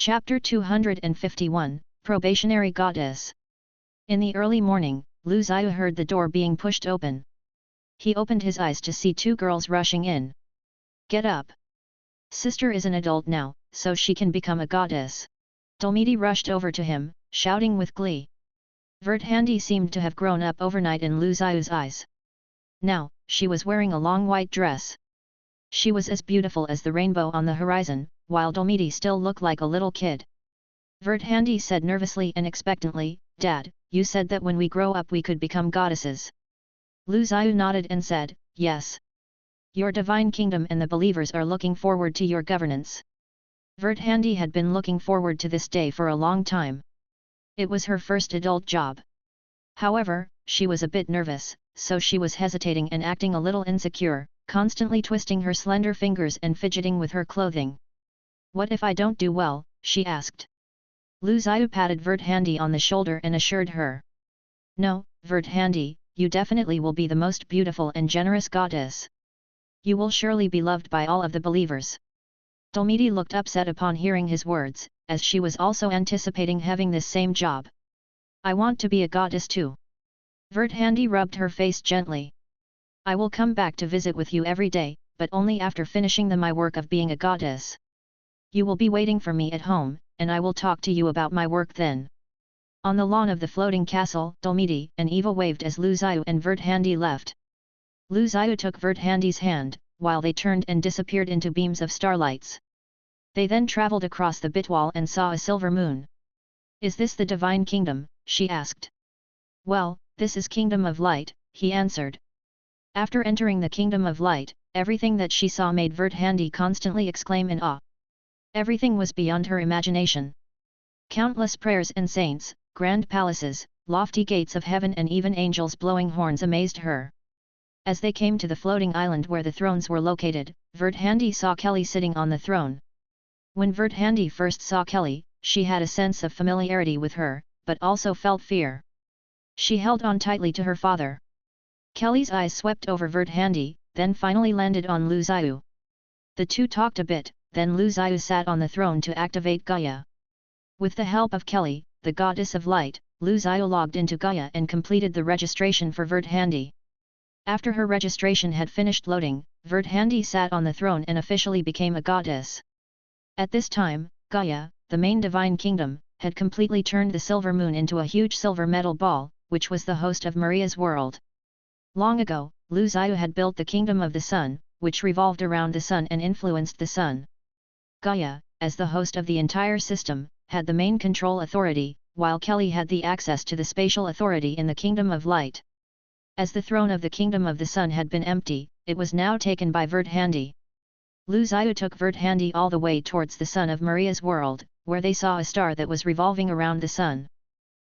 Chapter 251, Probationary Goddess. In the early morning, Lu Zhiyu heard the door being pushed open. He opened his eyes to see two girls rushing in. Get up! Sister is an adult now, so she can become a goddess. Dulmidi rushed over to him, shouting with glee. Verdhandi seemed to have grown up overnight in Lu Zhiyu's eyes. Now, she was wearing a long white dress. She was as beautiful as the rainbow on the horizon, while Dulmidi still looked like a little kid. Verdhandi said nervously and expectantly, Dad, you said that when we grow up we could become goddesses. Lu Zhiyu nodded and said, yes. Your divine kingdom and the believers are looking forward to your governance. Verdhandi had been looking forward to this day for a long time. It was her first adult job. However, she was a bit nervous, so she was hesitating and acting a little insecure, constantly twisting her slender fingers and fidgeting with her clothing. What if I don't do well? She asked. Lu Zhiyu patted Verdhandi on the shoulder and assured her. No, Verdhandi, you definitely will be the most beautiful and generous goddess. You will surely be loved by all of the believers. Dulmidi looked upset upon hearing his words, as she was also anticipating having this same job. I want to be a goddess too. Verdhandi rubbed her face gently. I will come back to visit with you every day, but only after finishing my work of being a goddess. You will be waiting for me at home, and I will talk to you about my work then. On the lawn of the floating castle, Dulmidi and Eva waved as Lu Zhiyu and Verdhandi left. Lu Zhiyu took Verdhandi's hand, while they turned and disappeared into beams of starlights. They then travelled across the bitwall and saw a silver moon. Is this the divine kingdom? She asked. Well, this is Kingdom of Light, he answered. After entering the Kingdom of Light, everything that she saw made Verdhandi constantly exclaim in awe. Everything was beyond her imagination. Countless prayers and saints, grand palaces, lofty gates of heaven and even angels blowing horns amazed her. As they came to the floating island where the thrones were located, Verdhandi saw Kelly sitting on the throne. When Verdhandi first saw Kelly, she had a sense of familiarity with her, but also felt fear. She held on tightly to her father. Kelly's eyes swept over Verdhandi, then finally landed on Lu Zhiyu. The two talked a bit, then Lu Zhiyu sat on the throne to activate Gaia. With the help of Kelly, the goddess of light, Lu Zhiyu logged into Gaia and completed the registration for Verdhandi. After her registration had finished loading, Verdhandi sat on the throne and officially became a goddess. At this time, Gaia, the main divine kingdom, had completely turned the silver moon into a huge silver metal ball, which was the host of Maria's world. Long ago, Lu Zhiyu had built the kingdom of the sun, which revolved around the sun and influenced the sun. Gaia, as the host of the entire system, had the main control authority, while Kelly had the access to the spatial authority in the Kingdom of Light. As the throne of the Kingdom of the Sun had been empty, it was now taken by Verdhandi. Lu Zhiyu took Verdhandi all the way towards the sun of Maria's world, where they saw a star that was revolving around the sun.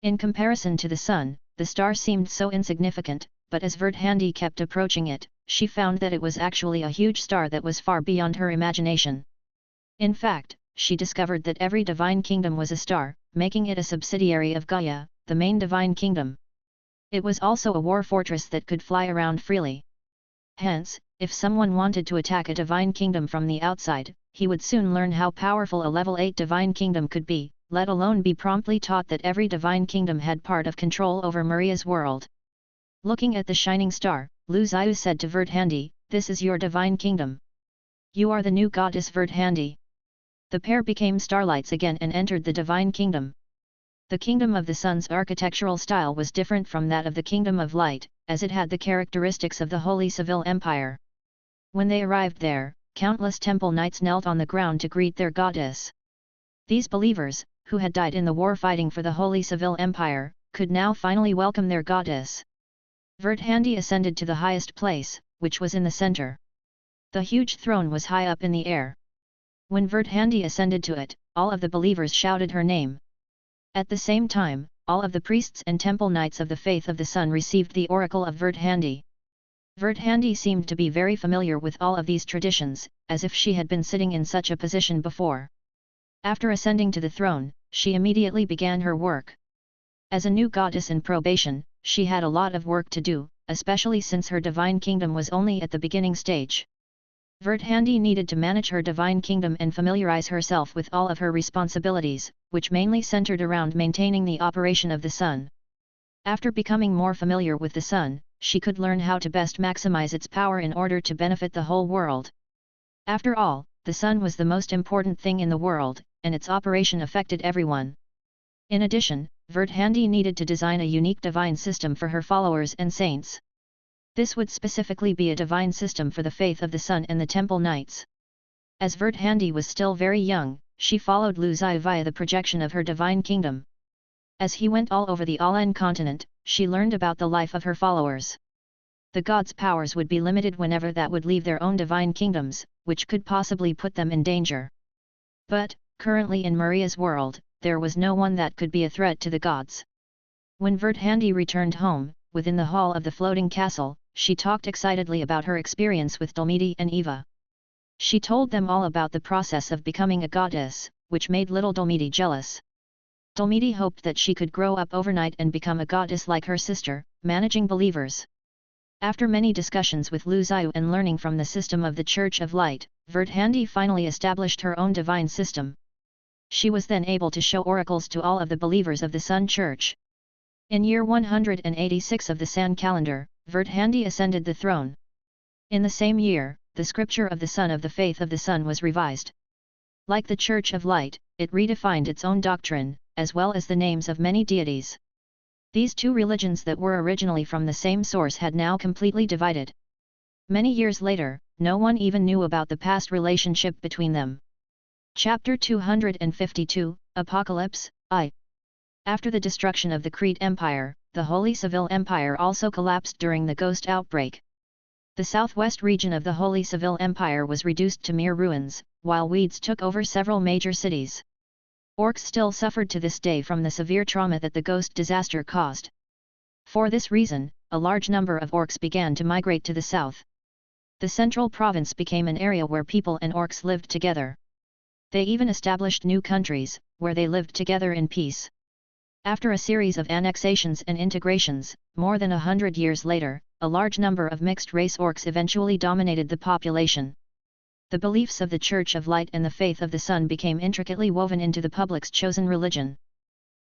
In comparison to the sun, the star seemed so insignificant, but as Verdhandi kept approaching it, she found that it was actually a huge star that was far beyond her imagination. In fact, she discovered that every divine kingdom was a star, making it a subsidiary of Gaia, the main divine kingdom. It was also a war fortress that could fly around freely. Hence, if someone wanted to attack a divine kingdom from the outside, he would soon learn how powerful a level 8 divine kingdom could be, let alone be promptly taught that every divine kingdom had part of control over Maria's world. Looking at the shining star, Lu Zhiyu said to Verdhandi, "This is your divine kingdom. You are the new goddess Verdhandi." The pair became starlights again and entered the divine kingdom. The Kingdom of the Sun's architectural style was different from that of the Kingdom of Light, as it had the characteristics of the Holy Civil Empire. When they arrived there, countless temple knights knelt on the ground to greet their goddess. These believers, who had died in the war fighting for the Holy Civil Empire, could now finally welcome their goddess. Verdhandi ascended to the highest place, which was in the center. The huge throne was high up in the air. When Verdhandi ascended to it, all of the believers shouted her name. At the same time, all of the priests and temple knights of the Faith of the Sun received the oracle of Verdhandi. Verdhandi seemed to be very familiar with all of these traditions, as if she had been sitting in such a position before. After ascending to the throne, she immediately began her work. As a new goddess in probation, she had a lot of work to do, especially since her divine kingdom was only at the beginning stage. Verdhandi needed to manage her divine kingdom and familiarize herself with all of her responsibilities, which mainly centered around maintaining the operation of the sun. After becoming more familiar with the sun, she could learn how to best maximize its power in order to benefit the whole world. After all, the sun was the most important thing in the world, and its operation affected everyone. In addition, Verdhandi needed to design a unique divine system for her followers and saints. This would specifically be a divine system for the faith of the sun and the temple knights. As Verdhandi was still very young, she followed Lu Zhiyu via the projection of her divine kingdom. As he went all over the Alan continent, she learned about the life of her followers. The gods' powers would be limited whenever that would leave their own divine kingdoms, which could possibly put them in danger. But, currently in Maria's world, there was no one that could be a threat to the gods. When Verdhandi returned home, within the hall of the floating castle, she talked excitedly about her experience with Dulmidi and Eva. She told them all about the process of becoming a goddess, which made little Dulmidi jealous. Dulmidi hoped that she could grow up overnight and become a goddess like her sister, managing believers. After many discussions with Lu Zhiyu and learning from the system of the Church of Light, Verdhandi finally established her own divine system. She was then able to show oracles to all of the believers of the Sun Church. In year 186 of the San calendar, Verdhandi ascended the throne. In the same year, the scripture of the Son of the Faith of the Sun was revised. Like the Church of Light, it redefined its own doctrine, as well as the names of many deities. These two religions that were originally from the same source had now completely divided. Many years later, no one even knew about the past relationship between them. Chapter 252, Apocalypse, I. After the destruction of the Crete Empire, the Holy Civil Empire also collapsed during the Ghost outbreak. The southwest region of the Holy Civil Empire was reduced to mere ruins, while weeds took over several major cities. Orcs still suffered to this day from the severe trauma that the Ghost disaster caused. For this reason, a large number of orcs began to migrate to the south. The central province became an area where people and orcs lived together. They even established new countries, where they lived together in peace. After a series of annexations and integrations, more than 100 years later, a large number of mixed-race orcs eventually dominated the population. The beliefs of the Church of Light and the faith of the Sun became intricately woven into the public's chosen religion.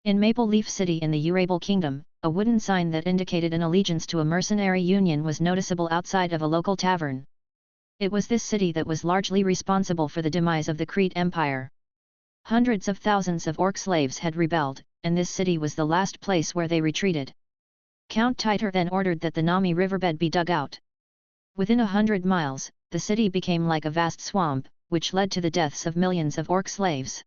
In Maple Leaf City in the Urabal Kingdom, a wooden sign that indicated an allegiance to a mercenary union was noticeable outside of a local tavern. It was this city that was largely responsible for the demise of the Crete Empire. Hundreds of thousands of orc slaves had rebelled, and this city was the last place where they retreated. Count Titer then ordered that the Nami riverbed be dug out. Within 100 miles, the city became like a vast swamp, which led to the deaths of millions of orc slaves.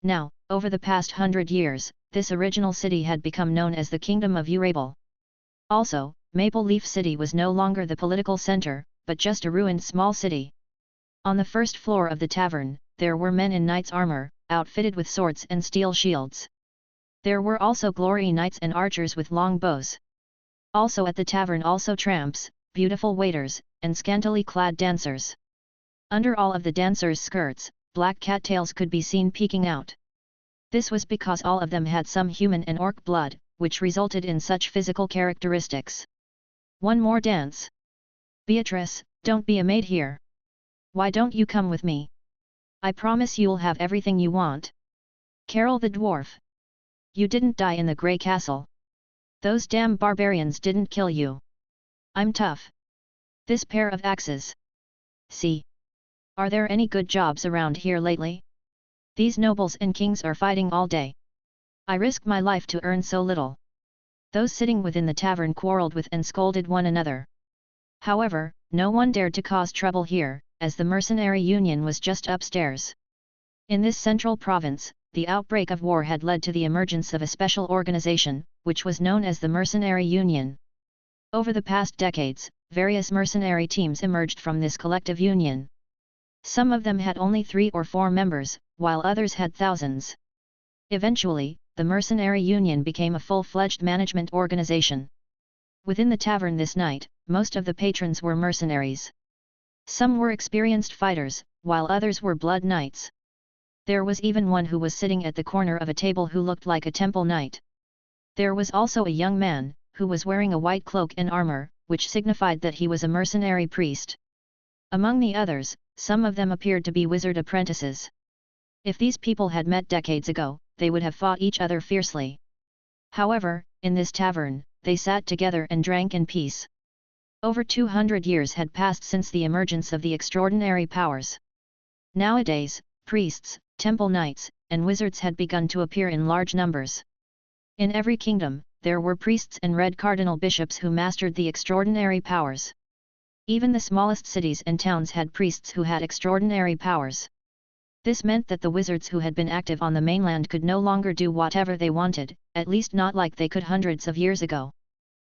Now, over the past 100 years, this original city had become known as the Kingdom of Urabal. Also, Maple Leaf City was no longer the political center, but just a ruined small city. On the first floor of the tavern, there were men in knights' armor, outfitted with swords and steel shields. There were also glory knights and archers with long bows. Also at the tavern also tramps, beautiful waiters, and scantily clad dancers. Under all of the dancers' skirts, black cattails could be seen peeking out. This was because all of them had some human and orc blood, which resulted in such physical characteristics. One more dance. Beatrice, don't be a maid here. Why don't you come with me? I promise you'll have everything you want. Carol the dwarf. You didn't die in the Grey Castle. Those damn barbarians didn't kill you. I'm tough. This pair of axes. See. Are there any good jobs around here lately? These nobles and kings are fighting all day. I risk my life to earn so little. Those sitting within the tavern quarreled with and scolded one another. However, no one dared to cause trouble here, as the mercenary union was just upstairs. In this central province, the outbreak of war had led to the emergence of a special organization, which was known as the Mercenary Union. Over the past decades, various mercenary teams emerged from this collective union. Some of them had only 3 or 4 members, while others had thousands. Eventually, the Mercenary Union became a full-fledged management organization. Within the tavern this night, most of the patrons were mercenaries. Some were experienced fighters, while others were blood knights. There was even one who was sitting at the corner of a table who looked like a temple knight. There was also a young man, who was wearing a white cloak and armor, which signified that he was a mercenary priest. Among the others, some of them appeared to be wizard apprentices. If these people had met decades ago, they would have fought each other fiercely. However, in this tavern, they sat together and drank in peace. Over 200 years had passed since the emergence of the extraordinary powers. Nowadays, priests, temple knights, and wizards had begun to appear in large numbers. In every kingdom, there were priests and red cardinal bishops who mastered the extraordinary powers. Even the smallest cities and towns had priests who had extraordinary powers. This meant that the wizards who had been active on the mainland could no longer do whatever they wanted, at least not like they could hundreds of years ago.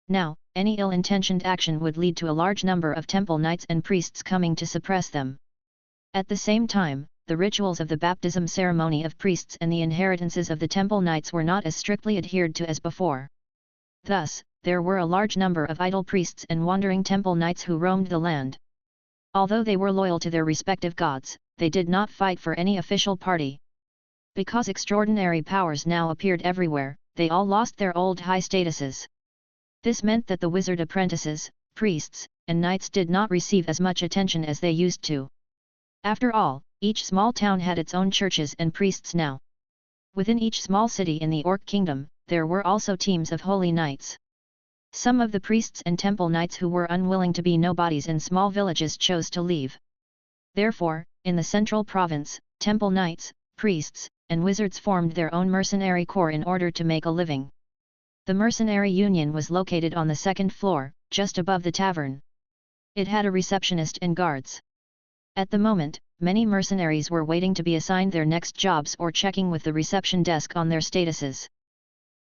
Now, any ill-intentioned action would lead to a large number of temple knights and priests coming to suppress them. At the same time, the rituals of the baptism ceremony of priests and the inheritances of the temple knights were not as strictly adhered to as before. Thus, there were a large number of idle priests and wandering temple knights who roamed the land. Although they were loyal to their respective gods, they did not fight for any official party. Because extraordinary powers now appeared everywhere, they all lost their old high statuses. This meant that the wizard apprentices, priests, and knights did not receive as much attention as they used to. After all, each small town had its own churches and priests now. Within each small city in the Orc Kingdom, there were also teams of holy knights. Some of the priests and temple knights who were unwilling to be nobodies in small villages chose to leave. Therefore, in the central province, temple knights, priests, and wizards formed their own mercenary corps in order to make a living. The mercenary union was located on the second floor, just above the tavern. It had a receptionist and guards. At the moment, many mercenaries were waiting to be assigned their next jobs or checking with the reception desk on their statuses.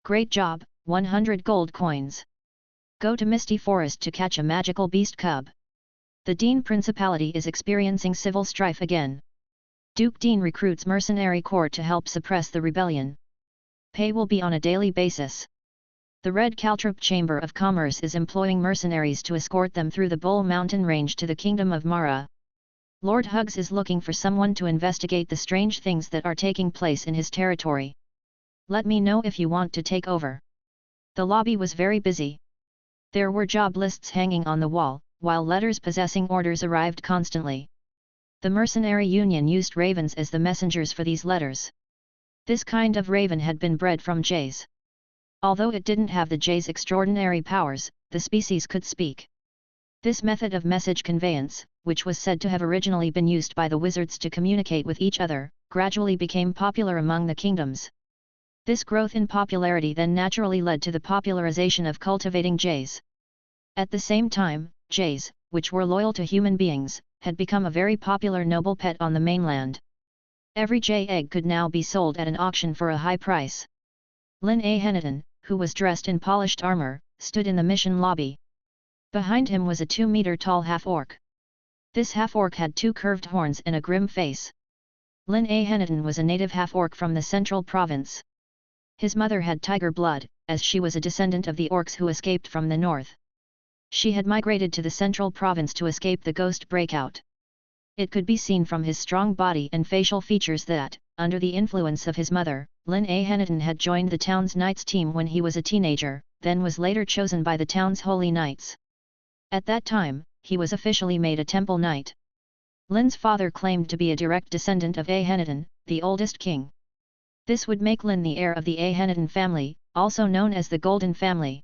Great job, 100 gold coins. Go to Misty Forest to catch a magical beast cub. The Dean Principality is experiencing civil strife again. Duke Dean recruits mercenary corps to help suppress the rebellion. Pay will be on a daily basis. The Red Caltrop Chamber of Commerce is employing mercenaries to escort them through the Bull Mountain Range to the Kingdom of Mara. Lord Hugs is looking for someone to investigate the strange things that are taking place in his territory. Let me know if you want to take over. The lobby was very busy. There were job lists hanging on the wall, while letters possessing orders arrived constantly. The mercenary union used ravens as the messengers for these letters. This kind of raven had been bred from jays. Although it didn't have the jay's extraordinary powers, the species could speak. This method of message conveyance, which was said to have originally been used by the wizards to communicate with each other, gradually became popular among the kingdoms. This growth in popularity then naturally led to the popularization of cultivating jays. At the same time, jays, which were loyal to human beings, had become a very popular noble pet on the mainland. Every jay egg could now be sold at an auction for a high price. Lin A. Henneton, who was dressed in polished armor, stood in the mission lobby. Behind him was a 2-meter-tall half-orc. This half-orc had 2 curved horns and a grim face. Lin A. Henneton was a native half-orc from the central province. His mother had tiger blood, as she was a descendant of the orcs who escaped from the north. She had migrated to the central province to escape the ghost breakout. It could be seen from his strong body and facial features that, under the influence of his mother, Lin A. Henneton had joined the town's knights team when he was a teenager, then was later chosen by the town's holy knights. At that time, he was officially made a temple knight. Lin's father claimed to be a direct descendant of A. Henneton, the oldest king. This would make Lin the heir of the A. Henneton family, also known as the Golden Family.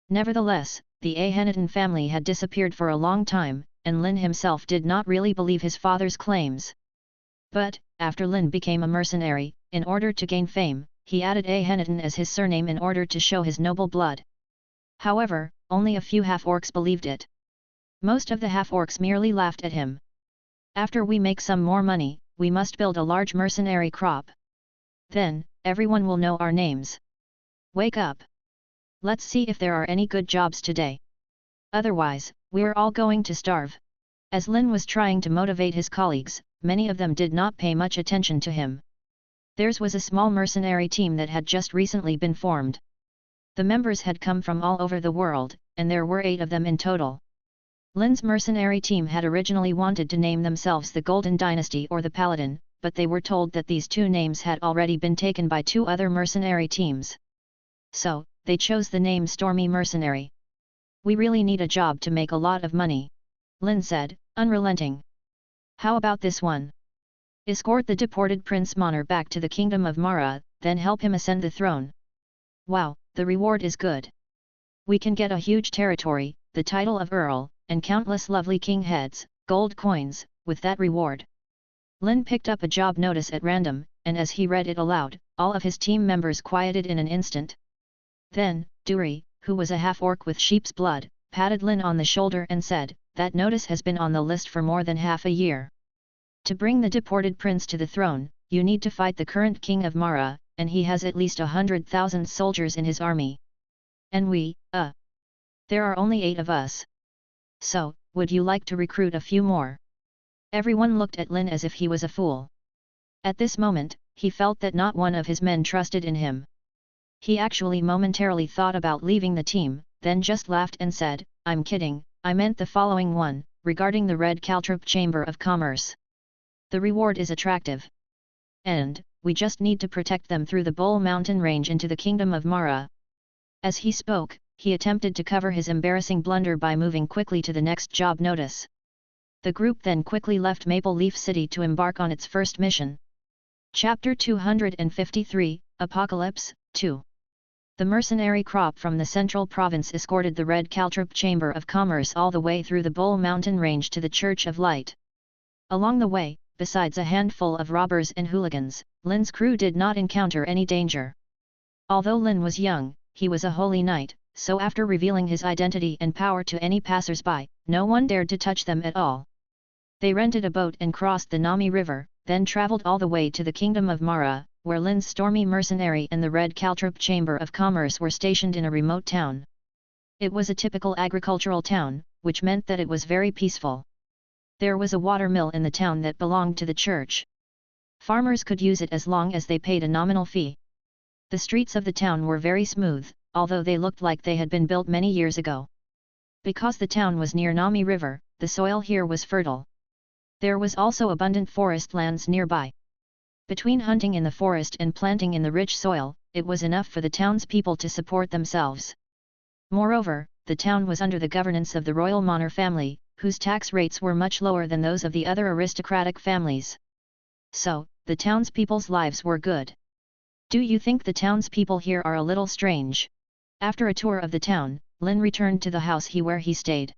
Nevertheless, the A. Henneton family had disappeared for a long time, and Lin himself did not really believe his father's claims. But, after Lin became a mercenary, in order to gain fame, he added A. Henneton as his surname in order to show his noble blood. However, only a few half-orcs believed it. Most of the half-orcs merely laughed at him. After we make some more money, we must build a large mercenary crop. Then, everyone will know our names. Wake up! Let's see if there are any good jobs today. Otherwise, we're all going to starve. As Lin was trying to motivate his colleagues, many of them did not pay much attention to him. Theirs was a small mercenary team that had just recently been formed. The members had come from all over the world, and there were 8 of them in total. Lin's mercenary team had originally wanted to name themselves the Golden Dynasty or the Paladin, but they were told that these 2 names had already been taken by 2 other mercenary teams. So, they chose the name Stormy Mercenary. We really need a job to make a lot of money, Lin said, Unrelenting. How about this one? Escort the deported Prince Monner back to the kingdom of Mara, then help him ascend the throne. Wow, the reward is good. We can get a huge territory, the title of Earl, and countless lovely king heads, gold coins, with that reward. Lin picked up a job notice at random, and as he read it aloud, all of his team members quieted in an instant. Then, Duri, who was a half-orc with sheep's blood, patted Lin on the shoulder and said, "That notice has been on the list for more than half a year. To bring the deported prince to the throne, you need to fight the current king of Mara, and he has at least 100,000 soldiers in his army. And we, there are only 8 of us. So, would you like to recruit a few more?" Everyone looked at Lin as if he was a fool. At this moment, he felt that not one of his men trusted in him. He actually momentarily thought about leaving the team, then just laughed and said, "I'm kidding, I meant the following one, regarding the Red Caltrop Chamber of Commerce. The reward is attractive. And, we just need to protect them through the Bull Mountain Range into the Kingdom of Mara." As he spoke, he attempted to cover his embarrassing blunder by moving quickly to the next job notice. The group then quickly left Maple Leaf City to embark on its first mission. Chapter 253, Apocalypse, 2. The mercenary crop from the central province escorted the Red Caltrop Chamber of Commerce all the way through the Bull Mountain Range to the Church of Light. Along the way, besides a handful of robbers and hooligans, Lin's crew did not encounter any danger. Although Lin was young, he was a holy knight, so after revealing his identity and power to any passers-by, no one dared to touch them at all. They rented a boat and crossed the Nami River, then traveled all the way to the Kingdom of Mara, where Lin's stormy mercenary and the Red Caltrop Chamber of Commerce were stationed in a remote town. It was a typical agricultural town, which meant that it was very peaceful. There was a water mill in the town that belonged to the church. Farmers could use it as long as they paid a nominal fee. The streets of the town were very smooth, although they looked like they had been built many years ago. Because the town was near Nami River, the soil here was fertile. There was also abundant forest lands nearby. Between hunting in the forest and planting in the rich soil, it was enough for the townspeople to support themselves. Moreover, the town was under the governance of the royal Monner family, whose tax rates were much lower than those of the other aristocratic families. So, the townspeople's lives were good. Do you think the townspeople here are a little strange? After a tour of the town, Lin returned to the house where he stayed.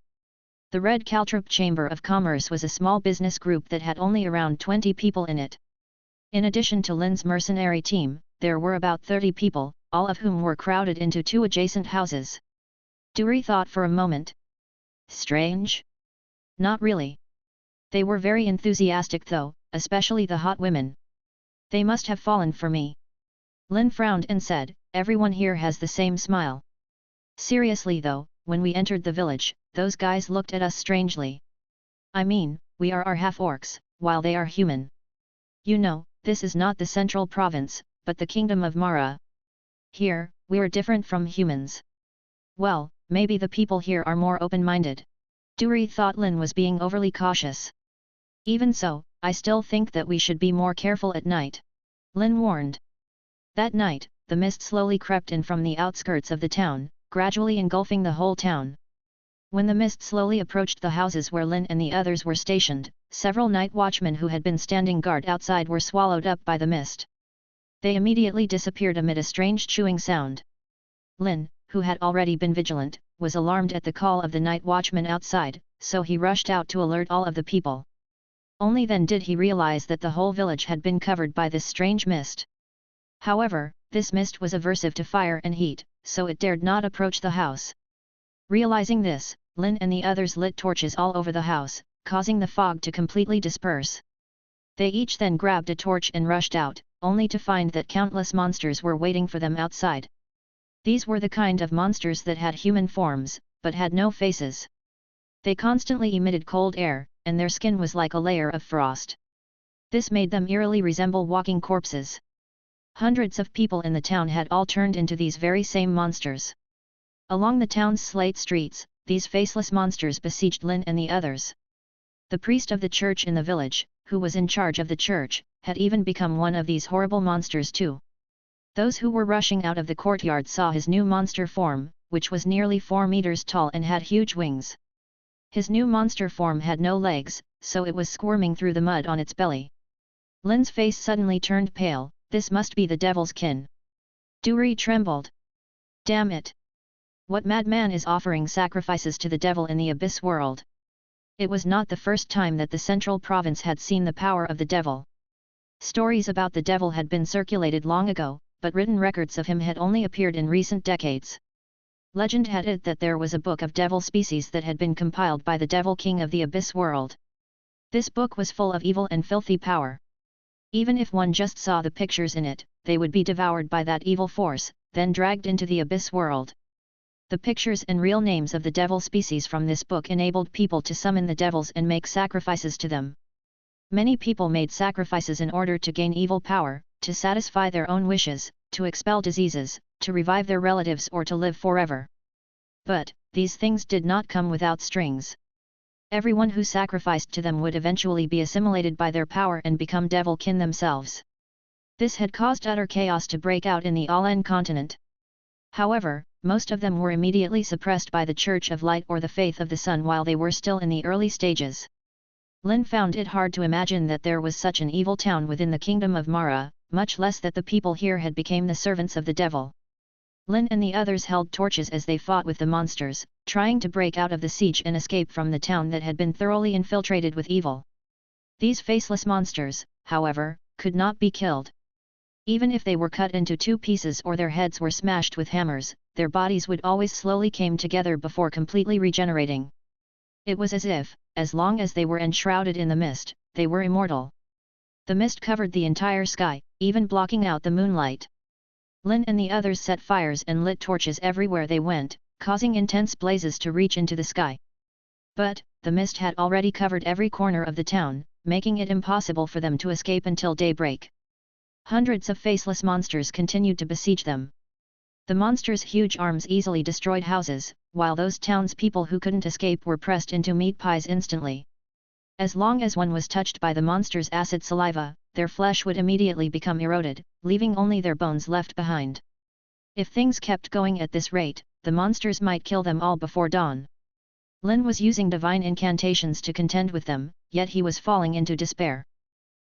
The Red Caltrop Chamber of Commerce was a small business group that had only around 20 people in it. In addition to Lin's mercenary team, there were about 30 people, all of whom were crowded into 2 adjacent houses. Duri thought for a moment. Strange? Not really. They were very enthusiastic though, especially the hot women. They must have fallen for me. Lin frowned and said, "Everyone here has the same smile." Seriously though, when we entered the village, those guys looked at us strangely. I mean, we are half-orcs, while they are human. You know, this is not the central province, but the Kingdom of Mara. Here, we're different from humans. Well, maybe the people here are more open-minded. Duri thought Lin was being overly cautious. Even so, I still think that we should be more careful at night. Lin warned. That night, the mist slowly crept in from the outskirts of the town, gradually engulfing the whole town. When the mist slowly approached the houses where Lin and the others were stationed, several night watchmen who had been standing guard outside were swallowed up by the mist. They immediately disappeared amid a strange chewing sound. Lin, who had already been vigilant, was alarmed at the call of the night watchman outside, so he rushed out to alert all of the people. Only then did he realize that the whole village had been covered by this strange mist. However, this mist was aversive to fire and heat, so it dared not approach the house. Realizing this, Lin and the others lit torches all over the house, causing the fog to completely disperse. They each then grabbed a torch and rushed out, only to find that countless monsters were waiting for them outside. These were the kind of monsters that had human forms, but had no faces. They constantly emitted cold air, and their skin was like a layer of frost. This made them eerily resemble walking corpses. Hundreds of people in the town had all turned into these very same monsters. Along the town's slate streets, these faceless monsters besieged Lin and the others. The priest of the church in the village, who was in charge of the church, had even become one of these horrible monsters too. Those who were rushing out of the courtyard saw his new monster form, which was nearly 4 meters tall and had huge wings. His new monster form had no legs, so it was squirming through the mud on its belly. Lin's face suddenly turned pale. This must be the devil's kin. Duri trembled. Damn it! What madman is offering sacrifices to the devil in the abyss world? It was not the first time that the central province had seen the power of the devil. Stories about the devil had been circulated long ago, but written records of him had only appeared in recent decades. Legend had it that there was a book of devil species that had been compiled by the devil king of the abyss world. This book was full of evil and filthy power. Even if one just saw the pictures in it, they would be devoured by that evil force, then dragged into the abyss world. The pictures and real names of the devil species from this book enabled people to summon the devils and make sacrifices to them. Many people made sacrifices in order to gain evil power, to satisfy their own wishes, to expel diseases, to revive their relatives or to live forever. But, these things did not come without strings. Everyone who sacrificed to them would eventually be assimilated by their power and become devil kin themselves. This had caused utter chaos to break out in the Alan continent. However, most of them were immediately suppressed by the Church of Light or the Faith of the Sun while they were still in the early stages. Lin found it hard to imagine that there was such an evil town within the kingdom of Mara, much less that the people here had become the servants of the devil. Lin and the others held torches as they fought with the monsters, trying to break out of the siege and escape from the town that had been thoroughly infiltrated with evil. These faceless monsters, however, could not be killed. Even if they were cut into 2 pieces or their heads were smashed with hammers, their bodies would always slowly come together before completely regenerating. It was as if, as long as they were enshrouded in the mist, they were immortal. The mist covered the entire sky, even blocking out the moonlight. Lin and the others set fires and lit torches everywhere they went, causing intense blazes to reach into the sky. But, the mist had already covered every corner of the town, making it impossible for them to escape until daybreak. Hundreds of faceless monsters continued to besiege them. The monsters' huge arms easily destroyed houses, while those townspeople who couldn't escape were pressed into meat pies instantly. As long as one was touched by the monsters' acid saliva, their flesh would immediately become eroded, leaving only their bones left behind. If things kept going at this rate, the monsters might kill them all before dawn. Lin was using divine incantations to contend with them, yet he was falling into despair.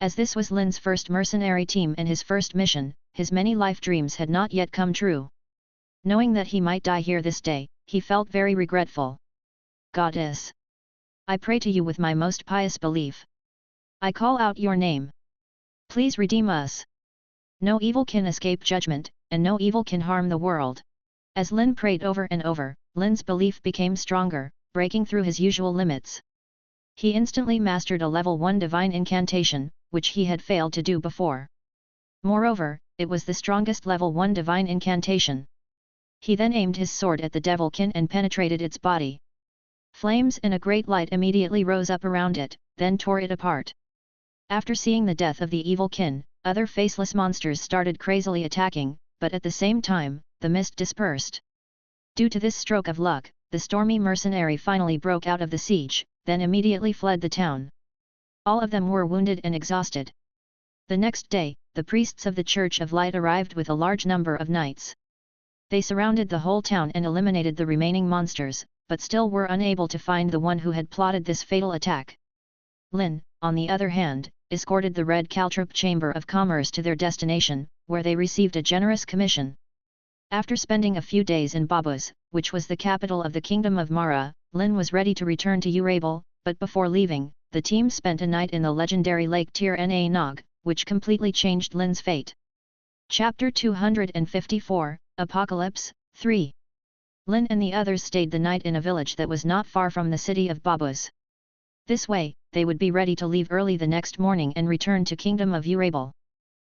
As this was Lin's first mercenary team and his first mission, his many life dreams had not yet come true. Knowing that he might die here this day, he felt very regretful. Goddess! I pray to you with my most pious belief. I call out your name. Please redeem us. No evil can escape judgment, and no evil can harm the world. As Lin prayed over and over, Lin's belief became stronger, breaking through his usual limits. He instantly mastered a level 1 divine incantation, which he had failed to do before. Moreover, it was the strongest level 1 divine incantation. He then aimed his sword at the devilkin and penetrated its body. Flames and a great light immediately rose up around it, then tore it apart. After seeing the death of the evil kin, other faceless monsters started crazily attacking, but at the same time, the mist dispersed. Due to this stroke of luck, the stormy mercenary finally broke out of the siege, then immediately fled the town. All of them were wounded and exhausted. The next day, the priests of the Church of Light arrived with a large number of knights. They surrounded the whole town and eliminated the remaining monsters, but still were unable to find the one who had plotted this fatal attack. Lin, on the other hand, escorted the Red Caltrop Chamber of Commerce to their destination, where they received a generous commission. After spending a few days in Babus, which was the capital of the Kingdom of Mara, Lin was ready to return to Urabel, but before leaving, the team spent a night in the legendary Lake Tir Na Nog, which completely changed Lin's fate. Chapter 254, Apocalypse, 3. Lin and the others stayed the night in a village that was not far from the city of Babus. This way, they would be ready to leave early the next morning and return to Kingdom of Urabel.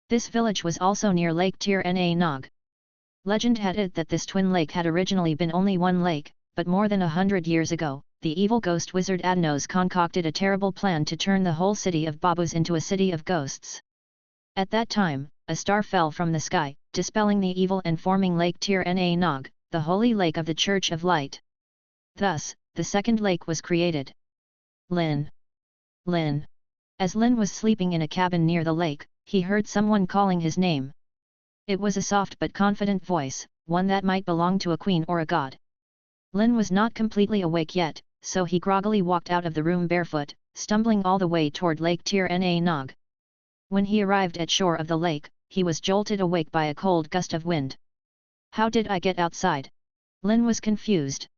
This village was also near Lake Tir Na Nog. Legend had it that this twin lake had originally been only one lake, but more than 100 years ago, the evil ghost wizard Adnos concocted a terrible plan to turn the whole city of Babus into a city of ghosts. At that time, a star fell from the sky, dispelling the evil and forming Lake Tir Na Nog, the holy lake of the Church of Light. Thus, the second lake was created. Lin. Lin. As Lin was sleeping in a cabin near the lake, he heard someone calling his name. It was a soft but confident voice, one that might belong to a queen or a god. Lin was not completely awake yet, so he groggily walked out of the room barefoot, stumbling all the way toward Lake Tir Na Nog. When he arrived at shore of the lake, he was jolted awake by a cold gust of wind. How did I get outside? Lin was confused.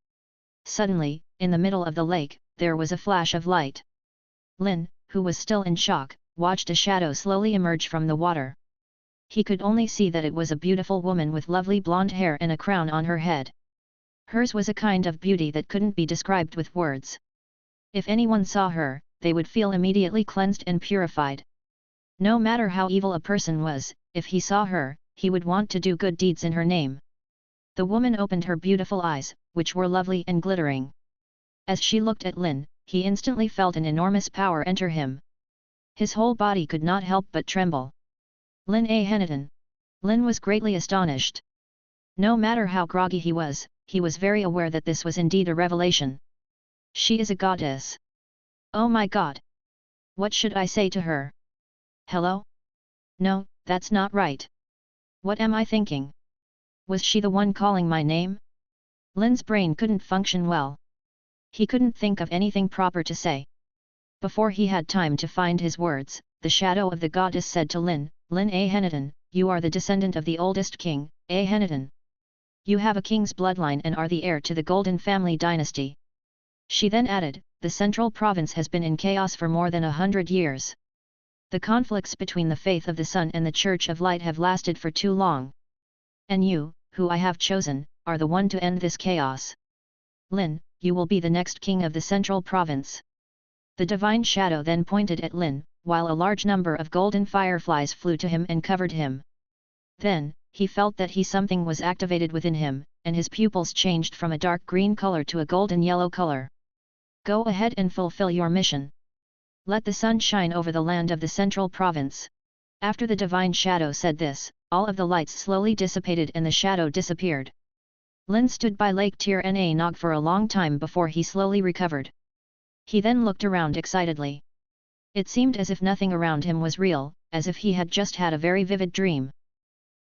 Suddenly, in the middle of the lake, there was a flash of light. Lin, who was still in shock, watched a shadow slowly emerge from the water. He could only see that it was a beautiful woman with lovely blonde hair and a crown on her head. Hers was a kind of beauty that couldn't be described with words. If anyone saw her, they would feel immediately cleansed and purified. No matter how evil a person was, if he saw her, he would want to do good deeds in her name. The woman opened her beautiful eyes, which were lovely and glittering. As she looked at Lin, he instantly felt an enormous power enter him. His whole body could not help but tremble. Lin A. Henneton. Lin was greatly astonished. No matter how groggy he was very aware that this was indeed a revelation. She is a goddess. Oh my god! What should I say to her? Hello? No, that's not right. What am I thinking? Was she the one calling my name? Lin's brain couldn't function well. He couldn't think of anything proper to say. Before he had time to find his words, the shadow of the goddess said to Lin, Lin A. Henneton, you are the descendant of the oldest king, A. Henneton. You have a king's bloodline and are the heir to the Golden Family dynasty. She then added, the central province has been in chaos for more than 100 years. The conflicts between the faith of the Sun and the Church of Light have lasted for too long. And you, who I have chosen, are the one to end this chaos. Lin, you will be the next king of the central province. The divine shadow then pointed at Lin, while a large number of golden fireflies flew to him and covered him. Then, he felt that something was activated within him, and his pupils changed from a dark green color to a golden yellow color. Go ahead and fulfill your mission. Let the sun shine over the land of the central province. After the divine shadow said this, all of the lights slowly dissipated and the shadow disappeared. Lin stood by Lake Tir Na Nog for a long time before he slowly recovered. He then looked around excitedly. It seemed as if nothing around him was real, as if he had just had a very vivid dream.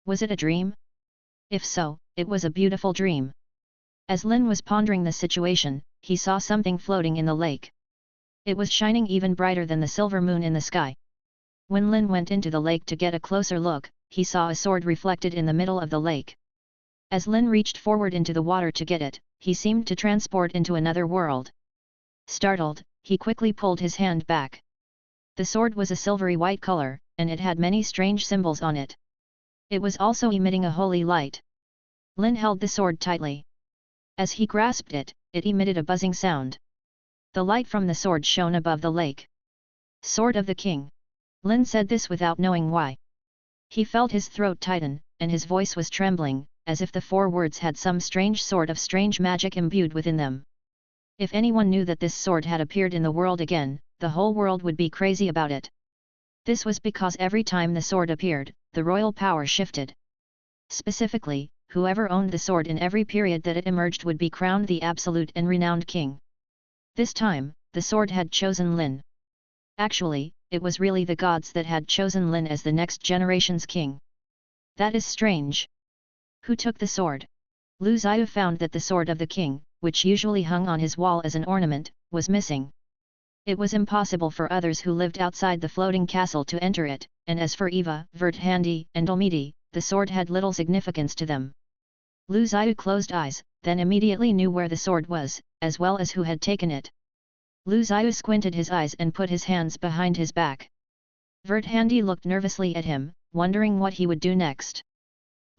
Was it a dream? If so, it was a beautiful dream. As Lin was pondering the situation, he saw something floating in the lake. It was shining even brighter than the silver moon in the sky. When Lin went into the lake to get a closer look, he saw a sword reflected in the middle of the lake. As Lin reached forward into the water to get it, he seemed to transport into another world. Startled, he quickly pulled his hand back. The sword was a silvery white color, and it had many strange symbols on it. It was also emitting a holy light. Lin held the sword tightly. As he grasped it, it emitted a buzzing sound. The light from the sword shone above the lake. Sword of the King. Lin said this without knowing why. He felt his throat tighten, and his voice was trembling, as if the 4 words had some strange sort of strange magic imbued within them. If anyone knew that this sword had appeared in the world again, the whole world would be crazy about it. This was because every time the sword appeared, the royal power shifted. Specifically, whoever owned the sword in every period that it emerged would be crowned the absolute and renowned king. This time, the sword had chosen Lin. Actually, it was really the gods that had chosen Lin as the next generation's king. That is strange. Who took the sword? Lu Zhiyu found that the sword of the king, which usually hung on his wall as an ornament, was missing. It was impossible for others who lived outside the floating castle to enter it, and as for Eva, Verthandi, and Olmidi, the sword had little significance to them. Lu Zhiyu closed eyes, then immediately knew where the sword was, as well as who had taken it. Lu Zhiyu squinted his eyes and put his hands behind his back. Verthandi looked nervously at him, wondering what he would do next.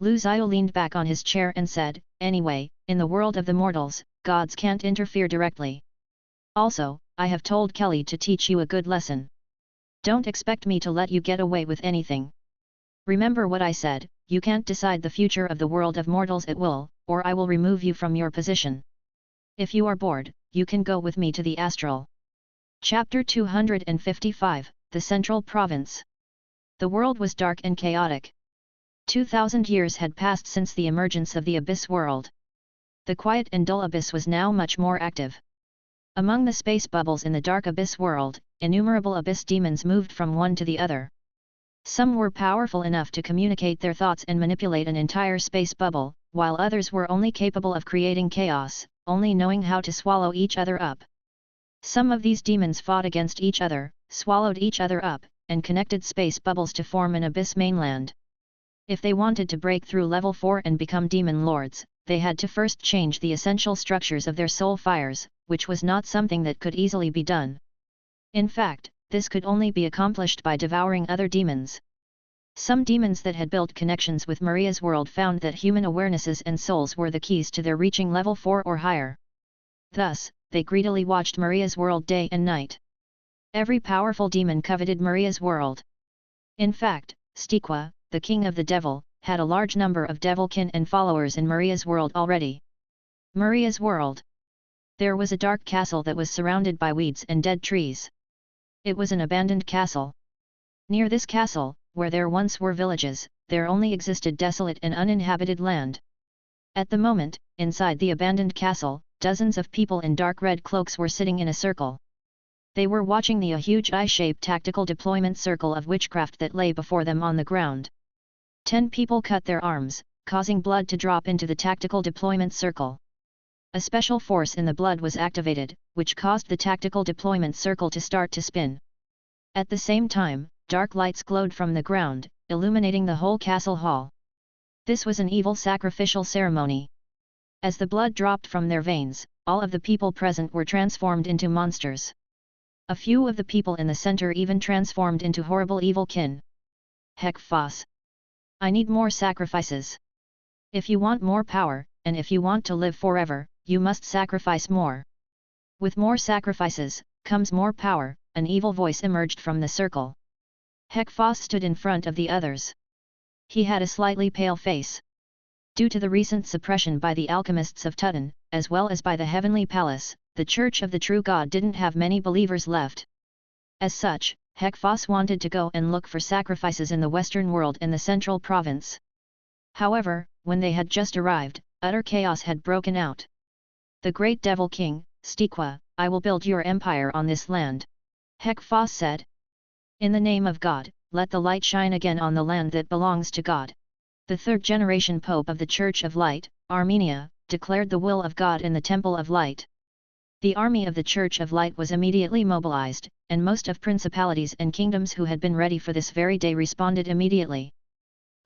Lu Zhiyu leaned back on his chair and said, anyway, in the world of the mortals, gods can't interfere directly. Also, I have told Kelly to teach you a good lesson. Don't expect me to let you get away with anything. Remember what I said, you can't decide the future of the world of mortals at will, or I will remove you from your position. If you are bored, you can go with me to the astral. Chapter 255, The Central Province. The world was dark and chaotic. 2,000 years had passed since the emergence of the Abyss world. The quiet and dull Abyss was now much more active. Among the space bubbles in the dark Abyss world, innumerable Abyss demons moved from one to the other. Some were powerful enough to communicate their thoughts and manipulate an entire space bubble, while others were only capable of creating chaos, only knowing how to swallow each other up, Some of these demons fought against each other, swallowed each other up, and connected space bubbles to form an abyss mainland. If they wanted to break through level 4 and become demon lords, they had to first change the essential structures of their soul fires, which was not something that could easily be done. In fact, this could only be accomplished by devouring other demons. Some demons that had built connections with Maria's world found that human awarenesses and souls were the keys to their reaching level 4 or higher. Thus, they greedily watched Maria's world day and night. Every powerful demon coveted Maria's world. In fact, Stiqua, the king of the devil, had a large number of devilkin and followers in Maria's world already. Maria's world. There was a dark castle that was surrounded by weeds and dead trees. It was an abandoned castle. Near this castle, where there once were villages, there only existed desolate and uninhabited land. At the moment, inside the abandoned castle, dozens of people in dark red cloaks were sitting in a circle. They were watching a huge eye-shaped tactical deployment circle of witchcraft that lay before them on the ground. 10 people cut their arms, causing blood to drop into the tactical deployment circle. A special force in the blood was activated, which caused the tactical deployment circle to start to spin. At the same time, dark lights glowed from the ground, illuminating the whole castle hall. This was an evil sacrificial ceremony. As the blood dropped from their veins, all of the people present were transformed into monsters. A few of the people in the center even transformed into horrible evil kin. Heck Foss! I need more sacrifices. If you want more power, and if you want to live forever, you must sacrifice more. With more sacrifices, comes more power, an evil voice emerged from the circle. Heck Foss stood in front of the others. He had a slightly pale face. Due to the recent suppression by the alchemists of Tutton, as well as by the Heavenly Palace, the Church of the True God didn't have many believers left. As such, Heck Foss wanted to go and look for sacrifices in the Western world and the Central Province. However, when they had just arrived, utter chaos had broken out. The great devil king, Stiqua, I will build your empire on this land. Heck Foss said. In the name of God, let the light shine again on the land that belongs to God. The third-generation Pope of the Church of Light, Armenia, declared the will of God in the Temple of Light. The army of the Church of Light was immediately mobilized, and most of principalities and kingdoms who had been ready for this very day responded immediately.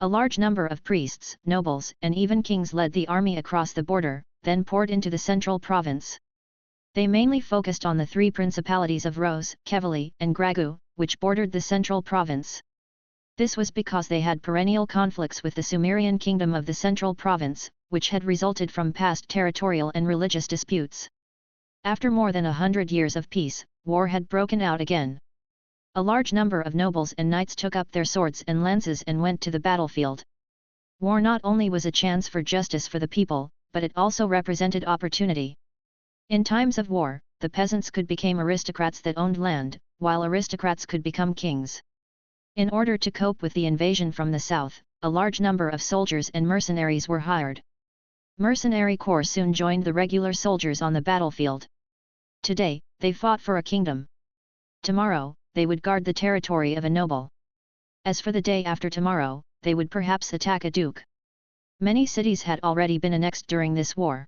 A large number of priests, nobles, and even kings led the army across the border, then poured into the central province. They mainly focused on the 3 principalities of Rose, Kevali, and Gragu, which bordered the central province. This was because they had perennial conflicts with the Sumerian kingdom of the central province, which had resulted from past territorial and religious disputes. After more than 100 years of peace, war had broken out again. A large number of nobles and knights took up their swords and lances and went to the battlefield. War not only was a chance for justice for the people, but it also represented opportunity. In times of war, the peasants could become aristocrats that owned land, while aristocrats could become kings. In order to cope with the invasion from the south, a large number of soldiers and mercenaries were hired. Mercenary corps soon joined the regular soldiers on the battlefield. Today, they fought for a kingdom. Tomorrow, they would guard the territory of a noble. As for the day after tomorrow, they would perhaps attack a duke. Many cities had already been annexed during this war.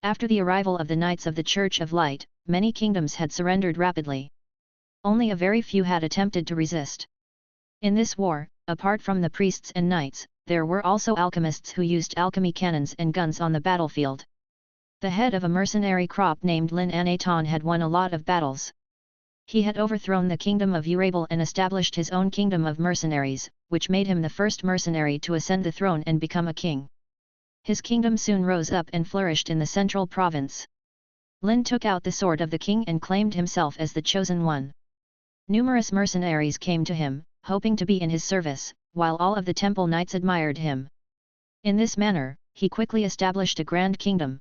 After the arrival of the Knights of the Church of Light, many kingdoms had surrendered rapidly. Only a very few had attempted to resist. In this war, apart from the priests and knights, there were also alchemists who used alchemy cannons and guns on the battlefield. The head of a mercenary crop named Lin Anaton had won a lot of battles. He had overthrown the kingdom of Urabel and established his own kingdom of mercenaries, which made him the first mercenary to ascend the throne and become a king. His kingdom soon rose up and flourished in the central province. Lin took out the sword of the king and claimed himself as the chosen one. Numerous mercenaries came to him, hoping to be in his service, while all of the temple knights admired him. In this manner, he quickly established a grand kingdom.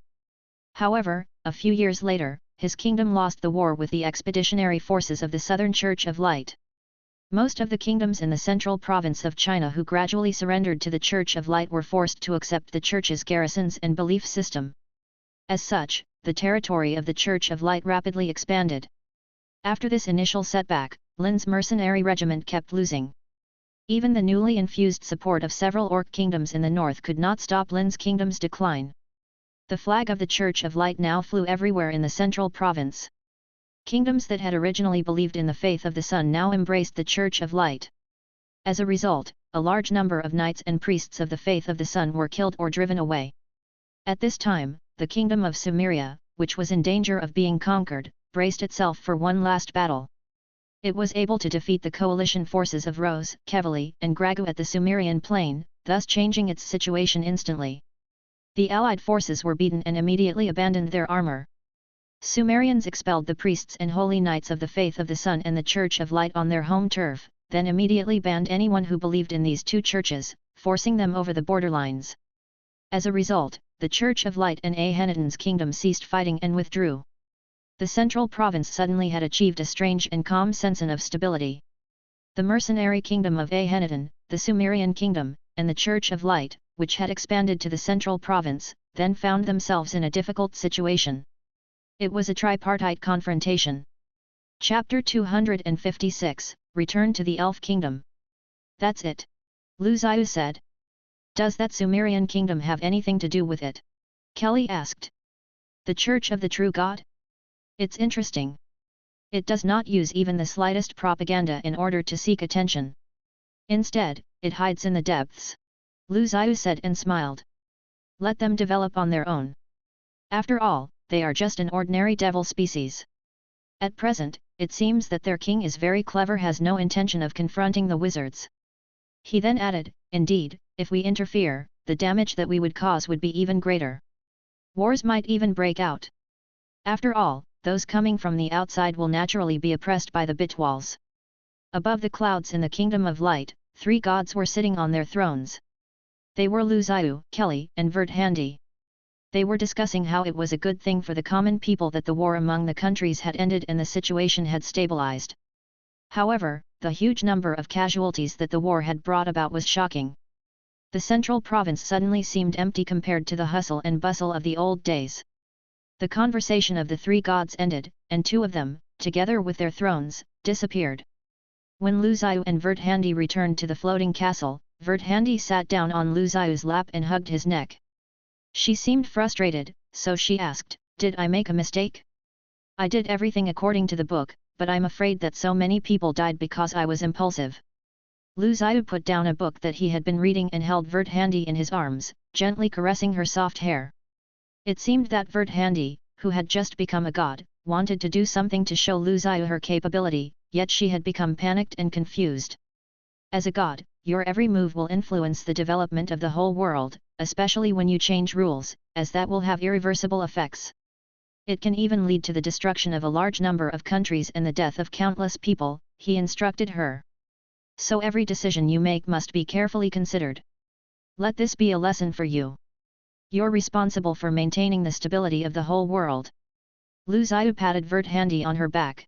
However, a few years later, his kingdom lost the war with the expeditionary forces of the Southern Church of Light. Most of the kingdoms in the central province of China who gradually surrendered to the Church of Light were forced to accept the Church's garrisons and belief system. As such, the territory of the Church of Light rapidly expanded. After this initial setback, Lin's mercenary regiment kept losing. Even the newly infused support of several orc kingdoms in the north could not stop Lin's kingdom's decline. The flag of the Church of Light now flew everywhere in the central province. Kingdoms that had originally believed in the faith of the sun now embraced the Church of Light. As a result, a large number of knights and priests of the faith of the sun were killed or driven away. At this time, the kingdom of Sumeria, which was in danger of being conquered, braced itself for one last battle. It was able to defeat the coalition forces of Rose, Kevali, and Gragu at the Sumerian plain, thus changing its situation instantly. The allied forces were beaten and immediately abandoned their armor. Sumerians expelled the priests and holy knights of the faith of the sun and the Church of Light on their home turf, then immediately banned anyone who believed in these two churches, forcing them over the borderlines. As a result, the Church of Light and Akhenaten's kingdom ceased fighting and withdrew. The central province suddenly had achieved a strange and calm sense of stability. The mercenary kingdom of Akhenaten, the Sumerian kingdom, and the Church of Light, which had expanded to the central province, then found themselves in a difficult situation. It was a tripartite confrontation. Chapter 256, Return to the Elf Kingdom. That's it. Lu Zhiyu said. Does that Sumerian kingdom have anything to do with it? Kelly asked. The Church of the True God? It's interesting. It does not use even the slightest propaganda in order to seek attention. Instead, it hides in the depths. Lu Zhiyu said and smiled. Let them develop on their own. After all, they are just an ordinary devil species. At present, it seems that their king is very clever, has no intention of confronting the wizards. He then added, indeed, if we interfere, the damage that we would cause would be even greater. Wars might even break out. After all, those coming from the outside will naturally be oppressed by the Bitwals. Above the clouds in the Kingdom of Light, 3 gods were sitting on their thrones. They were Lu Zhiyu, Kelly, and Verdhandi. They were discussing how it was a good thing for the common people that the war among the countries had ended and the situation had stabilized. However, the huge number of casualties that the war had brought about was shocking. The central province suddenly seemed empty compared to the hustle and bustle of the old days. The conversation of the 3 gods ended, and 2 of them, together with their thrones, disappeared. When Lu Zhiyu and Verdhandi returned to the floating castle, Verdhandi sat down on Lu Zhiyu's lap and hugged his neck. She seemed frustrated, so she asked, "Did I make a mistake? I did everything according to the book, but I'm afraid that so many people died because I was impulsive." Lu Zhiyu put down a book that he had been reading and held Verdhandi in his arms, gently caressing her soft hair. It seemed that Verdhandi, who had just become a god, wanted to do something to show Lu Zhiyu her capability, yet she had become panicked and confused. As a god, your every move will influence the development of the whole world, especially when you change rules, as that will have irreversible effects. It can even lead to the destruction of a large number of countries and the death of countless people, he instructed her. So every decision you make must be carefully considered. Let this be a lesson for you. You're responsible for maintaining the stability of the whole world. Lu Zhiyu patted Verdhandi on her back.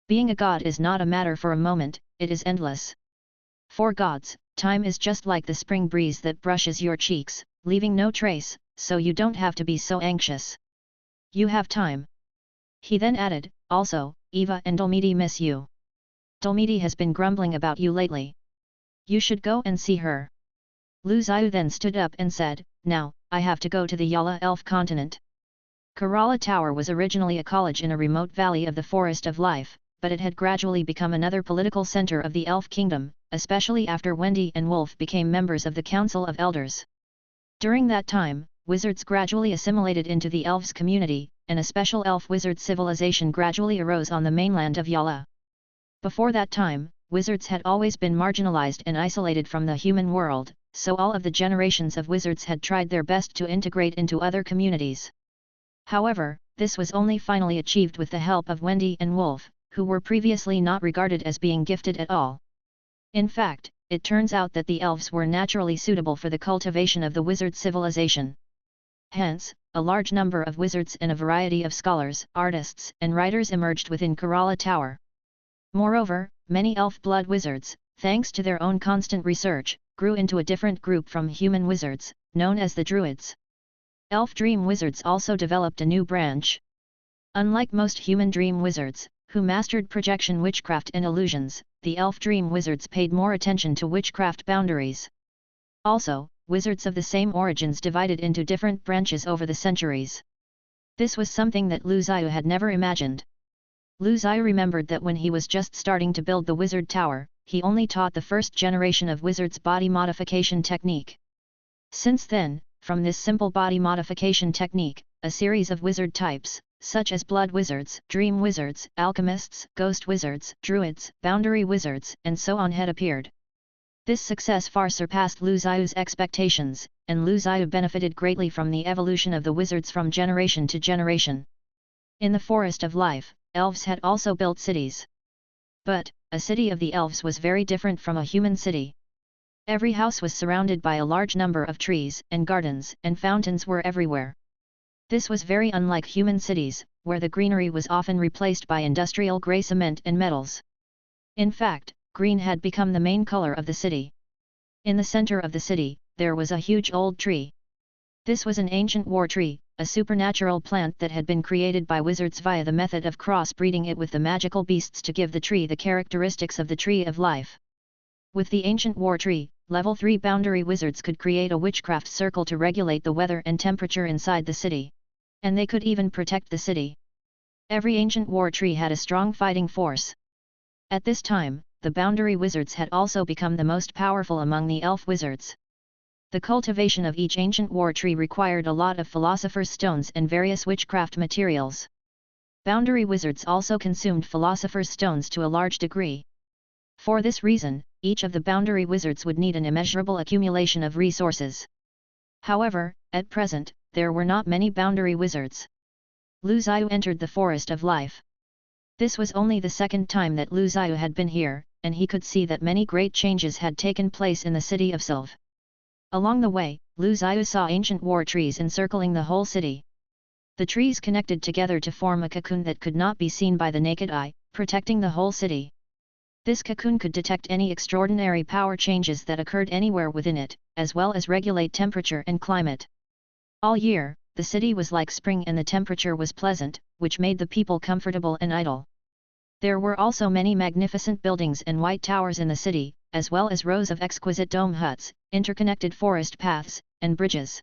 Being a god is not a matter for a moment, it is endless. For gods, time is just like the spring breeze that brushes your cheeks, leaving no trace, so you don't have to be so anxious. You have time. He then added, also, Eva and Dolmidi miss you. Dolmidi has been grumbling about you lately. You should go and see her. Lu Zhiyu then stood up and said, now, I have to go to the Yala Elf continent. Kerala Tower was originally a college in a remote valley of the Forest of Life, but it had gradually become another political center of the Elf Kingdom, especially after Wendy and Wolf became members of the Council of Elders. During that time, wizards gradually assimilated into the elves community, and a special elf-wizard civilization gradually arose on the mainland of Yala. Before that time, wizards had always been marginalized and isolated from the human world, so all of the generations of wizards had tried their best to integrate into other communities. However, this was only finally achieved with the help of Wendy and Wolf, who were previously not regarded as being gifted at all. In fact, it turns out that the elves were naturally suitable for the cultivation of the wizard civilization. Hence, a large number of wizards and a variety of scholars, artists, and writers emerged within Kerala Tower. Moreover, many elf blood wizards, thanks to their own constant research, grew into a different group from human wizards, known as the Druids. Elf dream wizards also developed a new branch. Unlike most human dream wizards, who mastered projection witchcraft and illusions, the elf dream wizards paid more attention to witchcraft boundaries. Also, wizards of the same origins divided into different branches over the centuries. This was something that Lu Zhiyu had never imagined. Lu Zhiyu remembered that when he was just starting to build the wizard tower, he only taught the first generation of wizard's body modification technique. Since then, from this simple body modification technique, a series of wizard types, such as blood wizards, dream wizards, alchemists, ghost wizards, druids, boundary wizards, and so on had appeared. This success far surpassed Lu Zhiyu's expectations, and Lu Zhiyu benefited greatly from the evolution of the wizards from generation to generation. In the Forest of Life, elves had also built cities. But, a city of the elves was very different from a human city. Every house was surrounded by a large number of trees, and gardens and fountains were everywhere. This was very unlike human cities, where the greenery was often replaced by industrial grey cement and metals. In fact, green had become the main color of the city. In the center of the city, there was a huge old tree. This was an ancient war tree, a supernatural plant that had been created by wizards via the method of cross-breeding it with the magical beasts to give the tree the characteristics of the Tree of Life. With the ancient war tree, level 3 boundary wizards could create a witchcraft circle to regulate the weather and temperature inside the city. And they could even protect the city. Every ancient war tree had a strong fighting force. At this time, the boundary wizards had also become the most powerful among the elf wizards. The cultivation of each ancient war tree required a lot of philosopher's stones and various witchcraft materials. Boundary wizards also consumed philosopher's stones to a large degree. For this reason, each of the boundary wizards would need an immeasurable accumulation of resources. However, at present, there were not many boundary wizards. Lu Zhiyu entered the Forest of Life. This was only the second time that Lu Zhiyu had been here, and he could see that many great changes had taken place in the city of Sylve. Along the way, Lu Zhiyu saw ancient war trees encircling the whole city. The trees connected together to form a cocoon that could not be seen by the naked eye, protecting the whole city. This cocoon could detect any extraordinary power changes that occurred anywhere within it, as well as regulate temperature and climate. All year, the city was like spring and the temperature was pleasant, which made the people comfortable and idle. There were also many magnificent buildings and white towers in the city, as well as rows of exquisite dome huts, interconnected forest paths, and bridges.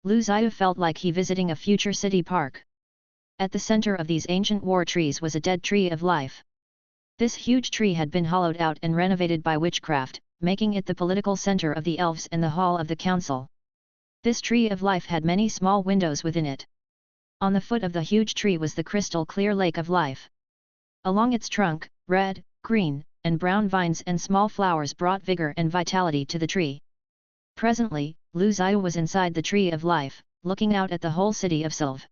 Lu Zhiyu felt like he visiting a future city park. At the center of these ancient war trees was a dead tree of life. This huge tree had been hollowed out and renovated by witchcraft, making it the political center of the elves and the hall of the council. This tree of life had many small windows within it. On the foot of the huge tree was the crystal clear lake of life. Along its trunk, red, green, and brown vines and small flowers brought vigor and vitality to the tree. Presently, Lu Zhiyu was inside the Tree of Life, looking out at the whole city of Sylve.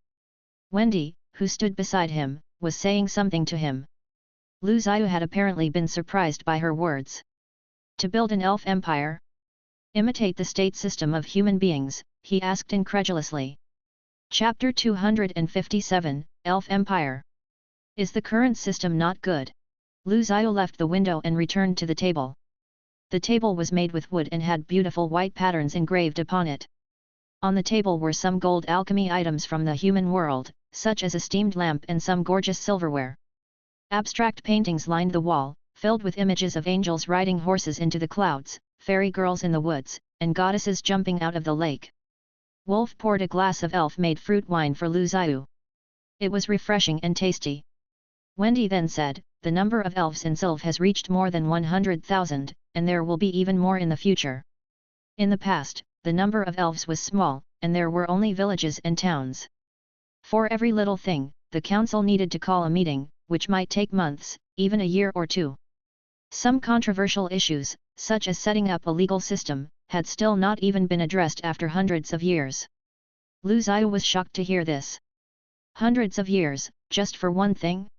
Wendy, who stood beside him, was saying something to him. Lu Zhiyu had apparently been surprised by her words. To build an elf empire? Imitate the state system of human beings, he asked incredulously. Chapter 257, Elf Empire. Is the current system not good? Lu Zhiyu left the window and returned to the table. The table was made with wood and had beautiful white patterns engraved upon it. On the table were some gold alchemy items from the human world, such as a steamed lamp and some gorgeous silverware. Abstract paintings lined the wall, filled with images of angels riding horses into the clouds, fairy girls in the woods, and goddesses jumping out of the lake. Wolf poured a glass of elf-made fruit wine for Lu Zhiyu. It was refreshing and tasty. Wendy then said, the number of elves in Sylve has reached more than 100,000, and there will be even more in the future. In the past, the number of elves was small, and there were only villages and towns. For every little thing, the council needed to call a meeting, which might take months, even a year or two. Some controversial issues, such as setting up a legal system, had still not even been addressed after hundreds of years. Lu Zhiyu was shocked to hear this. Hundreds of years, just for one thing?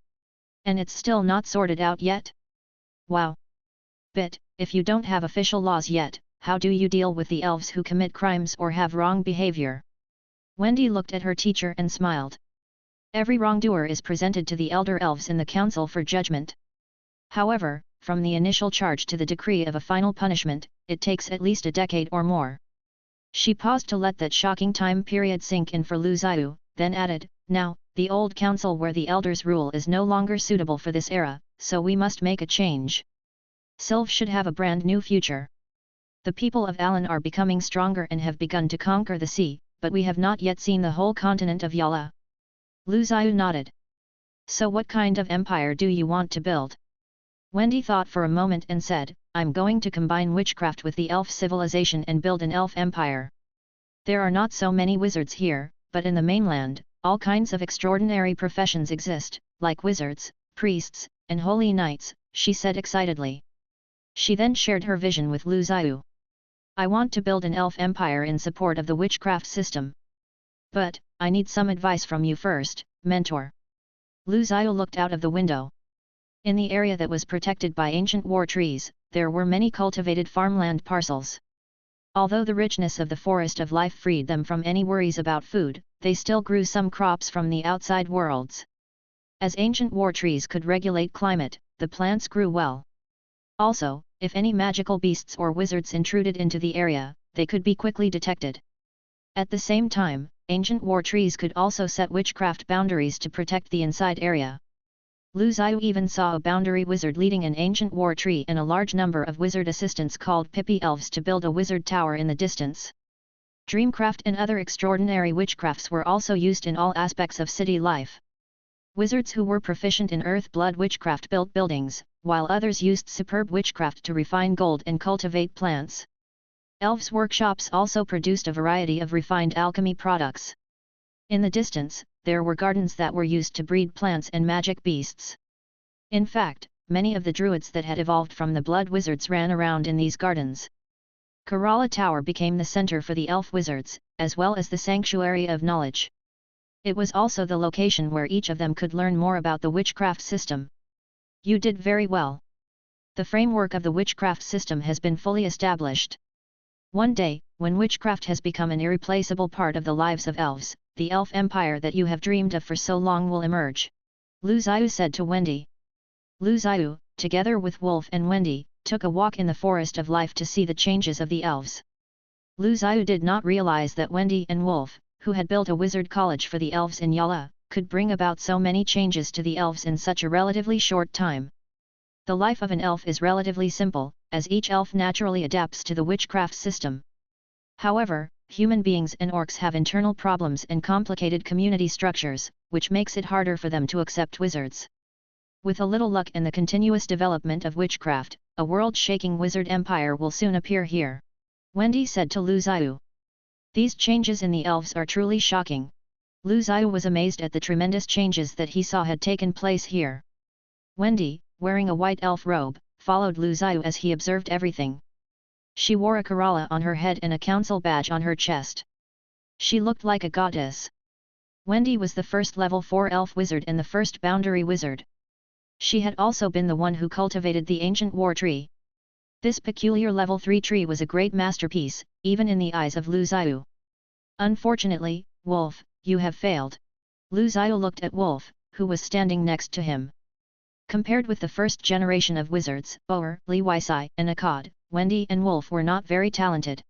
And it's still not sorted out yet? Wow! But, if you don't have official laws yet, how do you deal with the elves who commit crimes or have wrong behavior? Wendy looked at her teacher and smiled. Every wrongdoer is presented to the elder elves in the council for judgment. However, from the initial charge to the decree of a final punishment, it takes at least a decade or more. She paused to let that shocking time period sink in for Lu Zhiyu, then added, now, the old council where the elders rule is no longer suitable for this era, so we must make a change. Sylve should have a brand new future. The people of Alan are becoming stronger and have begun to conquer the sea, but we have not yet seen the whole continent of Yala. Lu Zhiyu nodded. So what kind of empire do you want to build? Wendy thought for a moment and said, I'm going to combine witchcraft with the elf civilization and build an elf empire. There are not so many wizards here, but in the mainland, all kinds of extraordinary professions exist, like wizards, priests, and holy knights, she said excitedly. She then shared her vision with Lu Zhiyu. I want to build an elf empire in support of the witchcraft system. But, I need some advice from you first, mentor. Lu Zhiyu looked out of the window. In the area that was protected by ancient war trees, there were many cultivated farmland parcels. Although the richness of the forest of life freed them from any worries about food, they still grew some crops from the outside worlds. As ancient war trees could regulate climate, the plants grew well. Also, if any magical beasts or wizards intruded into the area, they could be quickly detected. At the same time, ancient war trees could also set witchcraft boundaries to protect the inside area. Lu Zhiyu even saw a boundary wizard leading an ancient war tree and a large number of wizard assistants called Pippi elves to build a wizard tower in the distance. Dreamcraft and other extraordinary witchcrafts were also used in all aspects of city life. Wizards who were proficient in earth-blood witchcraft built buildings, while others used superb witchcraft to refine gold and cultivate plants. Elves' workshops also produced a variety of refined alchemy products. In the distance, there were gardens that were used to breed plants and magic beasts. In fact, many of the druids that had evolved from the blood wizards ran around in these gardens. Kerala Tower became the center for the elf wizards, as well as the sanctuary of knowledge. It was also the location where each of them could learn more about the witchcraft system. You did very well. The framework of the witchcraft system has been fully established. One day, when witchcraft has become an irreplaceable part of the lives of elves, the elf empire that you have dreamed of for so long will emerge. Lu Zhiyu said to Wendy. Lu Zhiyu, together with Wolf and Wendy, took a walk in the forest of life to see the changes of the elves. Lu Zhiyu did not realize that Wendy and Wolf, who had built a wizard college for the elves in Yala, could bring about so many changes to the elves in such a relatively short time. The life of an elf is relatively simple, as each elf naturally adapts to the witchcraft system. However, human beings and orcs have internal problems and complicated community structures, which makes it harder for them to accept wizards. With a little luck and the continuous development of witchcraft, a world-shaking wizard empire will soon appear here. Wendy said to Lu Zhiyu. These changes in the elves are truly shocking. Lu Zhiyu was amazed at the tremendous changes that he saw had taken place here. Wendy, wearing a white elf robe, followed Lu Zhiyu as he observed everything. She wore a Kerala on her head and a council badge on her chest. She looked like a goddess. Wendy was the first level 4 elf wizard and the first boundary wizard. She had also been the one who cultivated the ancient war tree. This peculiar level 3 tree was a great masterpiece, even in the eyes of Lu Zhiyu. Unfortunately, Wolf, you have failed. Lu Zhiyu looked at Wolf, who was standing next to him. Compared with the first generation of wizards, Boer, Li Weisai, and Akkad, Wendy and Wolf were not very talented.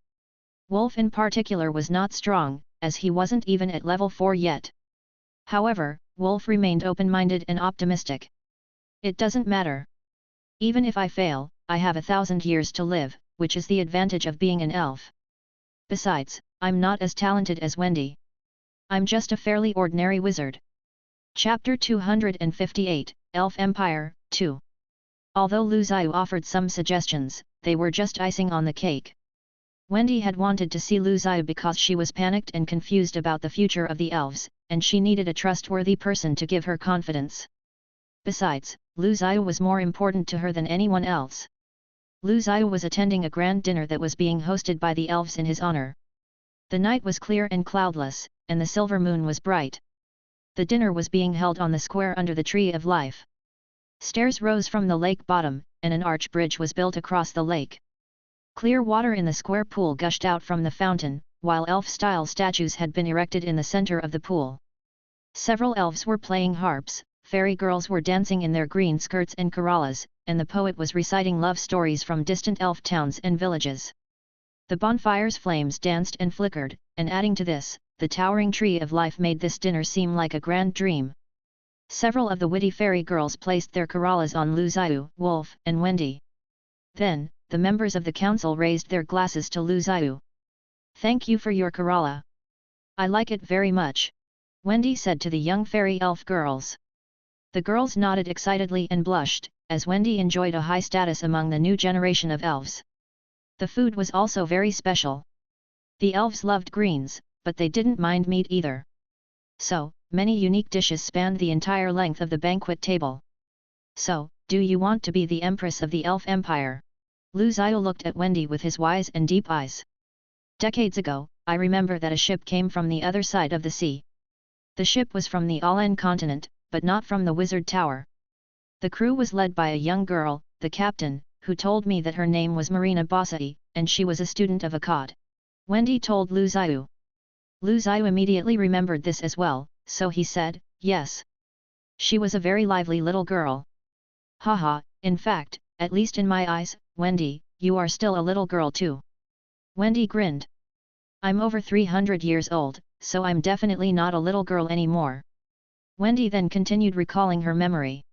Wolf in particular was not strong, as he wasn't even at level 4 yet. However, Wolf remained open-minded and optimistic. It doesn't matter. Even if I fail, I have 1,000 years to live, which is the advantage of being an elf. Besides, I'm not as talented as Wendy. I'm just a fairly ordinary wizard. Chapter 258, Elf Empire, 2. Although Lu Zhiyu offered some suggestions, they were just icing on the cake. Wendy had wanted to see Lu Zhiyu because she was panicked and confused about the future of the elves, and she needed a trustworthy person to give her confidence. Besides, Lu Zhiyu was more important to her than anyone else. Lu Zhiyu was attending a grand dinner that was being hosted by the elves in his honor. The night was clear and cloudless, and the silver moon was bright. The dinner was being held on the square under the Tree of Life. Stairs rose from the lake bottom, and an arch bridge was built across the lake. Clear water in the square pool gushed out from the fountain, while elf-style statues had been erected in the center of the pool. Several elves were playing harps, fairy girls were dancing in their green skirts and Keralas, and the poet was reciting love stories from distant elf towns and villages. The bonfire's flames danced and flickered, and adding to this, the towering Tree of Life made this dinner seem like a grand dream. Several of the witty fairy girls placed their Keralas on Lu Zhiyu, Wolf, and Wendy. Then, the members of the council raised their glasses to Lu Zhiyu. Thank you for your Kerala. I like it very much, Wendy said to the young fairy elf girls. The girls nodded excitedly and blushed, as Wendy enjoyed a high status among the new generation of elves. The food was also very special. The elves loved greens, but they didn't mind meat either. So, many unique dishes spanned the entire length of the banquet table. So, do you want to be the Empress of the Elf Empire? Lu Xiao looked at Wendy with his wise and deep eyes. Decades ago, I remember that a ship came from the other side of the sea. The ship was from the Alan continent, but not from the Wizard Tower. The crew was led by a young girl, the captain, who told me that her name was Marina Bossai, and she was a student of Akkad. Wendy told Lu Xiao. Lu Xiao immediately remembered this as well, so he said, yes. She was a very lively little girl. Haha, in fact, at least in my eyes, Wendy, you are still a little girl too. Wendy grinned. I'm over 300 years old, so I'm definitely not a little girl anymore. Wendy then continued recalling her memory.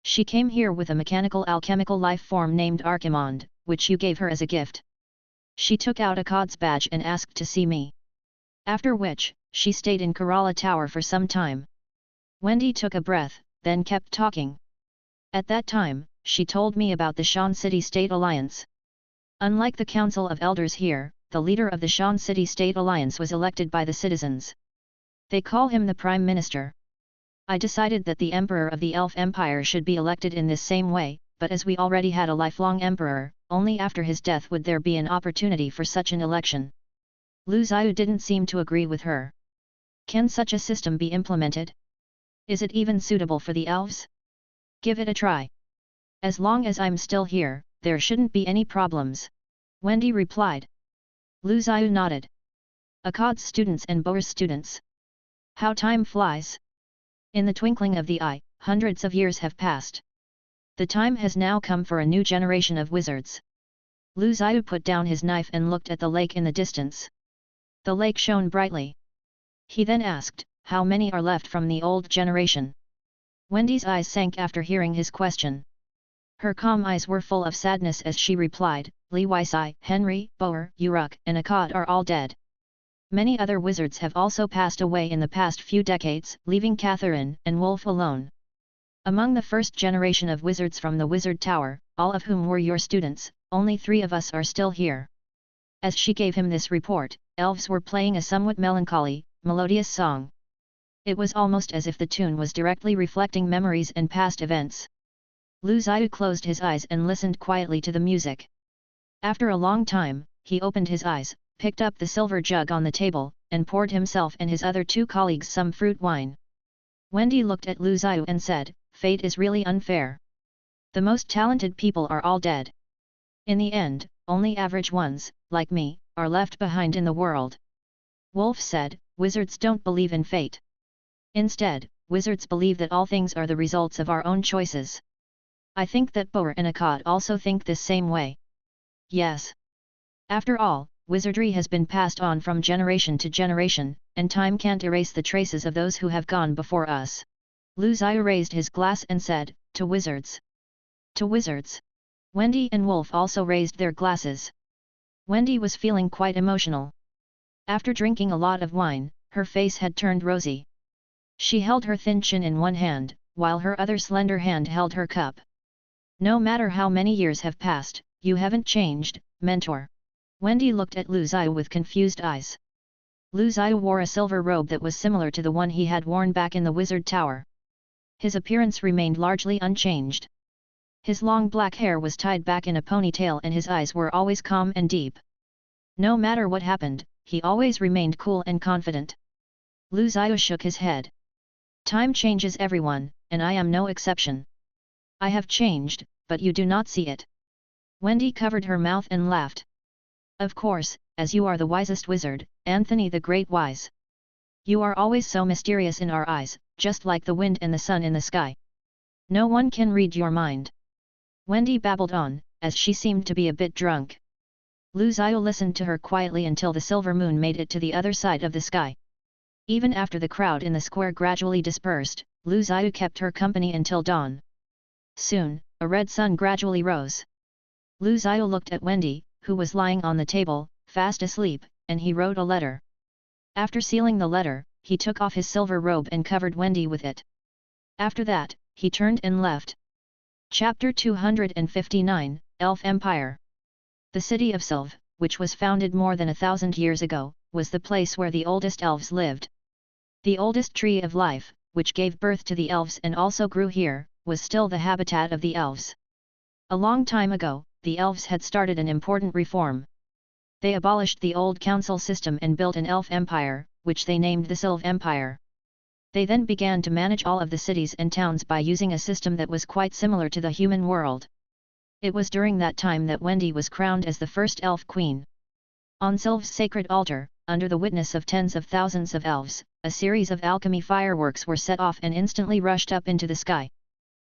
She came here with a mechanical alchemical life form named Archimond, which you gave her as a gift. She took out Akkad's badge and asked to see me. After which, she stayed in Kerala Tower for some time. Wendy took a breath, then kept talking. At that time, she told me about the Shan City State Alliance. Unlike the Council of Elders here, the leader of the Shan City State Alliance was elected by the citizens. They call him the Prime Minister. I decided that the Emperor of the Elf Empire should be elected in this same way, but as we already had a lifelong Emperor, only after his death would there be an opportunity for such an election. Lu Xiao didn't seem to agree with her. Can such a system be implemented? Is it even suitable for the elves? Give it a try. As long as I'm still here, there shouldn't be any problems. Wendy replied. Lu Xiao nodded. Akkad's students and Boer's students. How time flies! In the twinkling of the eye, hundreds of years have passed. The time has now come for a new generation of wizards. Lu Xiao put down his knife and looked at the lake in the distance. The lake shone brightly. He then asked, how many are left from the old generation? Wendy's eyes sank after hearing his question. Her calm eyes were full of sadness as she replied, Li Weisai, Henry, Boer, Uruk, and Akkad are all dead. Many other wizards have also passed away in the past few decades, leaving Catherine and Wolf alone. Among the first generation of wizards from the Wizard Tower, all of whom were your students, only 3 of us are still here. As she gave him this report, elves were playing a somewhat melancholy, melodious song. It was almost as if the tune was directly reflecting memories and past events. Lu Xiao closed his eyes and listened quietly to the music. After a long time, he opened his eyes, picked up the silver jug on the table, and poured himself and his other 2 colleagues some fruit wine. Wendy looked at Lu Xiao and said, fate is really unfair. The most talented people are all dead. In the end, only average ones, like me, are left behind in the world. Wolf said, wizards don't believe in fate. Instead, wizards believe that all things are the results of our own choices. I think that Boer and Akkad also think this same way. Yes. After all, wizardry has been passed on from generation to generation, and time can't erase the traces of those who have gone before us. Lu Xiao raised his glass and said, to wizards. To wizards. Wendy and Wolf also raised their glasses. Wendy was feeling quite emotional. After drinking a lot of wine, her face had turned rosy. She held her thin chin in one hand, while her other slender hand held her cup. No matter how many years have passed, you haven't changed, mentor. Wendy looked at Lu Xiao with confused eyes. Lu Xiao wore a silver robe that was similar to the one he had worn back in the Wizard Tower. His appearance remained largely unchanged. His long black hair was tied back in a ponytail and his eyes were always calm and deep. No matter what happened, he always remained cool and confident. Lu Xiao shook his head. Time changes everyone, and I am no exception. I have changed, but you do not see it. Wendy covered her mouth and laughed. Of course, as you are the wisest wizard, Anthony the Great Wise. You are always so mysterious in our eyes, just like the wind and the sun in the sky. No one can read your mind. Wendy babbled on, as she seemed to be a bit drunk. Lu Xiao listened to her quietly until the silver moon made it to the other side of the sky. Even after the crowd in the square gradually dispersed, Lu Xiao kept her company until dawn. Soon, a red sun gradually rose. Lu Xiao looked at Wendy, who was lying on the table, fast asleep, and he wrote a letter. After sealing the letter, he took off his silver robe and covered Wendy with it. After that, he turned and left. Chapter 259, Elf Empire. The city of Sylv, which was founded more than 1,000 years ago, was the place where the oldest elves lived. The oldest tree of life, which gave birth to the elves and also grew here, was still the habitat of the elves. A long time ago, the elves had started an important reform. They abolished the old council system and built an elf empire, which they named the Sylv Empire. They then began to manage all of the cities and towns by using a system that was quite similar to the human world. It was during that time that Wendy was crowned as the first elf queen. On Sylv's sacred altar, under the witness of tens of thousands of elves, a series of alchemy fireworks were set off and instantly rushed up into the sky.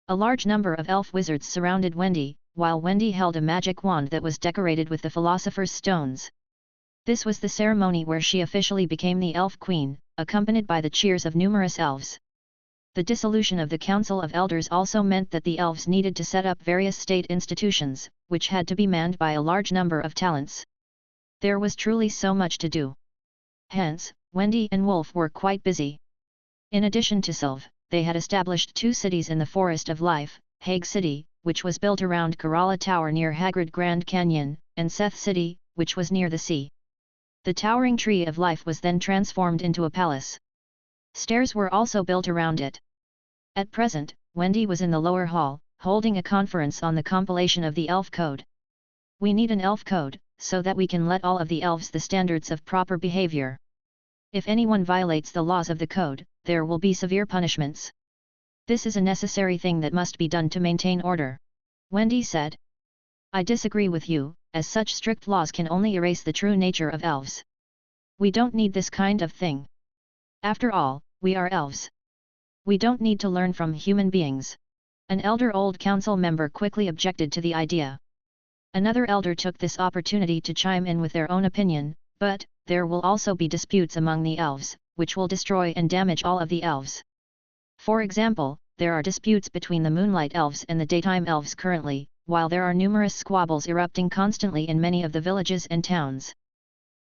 A large number of elf wizards surrounded Wendy, while Wendy held a magic wand that was decorated with the Philosopher's Stones. This was the ceremony where she officially became the Elf Queen, accompanied by the cheers of numerous elves. The dissolution of the Council of Elders also meant that the elves needed to set up various state institutions, which had to be manned by a large number of talents. There was truly so much to do. Hence, Wendy and Wolf were quite busy. In addition to Sylv, they had established 2 cities in the Forest of Life, Hague City, which was built around Kerala Tower near Hagrid Grand Canyon, and Seth City, which was near the sea. The towering Tree of Life was then transformed into a palace. Stairs were also built around it. At present, Wendy was in the lower hall, holding a conference on the compilation of the Elf Code. We need an Elf Code, so that we can let all of the elves the standards of proper behavior. If anyone violates the laws of the code, there will be severe punishments. This is a necessary thing that must be done to maintain order. Wendy said. I disagree with you, as such strict laws can only erase the true nature of elves. We don't need this kind of thing. After all, we are elves. We don't need to learn from human beings. An elder old council member quickly objected to the idea. Another elder took this opportunity to chime in with their own opinion, but there will also be disputes among the elves, which will destroy and damage all of the elves. For example, there are disputes between the moonlight elves and the daytime elves currently, while there are numerous squabbles erupting constantly in many of the villages and towns.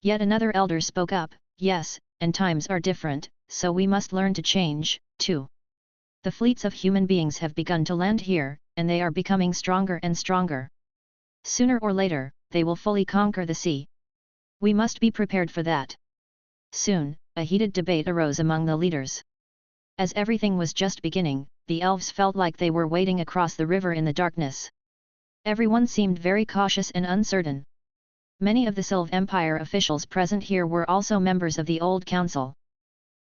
Yet another elder spoke up, yes, and times are different, so we must learn to change, too. The fleets of human beings have begun to land here, and they are becoming stronger and stronger. Sooner or later, they will fully conquer the sea. We must be prepared for that. Soon, a heated debate arose among the leaders. As everything was just beginning, the elves felt like they were wading across the river in the darkness. Everyone seemed very cautious and uncertain. Many of the Sylv Empire officials present here were also members of the old council.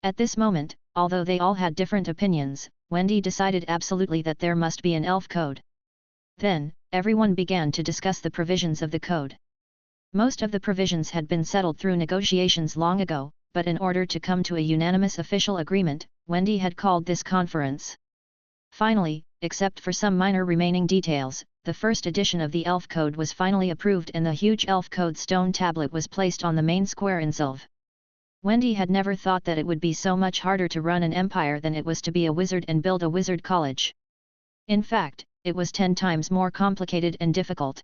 At this moment, although they all had different opinions, Wendy decided absolutely that there must be an elf code. Then, everyone began to discuss the provisions of the code. Most of the provisions had been settled through negotiations long ago, but in order to come to a unanimous official agreement, Wendy had called this conference. Finally, except for some minor remaining details, the first edition of the Elf Code was finally approved and the huge Elf Code stone tablet was placed on the main square in Sylv. Wendy had never thought that it would be so much harder to run an empire than it was to be a wizard and build a wizard college. In fact, it was 10 times more complicated and difficult.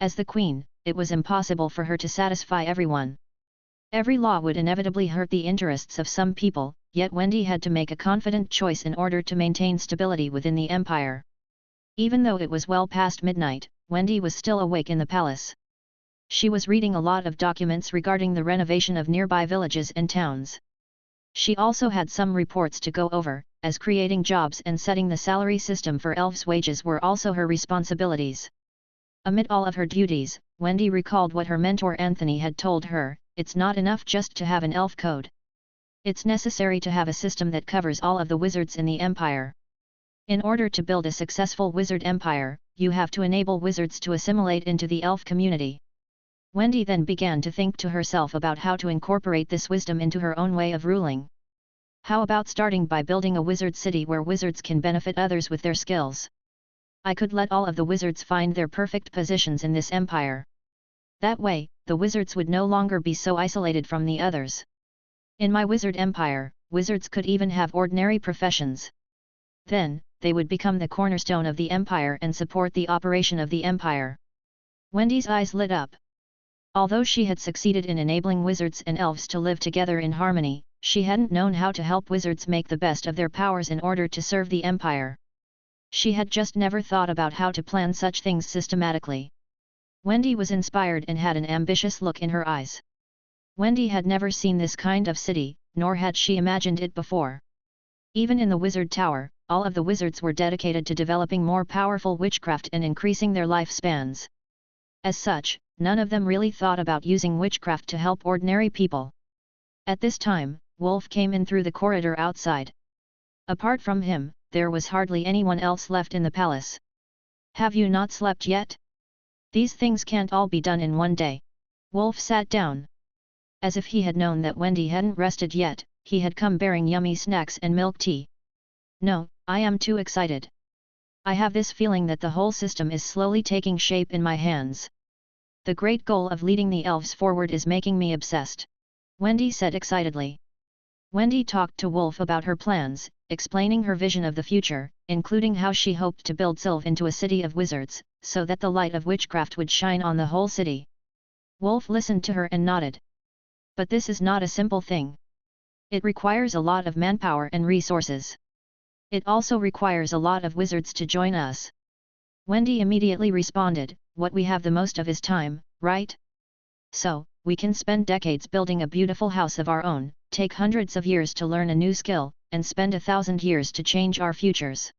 As the queen, it was impossible for her to satisfy everyone. Every law would inevitably hurt the interests of some people, yet Wendy had to make a confident choice in order to maintain stability within the empire. Even though it was well past midnight, Wendy was still awake in the palace. She was reading a lot of documents regarding the renovation of nearby villages and towns. She also had some reports to go over, as creating jobs and setting the salary system for elves' wages were also her responsibilities. Amid all of her duties, Wendy recalled what her mentor Anthony had told her: it's not enough just to have an elf code. It's necessary to have a system that covers all of the wizards in the empire. In order to build a successful wizard empire, you have to enable wizards to assimilate into the elf community. Wendy then began to think to herself about how to incorporate this wisdom into her own way of ruling. How about starting by building a wizard city where wizards can benefit others with their skills? I could let all of the wizards find their perfect positions in this empire. That way, the wizards would no longer be so isolated from the others. In my wizard empire, wizards could even have ordinary professions. Then, they would become the cornerstone of the empire and support the operation of the empire. Wendy's eyes lit up. Although she had succeeded in enabling wizards and elves to live together in harmony, she hadn't known how to help wizards make the best of their powers in order to serve the empire. She had just never thought about how to plan such things systematically. Wendy was inspired and had an ambitious look in her eyes. Wendy had never seen this kind of city, nor had she imagined it before. Even in the Wizard Tower, all of the wizards were dedicated to developing more powerful witchcraft and increasing their lifespans. As such, none of them really thought about using witchcraft to help ordinary people. At this time, Wolf came in through the corridor outside. Apart from him, there was hardly anyone else left in the palace. Have you not slept yet? These things can't all be done in one day. Wolf sat down. As if he had known that Wendy hadn't rested yet, he had come bearing yummy snacks and milk tea. No, I am too excited. I have this feeling that the whole system is slowly taking shape in my hands. The great goal of leading the elves forward is making me obsessed. Wendy said excitedly. Wendy talked to Wolf about her plans, explaining her vision of the future, including how she hoped to build Sylve into a city of wizards, so that the light of witchcraft would shine on the whole city. Wolf listened to her and nodded. But this is not a simple thing. It requires a lot of manpower and resources. It also requires a lot of wizards to join us. Wendy immediately responded, what we have the most of is time, right? So, we can spend decades building a beautiful house of our own, take hundreds of years to learn a new skill, and spend 1,000 years to change our futures.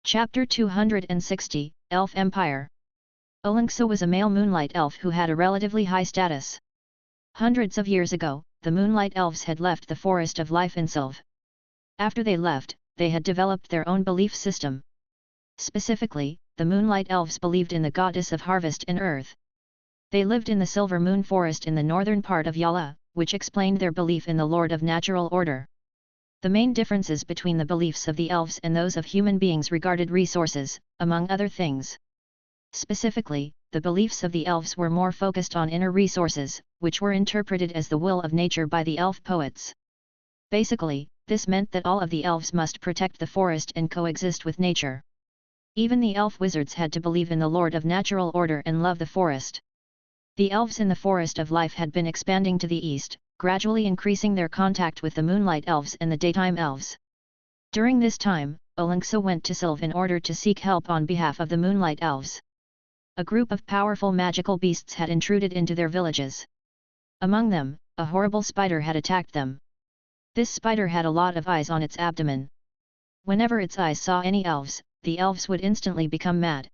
Chapter 260, Elf Empire. Olinksa was a male moonlight elf who had a relatively high status. Hundreds of years ago, the moonlight elves had left the forest of life in Sylve. After they left, they had developed their own belief system. Specifically, the moonlight elves believed in the goddess of harvest and earth. They lived in the Silver Moon Forest in the northern part of Yala, which explained their belief in the Lord of Natural Order. The main differences between the beliefs of the elves and those of human beings regarded resources, among other things. Specifically, the beliefs of the elves were more focused on inner resources, which were interpreted as the will of nature by the elf poets. Basically, this meant that all of the elves must protect the forest and coexist with nature. Even the elf wizards had to believe in the Lord of Natural Order and love the forest. The elves in the Forest of Life had been expanding to the east, gradually increasing their contact with the Moonlight Elves and the Daytime Elves. During this time, Olinksa went to Sylve in order to seek help on behalf of the Moonlight Elves. A group of powerful magical beasts had intruded into their villages. Among them, a horrible spider had attacked them. This spider had a lot of eyes on its abdomen. Whenever its eyes saw any elves, the elves would instantly become mad.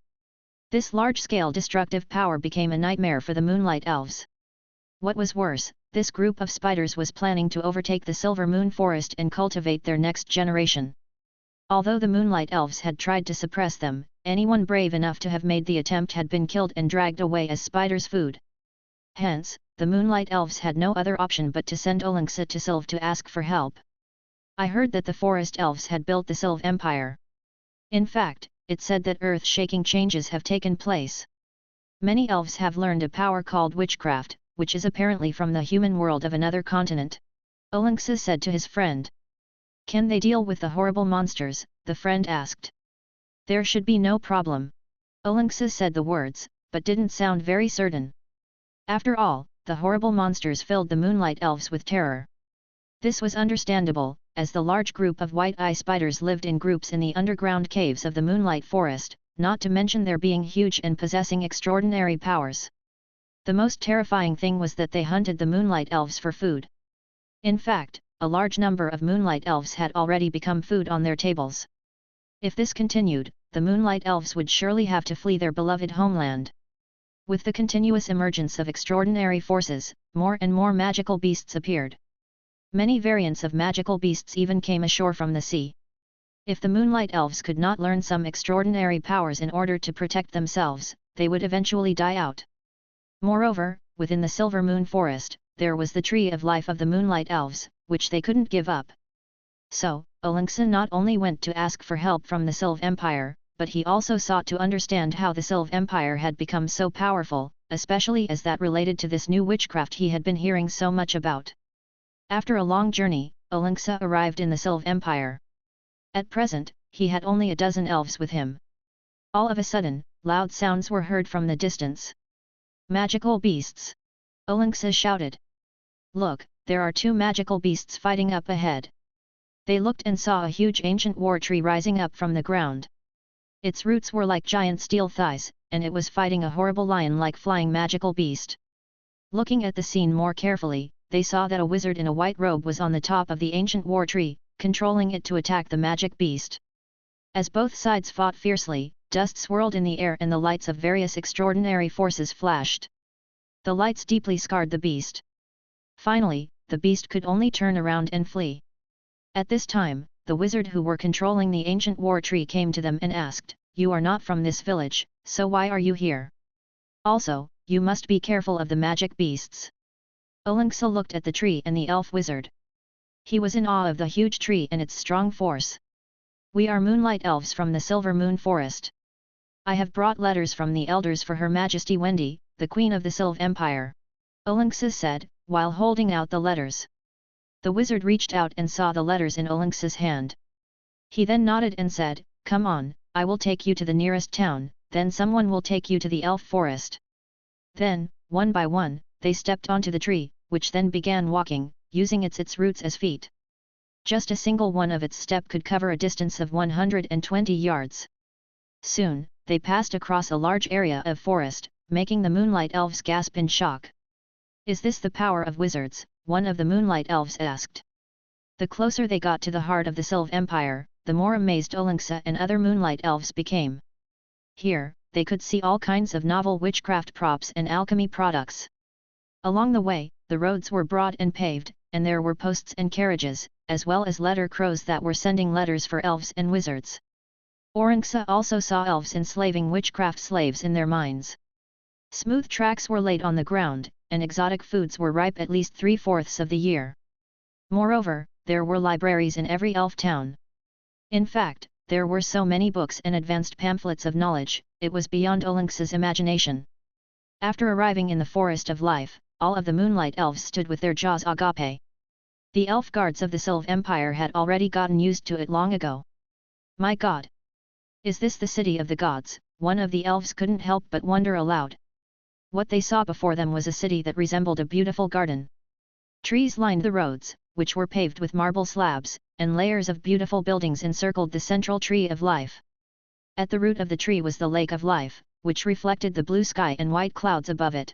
This large-scale destructive power became a nightmare for the Moonlight Elves. What was worse, this group of spiders was planning to overtake the Silver Moon Forest and cultivate their next generation. Although the Moonlight Elves had tried to suppress them, anyone brave enough to have made the attempt had been killed and dragged away as spiders' food. Hence, the Moonlight Elves had no other option but to send Olinksa to Sylve to ask for help. I heard that the Forest Elves had built the Sylve Empire. In fact, it said that earth-shaking changes have taken place. Many elves have learned a power called witchcraft, which is apparently from the human world of another continent. Olinksa said to his friend. Can they deal with the horrible monsters? The friend asked. There should be no problem. Olinksa said the words, but didn't sound very certain. After all, the horrible monsters filled the Moonlight Elves with terror. This was understandable, as the large group of white-eye spiders lived in groups in the underground caves of the Moonlight Forest, not to mention their being huge and possessing extraordinary powers. The most terrifying thing was that they hunted the Moonlight Elves for food. In fact, a large number of Moonlight Elves had already become food on their tables. If this continued, the Moonlight Elves would surely have to flee their beloved homeland. With the continuous emergence of extraordinary forces, more and more magical beasts appeared. Many variants of magical beasts even came ashore from the sea. If the Moonlight Elves could not learn some extraordinary powers in order to protect themselves, they would eventually die out. Moreover, within the Silver Moon Forest, there was the Tree of Life of the Moonlight Elves, which they couldn't give up. So, Olinksa not only went to ask for help from the Sylve Empire, but he also sought to understand how the Sylve Empire had become so powerful, especially as that related to this new witchcraft he had been hearing so much about. After a long journey, Olinksa arrived in the Sylve Empire. At present, he had only a dozen elves with him. All of a sudden, loud sounds were heard from the distance. Magical beasts! Olinksa shouted. Look, there are two magical beasts fighting up ahead. They looked and saw a huge ancient war tree rising up from the ground. Its roots were like giant steel thighs, and it was fighting a horrible lion-like flying magical beast. Looking at the scene more carefully, they saw that a wizard in a white robe was on the top of the ancient war tree, controlling it to attack the magic beast. As both sides fought fiercely, dust swirled in the air and the lights of various extraordinary forces flashed. The lights deeply scarred the beast. Finally, the beast could only turn around and flee. At this time, the wizard who were controlling the ancient war tree came to them and asked, "You are not from this village, so why are you here? Also, you must be careful of the magic beasts." Olingsa looked at the tree and the elf wizard. He was in awe of the huge tree and its strong force. "We are moonlight elves from the Silver Moon Forest. I have brought letters from the elders for Her Majesty Wendy, the Queen of the Sylv Empire," Olingsa said, while holding out the letters. The wizard reached out and saw the letters in Olingsa's hand. He then nodded and said, "Come on, I will take you to the nearest town, then someone will take you to the elf forest." Then, one by one, they stepped onto the tree, which then began walking, using its roots as feet. Just a single one of its step could cover a distance of 120 yards. Soon, they passed across a large area of forest, making the moonlight elves gasp in shock. "Is this the power of wizards?" one of the moonlight elves asked. The closer they got to the heart of the Sylv Empire, the more amazed Olingsa and other moonlight elves became. Here, they could see all kinds of novel witchcraft props and alchemy products. Along the way, the roads were broad and paved, and there were posts and carriages, as well as letter crows that were sending letters for elves and wizards. Olingsa also saw elves enslaving witchcraft slaves in their mines. Smooth tracks were laid on the ground, and exotic foods were ripe at least 3/4 of the year. Moreover, there were libraries in every elf town. In fact, there were so many books and advanced pamphlets of knowledge, it was beyond Olingsa's imagination. After arriving in the Forest of Life, all of the moonlight elves stood with their jaws agape. The elf guards of the Sylv Empire had already gotten used to it long ago. "My god! Is this the city of the gods?" one of the elves couldn't help but wonder aloud. What they saw before them was a city that resembled a beautiful garden. Trees lined the roads, which were paved with marble slabs, and layers of beautiful buildings encircled the central tree of life. At the root of the tree was the lake of life, which reflected the blue sky and white clouds above it.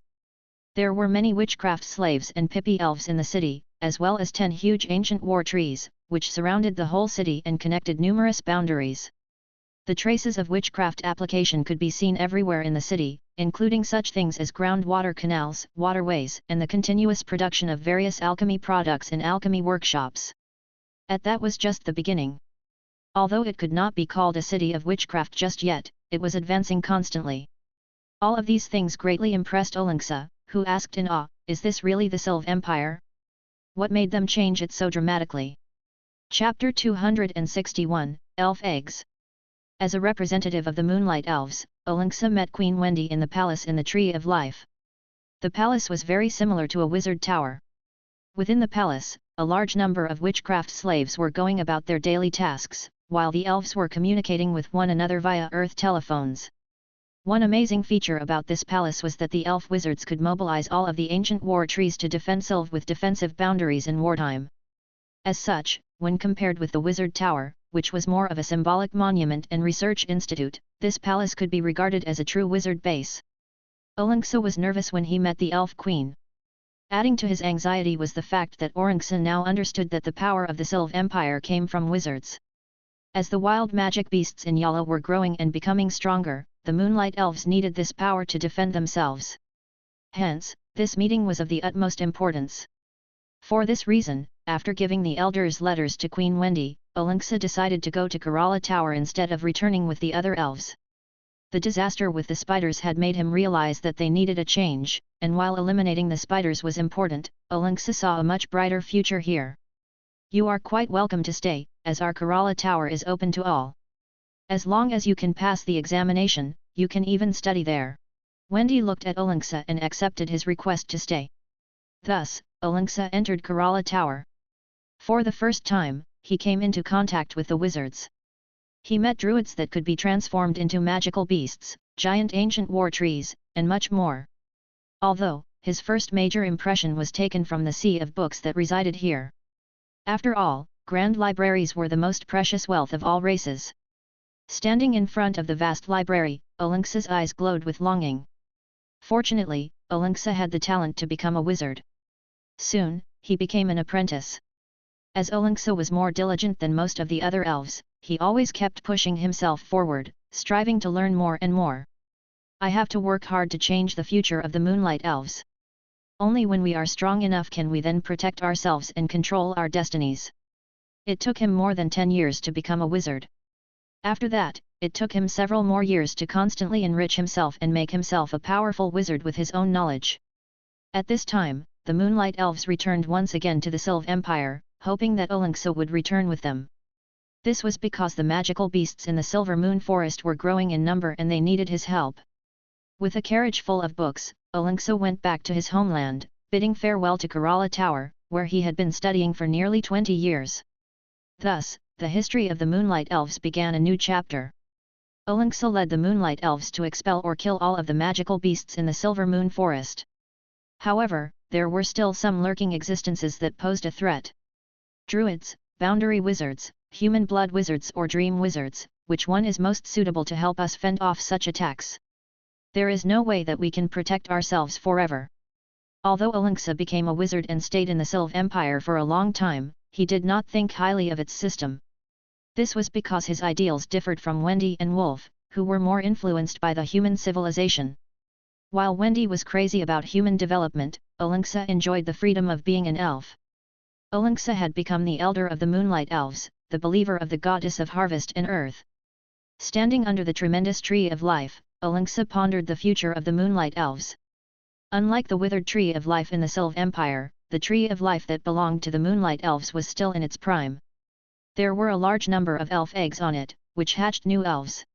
There were many witchcraft slaves and pippy elves in the city, as well as 10 huge ancient war trees, which surrounded the whole city and connected numerous boundaries. The traces of witchcraft application could be seen everywhere in the city, including such things as groundwater canals, waterways, and the continuous production of various alchemy products in alchemy workshops. That was just the beginning. Although it could not be called a city of witchcraft just yet, it was advancing constantly. All of these things greatly impressed Olingsa, who asked in awe, "Is this really the Sylv Empire? What made them change it so dramatically?" Chapter 261, Elf Eggs. As a representative of the Moonlight Elves, Olingsa met Queen Wendy in the palace in the Tree of Life. The palace was very similar to a wizard tower. Within the palace, a large number of witchcraft slaves were going about their daily tasks, while the elves were communicating with one another via earth telephones. One amazing feature about this palace was that the elf wizards could mobilize all of the ancient war trees to defend Sylv with defensive boundaries in wartime. As such, when compared with the wizard tower, which was more of a symbolic monument and research institute, this palace could be regarded as a true wizard base. Olingsa was nervous when he met the elf queen. Adding to his anxiety was the fact that Olingsa now understood that the power of the Sylv Empire came from wizards. As the wild magic beasts in Yala were growing and becoming stronger, the Moonlight Elves needed this power to defend themselves. Hence, this meeting was of the utmost importance. For this reason, after giving the elders' letters to Queen Wendy, Olingsa decided to go to Kerala Tower instead of returning with the other elves. The disaster with the spiders had made him realize that they needed a change, and while eliminating the spiders was important, Olingsa saw a much brighter future here. "You are quite welcome to stay, as our Kerala Tower is open to all. As long as you can pass the examination, you can even study there." Wendy looked at Olingsa and accepted his request to stay. Thus, Olingsa entered Kerala Tower. For the first time, he came into contact with the wizards. He met druids that could be transformed into magical beasts, giant ancient war trees, and much more. Although, his first major impression was taken from the sea of books that resided here. After all, grand libraries were the most precious wealth of all races. Standing in front of the vast library, Olingsa's eyes glowed with longing. Fortunately, Olingsa had the talent to become a wizard. Soon, he became an apprentice. As Olingsa was more diligent than most of the other elves, he always kept pushing himself forward, striving to learn more and more. I have to work hard to change the future of the Moonlight Elves. Only when we are strong enough can we then protect ourselves and control our destinies. It took him more than 10 years to become a wizard. After that, it took him several more years to constantly enrich himself and make himself a powerful wizard with his own knowledge. At this time, the Moonlight Elves returned once again to the Sylve Empire, hoping that Olingsa would return with them. This was because the magical beasts in the Silver Moon Forest were growing in number and they needed his help. With a carriage full of books, Olingsa went back to his homeland, bidding farewell to Kerala Tower, where he had been studying for nearly 20 years. Thus, the history of the Moonlight Elves began a new chapter. Olingsa led the Moonlight Elves to expel or kill all of the magical beasts in the Silver Moon Forest. However, there were still some lurking existences that posed a threat. Druids, boundary wizards, human blood wizards or dream wizards, which one is most suitable to help us fend off such attacks? There is no way that we can protect ourselves forever. Although Olingsa became a wizard and stayed in the Sylve Empire for a long time, he did not think highly of its system. This was because his ideals differed from Wendy and Wolf, who were more influenced by the human civilization. While Wendy was crazy about human development, Olingsa enjoyed the freedom of being an elf. Olingsa had become the elder of the Moonlight Elves, the believer of the goddess of harvest and earth. Standing under the tremendous tree of life, Olingsa pondered the future of the Moonlight Elves. Unlike the withered tree of life in the Sylve Empire, the tree of life that belonged to the Moonlight Elves was still in its prime. There were a large number of elf eggs on it, which hatched new elves.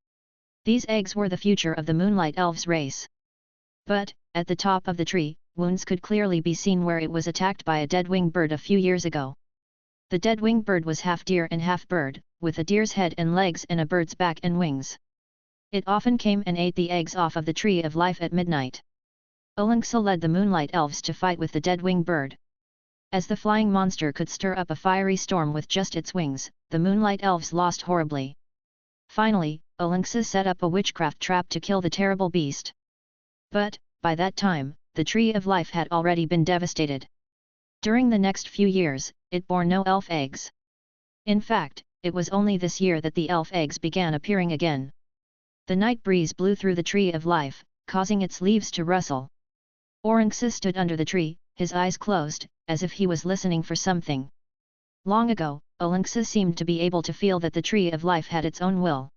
These eggs were the future of the Moonlight Elves race. But, at the top of the tree, wounds could clearly be seen where it was attacked by a dead-winged bird a few years ago. The dead-winged bird was half deer and half bird, with a deer's head and legs and a bird's back and wings. It often came and ate the eggs off of the tree of life at midnight. Olingsa led the Moonlight Elves to fight with the dead-winged bird. As the flying monster could stir up a fiery storm with just its wings, the Moonlight Elves lost horribly. Finally, Olingsa set up a witchcraft trap to kill the terrible beast. But, by that time, the tree of life had already been devastated. During the next few years, it bore no elf eggs. In fact, it was only this year that the elf eggs began appearing again. The night breeze blew through the tree of life, causing its leaves to rustle. Olingsa stood under the tree, his eyes closed, as if he was listening for something. Long ago, Olingsa seemed to be able to feel that the tree of life had its own will.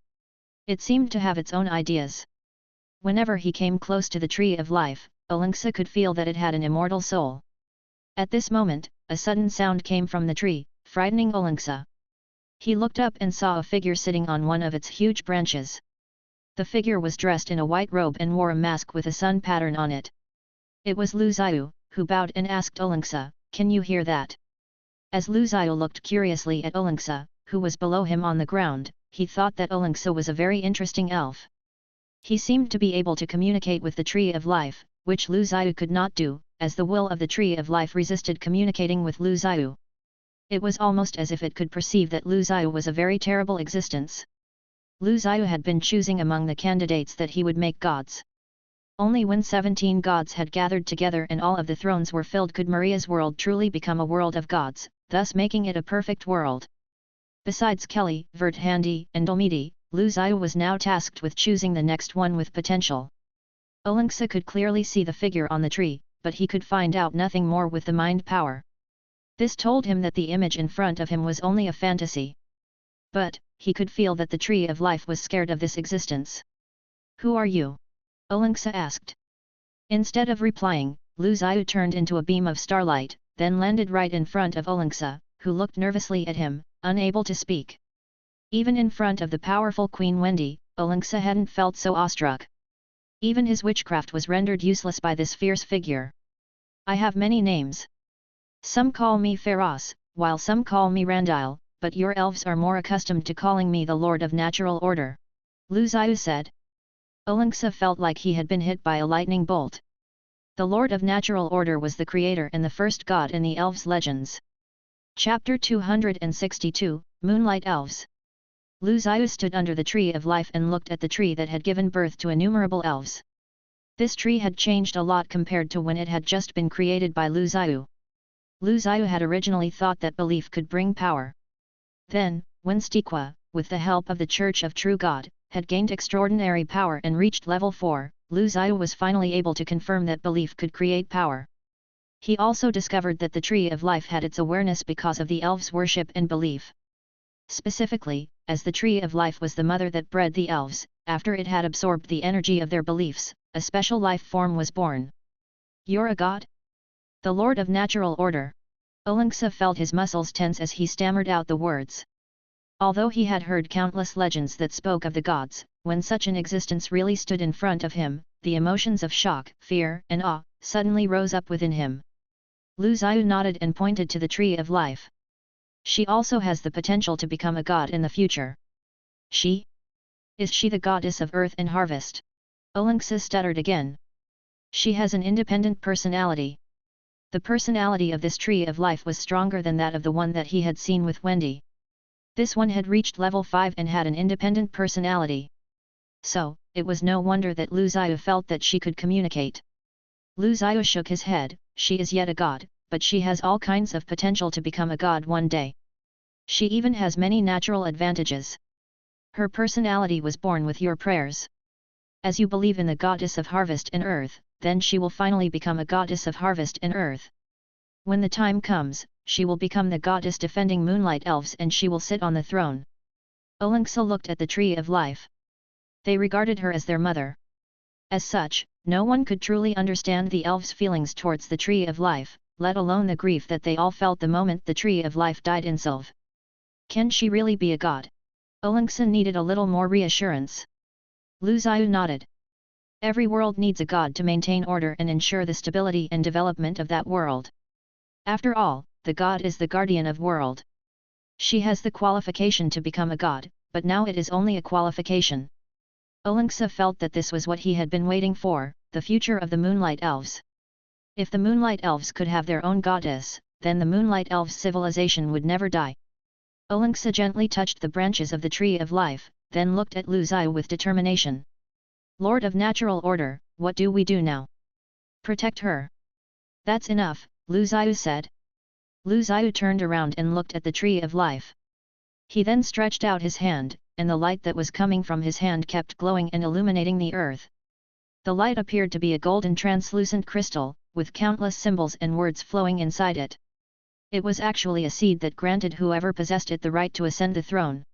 It seemed to have its own ideas. Whenever he came close to the tree of life, Olingsa could feel that it had an immortal soul. At this moment, a sudden sound came from the tree, frightening Olingsa. He looked up and saw a figure sitting on one of its huge branches. The figure was dressed in a white robe and wore a mask with a sun pattern on it. It was Zhiyu, who bowed and asked Olingsa, "Can you hear that?" As Zhiyu looked curiously at Olingsa, who was below him on the ground, he thought that Olingsa was a very interesting elf. He seemed to be able to communicate with the tree of life, which Zhiyu could not do, as the will of the tree of life resisted communicating with Zhiyu. It was almost as if it could perceive that Zhiyu was a very terrible existence. Zhiyu had been choosing among the candidates that he would make gods. Only when 17 gods had gathered together and all of the thrones were filled could Maria's world truly become a world of gods, thus making it a perfect world. Besides Kelly, Verthandi, and Dolmidi, Zhiyu was now tasked with choosing the next one with potential. Olingsa could clearly see the figure on the tree, but he could find out nothing more with the mind power. This told him that the image in front of him was only a fantasy. But, he could feel that the tree of life was scared of this existence. "Who are you?" Olingsa asked. Instead of replying, Zhiyu turned into a beam of starlight, then landed right in front of Olingsa, who looked nervously at him, unable to speak. Even in front of the powerful Queen Wendy, Olingsa hadn't felt so awestruck. Even his witchcraft was rendered useless by this fierce figure. "I have many names. Some call me Feroz, while some call me Randile, but your elves are more accustomed to calling me the Lord of Natural Order," Zhiyu said. Olingsa felt like he had been hit by a lightning bolt. The Lord of Natural Order was the creator and the first god in the elves' legends. Chapter 262, Moonlight Elves. Lu Zhiyu stood under the tree of life and looked at the tree that had given birth to innumerable elves. This tree had changed a lot compared to when it had just been created by Lu Zhiyu. Lu Zhiyu had originally thought that belief could bring power. Then, when Stiqua, with the help of the Church of True God, had gained extraordinary power and reached level 4, Lu Zhiyu was finally able to confirm that belief could create power. He also discovered that the Tree of Life had its awareness because of the elves' worship and belief. Specifically, as the Tree of Life was the mother that bred the elves, after it had absorbed the energy of their beliefs, a special life form was born. "You're a god? The Lord of Natural Order." Olingsa felt his muscles tense as he stammered out the words. Although he had heard countless legends that spoke of the gods, when such an existence really stood in front of him, the emotions of shock, fear and awe, suddenly rose up within him. Lu Zhiyu nodded and pointed to the Tree of Life. "She also has the potential to become a god in the future." "She? Is she the goddess of earth and harvest?" Olingsa stuttered again. "She has an independent personality." The personality of this Tree of Life was stronger than that of the one that he had seen with Wendy. This one had reached level 5 and had an independent personality. So, it was no wonder that Lu Zhiyu felt that she could communicate. Lu Zhiyu shook his head. "She is yet a god, but she has all kinds of potential to become a god one day. She even has many natural advantages. Her personality was born with your prayers. As you believe in the goddess of harvest and earth, then she will finally become a goddess of harvest and earth. When the time comes, she will become the goddess defending moonlight elves and she will sit on the throne." Olingsa looked at the Tree of Life. They regarded her as their mother. As such, no one could truly understand the elves' feelings towards the Tree of Life, let alone the grief that they all felt the moment the Tree of Life died in Sylve. Can she really be a god? Olingsa needed a little more reassurance. Lu Zhiyu nodded. Every world needs a god to maintain order and ensure the stability and development of that world. After all, the god is the guardian of world. She has the qualification to become a god, but now it is only a qualification. Olingsa felt that this was what he had been waiting for, the future of the Moonlight Elves. If the Moonlight Elves could have their own goddess, then the Moonlight Elves' civilization would never die. Olingsa gently touched the branches of the Tree of Life, then looked at Lu Zhiyu with determination. "Lord of Natural Order, what do we do now?" "Protect her." "That's enough," Lu Zhiyu said. Lu Zhiyu turned around and looked at the Tree of Life. He then stretched out his hand, and the light that was coming from his hand kept glowing and illuminating the earth. The light appeared to be a golden translucent crystal, with countless symbols and words flowing inside it. It was actually a seed that granted whoever possessed it the right to ascend the throne.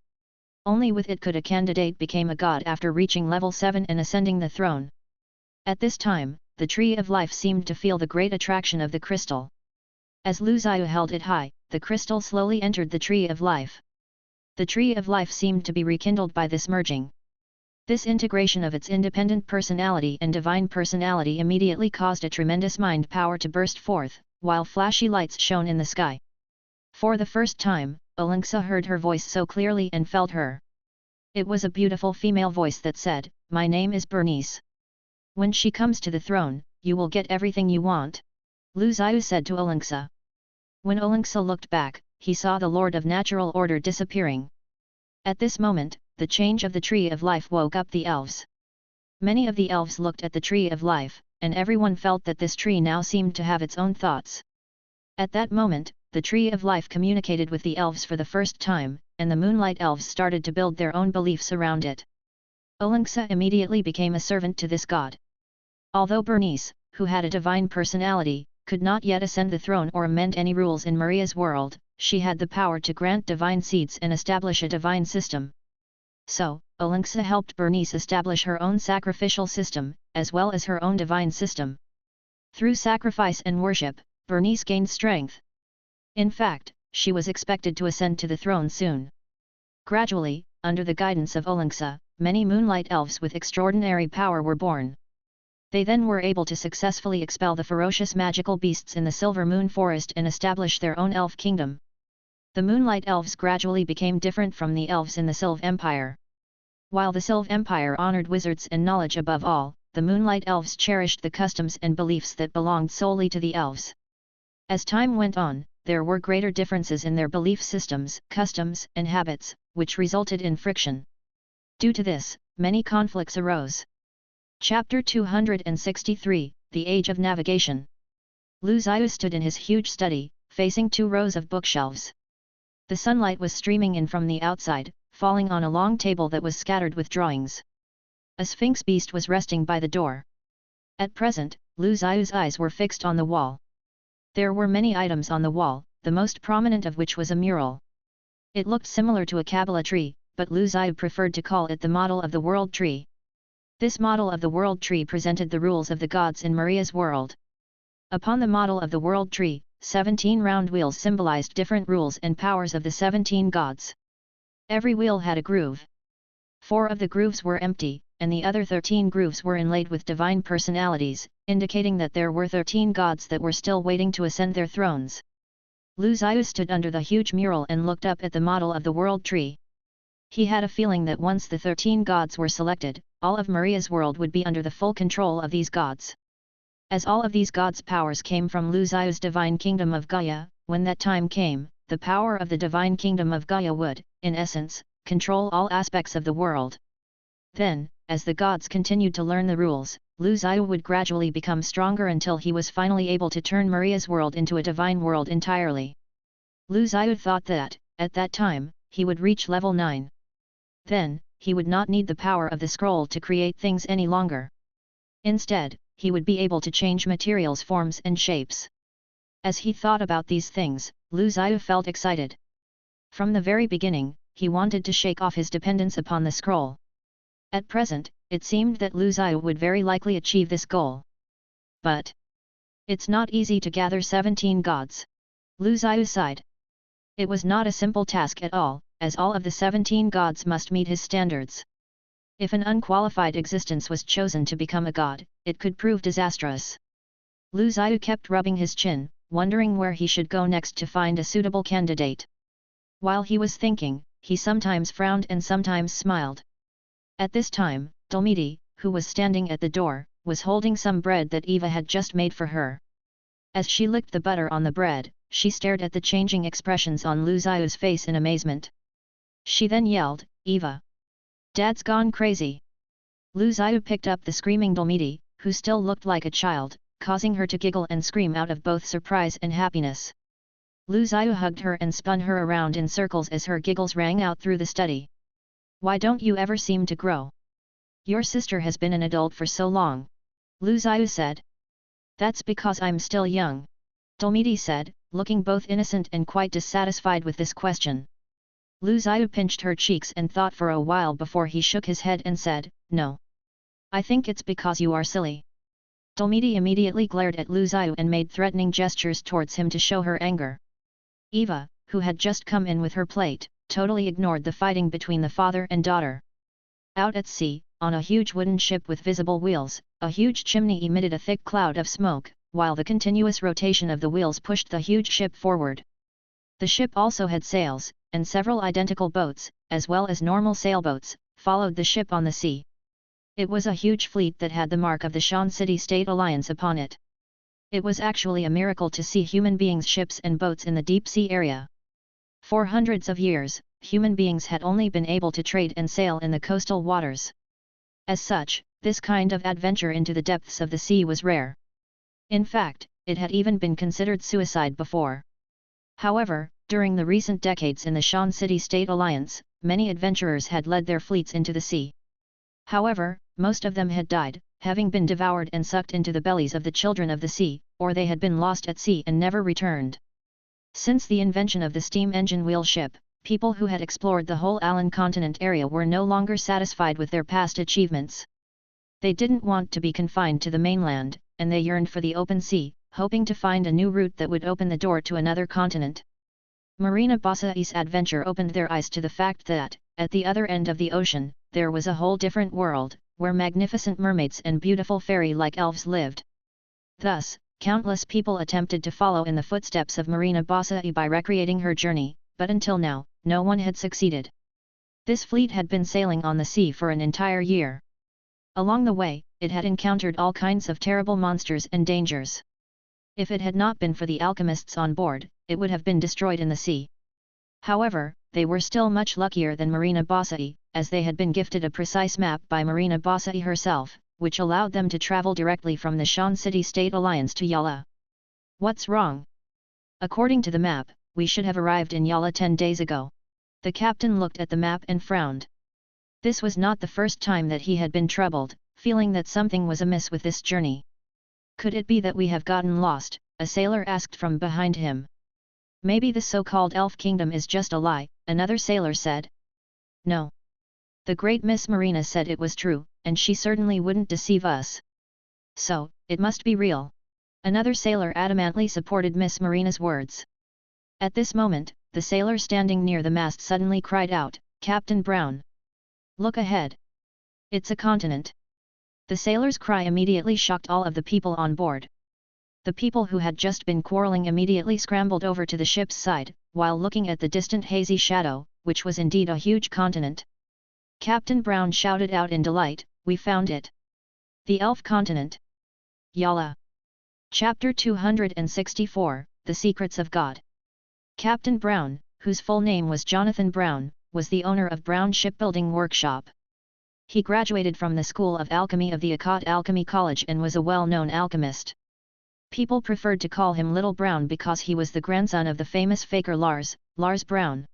Only with it could a candidate become a god after reaching level 7 and ascending the throne. At this time, the Tree of Life seemed to feel the great attraction of the crystal. As Lu Zhiyu held it high, the crystal slowly entered the Tree of Life. The Tree of Life seemed to be rekindled by this merging. This integration of its independent personality and divine personality immediately caused a tremendous mind power to burst forth, while flashy lights shone in the sky. For the first time, Olingsa heard her voice so clearly and felt her. It was a beautiful female voice that said, "My name is Bernice. When she comes to the throne, you will get everything you want," Lu Zhiyu said to Olingsa. When Olingsa looked back, he saw the Lord of Natural Order disappearing. At this moment, the change of the Tree of Life woke up the elves. Many of the elves looked at the Tree of Life, and everyone felt that this tree now seemed to have its own thoughts. At that moment, the Tree of Life communicated with the elves for the first time, and the Moonlight Elves started to build their own beliefs around it. Olingsa immediately became a servant to this god. Although Bernice, who had a divine personality, could not yet ascend the throne or amend any rules in Maria's world, she had the power to grant divine seeds and establish a divine system. So, Olingsa helped Bernice establish her own sacrificial system, as well as her own divine system. Through sacrifice and worship, Bernice gained strength. In fact, she was expected to ascend to the throne soon. Gradually, under the guidance of Olingsa, many Moonlight Elves with extraordinary power were born. They then were able to successfully expel the ferocious magical beasts in the Silver Moon Forest and establish their own elf kingdom. The Moonlight Elves gradually became different from the elves in the Sylve Empire. While the Sylve Empire honored wizards and knowledge above all, the Moonlight Elves cherished the customs and beliefs that belonged solely to the elves. As time went on, there were greater differences in their belief systems, customs, and habits, which resulted in friction. Due to this, many conflicts arose. Chapter 263, The Age of Navigation. Lu Zhiyu stood in his huge study, facing 2 rows of bookshelves. The sunlight was streaming in from the outside, falling on a long table that was scattered with drawings. A sphinx beast was resting by the door. At present, Lu Zhiyu's eyes were fixed on the wall. There were many items on the wall, the most prominent of which was a mural. It looked similar to a Kabbalah tree, but Lu Zhiyu preferred to call it the model of the world tree. This model of the world tree presented the rules of the gods in Maria's world. Upon the model of the world tree, 17 round wheels symbolized different rules and powers of the 17 gods. Every wheel had a groove. 4 of the grooves were empty, and the other 13 grooves were inlaid with divine personalities, indicating that there were 13 gods that were still waiting to ascend their thrones. Lu Zhiyu stood under the huge mural and looked up at the model of the world tree. He had a feeling that once the 13 gods were selected, all of Maria's world would be under the full control of these gods. As all of these gods' powers came from Lu Zhiyu's divine kingdom of Gaia, when that time came, the power of the divine kingdom of Gaia would, in essence, control all aspects of the world. Then, as the gods continued to learn the rules, Lu Zhiyu would gradually become stronger until he was finally able to turn Maria's world into a divine world entirely. Lu Zhiyu thought that, at that time, he would reach level 9. Then, he would not need the power of the scroll to create things any longer. Instead, he would be able to change materials, forms and shapes. As he thought about these things, Lu Zhiyu felt excited. From the very beginning, he wanted to shake off his dependence upon the scroll. At present, it seemed that Lu Zhiyu would very likely achieve this goal. But it's not easy to gather 17 gods. Lu Zhiyu sighed. It was not a simple task at all, as all of the 17 gods must meet his standards. If an unqualified existence was chosen to become a god, it could prove disastrous. Lu Zhiyu kept rubbing his chin, wondering where he should go next to find a suitable candidate. While he was thinking, he sometimes frowned and sometimes smiled. At this time, Dulmidi, who was standing at the door, was holding some bread that Eva had just made for her. As she licked the butter on the bread, she stared at the changing expressions on Lu Zhiyu's face in amazement. She then yelled, "Eva! Dad's gone crazy!" Lu Zhiyu picked up the screaming Dulmidi, who still looked like a child, causing her to giggle and scream out of both surprise and happiness. Lu Zhiyu hugged her and spun her around in circles as her giggles rang out through the study. "Why don't you ever seem to grow? Your sister has been an adult for so long," Lu Zhiyu said. "That's because I'm still young," Dulmidi said, looking both innocent and quite dissatisfied with this question. Lu Zhiyu pinched her cheeks and thought for a while before he shook his head and said, "No. I think it's because you are silly." Dulmidi immediately glared at Lu Zhiyu and made threatening gestures towards him to show her anger. Eva, who had just come in with her plate, totally ignored the fighting between the father and daughter. Out at sea, on a huge wooden ship with visible wheels, a huge chimney emitted a thick cloud of smoke, while the continuous rotation of the wheels pushed the huge ship forward. The ship also had sails, and several identical boats, as well as normal sailboats, followed the ship on the sea. It was a huge fleet that had the mark of the Shan City State Alliance upon it. It was actually a miracle to see human beings' ships and boats in the deep sea area. For hundreds of years, human beings had only been able to trade and sail in the coastal waters. As such, this kind of adventure into the depths of the sea was rare. In fact, it had even been considered suicide before. However, during the recent decades in the Shan City State Alliance, many adventurers had led their fleets into the sea. However, most of them had died, having been devoured and sucked into the bellies of the children of the sea, or they had been lost at sea and never returned. Since the invention of the steam engine wheel ship, people who had explored the whole Alan continent area were no longer satisfied with their past achievements. They didn't want to be confined to the mainland, and they yearned for the open sea, hoping to find a new route that would open the door to another continent. Marina Basai's adventure opened their eyes to the fact that, at the other end of the ocean, there was a whole different world, where magnificent mermaids and beautiful fairy-like elves lived. Thus, countless people attempted to follow in the footsteps of Marina Basai by recreating her journey, but until now, no one had succeeded. This fleet had been sailing on the sea for an entire year. Along the way, it had encountered all kinds of terrible monsters and dangers. If it had not been for the alchemists on board, it would have been destroyed in the sea. However, they were still much luckier than Marina Basai, as they had been gifted a precise map by Marina Basai herself, which allowed them to travel directly from the Shan City State Alliance to Yala. What's wrong? According to the map, we should have arrived in Yala 10 days ago. The captain looked at the map and frowned. This was not the first time that he had been troubled, feeling that something was amiss with this journey. Could it be that we have gotten lost? A sailor asked from behind him. Maybe the so-called elf kingdom is just a lie, another sailor said. No. The great Miss Marina said it was true, and she certainly wouldn't deceive us. So, it must be real. Another sailor adamantly supported Miss Marina's words. At this moment, the sailor standing near the mast suddenly cried out, "Captain Brown! Look ahead! It's a continent!" The sailor's cry immediately shocked all of the people on board. The people who had just been quarreling immediately scrambled over to the ship's side, while looking at the distant hazy shadow, which was indeed a huge continent. Captain Brown shouted out in delight, "We found it! The Elf Continent! Yala!" Chapter 264, The Secrets of God. Captain Brown, whose full name was Jonathan Brown, was the owner of Brown Shipbuilding Workshop. He graduated from the School of Alchemy of the Akkad Alchemy College and was a well-known alchemist. People preferred to call him Little Brown because he was the grandson of the famous faker Lars Brown.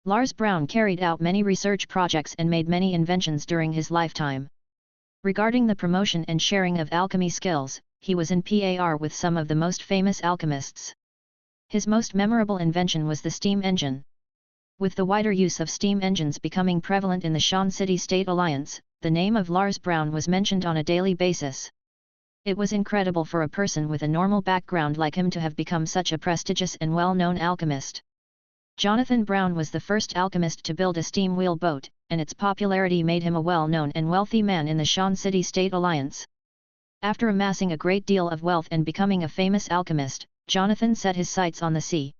Lars Brown carried out many research projects and made many inventions during his lifetime. Regarding the promotion and sharing of alchemy skills, he was in par with some of the most famous alchemists. His most memorable invention was the steam engine. With the wider use of steam engines becoming prevalent in the Shan City State Alliance, the name of Lars Brown was mentioned on a daily basis. It was incredible for a person with a normal background like him to have become such a prestigious and well-known alchemist. Jonathan Brown was the first alchemist to build a steam wheel boat, and its popularity made him a well-known and wealthy man in the Shan City State Alliance. After amassing a great deal of wealth and becoming a famous alchemist, Jonathan set his sights on the sea.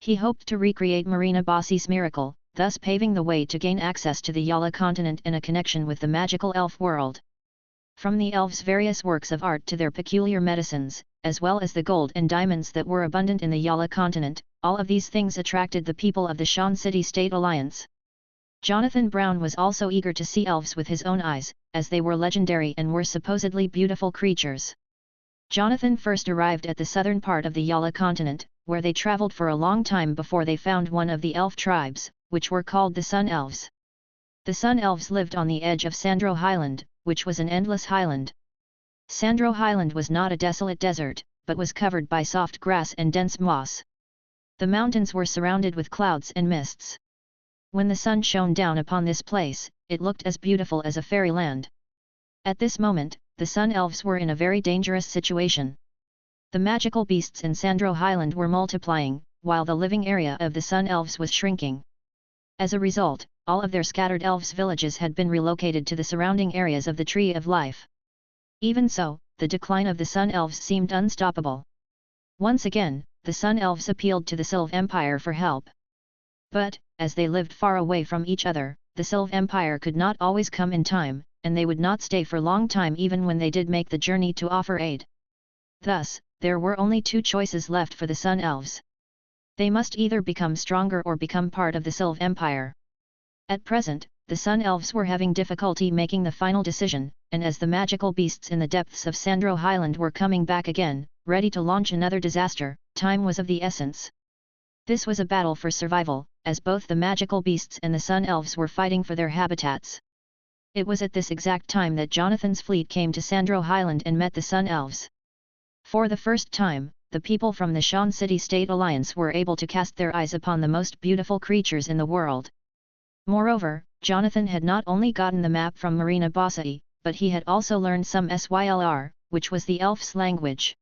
He hoped to recreate Marina Basai's miracle, thus paving the way to gain access to the Yala continent and a connection with the magical elf world. From the elves' various works of art to their peculiar medicines, as well as the gold and diamonds that were abundant in the Yala continent, all of these things attracted the people of the Shan City State Alliance. Jonathan Brown was also eager to see elves with his own eyes, as they were legendary and were supposedly beautiful creatures. Jonathan first arrived at the southern part of the Yala continent, where they traveled for a long time before they found one of the elf tribes, which were called the Sun Elves. The Sun Elves lived on the edge of Sandro Highland, which was an endless highland. Sandro Highland was not a desolate desert, but was covered by soft grass and dense moss. The mountains were surrounded with clouds and mists. When the sun shone down upon this place, it looked as beautiful as a fairyland. At this moment, the Sun Elves were in a very dangerous situation. The magical beasts in Sandro Highland were multiplying, while the living area of the Sun Elves was shrinking. As a result, all of their scattered elves' villages had been relocated to the surrounding areas of the Tree of Life. Even so, the decline of the Sun Elves seemed unstoppable. Once again, the Sun Elves appealed to the Sylve Empire for help. But, as they lived far away from each other, the Sylve Empire could not always come in time, and they would not stay for long time even when they did make the journey to offer aid. Thus, there were only two choices left for the Sun Elves. They must either become stronger or become part of the Sylve Empire. At present, the Sun Elves were having difficulty making the final decision, and as the magical beasts in the depths of Sandro Highland were coming back again, ready to launch another disaster, time was of the essence. This was a battle for survival, as both the magical beasts and the Sun Elves were fighting for their habitats. It was at this exact time that Jonathan's fleet came to Sandro Highland and met the Sun Elves. For the first time, the people from the Shan City State Alliance were able to cast their eyes upon the most beautiful creatures in the world. Moreover, Jonathan had not only gotten the map from Marina Basai, but he had also learned some Sylr, which was the elf's language.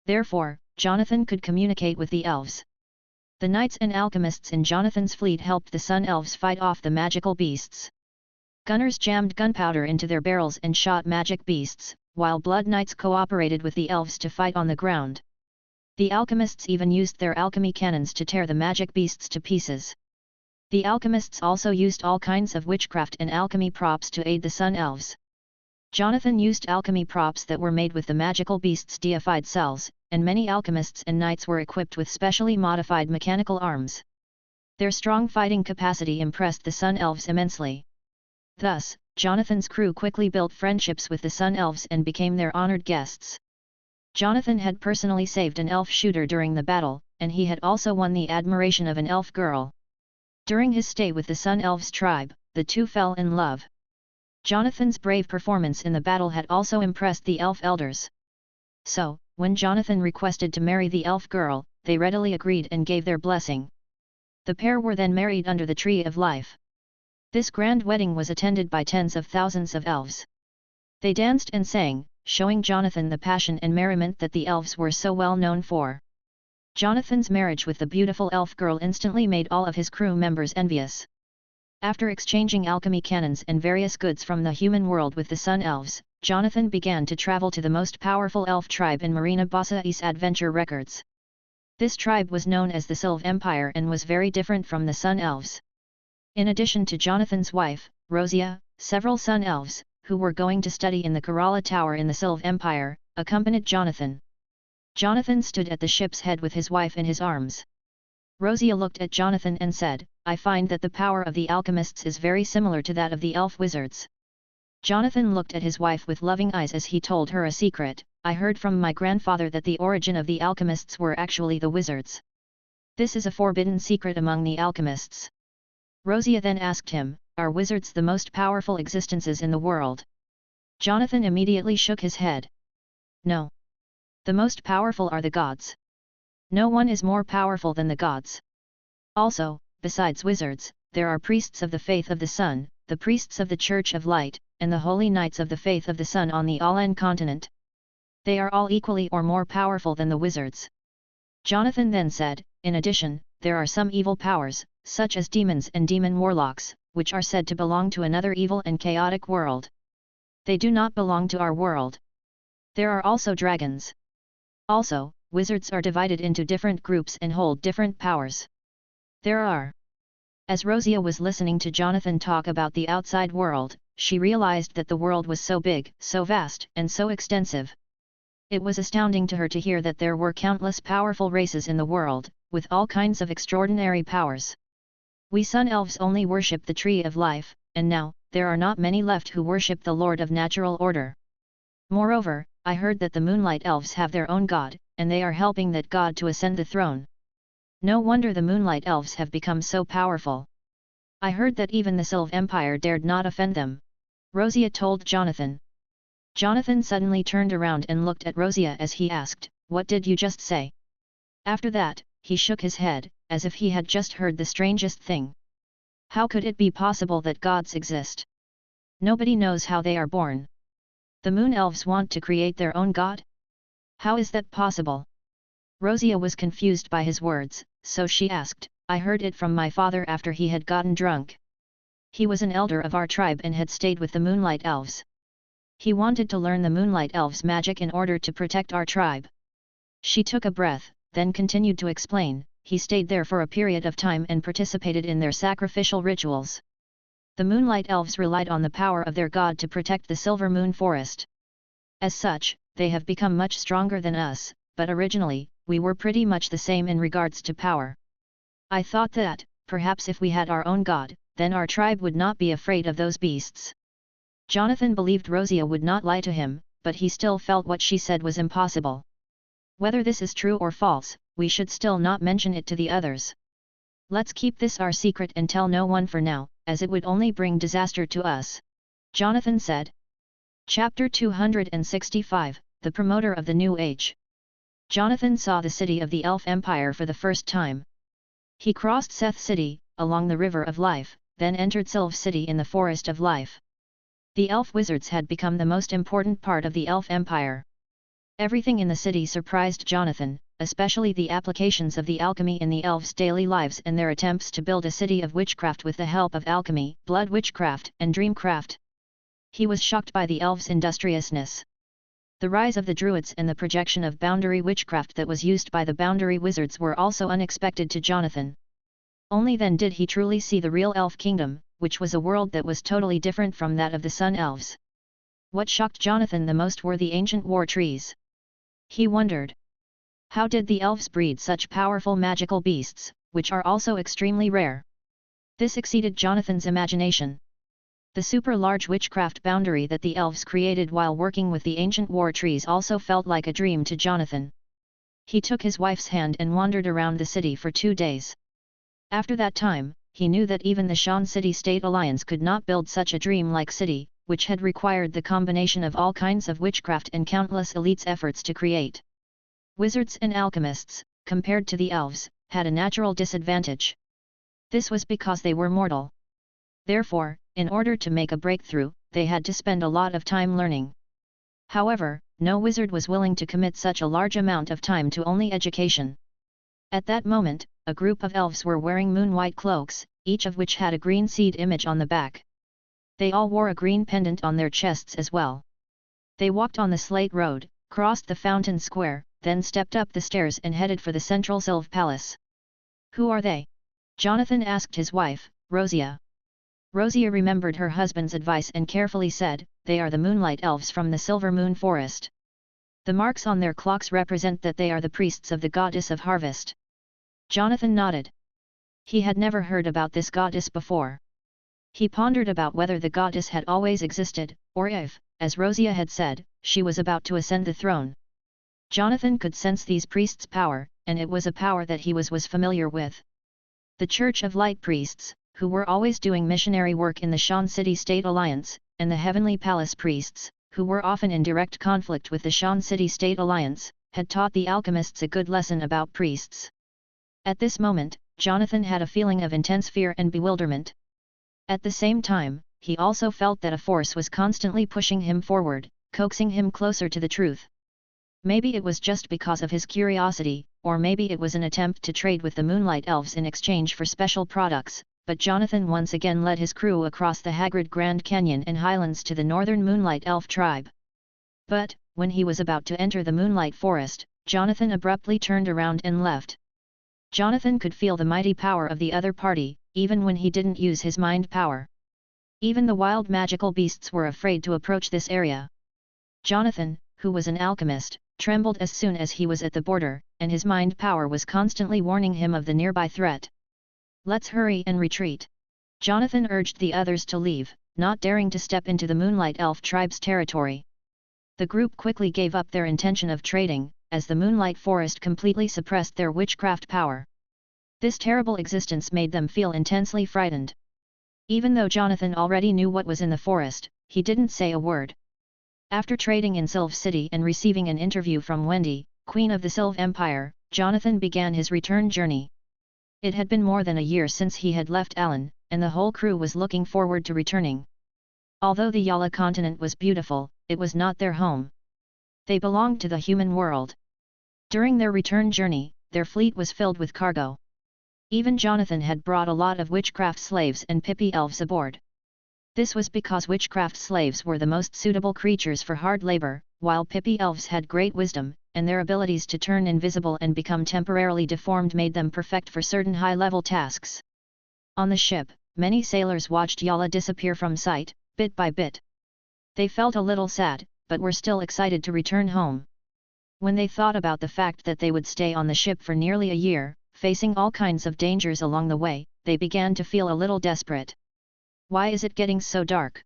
Therefore, Jonathan could communicate with the elves. The knights and alchemists in Jonathan's fleet helped the Sun Elves fight off the magical beasts. Gunners jammed gunpowder into their barrels and shot magic beasts, while Blood Knights cooperated with the elves to fight on the ground. The alchemists even used their alchemy cannons to tear the magic beasts to pieces. The alchemists also used all kinds of witchcraft and alchemy props to aid the Sun Elves. Jonathan used alchemy props that were made with the magical beasts' deified cells, and many alchemists and knights were equipped with specially modified mechanical arms. Their strong fighting capacity impressed the Sun Elves immensely. Thus, Jonathan's crew quickly built friendships with the Sun Elves and became their honored guests. Jonathan had personally saved an elf shooter during the battle, and he had also won the admiration of an elf girl. During his stay with the Sun Elves tribe, the two fell in love. Jonathan's brave performance in the battle had also impressed the elf elders. So, when Jonathan requested to marry the elf girl, they readily agreed and gave their blessing. The pair were then married under the Tree of Life. This grand wedding was attended by tens of thousands of elves. They danced and sang, showing Jonathan the passion and merriment that the elves were so well known for. Jonathan's marriage with the beautiful elf girl instantly made all of his crew members envious. After exchanging alchemy cannons and various goods from the human world with the Sun Elves, Jonathan began to travel to the most powerful elf tribe in Marina Basai's adventure records. This tribe was known as the Sylve Empire and was very different from the Sun Elves. In addition to Jonathan's wife, Rosia, several Sun Elves, who were going to study in the Kerala Tower in the Sylve Empire, accompanied Jonathan. Jonathan stood at the ship's head with his wife in his arms. Rosia looked at Jonathan and said, "I find that the power of the alchemists is very similar to that of the elf wizards." Jonathan looked at his wife with loving eyes as he told her a secret, "I heard from my grandfather that the origin of the alchemists were actually the wizards. This is a forbidden secret among the alchemists." Rosia then asked him, "Are wizards the most powerful existences in the world?" Jonathan immediately shook his head. "No. The most powerful are the gods. No one is more powerful than the gods. Also, besides wizards, there are priests of the faith of the sun, the priests of the Church of Light, and the holy knights of the faith of the sun on the Alan continent. They are all equally or more powerful than the wizards." Jonathan then said, "In addition, there are some evil powers, such as demons and demon warlocks, which are said to belong to another evil and chaotic world. They do not belong to our world. There are also dragons. Also, wizards are divided into different groups and hold different powers. There are." As Rosia was listening to Jonathan talk about the outside world, she realized that the world was so big, so vast, and so extensive. It was astounding to her to hear that there were countless powerful races in the world, with all kinds of extraordinary powers. We Sun Elves only worship the Tree of Life, and now, there are not many left who worship the Lord of Natural Order. Moreover, I heard that the Moonlight Elves have their own god, and they are helping that god to ascend the throne. No wonder the Moonlight Elves have become so powerful. I heard that even the Sylve Empire dared not offend them," Rosia told Jonathan. Jonathan suddenly turned around and looked at Rosia as he asked, "What did you just say?" After that, he shook his head, as if he had just heard the strangest thing. How could it be possible that gods exist? Nobody knows how they are born. The Moon Elves want to create their own god? How is that possible? Rosia was confused by his words, so she asked, "I heard it from my father after he had gotten drunk. He was an elder of our tribe and had stayed with the Moonlight Elves. He wanted to learn the Moonlight Elves' magic in order to protect our tribe." She took a breath, then continued to explain, "He stayed there for a period of time and participated in their sacrificial rituals. The Moonlight Elves relied on the power of their god to protect the Silver Moon Forest. As such, they have become much stronger than us, but originally, we were pretty much the same in regards to power. I thought that, perhaps if we had our own god, then our tribe would not be afraid of those beasts." Jonathan believed Rosia would not lie to him, but he still felt what she said was impossible. Whether this is true or false, we should still not mention it to the others. Let's keep this our secret and tell no one for now, as it would only bring disaster to us," Jonathan said. Chapter 265, The Promoter of the New Age. Jonathan saw the city of the Elf Empire for the first time. He crossed Seth City, along the River of Life, then entered Sylve City in the Forest of Life. The elf wizards had become the most important part of the Elf Empire. Everything in the city surprised Jonathan, especially the applications of the alchemy in the elves' daily lives and their attempts to build a city of witchcraft with the help of alchemy, blood witchcraft, and dreamcraft. He was shocked by the elves' industriousness. The rise of the druids and the projection of boundary witchcraft that was used by the boundary wizards were also unexpected to Jonathan. Only then did he truly see the real elf kingdom, which was a world that was totally different from that of the Sun Elves. What shocked Jonathan the most were the ancient war trees. He wondered, how did the elves breed such powerful magical beasts, which are also extremely rare. This exceeded Jonathan's imagination. The super-large witchcraft boundary that the elves created while working with the ancient war trees also felt like a dream to Jonathan. He took his wife's hand and wandered around the city for 2 days. After that time, he knew that even the Shan City State Alliance could not build such a dream-like city, which had required the combination of all kinds of witchcraft and countless elites' efforts to create. Wizards and alchemists, compared to the elves, had a natural disadvantage. This was because they were mortal. Therefore, in order to make a breakthrough, they had to spend a lot of time learning. However, no wizard was willing to commit such a large amount of time to only education. At that moment, a group of elves were wearing moon-white cloaks, each of which had a green seed image on the back. They all wore a green pendant on their chests as well. They walked on the slate road, crossed the fountain square, then stepped up the stairs and headed for the central Sylve Palace. "Who are they?" Jonathan asked his wife, Rosia. Rosia remembered her husband's advice and carefully said, "They are the Moonlight Elves from the Silver Moon Forest. The marks on their clocks represent that they are the priests of the goddess of harvest." Jonathan nodded. He had never heard about this goddess before. He pondered about whether the goddess had always existed, or if, as Rosia had said, she was about to ascend the throne. Jonathan could sense these priests' power, and it was a power that he was familiar with. The Church of Light Priests, who were always doing missionary work in the Shan City State Alliance, and the Heavenly Palace Priests, who were often in direct conflict with the Shan City State Alliance, had taught the alchemists a good lesson about priests. At this moment, Jonathan had a feeling of intense fear and bewilderment. At the same time, he also felt that a force was constantly pushing him forward, coaxing him closer to the truth. Maybe it was just because of his curiosity, or maybe it was an attempt to trade with the Moonlight Elves in exchange for special products, but Jonathan once again led his crew across the Hagrid Grand Canyon and highlands to the northern Moonlight Elf tribe. But, when he was about to enter the Moonlight Forest, Jonathan abruptly turned around and left. Jonathan could feel the mighty power of the other party, even when he didn't use his mind power. Even the wild magical beasts were afraid to approach this area. Jonathan, who was an alchemist, trembled as soon as he was at the border, and his mind power was constantly warning him of the nearby threat. "Let's hurry and retreat." Jonathan urged the others to leave, not daring to step into the Moonlight Elf tribe's territory. The group quickly gave up their intention of trading, as the Moonlight Forest completely suppressed their witchcraft power. This terrible existence made them feel intensely frightened. Even though Jonathan already knew what was in the forest, he didn't say a word. After trading in Sylve City and receiving an interview from Wendy, Queen of the Sylve Empire, Jonathan began his return journey. It had been more than a year since he had left Alan, and the whole crew was looking forward to returning. Although the Yala continent was beautiful, it was not their home. They belonged to the human world. During their return journey, their fleet was filled with cargo. Even Jonathan had brought a lot of witchcraft slaves and Pippi elves aboard. This was because witchcraft slaves were the most suitable creatures for hard labor, while Pippi elves had great wisdom, and their abilities to turn invisible and become temporarily deformed made them perfect for certain high-level tasks. On the ship, many sailors watched Yala disappear from sight, bit by bit. They felt a little sad, but were still excited to return home. When they thought about the fact that they would stay on the ship for nearly a year, facing all kinds of dangers along the way, they began to feel a little desperate. "Why is it getting so dark?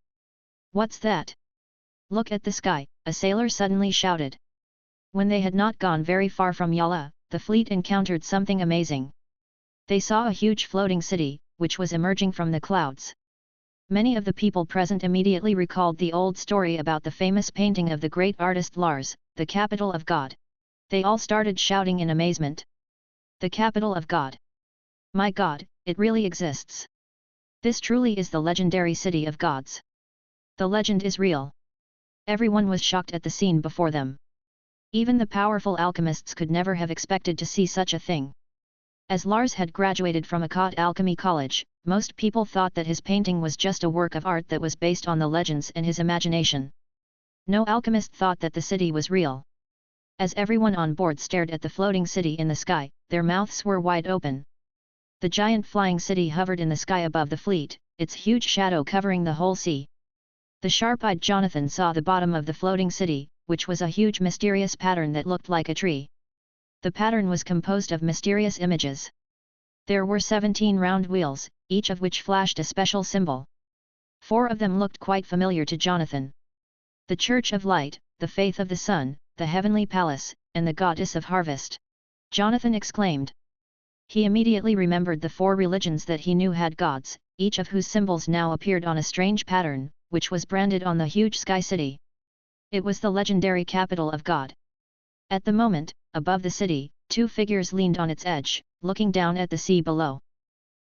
What's that? Look at the sky," a sailor suddenly shouted. When they had not gone very far from Yala, the fleet encountered something amazing. They saw a huge floating city, which was emerging from the clouds. Many of the people present immediately recalled the old story about the famous painting of the great artist Lars, the capital of God. They all started shouting in amazement. "The capital of God! My God, it really exists! This truly is the legendary city of gods! The legend is real!" Everyone was shocked at the scene before them. Even the powerful alchemists could never have expected to see such a thing. As Lars had graduated from Akkad Alchemy College, most people thought that his painting was just a work of art that was based on the legends and his imagination. No alchemist thought that the city was real. As everyone on board stared at the floating city in the sky, their mouths were wide open. The giant flying city hovered in the sky above the fleet, its huge shadow covering the whole sea. The sharp-eyed Jonathan saw the bottom of the floating city, which was a huge mysterious pattern that looked like a tree. The pattern was composed of mysterious images. There were 17 round wheels, each of which flashed a special symbol. 4 of them looked quite familiar to Jonathan. The Church of Light, the Faith of the Sun, the Heavenly Palace, and the Goddess of Harvest. Jonathan exclaimed. He immediately remembered the 4 religions that he knew had gods, each of whose symbols now appeared on a strange pattern, which was branded on the huge sky city. It was the legendary capital of God. At the moment, above the city, 2 figures leaned on its edge, looking down at the sea below.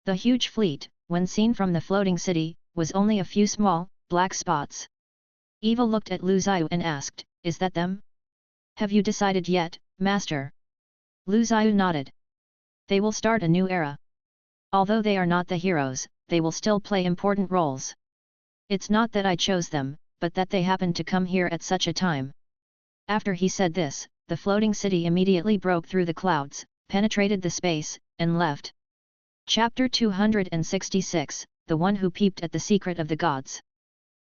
The huge fleet, when seen from the floating city, was only a few small, black spots. Eva looked at Lu Zhiyu and asked, "Is that them?" "Have you decided yet, Master?" Lu Zhiyu nodded. "They will start a new era. Although they are not the heroes, they will still play important roles. It's not that I chose them, but that they happened to come here at such a time." After he said this, the floating city immediately broke through the clouds, penetrated the space, and left. Chapter 266, The One Who Peeped at the Secret of the Gods.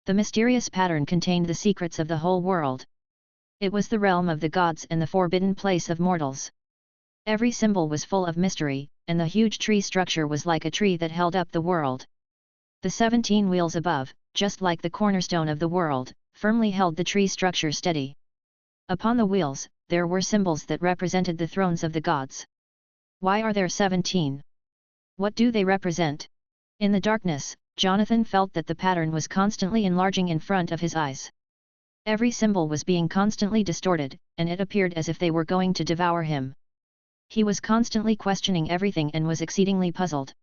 The mysterious pattern contained the secrets of the whole world. It was the realm of the gods and the forbidden place of mortals. Every symbol was full of mystery, and the huge tree structure was like a tree that held up the world. The 17 wheels above, just like the cornerstone of the world, firmly held the tree structure steady. Upon the wheels, there were symbols that represented the thrones of the gods. Why are there 17? What do they represent? In the darkness, Jonathan felt that the pattern was constantly enlarging in front of his eyes. Every symbol was being constantly distorted, and it appeared as if they were going to devour him. He was constantly questioning everything and was exceedingly puzzled.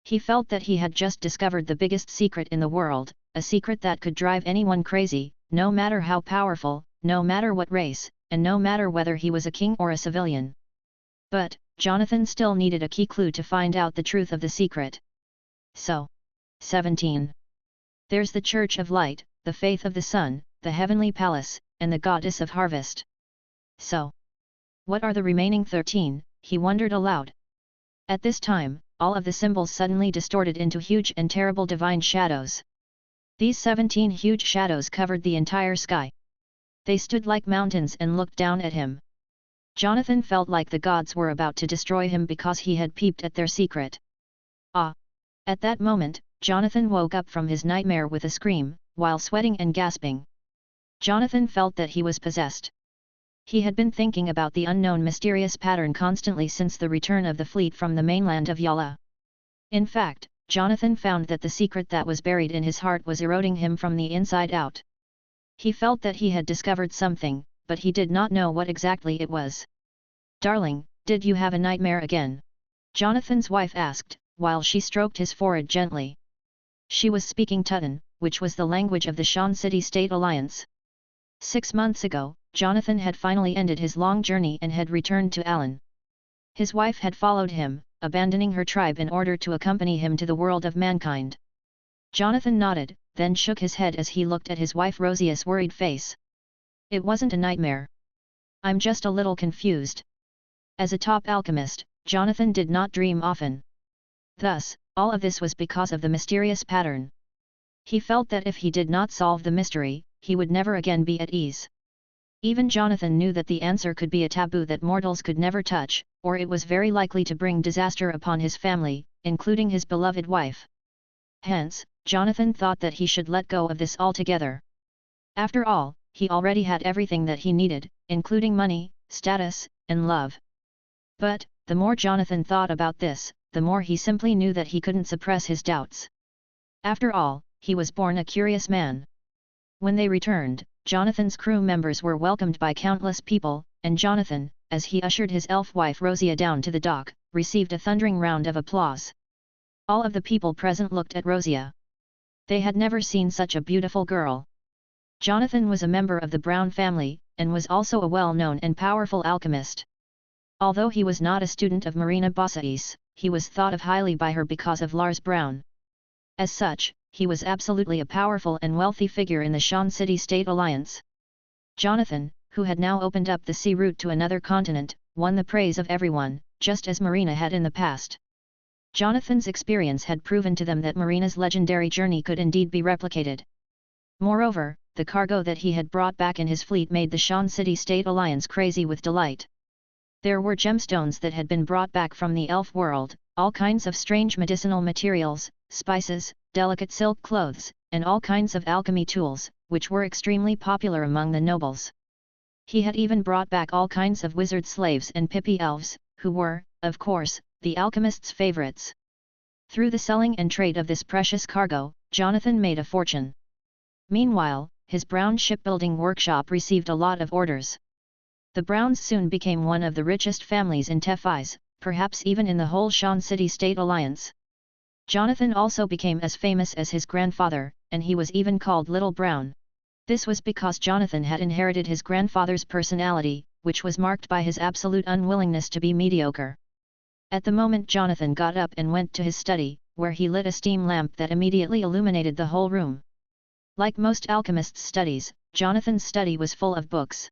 He felt that he had just discovered the biggest secret in the world, a secret that could drive anyone crazy, no matter how powerful, no matter what race, and no matter whether he was a king or a civilian. But, Jonathan still needed a key clue to find out the truth of the secret. So, 17. There's the Church of Light, the Faith of the Sun, the Heavenly Palace, and the Goddess of Harvest. So, what are the remaining 13, he wondered aloud. At this time, all of the symbols suddenly distorted into huge and terrible divine shadows. These 17 huge shadows covered the entire sky. They stood like mountains and looked down at him. Jonathan felt like the gods were about to destroy him because he had peeped at their secret. Ah! At that moment, Jonathan woke up from his nightmare with a scream, while sweating and gasping. Jonathan felt that he was possessed. He had been thinking about the unknown mysterious pattern constantly since the return of the fleet from the mainland of Yala. In fact, Jonathan found that the secret that was buried in his heart was eroding him from the inside out. He felt that he had discovered something, but he did not know what exactly it was. "Darling, did you have a nightmare again?" Jonathan's wife asked, while she stroked his forehead gently. She was speaking Tutton, which was the language of the Shan City State Alliance. 6 months ago, Jonathan had finally ended his long journey and had returned to Alan. His wife had followed him, abandoning her tribe in order to accompany him to the world of mankind. Jonathan nodded, then shook his head as he looked at his wife Rosia's worried face. "It wasn't a nightmare. I'm just a little confused." As a top alchemist, Jonathan did not dream often. Thus, all of this was because of the mysterious pattern. He felt that if he did not solve the mystery, he would never again be at ease. Even Jonathan knew that the answer could be a taboo that mortals could never touch, or it was very likely to bring disaster upon his family, including his beloved wife. Hence, Jonathan thought that he should let go of this altogether. After all, he already had everything that he needed, including money, status, and love. But, the more Jonathan thought about this, the more he simply knew that he couldn't suppress his doubts. After all, he was born a curious man. When they returned, Jonathan's crew members were welcomed by countless people, and Jonathan, as he ushered his elf wife Rosia down to the dock, received a thundering round of applause. All of the people present looked at Rosia. They had never seen such a beautiful girl. Jonathan was a member of the Brown family, and was also a well-known and powerful alchemist. Although he was not a student of Marina Bossais, he was thought of highly by her because of Lars Brown. As such, he was absolutely a powerful and wealthy figure in the Shan City State Alliance. Jonathan, who had now opened up the sea route to another continent, won the praise of everyone, just as Marina had in the past. Jonathan's experience had proven to them that Marina's legendary journey could indeed be replicated. Moreover, the cargo that he had brought back in his fleet made the Shan City State Alliance crazy with delight. There were gemstones that had been brought back from the elf world, all kinds of strange medicinal materials, spices, delicate silk clothes, and all kinds of alchemy tools, which were extremely popular among the nobles. He had even brought back all kinds of wizard slaves and pippy elves, who were, of course, the alchemist's favorites. Through the selling and trade of this precious cargo, Jonathan made a fortune. Meanwhile, his Brown shipbuilding workshop received a lot of orders. The Browns soon became one of the richest families in Tethys, perhaps even in the whole Shan City State Alliance. Jonathan also became as famous as his grandfather, and he was even called Little Brown. This was because Jonathan had inherited his grandfather's personality, which was marked by his absolute unwillingness to be mediocre. At the moment Jonathan got up and went to his study, where he lit a steam lamp that immediately illuminated the whole room. Like most alchemists' studies, Jonathan's study was full of books.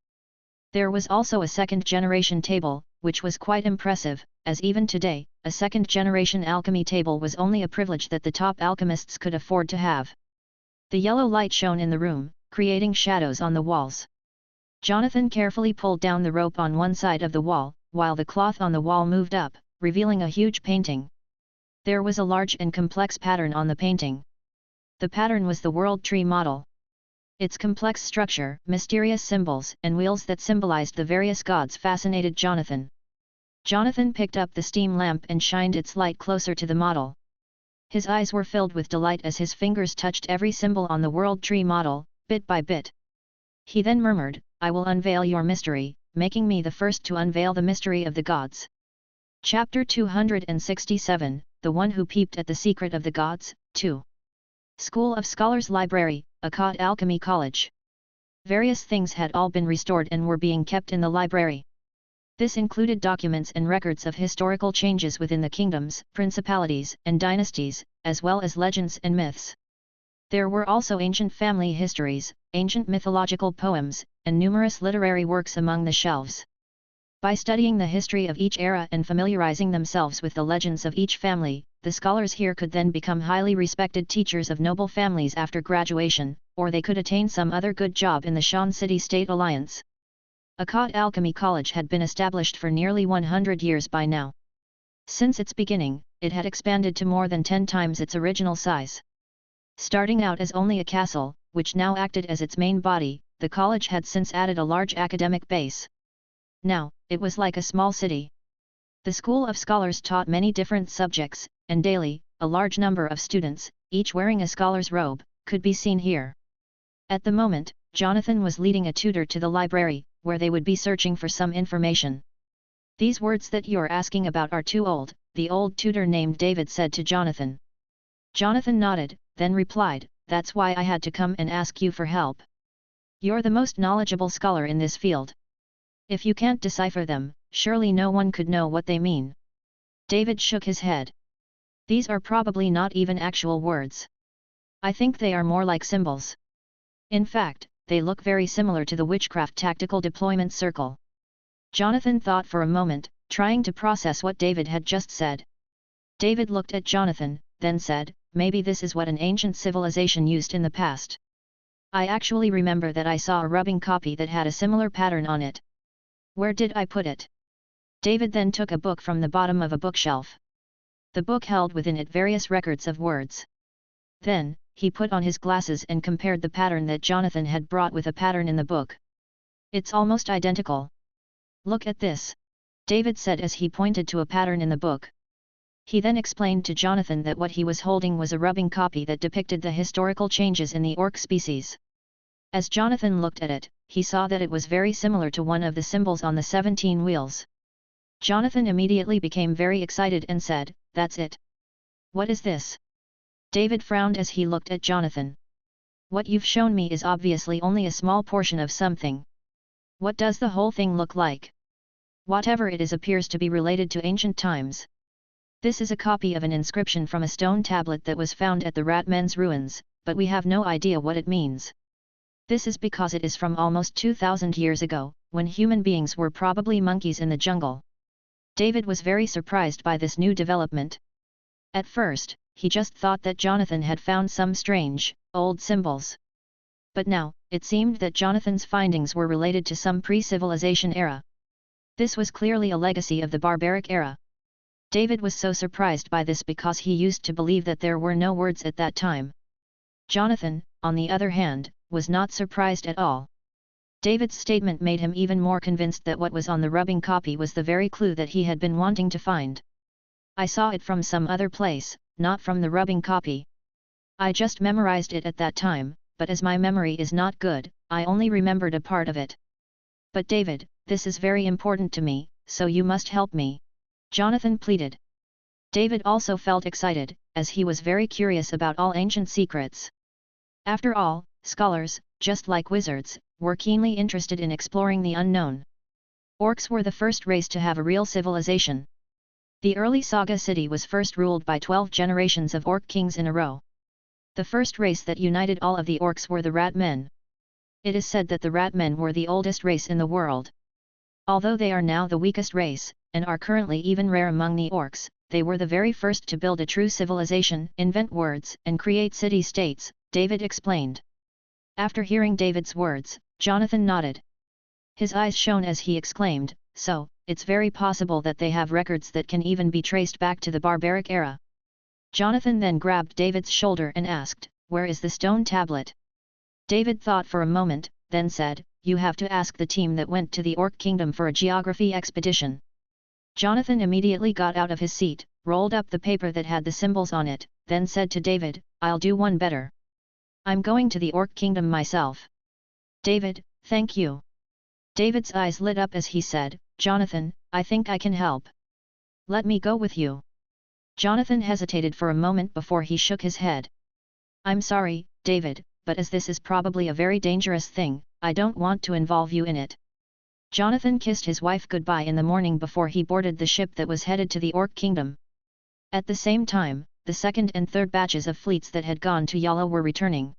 There was also a second-generation table, which was quite impressive, as even today, a second-generation alchemy table was only a privilege that the top alchemists could afford to have. The yellow light shone in the room, creating shadows on the walls. Jonathan carefully pulled down the rope on one side of the wall, while the cloth on the wall moved up, revealing a huge painting. There was a large and complex pattern on the painting. The pattern was the World Tree model. Its complex structure, mysterious symbols, and wheels that symbolized the various gods fascinated Jonathan. Jonathan picked up the steam lamp and shined its light closer to the model. His eyes were filled with delight as his fingers touched every symbol on the World Tree model, bit by bit. He then murmured, "I will unveil your mystery, making me the first to unveil the mystery of the gods." Chapter 267, The One Who Peeped at the Secret of the Gods, 2. School of Scholars Library, Akkad Alchemy College. Various things had all been restored and were being kept in the library. This included documents and records of historical changes within the kingdoms, principalities, and dynasties, as well as legends and myths. There were also ancient family histories, ancient mythological poems, and numerous literary works among the shelves. By studying the history of each era and familiarizing themselves with the legends of each family, the scholars here could then become highly respected teachers of noble families after graduation, or they could attain some other good job in the Shan City State Alliance. Akkad Alchemy College had been established for nearly 100 years by now. Since its beginning, it had expanded to more than 10 times its original size. Starting out as only a castle, which now acted as its main body, the college had since added a large academic base. Now, it was like a small city. The School of Scholars taught many different subjects, and daily, a large number of students, each wearing a scholar's robe, could be seen here. At the moment, Jonathan was leading a tutor to the library, where they would be searching for some information. "These words that you're asking about are too old," the old tutor named David said to Jonathan. Jonathan nodded, then replied, "That's why I had to come and ask you for help. You're the most knowledgeable scholar in this field. If you can't decipher them, surely no one could know what they mean." David shook his head. "These are probably not even actual words. I think they are more like symbols. In fact, they look very similar to the witchcraft tactical deployment circle." Jonathan thought for a moment, trying to process what David had just said. David looked at Jonathan, then said, "Maybe this is what an ancient civilization used in the past. I actually remember that I saw a rubbing copy that had a similar pattern on it. Where did I put it?" David then took a book from the bottom of a bookshelf. The book held within it various records of words. Then, he put on his glasses and compared the pattern that Jonathan had brought with a pattern in the book. "It's almost identical. Look at this," David said as he pointed to a pattern in the book. He then explained to Jonathan that what he was holding was a rubbing copy that depicted the historical changes in the orc species. As Jonathan looked at it, he saw that it was very similar to one of the symbols on the 17 wheels. Jonathan immediately became very excited and said, "That's it." "What is this?" David frowned as he looked at Jonathan. "What you've shown me is obviously only a small portion of something. What does the whole thing look like?" "Whatever it is appears to be related to ancient times. This is a copy of an inscription from a stone tablet that was found at the Ratmen's ruins, but we have no idea what it means. This is because it is from almost 2,000 years ago, when human beings were probably monkeys in the jungle." David was very surprised by this new development. At first, he just thought that Jonathan had found some strange, old symbols. But now, it seemed that Jonathan's findings were related to some pre-civilization era. This was clearly a legacy of the barbaric era. David was so surprised by this because he used to believe that there were no words at that time. Jonathan, on the other hand, was not surprised at all. David's statement made him even more convinced that what was on the rubbing copy was the very clue that he had been wanting to find. I saw it from some other place, not from the rubbing copy. I just memorized it at that time, but as my memory is not good, I only remembered a part of it. But David, this is very important to me, so you must help me. Jonathan pleaded. David also felt excited, as he was very curious about all ancient secrets. After all, scholars, just like wizards, were keenly interested in exploring the unknown. Orcs were the first race to have a real civilization. The early Saga city was first ruled by 12 generations of orc kings in a row. The first race that united all of the orcs were the rat men. It is said that the rat men were the oldest race in the world. Although they are now the weakest race, and are currently even rare among the orcs, they were the very first to build a true civilization, invent words, and create city-states, David explained. After hearing David's words, Jonathan nodded. His eyes shone as he exclaimed, "So, it's very possible that they have records that can even be traced back to the barbaric era." Jonathan then grabbed David's shoulder and asked, "Where is the stone tablet?" David thought for a moment, then said, "You have to ask the team that went to the Orc Kingdom for a geography expedition." Jonathan immediately got out of his seat, rolled up the paper that had the symbols on it, then said to David, "I'll do one better. I'm going to the Orc Kingdom myself." "David, thank you." David's eyes lit up as he said, "Jonathan, I think I can help. Let me go with you." Jonathan hesitated for a moment before he shook his head. "I'm sorry, David, but as this is probably a very dangerous thing, I don't want to involve you in it." Jonathan kissed his wife goodbye in the morning before he boarded the ship that was headed to the Orc Kingdom. At the same time, the second and third batches of fleets that had gone to Yala were returning.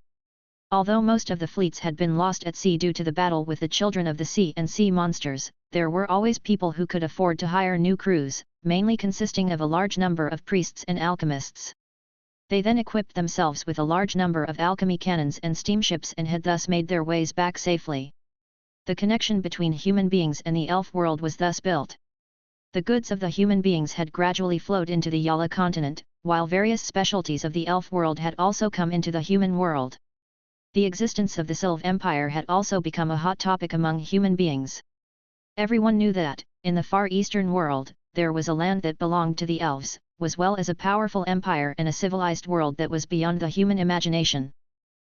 Although most of the fleets had been lost at sea due to the battle with the children of the sea and sea monsters, there were always people who could afford to hire new crews, mainly consisting of a large number of priests and alchemists. They then equipped themselves with a large number of alchemy cannons and steamships and had thus made their ways back safely. The connection between human beings and the elf world was thus built. The goods of the human beings had gradually flowed into the Yala continent, while various specialties of the elf world had also come into the human world. The existence of the Sylv Empire had also become a hot topic among human beings. Everyone knew that, in the far eastern world, there was a land that belonged to the elves, as well as a powerful empire and a civilized world that was beyond the human imagination.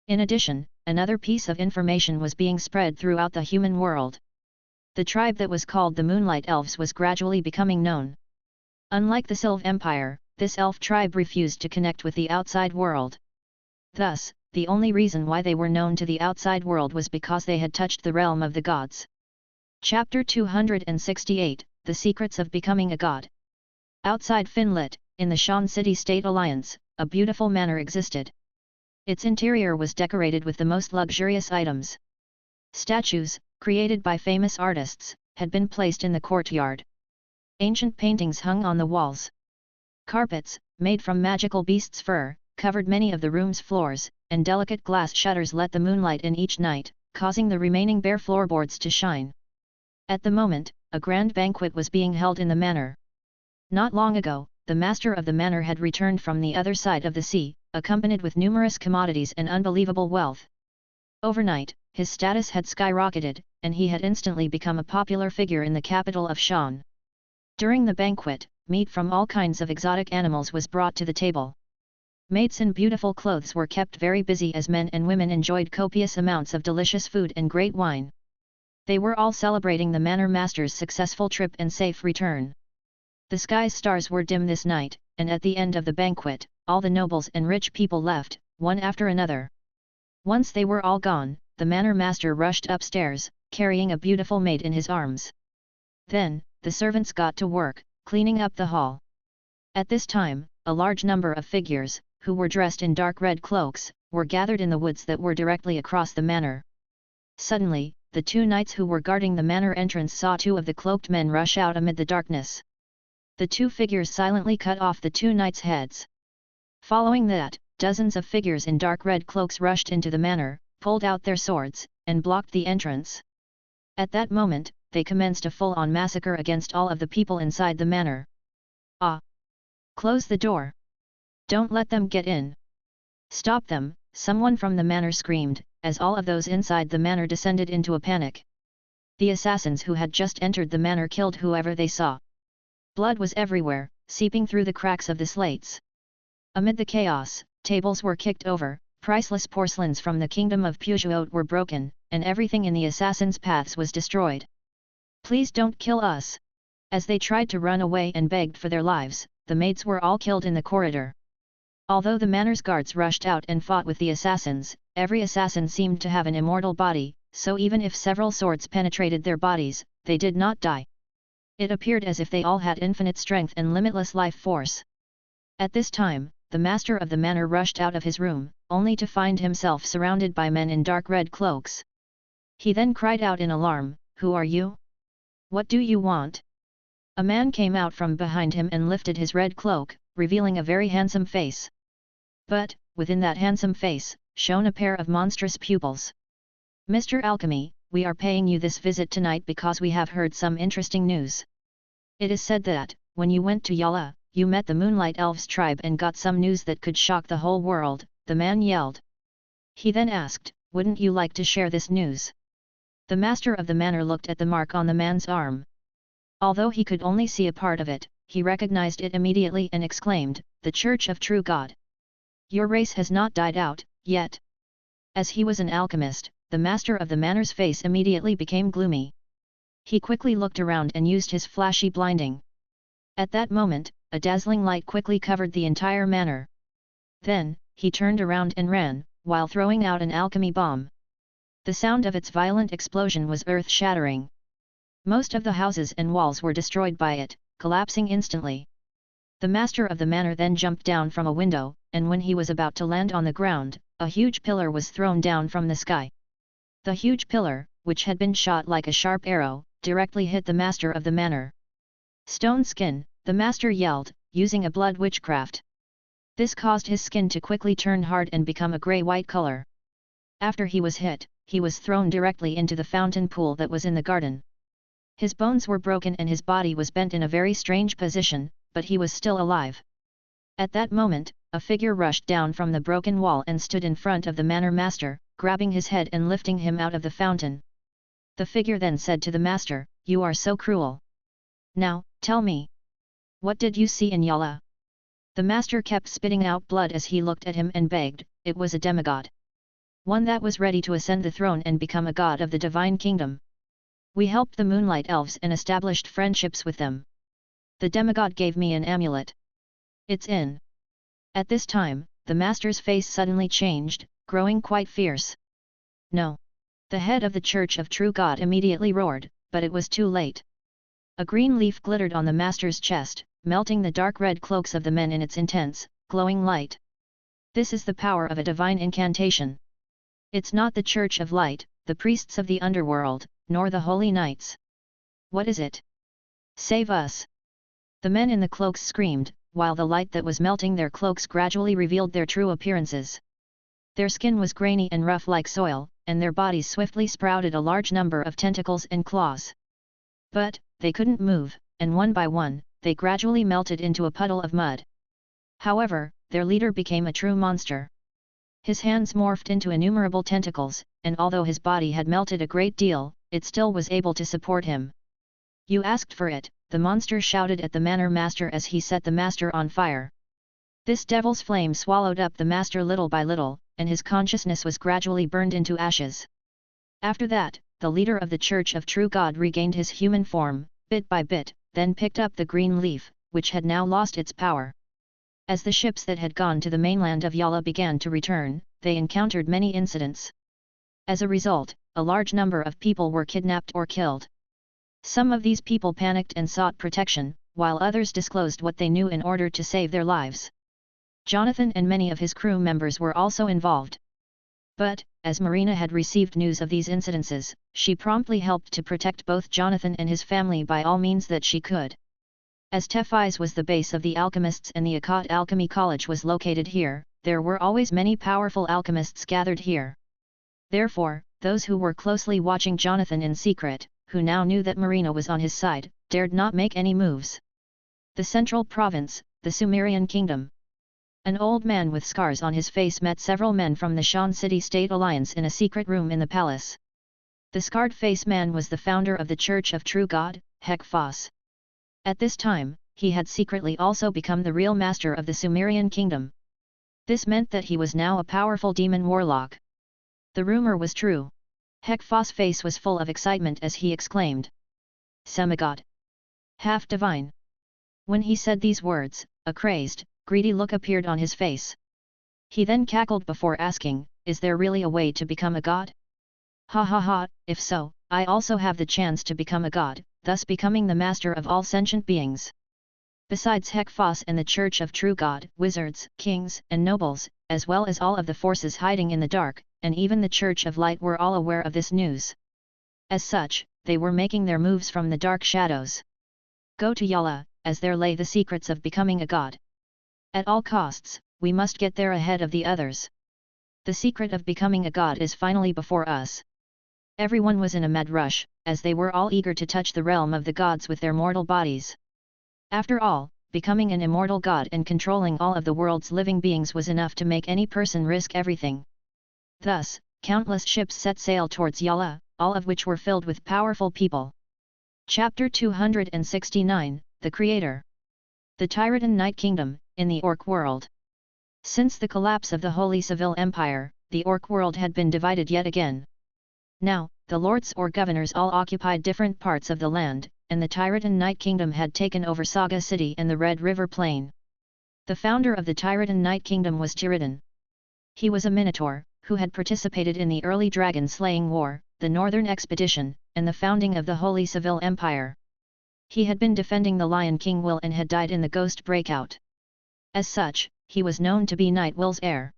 In addition, another piece of information was being spread throughout the human world. The tribe that was called the Moonlight Elves was gradually becoming known. Unlike the Sylv Empire, this elf tribe refused to connect with the outside world. Thus, the only reason why they were known to the outside world was because they had touched the realm of the gods. Chapter 268, The Secrets of Becoming a God. Outside Finlit, in the Shan City State Alliance, a beautiful manor existed. Its interior was decorated with the most luxurious items. Statues, created by famous artists, had been placed in the courtyard. Ancient paintings hung on the walls. Carpets, made from magical beast's fur, covered many of the room's floors, and delicate glass shutters let the moonlight in each night, causing the remaining bare floorboards to shine. At the moment, a grand banquet was being held in the manor. Not long ago, the master of the manor had returned from the other side of the sea, accompanied with numerous commodities and unbelievable wealth. Overnight, his status had skyrocketed, and he had instantly become a popular figure in the capital of Shan. During the banquet, meat from all kinds of exotic animals was brought to the table. Maids in beautiful clothes were kept very busy as men and women enjoyed copious amounts of delicious food and great wine. They were all celebrating the manor master's successful trip and safe return. The sky's stars were dim this night, and at the end of the banquet, all the nobles and rich people left, one after another. Once they were all gone, the manor master rushed upstairs, carrying a beautiful maid in his arms. Then, the servants got to work, cleaning up the hall. At this time, a large number of figures, who were dressed in dark red cloaks, were gathered in the woods that were directly across the manor. Suddenly, the two knights who were guarding the manor entrance saw two of the cloaked men rush out amid the darkness. The two figures silently cut off the two knights' heads. Following that, dozens of figures in dark red cloaks rushed into the manor, pulled out their swords, and blocked the entrance. At that moment, they commenced a full-on massacre against all of the people inside the manor. "Ah, Close the door. Don't let them get in. Stop them, someone from the manor screamed, as all of those inside the manor descended into a panic. The assassins who had just entered the manor killed whoever they saw. Blood was everywhere, seeping through the cracks of the slates. Amid the chaos, tables were kicked over, priceless porcelains from the kingdom of Pujuot were broken, and everything in the assassins' paths was destroyed. Please don't kill us! As they tried to run away and begged for their lives, the maids were all killed in the corridor. Although the manor's guards rushed out and fought with the assassins, every assassin seemed to have an immortal body, so even if several swords penetrated their bodies, they did not die. It appeared as if they all had infinite strength and limitless life force. At this time, the master of the manor rushed out of his room, only to find himself surrounded by men in dark red cloaks. He then cried out in alarm, "Who are you? What do you want?" A man came out from behind him and lifted his red cloak, revealing a very handsome face. But, within that handsome face, shone a pair of monstrous pupils. "Mr. Alchemy, we are paying you this visit tonight because we have heard some interesting news. It is said that, when you went to Yala, you met the Moonlight Elves tribe and got some news that could shock the whole world," the man yelled. He then asked, "Wouldn't you like to share this news?" The master of the manor looked at the mark on the man's arm. Although he could only see a part of it, he recognized it immediately and exclaimed, "The Church of True God! Your race has not died out, yet." As he was an alchemist, the master of the manor's face immediately became gloomy. He quickly looked around and used his flashy blinding. At that moment, a dazzling light quickly covered the entire manor. Then, he turned around and ran, while throwing out an alchemy bomb. The sound of its violent explosion was earth-shattering. Most of the houses and walls were destroyed by it, collapsing instantly. The master of the manor then jumped down from a window, and when he was about to land on the ground, a huge pillar was thrown down from the sky. The huge pillar, which had been shot like a sharp arrow, directly hit the master of the manor. "Stone skin," the master yelled, using a blood witchcraft. This caused his skin to quickly turn hard and become a grey-white color. After he was hit, he was thrown directly into the fountain pool that was in the garden. His bones were broken and his body was bent in a very strange position, but he was still alive. At that moment, a figure rushed down from the broken wall and stood in front of the manor master, grabbing his head and lifting him out of the fountain. The figure then said to the master, "You are so cruel. Now, tell me. What did you see in Yala?" The master kept spitting out blood as he looked at him and begged. It was a demigod. One that was ready to ascend the throne and become a god of the divine kingdom. We helped the Moonlight Elves and established friendships with them. The demigod gave me an amulet. It's in. At this time, the master's face suddenly changed, growing quite fierce. "No." The head of the Church of True God immediately roared, but it was too late. A green leaf glittered on the master's chest, melting the dark red cloaks of the men in its intense, glowing light. This is the power of a divine incantation. It's not the Church of Light, the priests of the underworld, nor the holy knights. What is it? Save us! The men in the cloaks screamed, while the light that was melting their cloaks gradually revealed their true appearances. Their skin was grainy and rough like soil, and their bodies swiftly sprouted a large number of tentacles and claws. But, they couldn't move, and one by one, they gradually melted into a puddle of mud. However, their leader became a true monster. His hands morphed into innumerable tentacles, and although his body had melted a great deal, it still was able to support him. "You asked for it," the monster shouted at the manor master as he set the master on fire. This devil's flame swallowed up the master little by little, and his consciousness was gradually burned into ashes. After that, the leader of the Church of True God regained his human form, bit by bit, then picked up the green leaf, which had now lost its power. As the ships that had gone to the mainland of Yala began to return, they encountered many incidents. As a result, a large number of people were kidnapped or killed. Some of these people panicked and sought protection, while others disclosed what they knew in order to save their lives. Jonathan and many of his crew members were also involved. But, as Marina had received news of these incidences, she promptly helped to protect both Jonathan and his family by all means that she could. As Tefis was the base of the alchemists and the Akkad Alchemy College was located here, there were always many powerful alchemists gathered here. Therefore, those who were closely watching Jonathan in secret, who now knew that Marina was on his side, dared not make any moves. The central province, the Sumerian kingdom. An old man with scars on his face met several men from the Shan City State Alliance in a secret room in the palace. The scarred-faced man was the founder of the Church of True God, Hek-Phos. At this time, he had secretly also become the real master of the Sumerian kingdom. This meant that he was now a powerful demon warlock. The rumor was true. Hek-Phos' face was full of excitement as he exclaimed, "Semigod! Half divine!" When he said these words, a crazed, greedy look appeared on his face. He then cackled before asking, "Is there really a way to become a god? Ha ha ha, if so, I also have the chance to become a god, thus becoming the master of all sentient beings." Besides Hek-Phos and the Church of True God, wizards, kings, and nobles, as well as all of the forces hiding in the dark, and even the Church of Light were all aware of this news. As such, they were making their moves from the dark shadows. Go to Yala, as there lay the secrets of becoming a god. At all costs, we must get there ahead of the others. The secret of becoming a god is finally before us. Everyone was in a mad rush, as they were all eager to touch the realm of the gods with their mortal bodies. After all, becoming an immortal god and controlling all of the world's living beings was enough to make any person risk everything. Thus, countless ships set sail towards Yala, all of which were filled with powerful people. Chapter 269, The Creator. The Tyranian Night Kingdom, in the Orc world. Since the collapse of the Holy Civil Empire, the Orc world had been divided yet again. Now, the lords or governors all occupied different parts of the land, and the Tyranian Night Kingdom had taken over Saga City and the Red River Plain. The founder of the Tyranian Night Kingdom was Tiridan. He was a Minotaur, who had participated in the early dragon-slaying war, the Northern Expedition, and the founding of the Holy Civil Empire. He had been defending the Lion King Will and had died in the Ghost Breakout. As such, he was known to be Night Will's heir.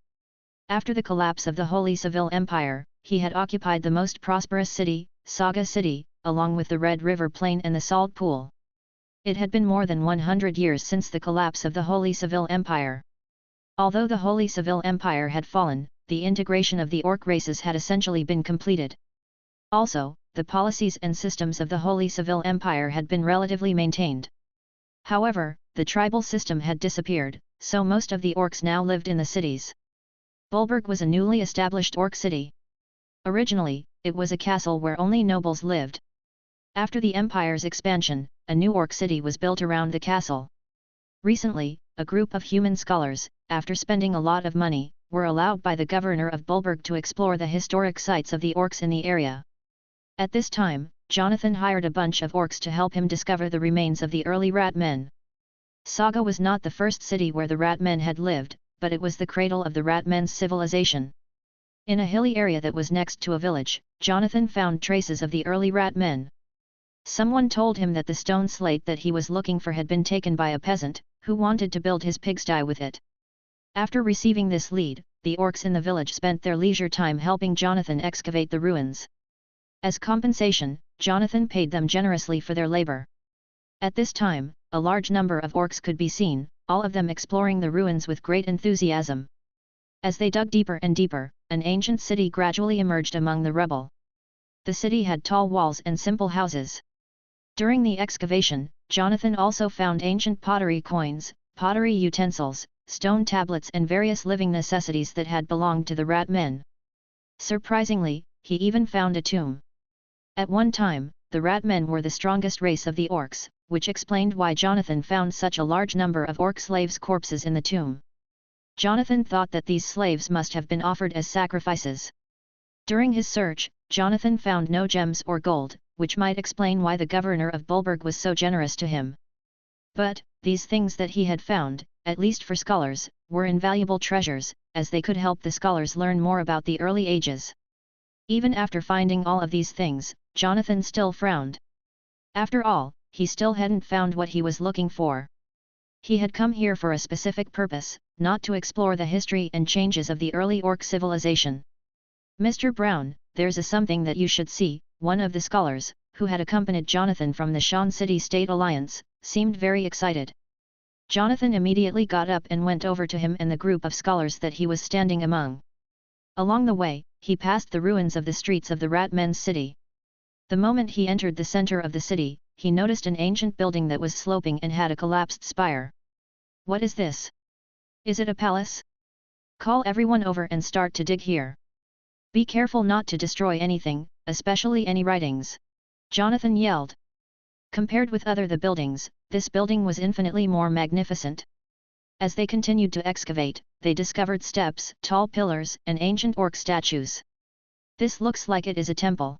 After the collapse of the Holy Civil Empire, he had occupied the most prosperous city, Saga City, along with the Red River Plain and the Salt Pool. It had been more than 100 years since the collapse of the Holy Civil Empire. Although the Holy Civil Empire had fallen, the integration of the Orc races had essentially been completed. Also, the policies and systems of the Holy Civil Empire had been relatively maintained. However, the tribal system had disappeared, so most of the Orcs now lived in the cities. Bulburg was a newly established Orc city. Originally, it was a castle where only nobles lived. After the Empire's expansion, a new Orc city was built around the castle. Recently, a group of human scholars, after spending a lot of money, were allowed by the governor of Bulburg to explore the historic sites of the Orcs in the area. At this time, Jonathan hired a bunch of Orcs to help him discover the remains of the early Rat Men. Saga was not the first city where the Rat Men had lived, but it was the cradle of the Rat Men's civilization. In a hilly area that was next to a village, Jonathan found traces of the early Rat Men. Someone told him that the stone slate that he was looking for had been taken by a peasant, who wanted to build his pigsty with it. After receiving this lead, the Orcs in the village spent their leisure time helping Jonathan excavate the ruins. As compensation, Jonathan paid them generously for their labor. At this time, a large number of Orcs could be seen, all of them exploring the ruins with great enthusiasm. As they dug deeper and deeper, an ancient city gradually emerged among the rubble. The city had tall walls and simple houses. During the excavation, Jonathan also found ancient pottery coins, pottery utensils, stone tablets and various living necessities that had belonged to the Rat Men. Surprisingly, he even found a tomb. At one time, the Rat Men were the strongest race of the Orcs, which explained why Jonathan found such a large number of Orc slaves' corpses in the tomb. Jonathan thought that these slaves must have been offered as sacrifices. During his search, Jonathan found no gems or gold, which might explain why the governor of Bulburg was so generous to him. But, these things that he had found, at least for scholars, were invaluable treasures, as they could help the scholars learn more about the early ages. Even after finding all of these things, Jonathan still frowned. After all, he still hadn't found what he was looking for. He had come here for a specific purpose, not to explore the history and changes of the early Orc civilization. "Mr. Brown, there's something that you should see," one of the scholars, who had accompanied Jonathan from the Shan City State Alliance, seemed very excited. Jonathan immediately got up and went over to him and the group of scholars that he was standing among. Along the way, he passed the ruins of the streets of the Rat Men's city. The moment he entered the center of the city, he noticed an ancient building that was sloping and had a collapsed spire. What is this? Is it a palace? Call everyone over and start to dig here. Be careful not to destroy anything, especially any writings. Jonathan yelled. Compared with the buildings, this building was infinitely more magnificent. As they continued to excavate, they discovered steps, tall pillars, and ancient orc statues. This looks like it is a temple.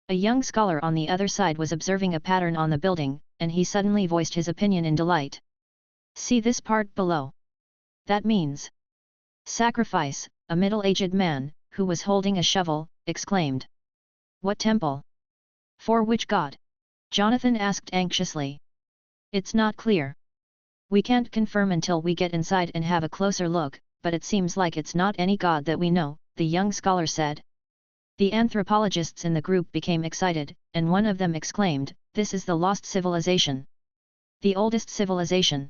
A young scholar on the other side was observing a pattern on the building, and he suddenly voiced his opinion in delight. See this part below. That means sacrifice, a middle-aged man, who was holding a shovel, exclaimed. What temple? For which god? Jonathan asked anxiously. It's not clear. We can't confirm until we get inside and have a closer look, but it seems like it's not any god that we know, the young scholar said. The anthropologists in the group became excited, and one of them exclaimed, This is the lost civilization. The oldest civilization.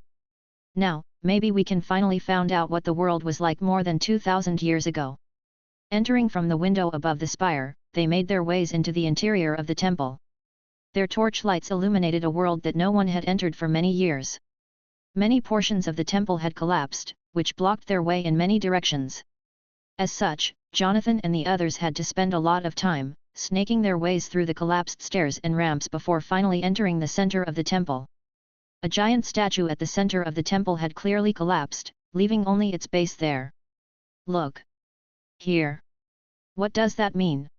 Now, maybe we can finally find out what the world was like more than 2,000 years ago. Entering from the window above the spire, they made their ways into the interior of the temple. Their torchlights illuminated a world that no one had entered for many years. Many portions of the temple had collapsed, which blocked their way in many directions. As such, Jonathan and the others had to spend a lot of time, snaking their ways through the collapsed stairs and ramps before finally entering the center of the temple. A giant statue at the center of the temple had clearly collapsed, leaving only its base there. Look. Here. What does that mean?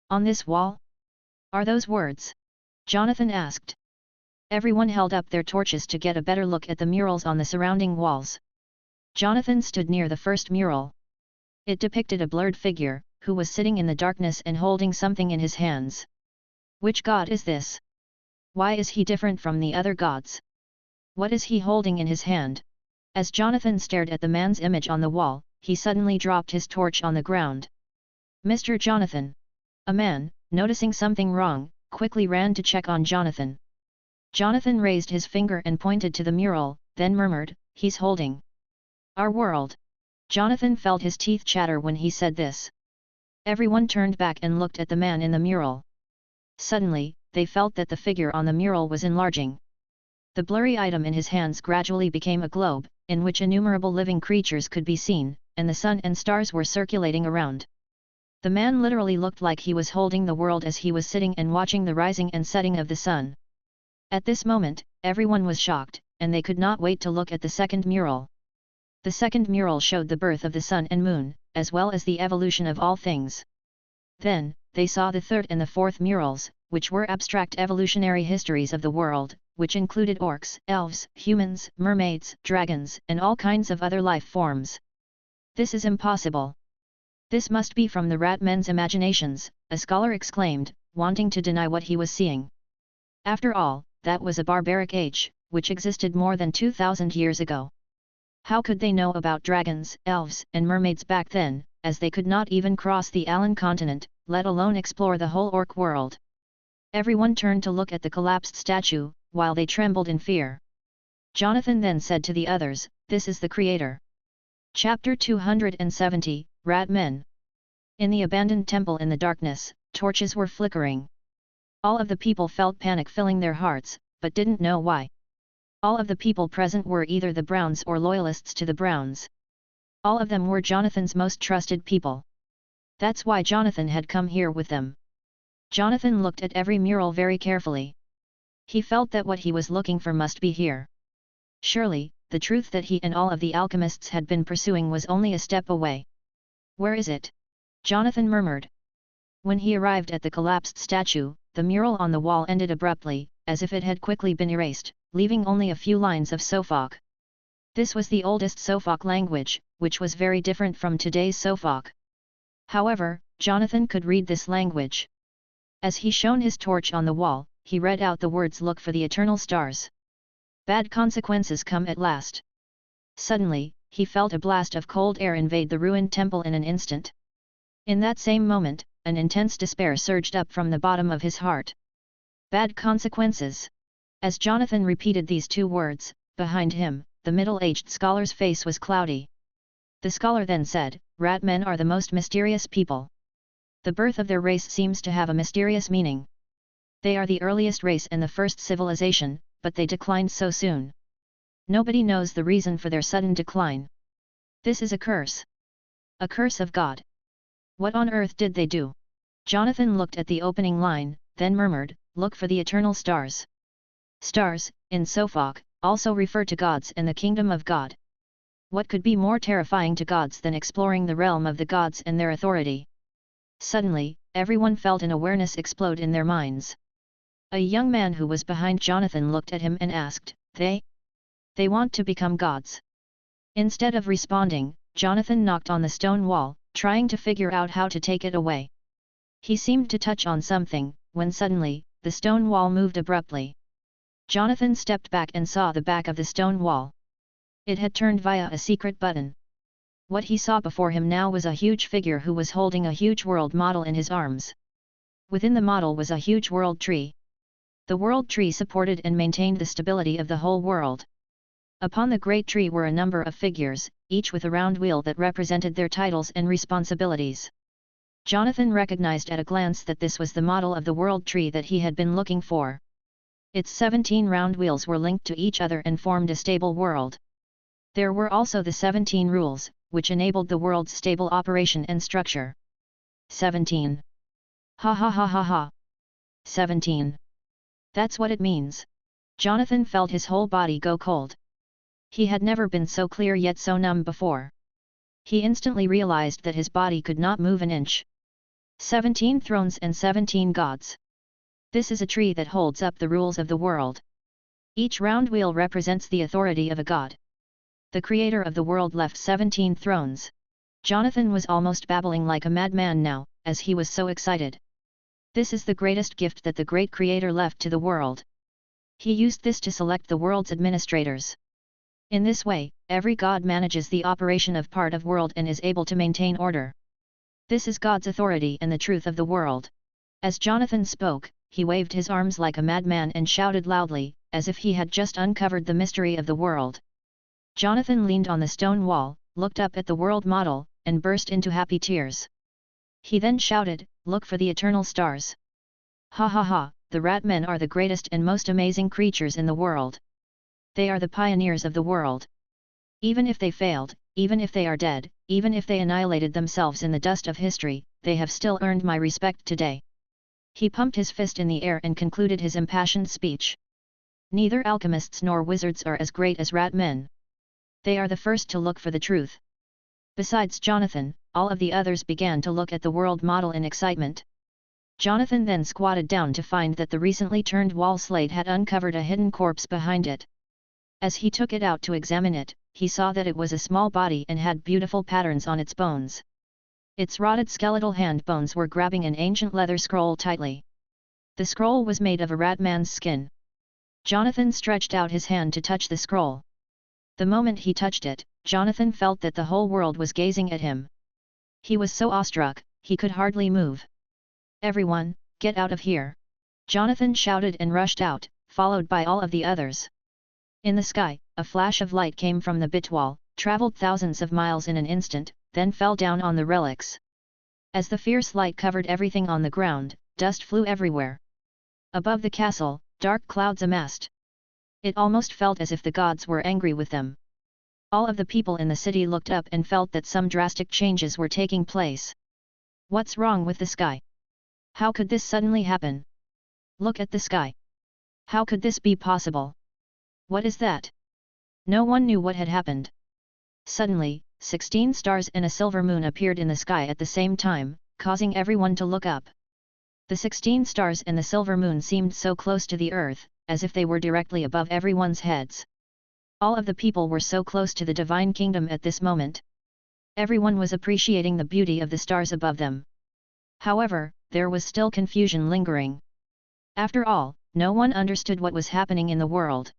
On this wall? Are those words? Jonathan asked. Everyone held up their torches to get a better look at the murals on the surrounding walls. Jonathan stood near the first mural. It depicted a blurred figure, who was sitting in the darkness and holding something in his hands. Which god is this? Why is he different from the other gods? What is he holding in his hand? As Jonathan stared at the man's image on the wall, he suddenly dropped his torch on the ground. Mr. Jonathan! A man, noticing something wrong, quickly ran to check on Jonathan. Jonathan raised his finger and pointed to the mural, then murmured, He's holding our world. Jonathan felt his teeth chatter when he said this. Everyone turned back and looked at the man in the mural. Suddenly, they felt that the figure on the mural was enlarging. The blurry item in his hands gradually became a globe, in which innumerable living creatures could be seen, and the sun and stars were circulating around. The man literally looked like he was holding the world as he was sitting and watching the rising and setting of the sun. At this moment, everyone was shocked, and they could not wait to look at the second mural. The second mural showed the birth of the sun and moon, as well as the evolution of all things. Then, they saw the third and the fourth murals, which were abstract evolutionary histories of the world, which included orcs, elves, humans, mermaids, dragons, and all kinds of other life forms. This is impossible. This must be from the rat men's imaginations, a scholar exclaimed, wanting to deny what he was seeing. After all, that was a barbaric age, which existed more than 2,000 years ago. How could they know about dragons, elves, and mermaids back then, as they could not even cross the Alan continent, let alone explore the whole orc world? Everyone turned to look at the collapsed statue, while they trembled in fear. Jonathan then said to the others, This is the Creator. Chapter 270, Rat Men. In the abandoned temple in the darkness, torches were flickering. All of the people felt panic filling their hearts, but didn't know why. All of the people present were either the Browns or loyalists to the Browns. All of them were Jonathan's most trusted people. That's why Jonathan had come here with them. Jonathan looked at every mural very carefully. He felt that what he was looking for must be here. Surely, the truth that he and all of the alchemists had been pursuing was only a step away. Where is it? Jonathan murmured. When he arrived at the collapsed statue, the mural on the wall ended abruptly, as if it had quickly been erased, leaving only a few lines of Sophoc. This was the oldest Sophoc language, which was very different from today's Sophoc. However, Jonathan could read this language. As he shone his torch on the wall, he read out the words Look for the eternal stars. Bad consequences come at last. Suddenly, he felt a blast of cold air invade the ruined temple in an instant. In that same moment, an intense despair surged up from the bottom of his heart. Bad consequences. As Jonathan repeated these two words, behind him, the middle-aged scholar's face was cloudy. The scholar then said, Rat men are the most mysterious people. The birth of their race seems to have a mysterious meaning. They are the earliest race and the first civilization, but they declined so soon. Nobody knows the reason for their sudden decline. This is a curse. A curse of God. What on earth did they do? Jonathan looked at the opening line, then murmured, "Look for the eternal stars." Stars, in Sophoc, also refer to gods and the kingdom of God. What could be more terrifying to gods than exploring the realm of the gods and their authority? Suddenly, everyone felt an awareness explode in their minds. A young man who was behind Jonathan looked at him and asked, They want to become gods." Instead of responding, Jonathan knocked on the stone wall, trying to figure out how to take it away. He seemed to touch on something, when suddenly, the stone wall moved abruptly. Jonathan stepped back and saw the back of the stone wall. It had turned via a secret button. What he saw before him now was a huge figure who was holding a huge world model in his arms. Within the model was a huge world tree. The world tree supported and maintained the stability of the whole world. Upon the great tree were a number of figures, each with a round wheel that represented their titles and responsibilities. Jonathan recognized at a glance that this was the model of the world tree that he had been looking for. Its 17 round wheels were linked to each other and formed a stable world. There were also the 17 rules, which enabled the world's stable operation and structure. 17. Ha ha ha ha ha. 17. That's what it means. Jonathan felt his whole body go cold. He had never been so clear yet so numb before. He instantly realized that his body could not move an inch. 17 thrones and 17 gods. This is a tree that holds up the rules of the world. Each round wheel represents the authority of a god. The creator of the world left 17 thrones. Jonathan was almost babbling like a madman now, as he was so excited. This is the greatest gift that the great creator left to the world. He used this to select the world's administrators. In this way, every god manages the operation of part of world and is able to maintain order. This is God's authority and the truth of the world. As Jonathan spoke, he waved his arms like a madman and shouted loudly, as if he had just uncovered the mystery of the world. Jonathan leaned on the stone wall, looked up at the world model, and burst into happy tears. He then shouted, "Look for the eternal stars." Ha ha ha, the rat men are the greatest and most amazing creatures in the world. They are the pioneers of the world. Even if they failed, even if they are dead, even if they annihilated themselves in the dust of history, they have still earned my respect today. He pumped his fist in the air and concluded his impassioned speech. Neither alchemists nor wizards are as great as rat men. They are the first to look for the truth. Besides Jonathan, all of the others began to look at the world model in excitement. Jonathan then squatted down to find that the recently turned wall slate had uncovered a hidden corpse behind it. As he took it out to examine it, he saw that it was a small body and had beautiful patterns on its bones. Its rotted skeletal hand bones were grabbing an ancient leather scroll tightly. The scroll was made of a rat man's skin. Jonathan stretched out his hand to touch the scroll. The moment he touched it, Jonathan felt that the whole world was gazing at him. He was so awestruck, he could hardly move. "Everyone, get out of here!" Jonathan shouted and rushed out, followed by all of the others. In the sky, a flash of light came from the bitwall, traveled thousands of miles in an instant, then fell down on the relics. As the fierce light covered everything on the ground, dust flew everywhere. Above the castle, dark clouds amassed. It almost felt as if the gods were angry with them. All of the people in the city looked up and felt that some drastic changes were taking place. What's wrong with the sky? How could this suddenly happen? Look at the sky. How could this be possible? What is that? No one knew what had happened. Suddenly, 16 stars and a silver moon appeared in the sky at the same time, causing everyone to look up. The 16 stars and the silver moon seemed so close to the earth, as if they were directly above everyone's heads. All of the people were so close to the divine kingdom at this moment. Everyone was appreciating the beauty of the stars above them. However, there was still confusion lingering. After all, no one understood what was happening in the world.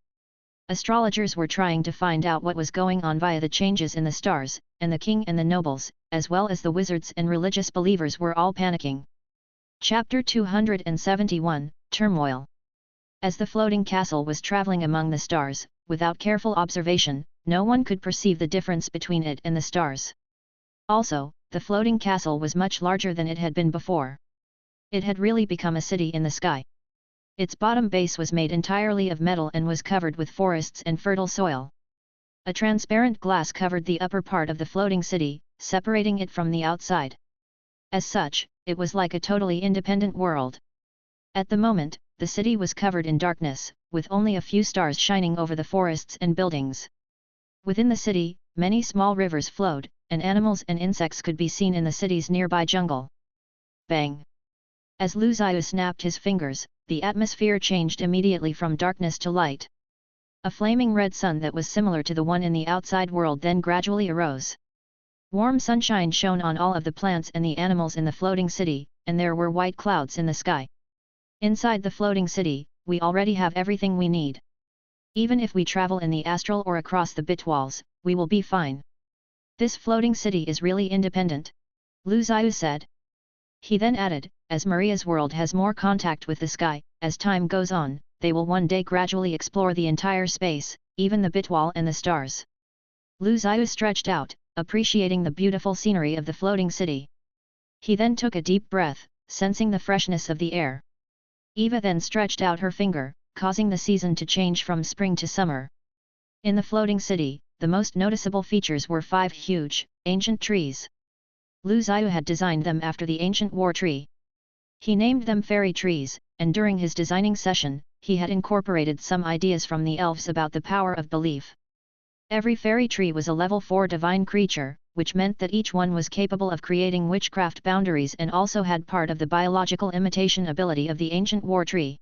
Astrologers were trying to find out what was going on via the changes in the stars, and the king and the nobles, as well as the wizards and religious believers were all panicking. Chapter 271, Turmoil. As the floating castle was traveling among the stars, without careful observation, no one could perceive the difference between it and the stars. Also, the floating castle was much larger than it had been before. It had really become a city in the sky. Its bottom base was made entirely of metal and was covered with forests and fertile soil. A transparent glass covered the upper part of the floating city, separating it from the outside. As such, it was like a totally independent world. At the moment, the city was covered in darkness, with only a few stars shining over the forests and buildings. Within the city, many small rivers flowed, and animals and insects could be seen in the city's nearby jungle. Bang! As Lu Zhiyu snapped his fingers, the atmosphere changed immediately from darkness to light. A flaming red sun that was similar to the one in the outside world then gradually arose. Warm sunshine shone on all of the plants and the animals in the floating city, and there were white clouds in the sky. Inside the floating city, we already have everything we need. Even if we travel in the astral or across the bit walls, we will be fine. This floating city is really independent, Lu Zhiyu said. He then added, as Maria's world has more contact with the sky, as time goes on, they will one day gradually explore the entire space, even the bit wall and the stars. Lu Zhiyu stretched out, appreciating the beautiful scenery of the floating city. He then took a deep breath, sensing the freshness of the air. Eva then stretched out her finger, causing the season to change from spring to summer. In the floating city, the most noticeable features were 5 huge, ancient trees. Lu Zhiyu had designed them after the ancient war tree. He named them fairy trees, and during his designing session, he had incorporated some ideas from the elves about the power of belief. Every fairy tree was a level 4 divine creature, which meant that each one was capable of creating witchcraft boundaries and also had part of the biological imitation ability of the ancient war tree.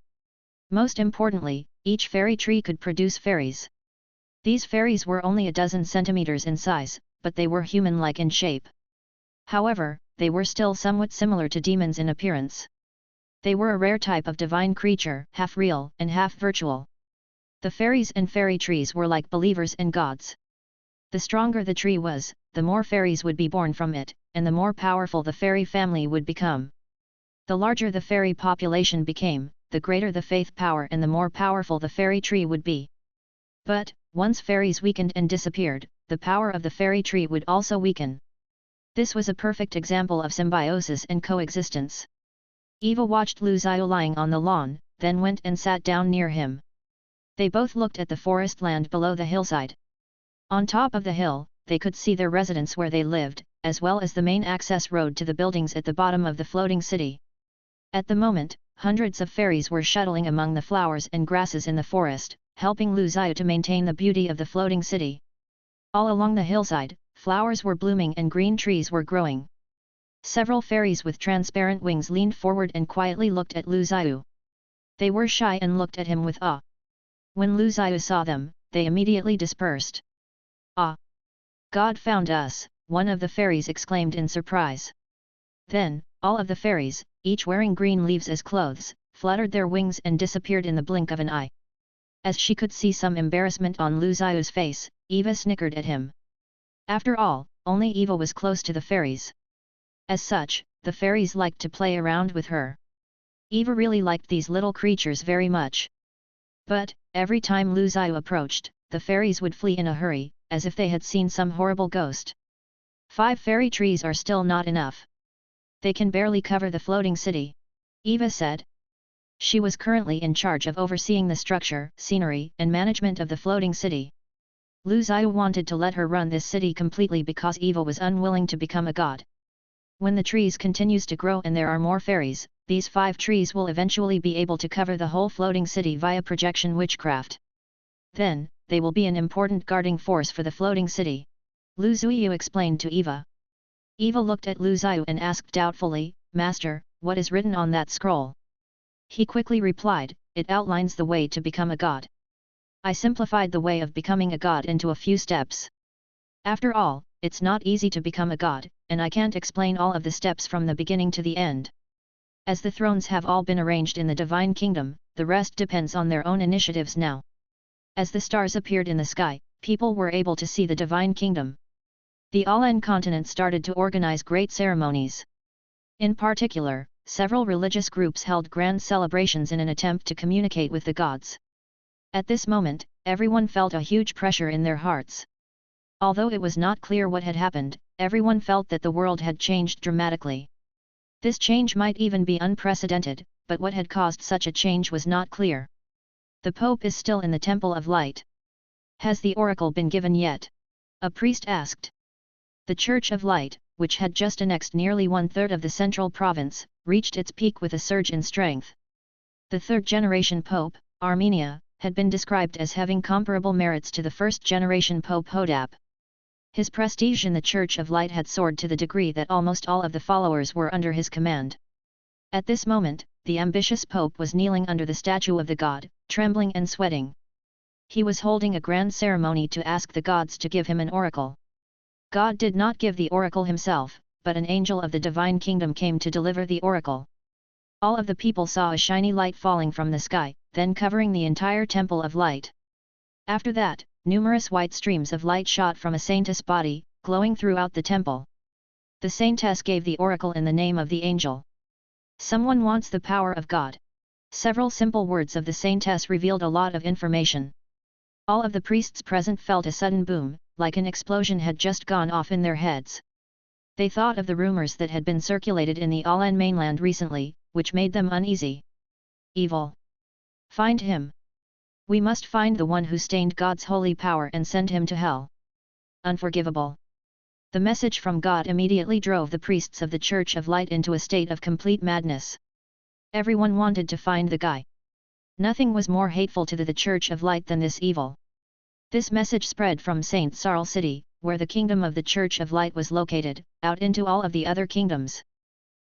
Most importantly, each fairy tree could produce fairies. These fairies were only a dozen centimeters in size, but they were human-like in shape. However, they were still somewhat similar to demons in appearance. They were a rare type of divine creature, half real and half virtual. The fairies and fairy trees were like believers and gods. The stronger the tree was, the more fairies would be born from it, and the more powerful the fairy family would become. The larger the fairy population became, the greater the faith power and the more powerful the fairy tree would be. But, once fairies weakened and disappeared, the power of the fairy tree would also weaken. This was a perfect example of symbiosis and coexistence. Eva watched Lu Zhiyu lying on the lawn, then went and sat down near him. They both looked at the forest land below the hillside. On top of the hill, they could see their residence where they lived, as well as the main access road to the buildings at the bottom of the floating city. At the moment, hundreds of fairies were shuttling among the flowers and grasses in the forest, helping Lu Zhiyu to maintain the beauty of the floating city. All along the hillside, flowers were blooming and green trees were growing. Several fairies with transparent wings leaned forward and quietly looked at Lu Zhiyu. They were shy and looked at him with awe. When Lu Zhiyu saw them, they immediately dispersed. "Ah! God found us," one of the fairies exclaimed in surprise. Then, all of the fairies, each wearing green leaves as clothes, fluttered their wings and disappeared in the blink of an eye. As she could see some embarrassment on Lu Zhiyu's face, Eva snickered at him. After all, only Eva was close to the fairies. As such, the fairies liked to play around with her. Eva really liked these little creatures very much. But, every time Lu Zhiyu approached, the fairies would flee in a hurry, as if they had seen some horrible ghost. 5 fairy trees are still not enough. They can barely cover the floating city, Eva said. She was currently in charge of overseeing the structure, scenery, and management of the floating city. Lu Zhiyu wanted to let her run this city completely because Eva was unwilling to become a god. When the trees continues to grow and there are more fairies, these 5 trees will eventually be able to cover the whole floating city via projection witchcraft. Then, they will be an important guarding force for the floating city, Lu Zhiyu explained to Eva. Eva looked at Lu Zhiyu and asked doubtfully, "Master, what is written on that scroll?" He quickly replied, "It outlines the way to become a god. I simplified the way of becoming a god into a few steps. After all, it's not easy to become a god, and I can't explain all of the steps from the beginning to the end. As the thrones have all been arranged in the divine kingdom, the rest depends on their own initiatives now." As the stars appeared in the sky, people were able to see the divine kingdom. The All-End continent started to organize great ceremonies. In particular, several religious groups held grand celebrations in an attempt to communicate with the gods. At this moment, everyone felt a huge pressure in their hearts. Although it was not clear what had happened, everyone felt that the world had changed dramatically. This change might even be unprecedented, but what had caused such a change was not clear. The Pope is still in the Temple of Light. Has the oracle been given yet? A priest asked. The Church of Light, which had just annexed nearly one-third of the central province, reached its peak with a surge in strength. The third-generation Pope, Armenia, had been described as having comparable merits to the first-generation Pope Hodap. His prestige in the Church of Light had soared to the degree that almost all of the followers were under his command. At this moment, the ambitious Pope was kneeling under the statue of the god, trembling and sweating. He was holding a grand ceremony to ask the gods to give him an oracle. God did not give the oracle himself, but an angel of the divine kingdom came to deliver the oracle. All of the people saw a shiny light falling from the sky, then covering the entire Temple of Light. After that, numerous white streams of light shot from a saintess body, glowing throughout the temple. The saintess gave the oracle in the name of the angel. Someone wants the power of God. Several simple words of the saintess revealed a lot of information. All of the priests present felt a sudden boom, like an explosion had just gone off in their heads. They thought of the rumors that had been circulated in the Alan mainland recently, which made them uneasy. Evil. Find him. We must find the one who stained God's holy power and send him to hell. Unforgivable. The message from God immediately drove the priests of the Church of Light into a state of complete madness. Everyone wanted to find the guy. Nothing was more hateful to the Church of Light than this evil. This message spread from St. Sarl City, where the kingdom of the Church of Light was located, out into all of the other kingdoms.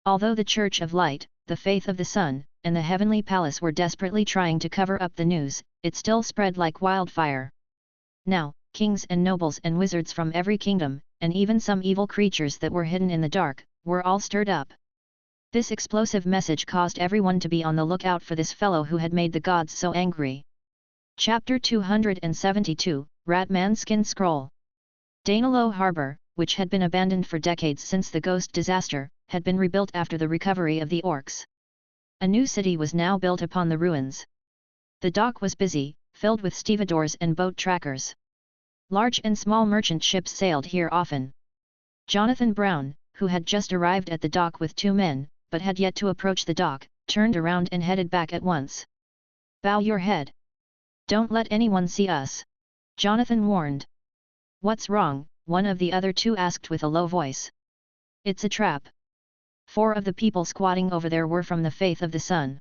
Although the Church of Light, the Faith of the Sun, and the Heavenly Palace were desperately trying to cover up the news, it still spread like wildfire. Now, kings and nobles and wizards from every kingdom, and even some evil creatures that were hidden in the dark, were all stirred up. This explosive message caused everyone to be on the lookout for this fellow who had made the gods so angry. Chapter 272, Ratman Skin Scroll. Danilo Harbor, which had been abandoned for decades since the ghost disaster, had been rebuilt after the recovery of the orcs. A new city was now built upon the ruins. The dock was busy, filled with stevedores and boat trackers. Large and small merchant ships sailed here often. Jonathan Brown, who had just arrived at the dock with 2 men, but had yet to approach the dock, turned around and headed back at once. Bow your head. Don't let anyone see us. Jonathan warned. What's wrong? One of the other 2 asked with a low voice. It's a trap. 4 of the people squatting over there were from the Faith of the Sun.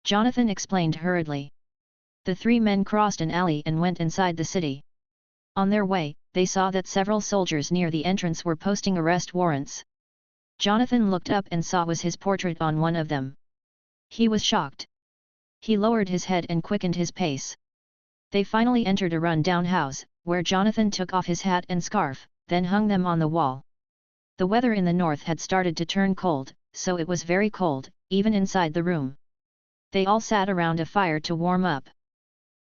Jonathan explained hurriedly. The 3 men crossed an alley and went inside the city. On their way, they saw that several soldiers near the entrance were posting arrest warrants. Jonathan looked up and saw was his portrait on one of them. He was shocked. He lowered his head and quickened his pace. They finally entered a run-down house, where Jonathan took off his hat and scarf, then hung them on the wall. The weather in the north had started to turn cold, so it was very cold, even inside the room. They all sat around a fire to warm up.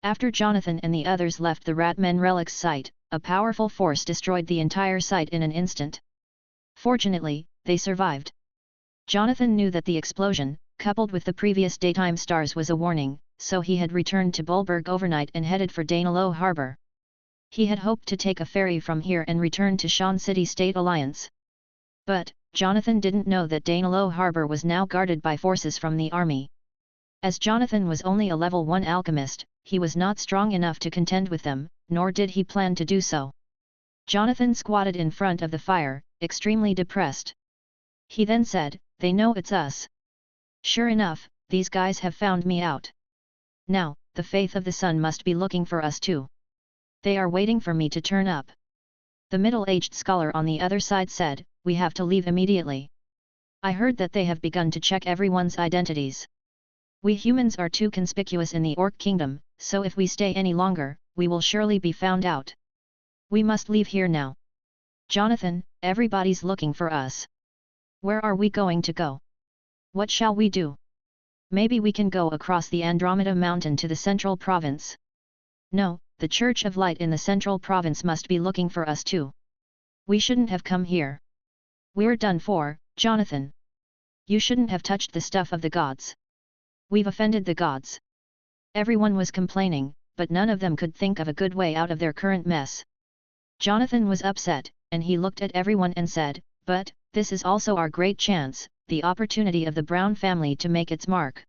After Jonathan and the others left the Ratmen relics site, a powerful force destroyed the entire site in an instant. Fortunately, they survived. Jonathan knew that the explosion, coupled with the previous daytime stars, was a warning, so he had returned to Bulberg overnight and headed for Danilo Harbor. He had hoped to take a ferry from here and return to Shan City State Alliance. But, Jonathan didn't know that Danilo Harbor was now guarded by forces from the army. As Jonathan was only a level 1 alchemist, he was not strong enough to contend with them, nor did he plan to do so. Jonathan squatted in front of the fire, extremely depressed. He then said, "They know it's us. Sure enough, these guys have found me out. Now, the Faith of the Sun must be looking for us too. They are waiting for me to turn up." The middle-aged scholar on the other side said, "We have to leave immediately. I heard that they have begun to check everyone's identities. We humans are too conspicuous in the Orc Kingdom, so if we stay any longer, we will surely be found out. We must leave here now. Jonathan, everybody's looking for us. Where are we going to go? What shall we do? Maybe we can go across the Andromeda Mountain to the Central Province. No, the Church of Light in the Central Province must be looking for us too. We shouldn't have come here. We're done for, Jonathan. You shouldn't have touched the stuff of the gods. We've offended the gods." Everyone was complaining, but none of them could think of a good way out of their current mess. Jonathan was upset, and he looked at everyone and said, "But, this is also our great chance, the opportunity of the Brown family to make its mark.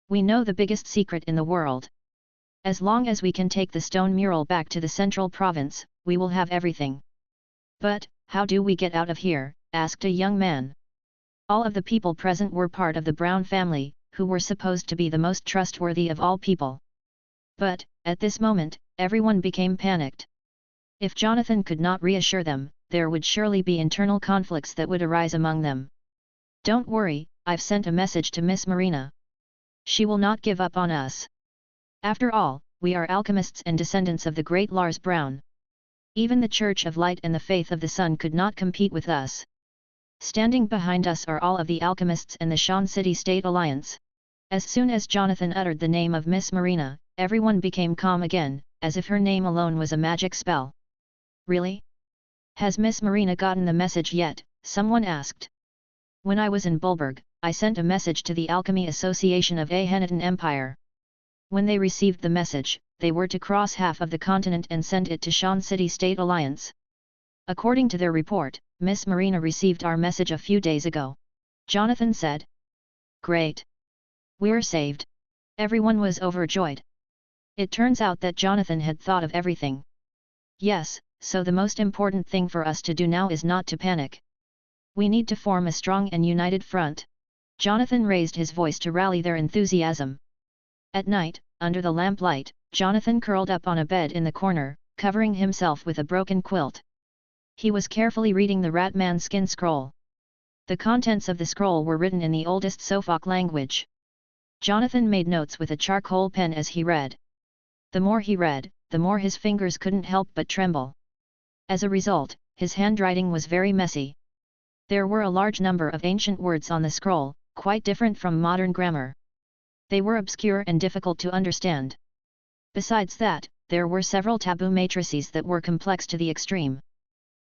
We know the biggest secret in the world. As long as we can take the stone mural back to the central province, we will have everything. But, how do we get out of here? Asked a young man. All of the people present were part of the Brown family, who were supposed to be the most trustworthy of all people. But, at this moment, everyone became panicked. If Jonathan could not reassure them, there would surely be internal conflicts that would arise among them. Don't worry, I've sent a message to Miss Marina. She will not give up on us. After all, we are alchemists and descendants of the great Lars Brown. Even the Church of Light and the Faith of the Sun could not compete with us. Standing behind us are all of the alchemists and the Shan City State Alliance. As soon as Jonathan uttered the name of Miss Marina, everyone became calm again, as if her name alone was a magic spell. Really? Has Miss Marina gotten the message yet? Someone asked. When I was in Bulberg, I sent a message to the Alchemy Association of Ahenitan Empire. When they received the message, they were to cross half of the continent and send it to Shan City State Alliance. According to their report, Miss Marina received our message a few days ago. Jonathan said. Great. We're saved. Everyone was overjoyed. It turns out that Jonathan had thought of everything. Yes, so the most important thing for us to do now is not to panic. We need to form a strong and united front. Jonathan raised his voice to rally their enthusiasm. At night, under the lamplight, Jonathan curled up on a bed in the corner, covering himself with a broken quilt. He was carefully reading the Ratman skin scroll. The contents of the scroll were written in the oldest Sophic language. Jonathan made notes with a charcoal pen as he read. The more he read, the more his fingers couldn't help but tremble. As a result, his handwriting was very messy. There were a large number of ancient words on the scroll, quite different from modern grammar. They were obscure and difficult to understand. Besides that, there were several taboo matrices that were complex to the extreme.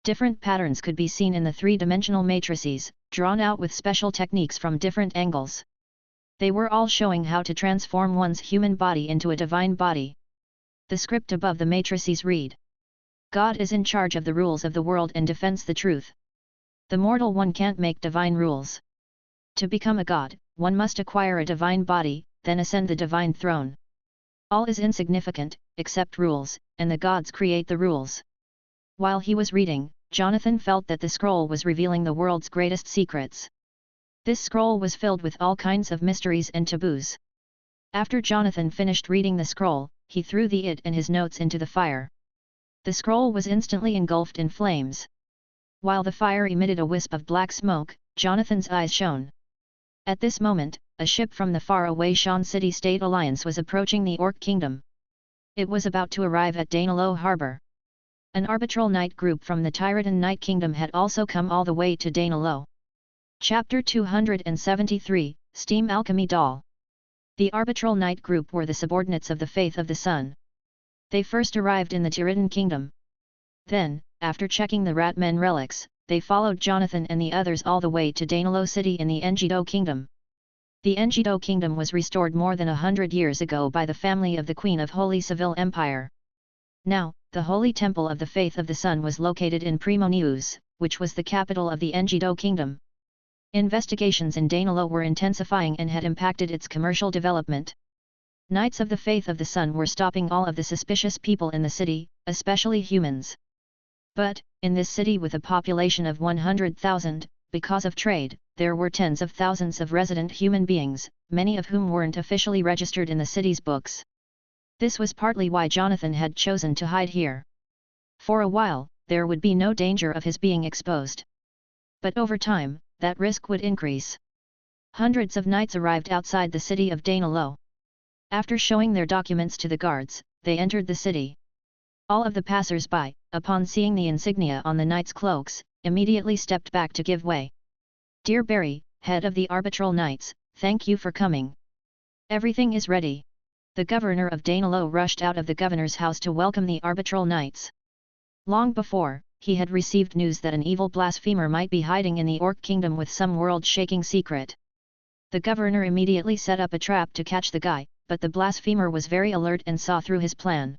Different patterns could be seen in the three-dimensional matrices, drawn out with special techniques from different angles. They were all showing how to transform one's human body into a divine body. The script above the matrices read: God is in charge of the rules of the world and defends the truth. The mortal one can't make divine rules. To become a god, one must acquire a divine body, then ascend the divine throne. All is insignificant, except rules, and the gods create the rules. While he was reading, Jonathan felt that the scroll was revealing the world's greatest secrets. This scroll was filled with all kinds of mysteries and taboos. After Jonathan finished reading the scroll, he threw it and his notes into the fire. The scroll was instantly engulfed in flames. While the fire emitted a wisp of black smoke, Jonathan's eyes shone. At this moment, a ship from the faraway Shan City State Alliance was approaching the Orc Kingdom. It was about to arrive at Danilo Harbor. An arbitral knight group from the Tyranian Knight Kingdom had also come all the way to Danilo. Chapter 273, Steam Alchemy Doll. The arbitral knight group were the subordinates of the Faith of the Sun. They first arrived in the Tyranian Kingdom. Then, after checking the Ratmen relics, they followed Jonathan and the others all the way to Danilo City in the Engido Kingdom. The Engido Kingdom was restored more than 100 years ago by the family of the Queen of Holy Seville Empire. Now, the Holy Temple of the Faith of the Sun was located in Primonius, which was the capital of the Engido Kingdom. Investigations in Danilo were intensifying and had impacted its commercial development. Knights of the Faith of the Sun were stopping all of the suspicious people in the city, especially humans. But, in this city with a population of 100,000, because of trade, there were tens of thousands of resident human beings, many of whom weren't officially registered in the city's books. This was partly why Jonathan had chosen to hide here. For a while, there would be no danger of his being exposed. But over time, that risk would increase. Hundreds of knights arrived outside the city of Danilo. After showing their documents to the guards, they entered the city. All of the passers-by, upon seeing the insignia on the knights' cloaks, immediately stepped back to give way. Dear Barry, head of the arbitral knights, thank you for coming. Everything is ready. The governor of Danilo rushed out of the governor's house to welcome the arbitral knights. Long before, he had received news that an evil blasphemer might be hiding in the Orc Kingdom with some world-shaking secret. The governor immediately set up a trap to catch the guy, but the blasphemer was very alert and saw through his plan.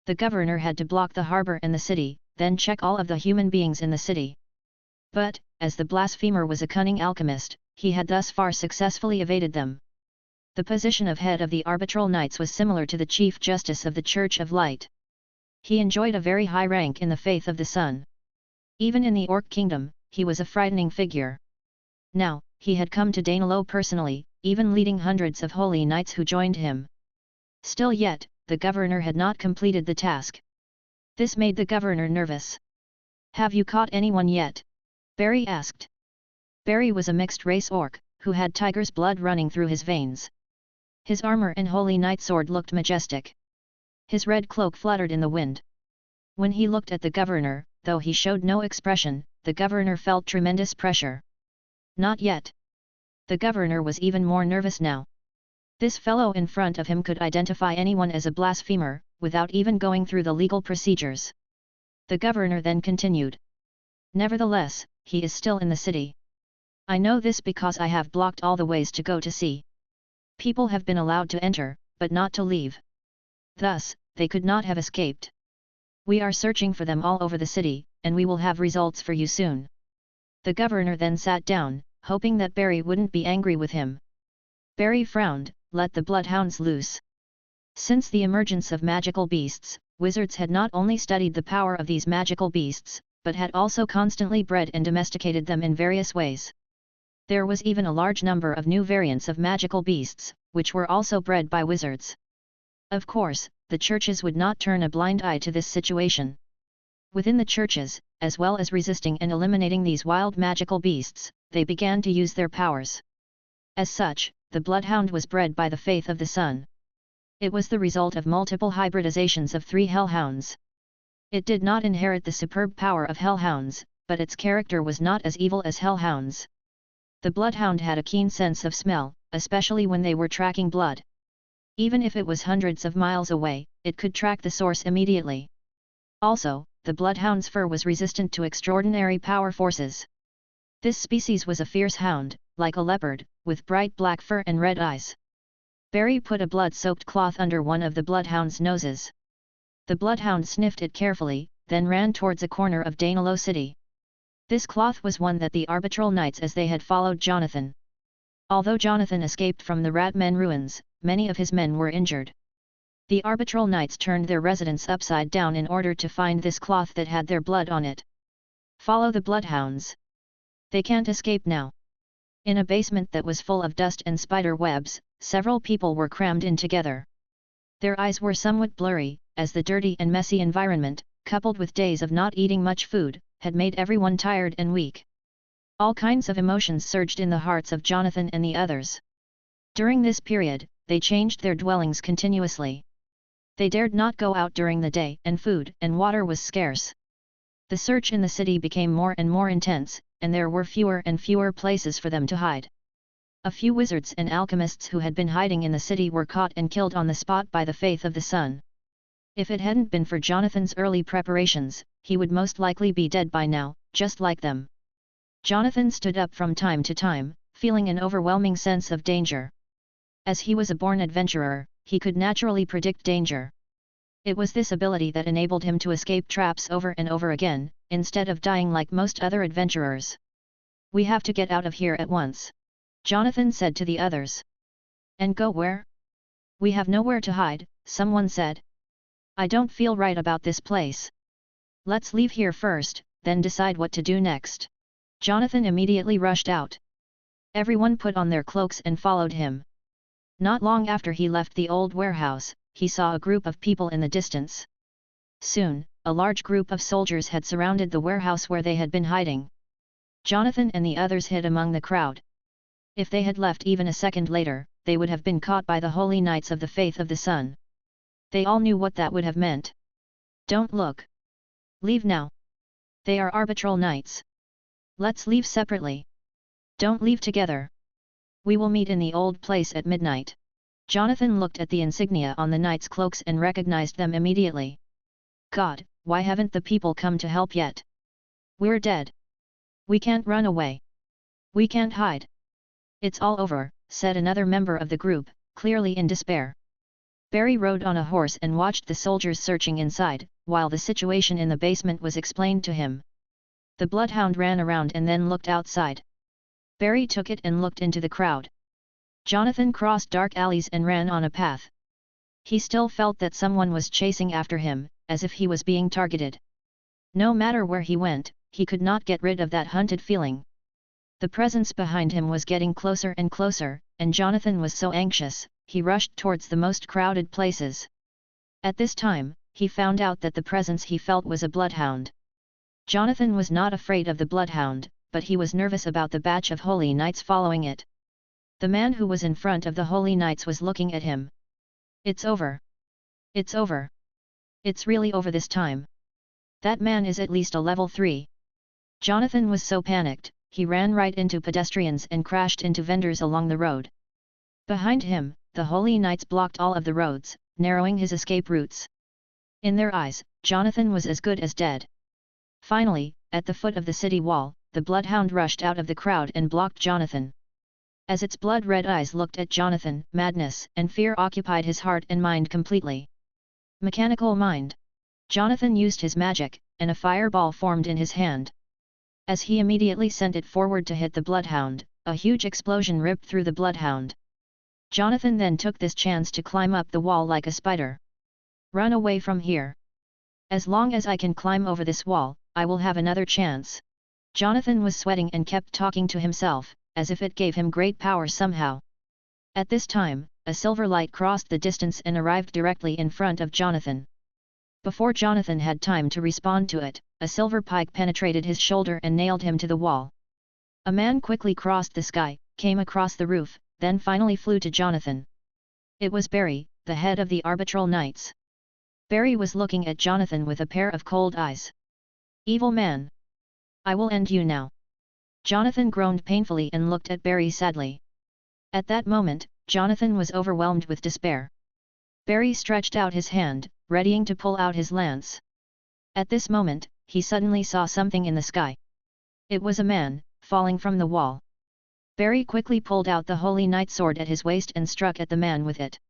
The governor had to block the harbor and the city, then check all of the human beings in the city. But, as the blasphemer was a cunning alchemist, he had thus far successfully evaded them. The position of head of the arbitral knights was similar to the Chief Justice of the Church of Light. He enjoyed a very high rank in the faith of the Sun. Even in the Orc Kingdom, he was a frightening figure. Now, he had come to Danilo personally, even leading hundreds of holy knights who joined him. Still yet, the governor had not completed the task. This made the governor nervous. "Have you caught anyone yet?" Barry asked. Barry was a mixed-race orc, who had tiger's blood running through his veins. His armor and holy knight sword looked majestic. His red cloak fluttered in the wind. When he looked at the governor, though he showed no expression, the governor felt tremendous pressure. Not yet. The governor was even more nervous now. This fellow in front of him could identify anyone as a blasphemer, without even going through the legal procedures. The governor then continued. "Nevertheless, he is still in the city. I know this because I have blocked all the ways to go to sea. People have been allowed to enter, but not to leave. Thus, they could not have escaped. We are searching for them all over the city, and we will have results for you soon." The governor then sat down, hoping that Barry wouldn't be angry with him. Barry frowned, let the bloodhounds loose. Since the emergence of magical beasts, wizards had not only studied the power of these magical beasts, but had also constantly bred and domesticated them in various ways. There was even a large number of new variants of magical beasts, which were also bred by wizards. Of course, the churches would not turn a blind eye to this situation. Within the churches, as well as resisting and eliminating these wild magical beasts, they began to use their powers. As such, the bloodhound was bred by the faith of the Sun. It was the result of multiple hybridizations of 3 hellhounds. It did not inherit the superb power of hellhounds, but its character was not as evil as hellhounds. The bloodhound had a keen sense of smell, especially when they were tracking blood. Even if it was hundreds of miles away, it could track the source immediately. Also, the bloodhound's fur was resistant to extraordinary power forces. This species was a fierce hound, like a leopard, with bright black fur and red eyes. Barry put a blood-soaked cloth under one of the bloodhound's noses. The bloodhound sniffed it carefully, then ran towards a corner of Danilo City. This cloth was one that the arbitral knights as they had followed Jonathan. Although Jonathan escaped from the Ratmen ruins, many of his men were injured. The arbitral knights turned their residence upside down in order to find this cloth that had their blood on it. "Follow the bloodhounds. They can't escape now." In a basement that was full of dust and spider webs, several people were crammed in together. Their eyes were somewhat blurry, as the dirty and messy environment, coupled with days of not eating much food, had made everyone tired and weak. All kinds of emotions surged in the hearts of Jonathan and the others. During this period, they changed their dwellings continuously. They dared not go out during the day, and food and water was scarce. The search in the city became more and more intense, and there were fewer and fewer places for them to hide. A few wizards and alchemists who had been hiding in the city were caught and killed on the spot by the faith of the Sun. If it hadn't been for Jonathan's early preparations, he would most likely be dead by now, just like them. Jonathan stood up from time to time, feeling an overwhelming sense of danger. As he was a born adventurer, he could naturally predict danger. It was this ability that enabled him to escape traps over and over again, instead of dying like most other adventurers. "We have to get out of here at once," Jonathan said to the others. "And go where?" "We have nowhere to hide," someone said. "I don't feel right about this place. Let's leave here first, then decide what to do next." Jonathan immediately rushed out. Everyone put on their cloaks and followed him. Not long after he left the old warehouse, he saw a group of people in the distance. Soon, a large group of soldiers had surrounded the warehouse where they had been hiding. Jonathan and the others hid among the crowd. If they had left even a second later, they would have been caught by the holy knights of the faith of the Sun. They all knew what that would have meant. "Don't look. Leave now. They are arbitral knights. Let's leave separately. Don't leave together. We will meet in the old place at midnight." Jonathan looked at the insignia on the knights' cloaks and recognized them immediately. "God, why haven't the people come to help yet? We're dead. We can't run away. We can't hide." "It's all over," said another member of the group, clearly in despair. Barry rode on a horse and watched the soldiers searching inside, while the situation in the basement was explained to him. The bloodhound ran around and then looked outside. Barry took it and looked into the crowd. Jonathan crossed dark alleys and ran on a path. He still felt that someone was chasing after him, as if he was being targeted. No matter where he went, he could not get rid of that hunted feeling. The presence behind him was getting closer and closer, and Jonathan was so anxious, he rushed towards the most crowded places. At this time, he found out that the presence he felt was a bloodhound. Jonathan was not afraid of the bloodhound, but he was nervous about the batch of holy knights following it. The man who was in front of the holy knights was looking at him. "It's over. It's over. It's really over this time. That man is at least a level 3. Jonathan was so panicked, he ran right into pedestrians and crashed into vendors along the road. Behind him, the holy knights blocked all of the roads, narrowing his escape routes. In their eyes, Jonathan was as good as dead. Finally, at the foot of the city wall, the bloodhound rushed out of the crowd and blocked Jonathan. As its blood-red eyes looked at Jonathan, madness and fear occupied his heart and mind completely. Mechanical mind. Jonathan used his magic, and a fireball formed in his hand. As he immediately sent it forward to hit the bloodhound, a huge explosion ripped through the bloodhound. Jonathan then took this chance to climb up the wall like a spider. "Run away from here. As long as I can climb over this wall, I will have another chance." Jonathan was sweating and kept talking to himself, as if it gave him great power somehow. At this time, a silver light crossed the distance and arrived directly in front of Jonathan. Before Jonathan had time to respond to it, a silver pike penetrated his shoulder and nailed him to the wall. A man quickly crossed the sky, came across the roof, then finally flew to Jonathan. It was Barry, the head of the Arbitral Knights. Barry was looking at Jonathan with a pair of cold eyes. "Evil man! I will end you now." Jonathan groaned painfully and looked at Barry sadly. At that moment, Jonathan was overwhelmed with despair. Barry stretched out his hand, readying to pull out his lance. At this moment, he suddenly saw something in the sky. It was a man, falling from the wall. Barry quickly pulled out the Holy Knight sword at his waist and struck at the man with it.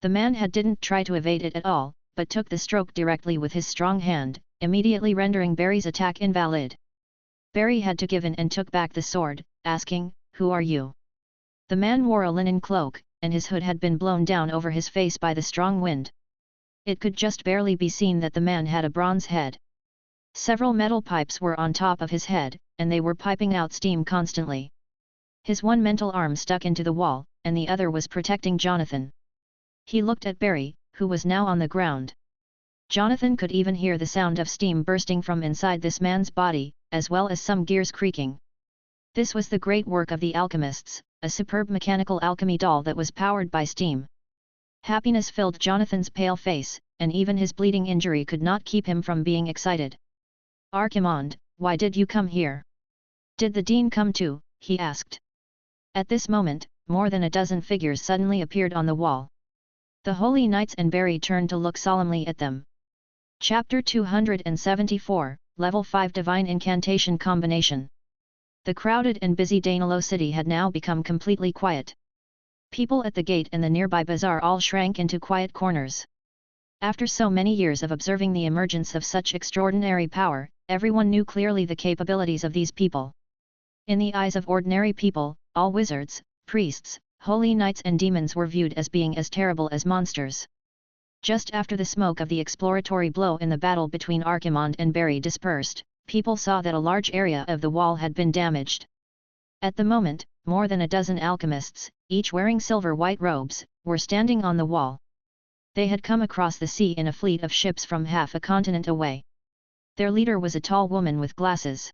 The man didn't try to evade it at all, but took the stroke directly with his strong hand, immediately rendering Barry's attack invalid. Barry had to give in and took back the sword, asking, "Who are you?" The man wore a linen cloak, and his hood had been blown down over his face by the strong wind. It could just barely be seen that the man had a bronze head. Several metal pipes were on top of his head, and they were piping out steam constantly. His one mental arm stuck into the wall, and the other was protecting Jonathan. He looked at Barry, who was now on the ground. Jonathan could even hear the sound of steam bursting from inside this man's body, as well as some gears creaking. This was the great work of the alchemists, a superb mechanical alchemy doll that was powered by steam. Happiness filled Jonathan's pale face, and even his bleeding injury could not keep him from being excited. "Archimonde, why did you come here? Did the Dean come too?" he asked. At this moment, more than a dozen figures suddenly appeared on the wall. The Holy Knights and Barry turned to look solemnly at them. Chapter 274, Level 5 Divine Incantation Combination. The crowded and busy Danilo city had now become completely quiet. People at the gate and the nearby bazaar all shrank into quiet corners. After so many years of observing the emergence of such extraordinary power, everyone knew clearly the capabilities of these people. In the eyes of ordinary people, all wizards, priests, holy knights and demons were viewed as being as terrible as monsters. Just after the smoke of the exploratory blow in the battle between Archimonde and Barry dispersed, people saw that a large area of the wall had been damaged. At the moment, more than a dozen alchemists, each wearing silver-white robes, were standing on the wall. They had come across the sea in a fleet of ships from half a continent away. Their leader was a tall woman with glasses.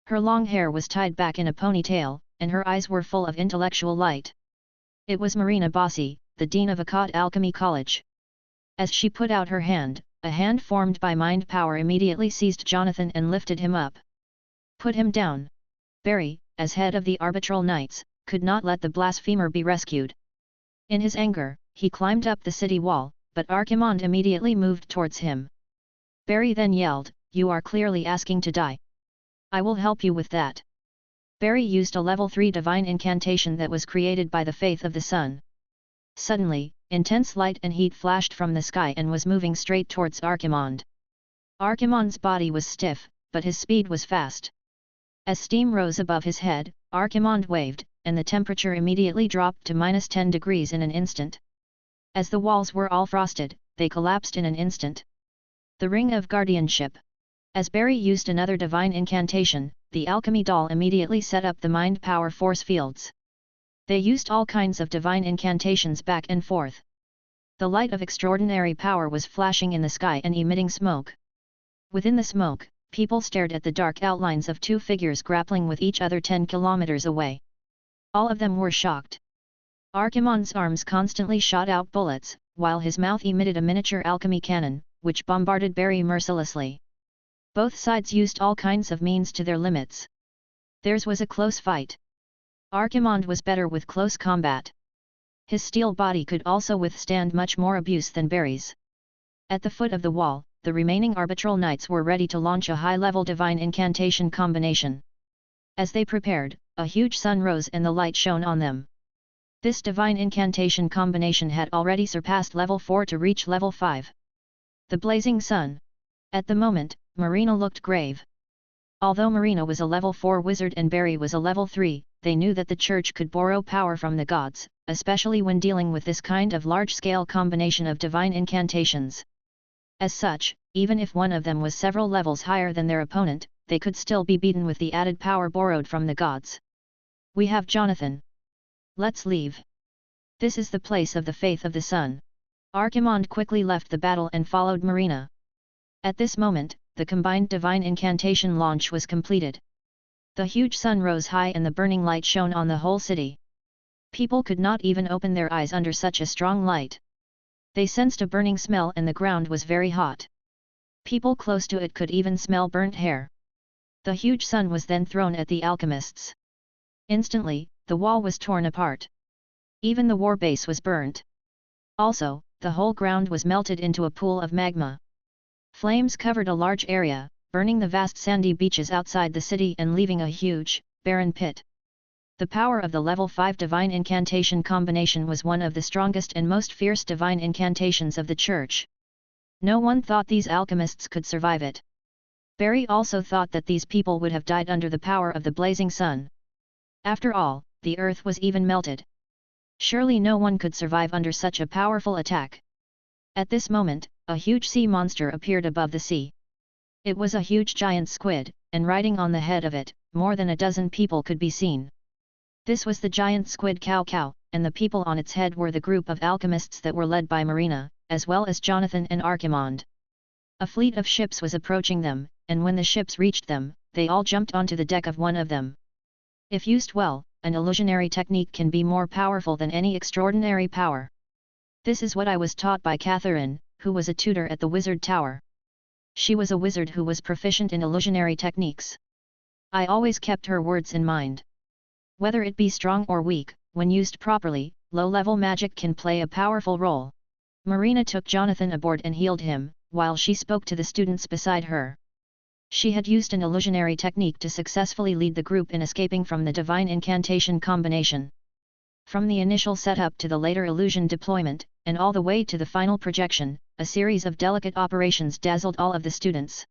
Her long hair was tied back in a ponytail, and her eyes were full of intellectual light. It was Marina Bossi, the dean of Akkad Alchemy College. As she put out her hand, a hand formed by mind power immediately seized Jonathan and lifted him up. "Put him down." Barry, as head of the Arbitral Knights, could not let the blasphemer be rescued. In his anger, he climbed up the city wall, but Archimonde immediately moved towards him. Barry then yelled, "You are clearly asking to die. I will help you with that." Barry used a level 3 divine incantation that was created by the faith of the sun. Suddenly, intense light and heat flashed from the sky and was moving straight towards Archimonde. Archimonde's body was stiff, but his speed was fast. As steam rose above his head, Archimonde waved, and the temperature immediately dropped to -10 degrees in an instant. As the walls were all frosted, they collapsed in an instant. The Ring of Guardianship. As Barry used another divine incantation, the alchemy doll immediately set up the mind power force fields. They used all kinds of divine incantations back and forth. The light of extraordinary power was flashing in the sky and emitting smoke. Within the smoke, people stared at the dark outlines of two figures grappling with each other 10 kilometers away. All of them were shocked. Archimand's arms constantly shot out bullets, while his mouth emitted a miniature alchemy cannon, which bombarded Barry mercilessly. Both sides used all kinds of means to their limits. Theirs was a close fight. Archimand was better with close combat. His steel body could also withstand much more abuse than Barry's. At the foot of the wall, the remaining arbitral knights were ready to launch a high-level divine incantation combination. As they prepared, a huge sun rose and the light shone on them. This divine incantation combination had already surpassed level 4 to reach level 5. The blazing sun. At the moment, Marina looked grave. Although Marina was a level 4 wizard and Barry was a level 3, they knew that the church could borrow power from the gods, especially when dealing with this kind of large-scale combination of divine incantations. As such, even if one of them was several levels higher than their opponent, they could still be beaten with the added power borrowed from the gods. We have Jonathan. Let's leave. This is the place of the faith of the sun. Archimand quickly left the battle and followed Marina. At this moment, the combined divine incantation launch was completed. The huge sun rose high and the burning light shone on the whole city. People could not even open their eyes under such a strong light. They sensed a burning smell and the ground was very hot. People close to it could even smell burnt hair. The huge sun was then thrown at the alchemists. Instantly, the wall was torn apart. Even the war base was burnt. Also, the whole ground was melted into a pool of magma. Flames covered a large area, burning the vast sandy beaches outside the city and leaving a huge, barren pit. The power of the level 5 divine incantation combination was one of the strongest and most fierce divine incantations of the church. No one thought these alchemists could survive it. Barry also thought that these people would have died under the power of the blazing sun. After all, the earth was even melted. Surely no one could survive under such a powerful attack. At this moment, a huge sea monster appeared above the sea. It was a huge giant squid, and riding on the head of it, more than a dozen people could be seen. This was the giant squid Cow, and the people on its head were the group of alchemists that were led by Marina, as well as Jonathan and Archimand. A fleet of ships was approaching them, and when the ships reached them, they all jumped onto the deck of one of them. If used well, an illusionary technique can be more powerful than any extraordinary power. This is what I was taught by Catherine, who was a tutor at the Wizard Tower. She was a wizard who was proficient in illusionary techniques. I always kept her words in mind. Whether it be strong or weak, when used properly, low-level magic can play a powerful role. Marina took Jonathan aboard and healed him, while she spoke to the students beside her. She had used an illusionary technique to successfully lead the group in escaping from the divine incantation combination. From the initial setup to the later illusion deployment, and all the way to the final projection, a series of delicate operations dazzled all of the students.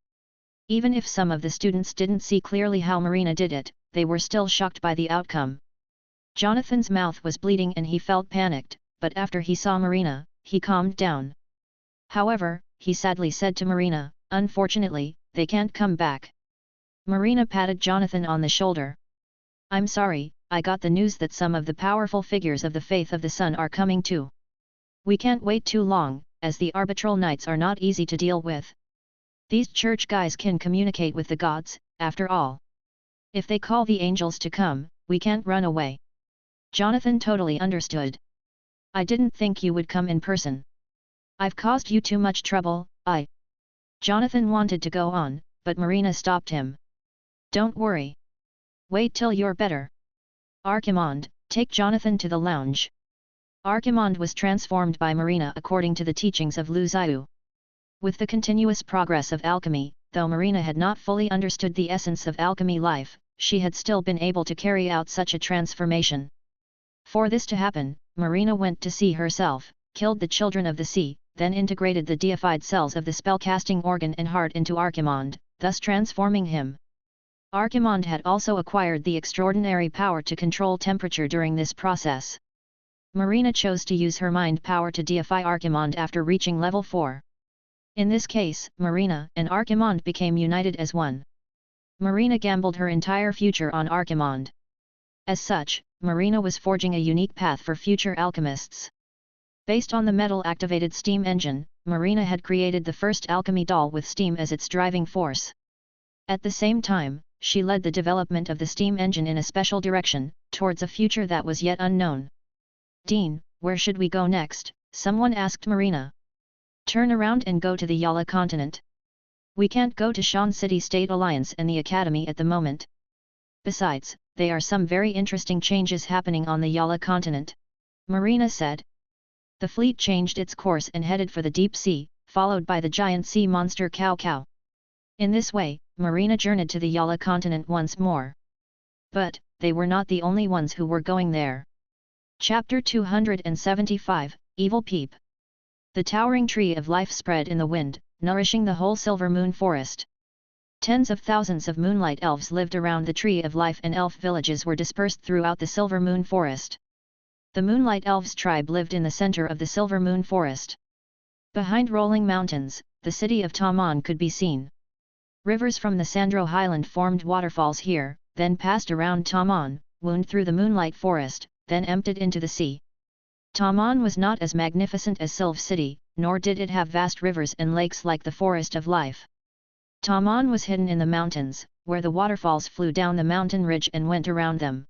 Even if some of the students didn't see clearly how Marina did it, they were still shocked by the outcome. Jonathan's mouth was bleeding and he felt panicked, but after he saw Marina, he calmed down. However, he sadly said to Marina, "Unfortunately, they can't come back." Marina patted Jonathan on the shoulder. "I'm sorry, I got the news that some of the powerful figures of the faith of the sun are coming too. We can't wait too long, as the arbitral knights are not easy to deal with. These church guys can communicate with the gods, after all. If they call the angels to come, we can't run away." Jonathan totally understood. "I didn't think you would come in person. I've caused you too much trouble." Jonathan wanted to go on, but Marina stopped him. "Don't worry. Wait till you're better. Archimand, take Jonathan to the lounge." Archimand was transformed by Marina according to the teachings of Zhiyu. With the continuous progress of alchemy, though Marina had not fully understood the essence of alchemy life, she had still been able to carry out such a transformation. For this to happen, Marina went to sea herself, killed the children of the sea, then integrated the deified cells of the spellcasting organ and heart into Archimand, thus transforming him. Archimonde had also acquired the extraordinary power to control temperature during this process. Marina chose to use her mind power to deify Archimonde after reaching level 4. In this case, Marina and Archimonde became united as one. Marina gambled her entire future on Archimonde. As such, Marina was forging a unique path for future alchemists. Based on the metal-activated steam engine, Marina had created the first alchemy doll with steam as its driving force. At the same time, she led the development of the steam engine in a special direction, towards a future that was yet unknown. "Dean, where should we go next?" someone asked Marina. "Turn around and go to the Yala continent. We can't go to Shan City State Alliance and the Academy at the moment. Besides, there are some very interesting changes happening on the Yala continent," Marina said. The fleet changed its course and headed for the deep sea, followed by the giant sea monster Cow Cow. In this way, Marina journeyed to the Yala continent once more. But, they were not the only ones who were going there. Chapter 275, Evil Peep. The towering tree of life spread in the wind, nourishing the whole Silver Moon forest. Tens of thousands of moonlight elves lived around the tree of life and elf villages were dispersed throughout the Silver Moon forest. The Moonlight Elves tribe lived in the center of the Silver Moon forest. Behind rolling mountains, the city of Taman could be seen. Rivers from the Sandro Highland formed waterfalls here, then passed around Taman, wound through the Moonlight Forest, then emptied into the sea. Taman was not as magnificent as Sylve City, nor did it have vast rivers and lakes like the Forest of Life. Taman was hidden in the mountains, where the waterfalls flew down the mountain ridge and went around them.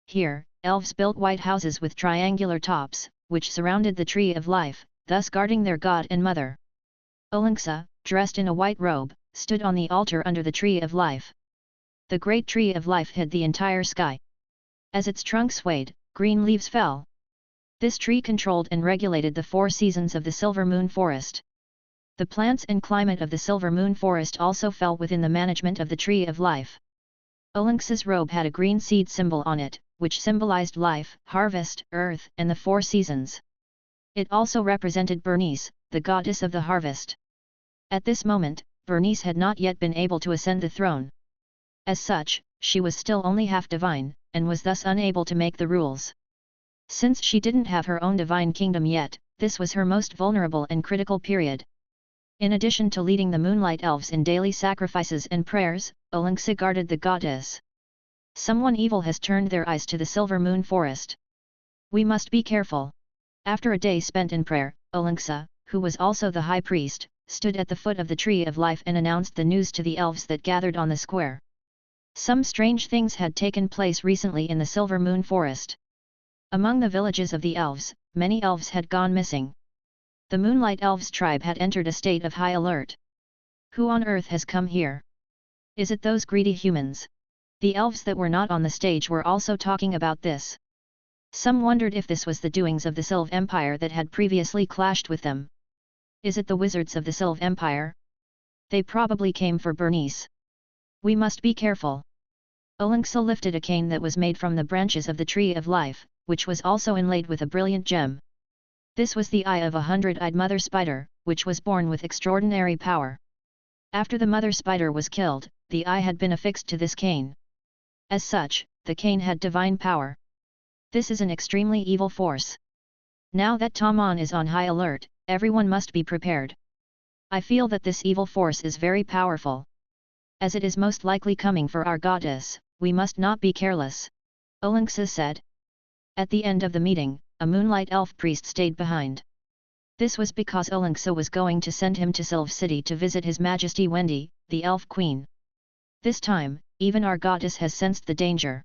Here, elves built white houses with triangular tops, which surrounded the Tree of Life, thus guarding their god and mother. Olenxa, dressed in a white robe, stood on the altar under the Tree of Life. The great Tree of Life hid the entire sky. As its trunk swayed, green leaves fell. This tree controlled and regulated the 4 seasons of the Silver Moon Forest. The plants and climate of the Silver Moon Forest also fell within the management of the Tree of Life. Olenxa's robe had a green seed symbol on it, which symbolized life, harvest, earth, and the 4 seasons. It also represented Bernice, the goddess of the harvest. At this moment, Bernice had not yet been able to ascend the throne. As such, she was still only half divine, and was thus unable to make the rules. Since she didn't have her own divine kingdom yet, this was her most vulnerable and critical period. In addition to leading the Moonlight Elves in daily sacrifices and prayers, Olenxa guarded the goddess. Someone evil has turned their eyes to the Silver Moon Forest. We must be careful. After a day spent in prayer, Olenxa, who was also the high priest, stood at the foot of the Tree of Life and announced the news to the elves that gathered on the square. Some strange things had taken place recently in the Silver Moon Forest. Among the villages of the elves, many elves had gone missing. The Moonlight Elves tribe had entered a state of high alert. Who on earth has come here? Is it those greedy humans? The elves that were not on the stage were also talking about this. Some wondered if this was the doings of the Sylve Empire that had previously clashed with them. Is it the wizards of the Sylve Empire? They probably came for Bernice. We must be careful. Olenxa lifted a cane that was made from the branches of the Tree of Life, which was also inlaid with a brilliant gem. This was the eye of a 100-eyed mother spider, which was born with extraordinary power. After the mother spider was killed, the eye had been affixed to this cane. As such, the cane had divine power. This is an extremely evil force. Now that Taman is on high alert, everyone must be prepared. I feel that this evil force is very powerful. As it is most likely coming for our goddess, we must not be careless. Olenxa said. At the end of the meeting, a Moonlight Elf priest stayed behind. This was because Olenxa was going to send him to Sylve City to visit His Majesty Wendy, the Elf Queen. This time, even our goddess has sensed the danger.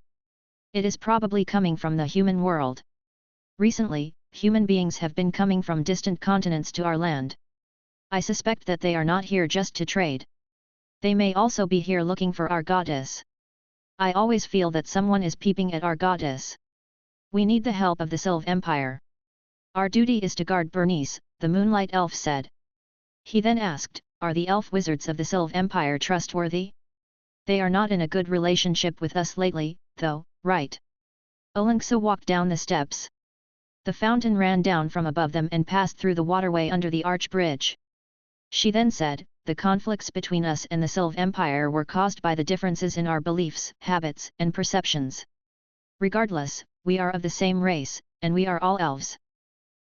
It is probably coming from the human world. Recently, human beings have been coming from distant continents to our land. I suspect that they are not here just to trade. They may also be here looking for our goddess. I always feel that someone is peeping at our goddess. We need the help of the Sylve Empire. Our duty is to guard Bernice, the Moonlight Elf said. He then asked, are the elf wizards of the Sylve Empire trustworthy? They are not in a good relationship with us lately, though, right? Olenxa walked down the steps. The fountain ran down from above them and passed through the waterway under the arch bridge. She then said, the conflicts between us and the Sylv Empire were caused by the differences in our beliefs, habits, and perceptions. Regardless, we are of the same race, and we are all elves.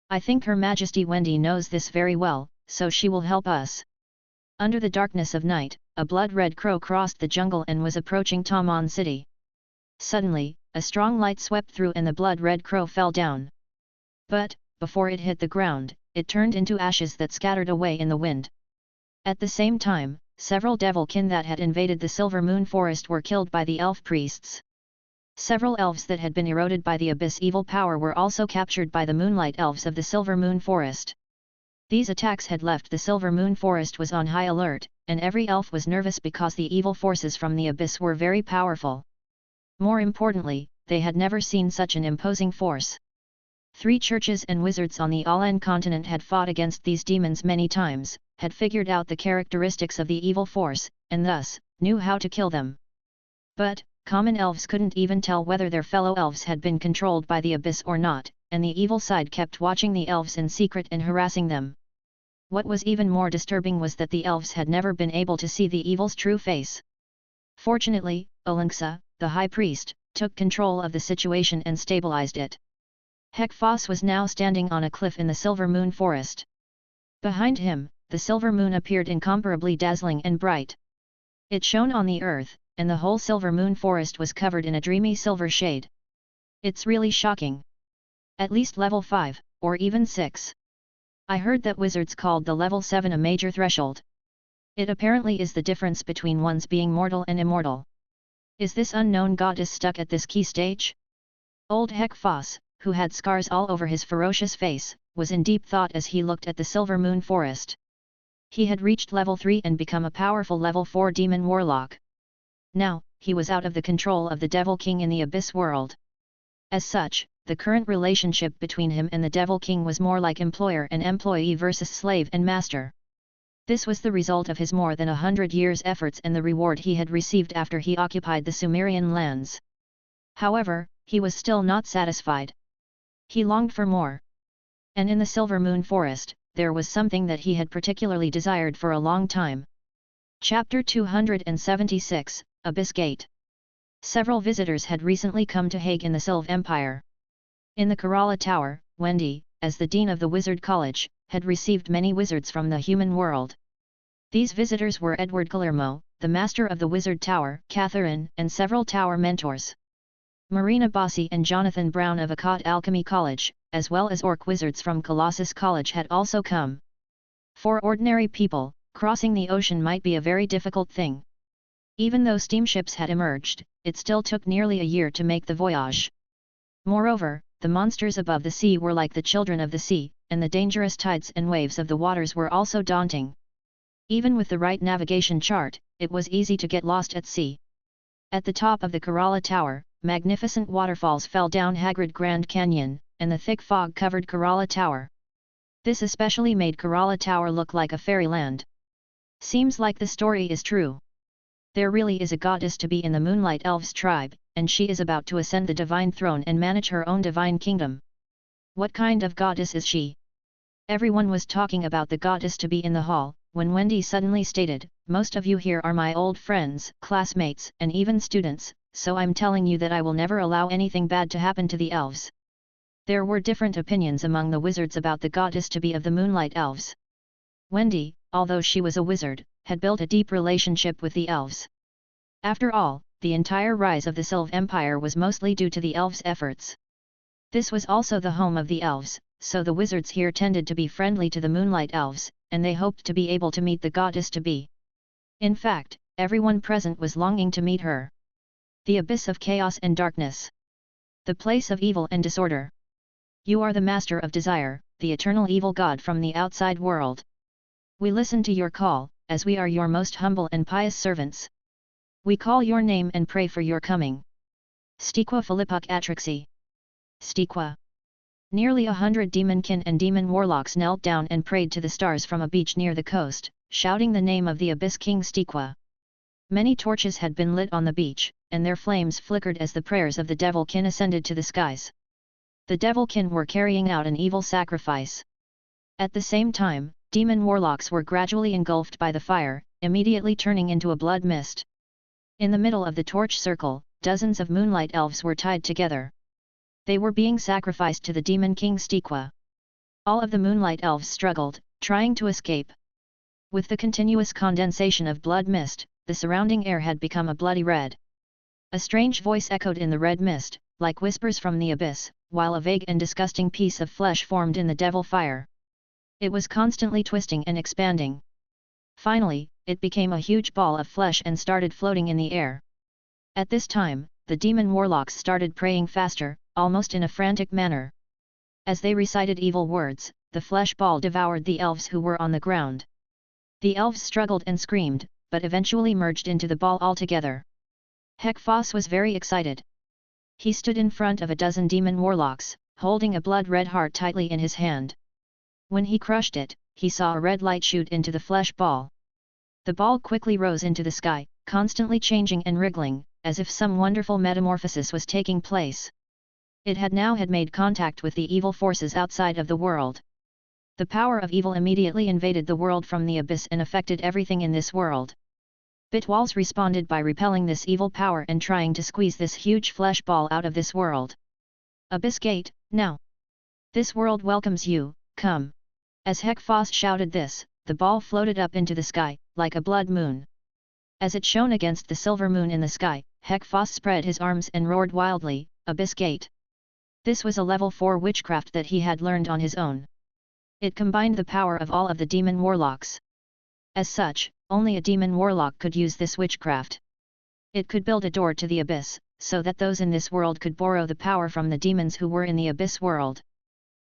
I think Her Majesty Wendy knows this very well, so she will help us." Under the darkness of night, a blood-red crow crossed the jungle and was approaching Tamon City. Suddenly, a strong light swept through and the blood-red crow fell down. But, before it hit the ground, it turned into ashes that scattered away in the wind. At the same time, several devilkin that had invaded the Silver Moon Forest were killed by the elf priests. Several elves that had been eroded by the Abyss evil power were also captured by the Moonlight Elves of the Silver Moon Forest. These attacks had left the Silver Moon Forest was on high alert, and every elf was nervous because the evil forces from the Abyss were very powerful. More importantly, they had never seen such an imposing force. 3 churches and wizards on the Alan continent had fought against these demons many times, had figured out the characteristics of the evil force, and thus, knew how to kill them. But, common elves couldn't even tell whether their fellow elves had been controlled by the Abyss or not, and the evil side kept watching the elves in secret and harassing them. What was even more disturbing was that the elves had never been able to see the evil's true face. Fortunately, Olinksa, the high priest, took control of the situation and stabilized it. Hekfos was now standing on a cliff in the Silver Moon Forest. Behind him, the silver moon appeared incomparably dazzling and bright. It shone on the earth, and the whole Silver Moon Forest was covered in a dreamy silver shade. It's really shocking. At least level 5, or even 6. I heard that wizards called the level 7 a major threshold. It apparently is the difference between one's being mortal and immortal. Is this unknown goddess stuck at this key stage? Old Hekfos, who had scars all over his ferocious face, was in deep thought as he looked at the Silver Moon Forest. He had reached level 3 and become a powerful level 4 demon warlock. Now, he was out of the control of the Devil King in the Abyss world. As such, the current relationship between him and the Devil King was more like employer and employee versus slave and master. This was the result of his more than 100 years' efforts and the reward he had received after he occupied the Sumerian lands. However, he was still not satisfied. He longed for more. And in the Silver Moon Forest, there was something that he had particularly desired for a long time. Chapter 276, Abyss Gate. Several visitors had recently come to Hague in the Sylv Empire. In the Kerala Tower, Wendy, as the Dean of the Wizard College, had received many wizards from the human world. These visitors were Edward Guillermo, the Master of the Wizard Tower, Catherine, and several Tower mentors. Marina Bossi and Jonathan Brown of Akkad Alchemy College, as well as Orc wizards from Colossus College had also come. For ordinary people, crossing the ocean might be a very difficult thing. Even though steamships had emerged, it still took nearly a year to make the voyage. Moreover, the monsters above the sea were like the children of the sea, and the dangerous tides and waves of the waters were also daunting. Even with the right navigation chart, it was easy to get lost at sea. At the top of the Kerala Tower, magnificent waterfalls fell down Hagrid Grand Canyon, and the thick fog covered Kerala Tower. This especially made Kerala Tower look like a fairyland. Seems like the story is true. There really is a goddess to be in the Moonlight Elves tribe, and she is about to ascend the divine throne and manage her own divine kingdom. What kind of goddess is she? Everyone was talking about the goddess to be in the hall, when Wendy suddenly stated, "Most of you here are my old friends, classmates, and even students, so I'm telling you that I will never allow anything bad to happen to the elves." There were different opinions among the wizards about the goddess to be of the Moonlight Elves. Wendy, although she was a wizard, had built a deep relationship with the elves. After all, the entire rise of the Sylv Empire was mostly due to the elves' efforts. This was also the home of the elves, so the wizards here tended to be friendly to the Moonlight Elves, and they hoped to be able to meet the goddess-to-be. In fact, everyone present was longing to meet her. The abyss of chaos and darkness. The place of evil and disorder. You are the master of desire, the eternal evil god from the outside world. We listen to your call, as we are your most humble and pious servants. We call your name and pray for your coming. Stiqua Philippuk Atrixi. Stiqua. Nearly 100 demonkin and demon warlocks knelt down and prayed to the stars from a beach near the coast, shouting the name of the Abyss King Stiqua. Many torches had been lit on the beach, and their flames flickered as the prayers of the Devilkin ascended to the skies. The Devilkin were carrying out an evil sacrifice. At the same time, demon warlocks were gradually engulfed by the fire, immediately turning into a blood mist. In the middle of the torch circle, dozens of moonlight elves were tied together. They were being sacrificed to the demon king Stiqua. All of the moonlight elves struggled, trying to escape. With the continuous condensation of blood mist, the surrounding air had become a bloody red. A strange voice echoed in the red mist, like whispers from the abyss, while a vague and disgusting piece of flesh formed in the devil fire. It was constantly twisting and expanding. Finally, it became a huge ball of flesh and started floating in the air. At this time, the demon warlocks started praying faster, almost in a frantic manner. As they recited evil words, the flesh ball devoured the elves who were on the ground. The elves struggled and screamed, but eventually merged into the ball altogether. Hekfos was very excited. He stood in front of a dozen demon warlocks, holding a blood-red heart tightly in his hand. When he crushed it, he saw a red light shoot into the flesh ball. The ball quickly rose into the sky, constantly changing and wriggling, as if some wonderful metamorphosis was taking place. It had made contact with the evil forces outside of the world. The power of evil immediately invaded the world from the abyss and affected everything in this world. Bitwalls responded by repelling this evil power and trying to squeeze this huge flesh ball out of this world. Abyss Gate, now! This world welcomes you, come! As Hekfos shouted this, the ball floated up into the sky, like a blood moon. As it shone against the silver moon in the sky, Hekfos spread his arms and roared wildly, Abyss Gate! This was a level 4 witchcraft that he had learned on his own. It combined the power of all of the demon warlocks. As such, only a demon warlock could use this witchcraft. It could build a door to the abyss, so that those in this world could borrow the power from the demons who were in the abyss world.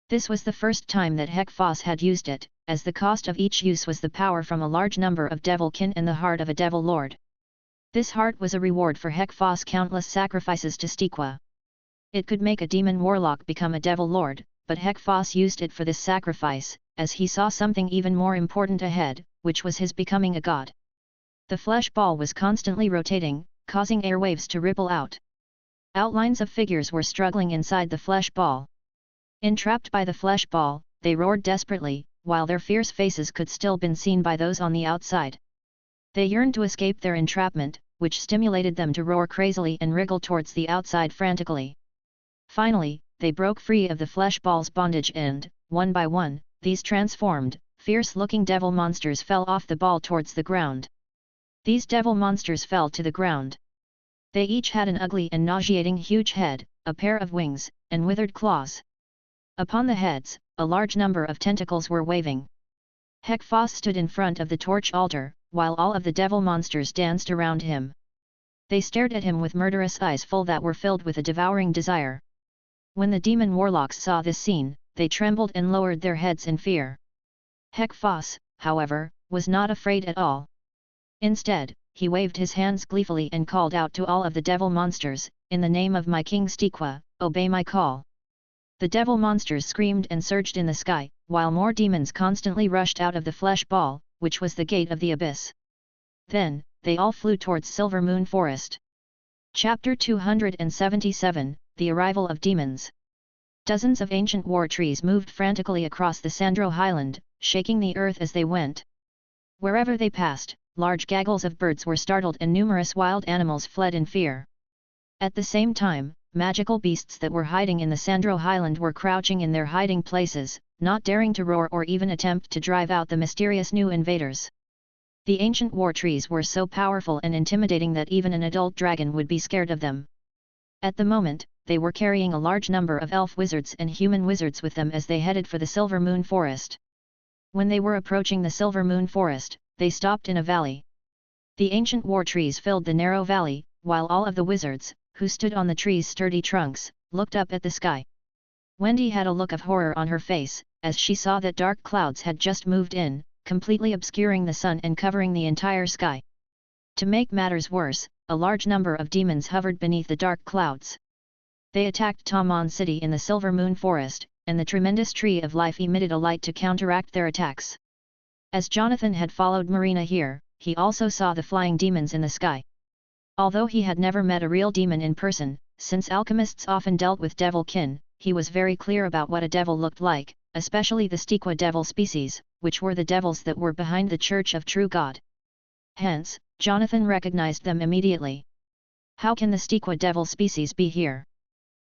This was the first time that Hekfos had used it, as the cost of each use was the power from a large number of devilkin and the heart of a devil lord. This heart was a reward for Hekfos' countless sacrifices to Stiqua. It could make a demon warlock become a devil lord, but Hekfos used it for this sacrifice, as he saw something even more important ahead, which was his becoming a god. The flesh ball was constantly rotating, causing airwaves to ripple out. Outlines of figures were struggling inside the flesh ball. Entrapped by the flesh ball, they roared desperately, while their fierce faces could still be seen by those on the outside. They yearned to escape their entrapment, which stimulated them to roar crazily and wriggle towards the outside frantically. Finally, they broke free of the flesh ball's bondage and, one by one, these transformed, fierce-looking devil monsters fell off the ball towards the ground. These devil monsters fell to the ground. They each had an ugly and nauseating huge head, a pair of wings, and withered claws. Upon the heads, a large number of tentacles were waving. Hekfos stood in front of the torch altar, while all of the devil monsters danced around him. They stared at him with murderous eyes that were filled with a devouring desire. When the demon warlocks saw this scene, they trembled and lowered their heads in fear. Hekfos, however, was not afraid at all. Instead, he waved his hands gleefully and called out to all of the devil monsters, "In the name of my king Stiqua, obey my call." The devil monsters screamed and surged in the sky, while more demons constantly rushed out of the flesh ball, which was the gate of the abyss. Then, they all flew towards Silver Moon Forest. Chapter 277, The Arrival of Demons. Dozens of ancient war trees moved frantically across the Sandro Highland, shaking the earth as they went. Wherever they passed, large gaggles of birds were startled and numerous wild animals fled in fear. At the same time, magical beasts that were hiding in the Sandro Highland were crouching in their hiding places, not daring to roar or even attempt to drive out the mysterious new invaders. The ancient war trees were so powerful and intimidating that even an adult dragon would be scared of them. At the moment, they were carrying a large number of elf wizards and human wizards with them as they headed for the Silver Moon Forest. When they were approaching the Silver Moon Forest, they stopped in a valley. The ancient war trees filled the narrow valley, while all of the wizards, who stood on the trees' sturdy trunks, looked up at the sky. Wendy had a look of horror on her face, as she saw that dark clouds had just moved in, completely obscuring the sun and covering the entire sky. To make matters worse, a large number of demons hovered beneath the dark clouds. They attacked Tamon City in the Silver Moon Forest, and the tremendous Tree of Life emitted a light to counteract their attacks. As Jonathan had followed Marina here, he also saw the flying demons in the sky. Although he had never met a real demon in person, since alchemists often dealt with devilkin, he was very clear about what a devil looked like, especially the Stiqua devil species, which were the devils that were behind the Church of True God. Hence, Jonathan recognized them immediately. How can the Stiqua devil species be here?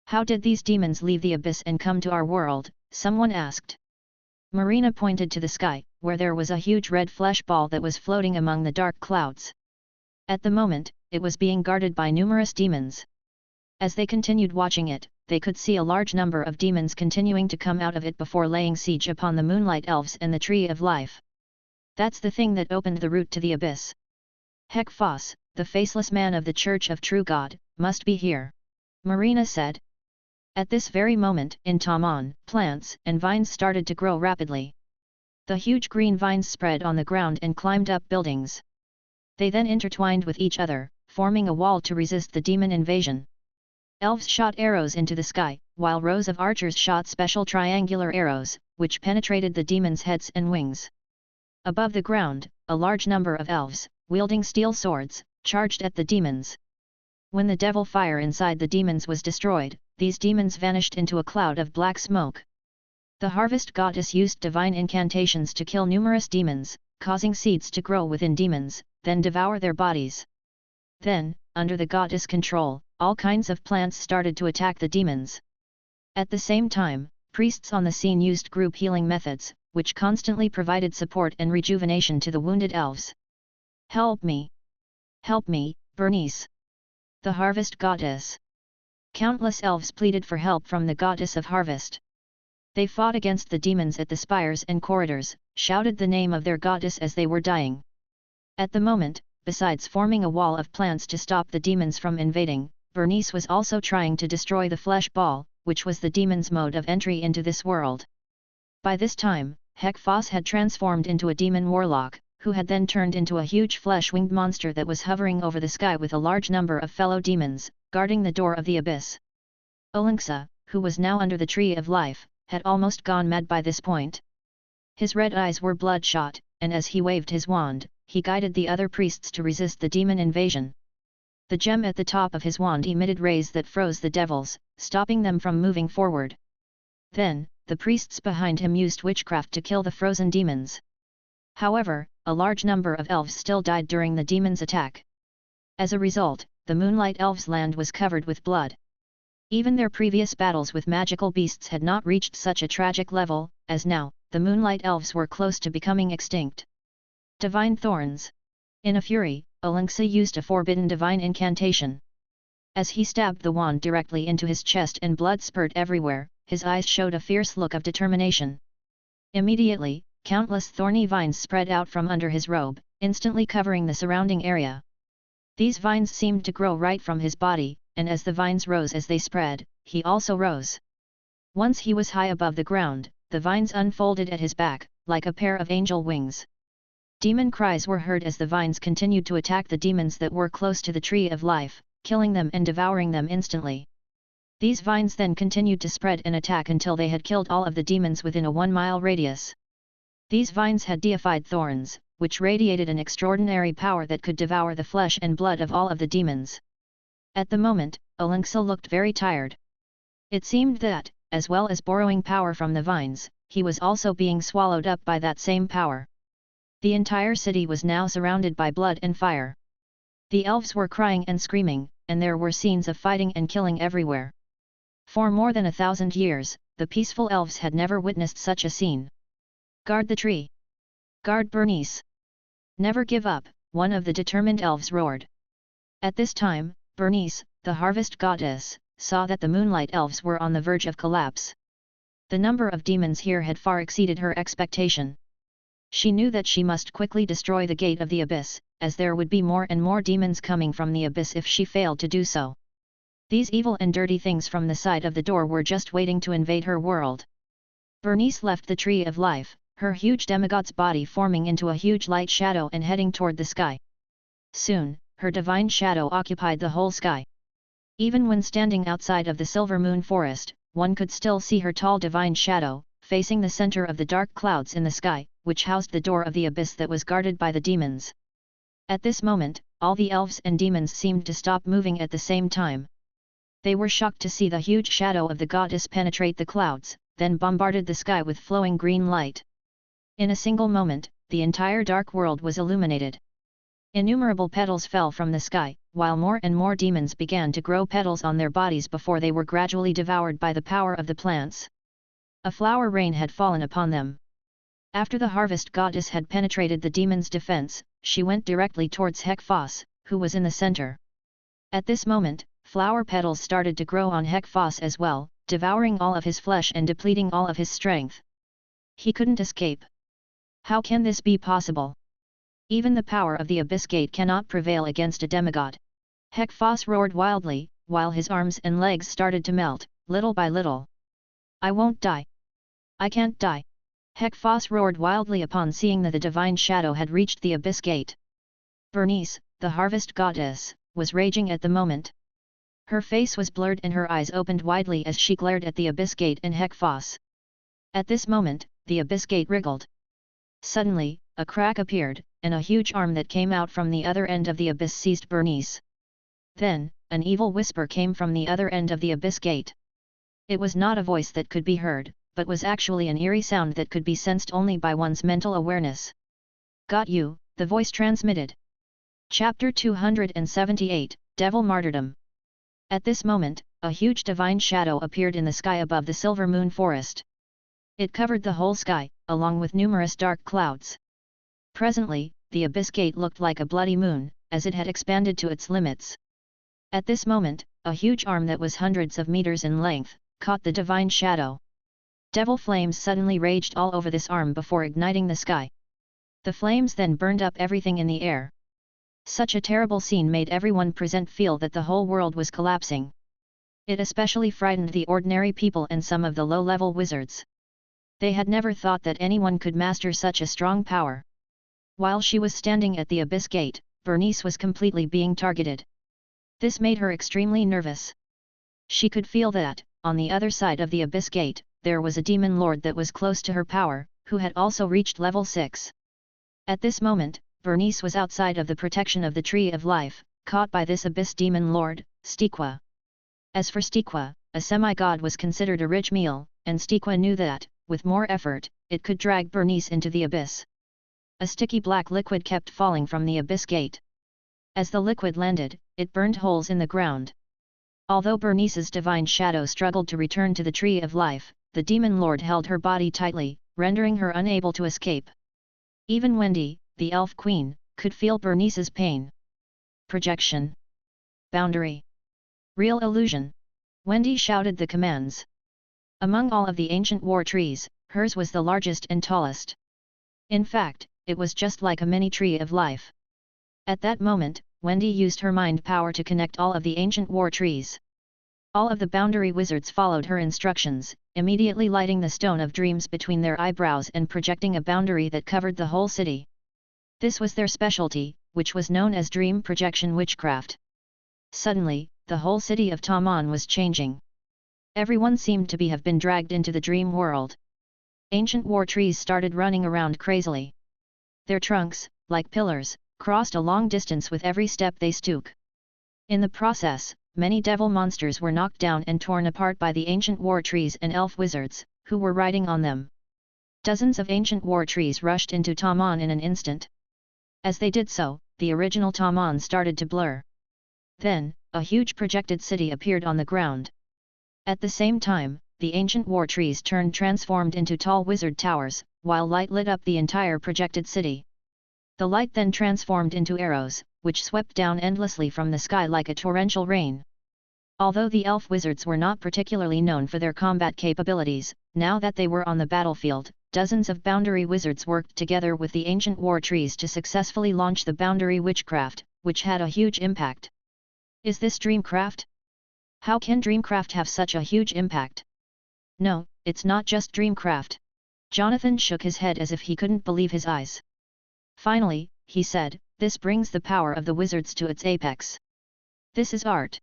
How did these demons leave the abyss and come to our world? Someone asked. Marina pointed to the sky, where there was a huge red flesh ball that was floating among the dark clouds. At the moment, it was being guarded by numerous demons. As they continued watching it, they could see a large number of demons continuing to come out of it before laying siege upon the Moonlight Elves and the Tree of Life. That's the thing that opened the route to the abyss. Hek-Foss, the faceless man of the Church of True God, must be here, Marina said. At this very moment, in Taman, plants and vines started to grow rapidly. The huge green vines spread on the ground and climbed up buildings. They then intertwined with each other, forming a wall to resist the demon invasion. Elves shot arrows into the sky, while rows of archers shot special triangular arrows, which penetrated the demons' heads and wings. Above the ground, a large number of elves, wielding steel swords, charged at the demons. When the devil fire inside the demons was destroyed, these demons vanished into a cloud of black smoke. The harvest goddess used divine incantations to kill numerous demons, causing seeds to grow within demons, then devour their bodies. Then, under the goddess' control, all kinds of plants started to attack the demons. At the same time, priests on the scene used group healing methods, which constantly provided support and rejuvenation to the wounded elves. Help me! Help me, Bernice! The harvest goddess! Countless elves pleaded for help from the goddess of harvest. They fought against the demons at the spires and corridors, shouted the name of their goddess as they were dying. At the moment, besides forming a wall of plants to stop the demons from invading, Bernice was also trying to destroy the flesh ball, which was the demon's mode of entry into this world. By this time, Hek-Foss had transformed into a demon warlock, who had then turned into a huge flesh-winged monster that was hovering over the sky with a large number of fellow demons, guarding the door of the abyss. Olinksa, who was now under the Tree of Life, had almost gone mad by this point. His red eyes were bloodshot, and as he waved his wand, he guided the other priests to resist the demon invasion. The gem at the top of his wand emitted rays that froze the devils, stopping them from moving forward. Then, the priests behind him used witchcraft to kill the frozen demons. However, a large number of elves still died during the demons' attack. As a result, the Moonlight Elves' land was covered with blood. Even their previous battles with magical beasts had not reached such a tragic level, as now, the Moonlight Elves were close to becoming extinct. Divine Thorns. In a fury, Olinksa used a forbidden divine incantation. As he stabbed the wand directly into his chest and blood spurted everywhere, his eyes showed a fierce look of determination. Immediately, countless thorny vines spread out from under his robe, instantly covering the surrounding area. These vines seemed to grow right from his body, and as the vines rose as they spread, he also rose. Once he was high above the ground, the vines unfolded at his back, like a pair of angel wings. Demon cries were heard as the vines continued to attack the demons that were close to the Tree of Life, killing them and devouring them instantly. These vines then continued to spread and attack until they had killed all of the demons within a 1-mile radius. These vines had deified thorns, which radiated an extraordinary power that could devour the flesh and blood of all of the demons. At the moment, Olinksa looked very tired. It seemed that, as well as borrowing power from the vines, he was also being swallowed up by that same power. The entire city was now surrounded by blood and fire. The elves were crying and screaming, and there were scenes of fighting and killing everywhere. For more than 1,000 years, the peaceful elves had never witnessed such a scene. Guard the tree! Guard Bernice! Never give up, one of the determined elves roared. At this time, Bernice, the harvest goddess, saw that the Moonlight Elves were on the verge of collapse. The number of demons here had far exceeded her expectation. She knew that she must quickly destroy the gate of the abyss, as there would be more and more demons coming from the abyss if she failed to do so. These evil and dirty things from the side of the door were just waiting to invade her world. Bernice left the Tree of Life, her huge demigod's body forming into a huge light shadow and heading toward the sky. Soon, her divine shadow occupied the whole sky. Even when standing outside of the Silver Moon Forest, one could still see her tall divine shadow, facing the center of the dark clouds in the sky, which housed the door of the abyss that was guarded by the demons. At this moment, all the elves and demons seemed to stop moving at the same time. They were shocked to see the huge shadow of the goddess penetrate the clouds, then bombarded the sky with flowing green light. In a single moment, the entire dark world was illuminated. Innumerable petals fell from the sky, while more and more demons began to grow petals on their bodies before they were gradually devoured by the power of the plants. A flower rain had fallen upon them. After the harvest goddess had penetrated the demon's defense, she went directly towards Hek-Foss, who was in the center. At this moment, flower petals started to grow on Hek-Foss as well, devouring all of his flesh and depleting all of his strength. He couldn't escape. How can this be possible? Even the power of the Abyss Gate cannot prevail against a demigod. Hek-Foss roared wildly, while his arms and legs started to melt, little by little. I won't die. I can't die. Hek-Foss roared wildly upon seeing that the divine shadow had reached the Abyss Gate. Bernice, the harvest goddess, was raging at the moment. Her face was blurred and her eyes opened widely as she glared at the Abyss Gate and Hek-Foss. At this moment, the Abyss Gate wriggled. Suddenly, a crack appeared, and a huge arm that came out from the other end of the abyss seized Bernice. Then, an evil whisper came from the other end of the Abyss Gate. It was not a voice that could be heard, but was actually an eerie sound that could be sensed only by one's mental awareness. Got you, the voice transmitted. Chapter 278, Devil Martyrdom. At this moment, a huge divine shadow appeared in the sky above the Silver Moon Forest. It covered the whole sky, along with numerous dark clouds. Presently, the Abyss Gate looked like a bloody moon, as it had expanded to its limits. At this moment, a huge arm that was hundreds of meters in length, caught the divine shadow. Devil flames suddenly raged all over this arm before igniting the sky. The flames then burned up everything in the air. Such a terrible scene made everyone present feel that the whole world was collapsing. It especially frightened the ordinary people and some of the low-level wizards. They had never thought that anyone could master such a strong power. While she was standing at the Abyss Gate, Bernice was completely being targeted. This made her extremely nervous. She could feel that, on the other side of the Abyss Gate, there was a demon lord that was close to her power, who had also reached level 6. At this moment, Bernice was outside of the protection of the Tree of Life, caught by this Abyss Demon Lord, Stiqua. As for Stiqua, a semi-god was considered a rich meal, and Stiqua knew that, with more effort, it could drag Bernice into the abyss. A sticky black liquid kept falling from the Abyss Gate. As the liquid landed, it burned holes in the ground. Although Bernice's divine shadow struggled to return to the Tree of Life, the Demon Lord held her body tightly, rendering her unable to escape. Even Wendy, the Elf Queen, could feel Bernice's pain. Projection. Boundary. Real illusion. Wendy shouted the commands. Among all of the ancient war trees, hers was the largest and tallest. In fact, it was just like a mini Tree of Life. At that moment, Wendy used her mind power to connect all of the ancient war trees. All of the boundary wizards followed her instructions, immediately lighting the Stone of Dreams between their eyebrows and projecting a boundary that covered the whole city. This was their specialty, which was known as dream projection witchcraft. Suddenly, the whole city of Taman was changing. Everyone seemed to have been dragged into the dream world. Ancient war trees started running around crazily. Their trunks, like pillars, crossed a long distance with every step they took. In the process, many devil monsters were knocked down and torn apart by the ancient war trees and elf wizards, who were riding on them. Dozens of ancient war trees rushed into Taman in an instant. As they did so, the original Taman started to blur. Then, a huge projected city appeared on the ground. At the same time, the ancient war trees transformed into tall wizard towers, while light lit up the entire projected city. The light then transformed into arrows, which swept down endlessly from the sky like a torrential rain. Although the elf wizards were not particularly known for their combat capabilities, now that they were on the battlefield, dozens of boundary wizards worked together with the ancient war trees to successfully launch the boundary witchcraft, which had a huge impact. Is this dreamcraft? How can dreamcraft have such a huge impact? No, it's not just dreamcraft. Jonathan shook his head as if he couldn't believe his eyes. Finally, he said, this brings the power of the wizards to its apex. This is art.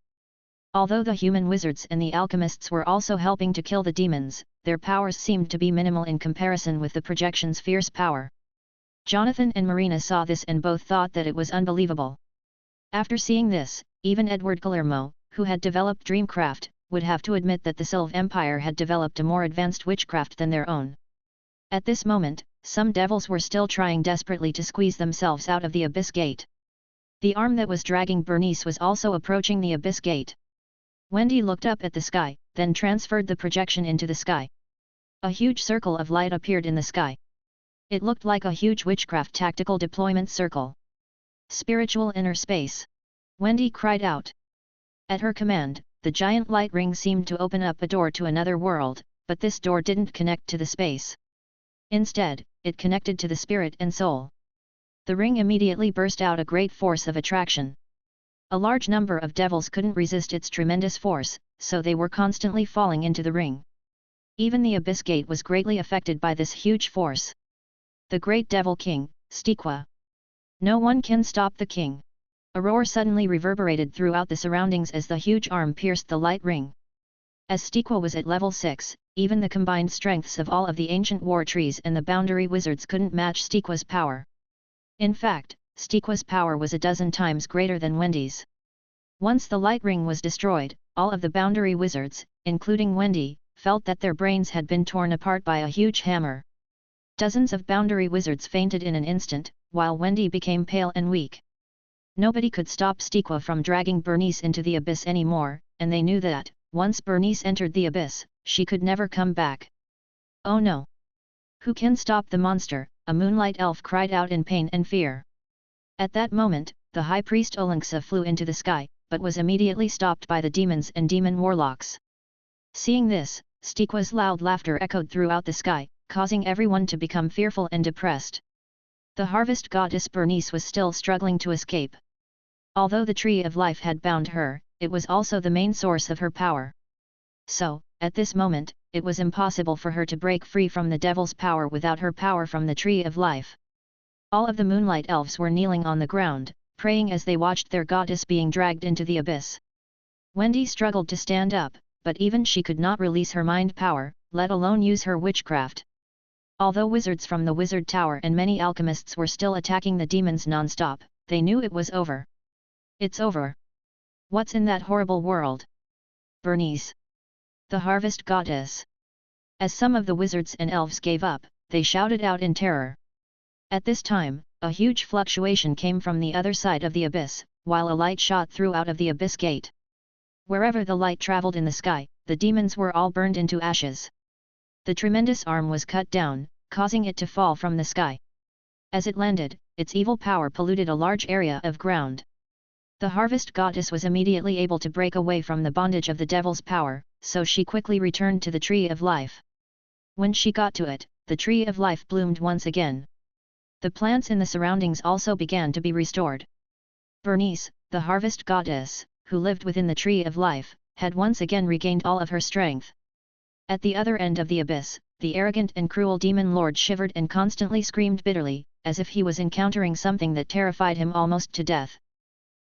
Although the human wizards and the alchemists were also helping to kill the demons, their powers seemed to be minimal in comparison with the projection's fierce power. Jonathan and Marina saw this and both thought that it was unbelievable. After seeing this, even Edward Guillermo, who had developed dreamcraft, would have to admit that the Sylv Empire had developed a more advanced witchcraft than their own. At this moment, some devils were still trying desperately to squeeze themselves out of the abyss gate. The arm that was dragging Bernice was also approaching the abyss gate. Wendy looked up at the sky, then transferred the projection into the sky. A huge circle of light appeared in the sky. It looked like a huge witchcraft tactical deployment circle. Spiritual inner space. Wendy cried out. At her command, the giant light ring seemed to open up a door to another world, but this door didn't connect to the space. Instead, it connected to the spirit and soul. The ring immediately burst out a great force of attraction. A large number of devils couldn't resist its tremendous force, so they were constantly falling into the ring. Even the abyss gate was greatly affected by this huge force. The great devil king, Stiqua. No one can stop the king. A roar suddenly reverberated throughout the surroundings as the huge arm pierced the light ring. As Stiqua was at level 6, even the combined strengths of all of the ancient war trees and the boundary wizards couldn't match Stiqua's power. In fact, Stiqua's power was a dozen times greater than Wendy's. Once the light ring was destroyed, all of the boundary wizards, including Wendy, felt that their brains had been torn apart by a huge hammer. Dozens of boundary wizards fainted in an instant, while Wendy became pale and weak. Nobody could stop Stiqua from dragging Bernice into the abyss anymore, and they knew that, once Bernice entered the abyss, she could never come back. Oh no! Who can stop the monster? A moonlight elf cried out in pain and fear. At that moment, the high priest Olenxa flew into the sky, but was immediately stopped by the demons and demon warlocks. Seeing this, Stiqua's loud laughter echoed throughout the sky, causing everyone to become fearful and depressed. The harvest goddess Bernice was still struggling to escape. Although the tree of life had bound her, it was also the main source of her power. So, at this moment, it was impossible for her to break free from the devil's power without her power from the tree of life. All of the moonlight elves were kneeling on the ground, praying as they watched their goddess being dragged into the abyss. Wendy struggled to stand up, but even she could not release her mind power, let alone use her witchcraft. Although wizards from the wizard tower and many alchemists were still attacking the demons non-stop, they knew it was over. It's over. What's in that horrible world? Bernice. The harvest goddess. As some of the wizards and elves gave up, they shouted out in terror. At this time, a huge fluctuation came from the other side of the abyss, while a light shot through out of the abyss gate. Wherever the light traveled in the sky, the demons were all burned into ashes. The tremendous arm was cut down, causing it to fall from the sky. As it landed, its evil power polluted a large area of ground. The harvest goddess was immediately able to break away from the bondage of the devil's power, so she quickly returned to the tree of life. When she got to it, the tree of life bloomed once again. The plants in the surroundings also began to be restored. Bernice, the harvest goddess, who lived within the tree of life, had once again regained all of her strength. At the other end of the abyss, the arrogant and cruel demon lord shivered and constantly screamed bitterly, as if he was encountering something that terrified him almost to death.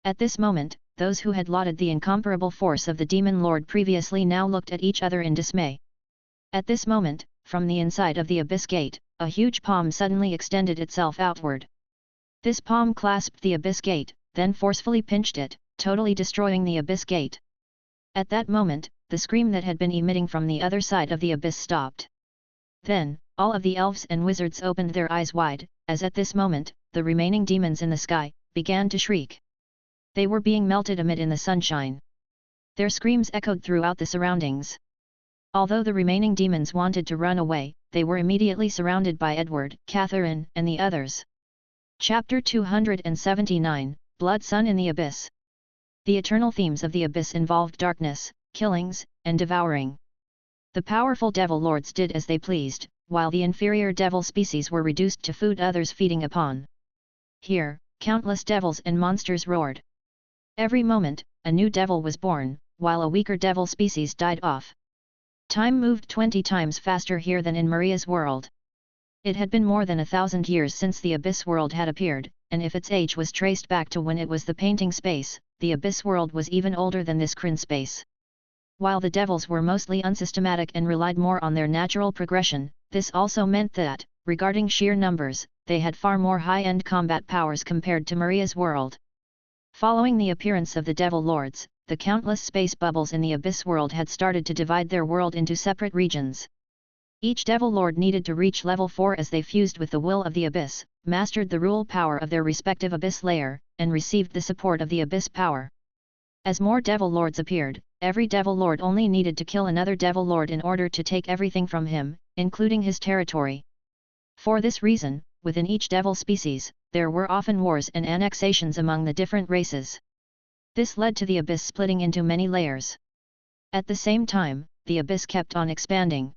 At this moment, those who had lauded the incomparable force of the demon lord previously now looked at each other in dismay. At this moment, from the inside of the abyss gate, a huge palm suddenly extended itself outward. This palm clasped the abyss gate, then forcefully pinched it, totally destroying the abyss gate. At that moment, the scream that had been emitting from the other side of the abyss stopped. Then, all of the elves and wizards opened their eyes wide, as at this moment, the remaining demons in the sky began to shriek. They were being melted amid in the sunshine. Their screams echoed throughout the surroundings. Although the remaining demons wanted to run away, they were immediately surrounded by Edward, Catherine, and the others. Chapter 279, Blood Sun in the Abyss. The eternal themes of the abyss involved darkness, killings, and devouring. The powerful devil lords did as they pleased, while the inferior devil species were reduced to food others feeding upon. Here, countless devils and monsters roared. Every moment, a new devil was born, while a weaker devil species died off. Time moved 20 times faster here than in Maria's world. It had been more than 1,000 years since the Abyss world had appeared, and if its age was traced back to when it was the painting space, the Abyss world was even older than this Kryn space. While the devils were mostly unsystematic and relied more on their natural progression, this also meant that, regarding sheer numbers, they had far more high-end combat powers compared to Maria's world. Following the appearance of the Devil Lords, the countless space bubbles in the Abyss world had started to divide their world into separate regions. Each Devil Lord needed to reach level 4 as they fused with the will of the Abyss, mastered the rule power of their respective Abyss layer, and received the support of the Abyss power. As more Devil Lords appeared, every Devil Lord only needed to kill another Devil Lord in order to take everything from him, including his territory. For this reason, within each Devil species, there were often wars and annexations among the different races. This led to the Abyss splitting into many layers. At the same time, the Abyss kept on expanding.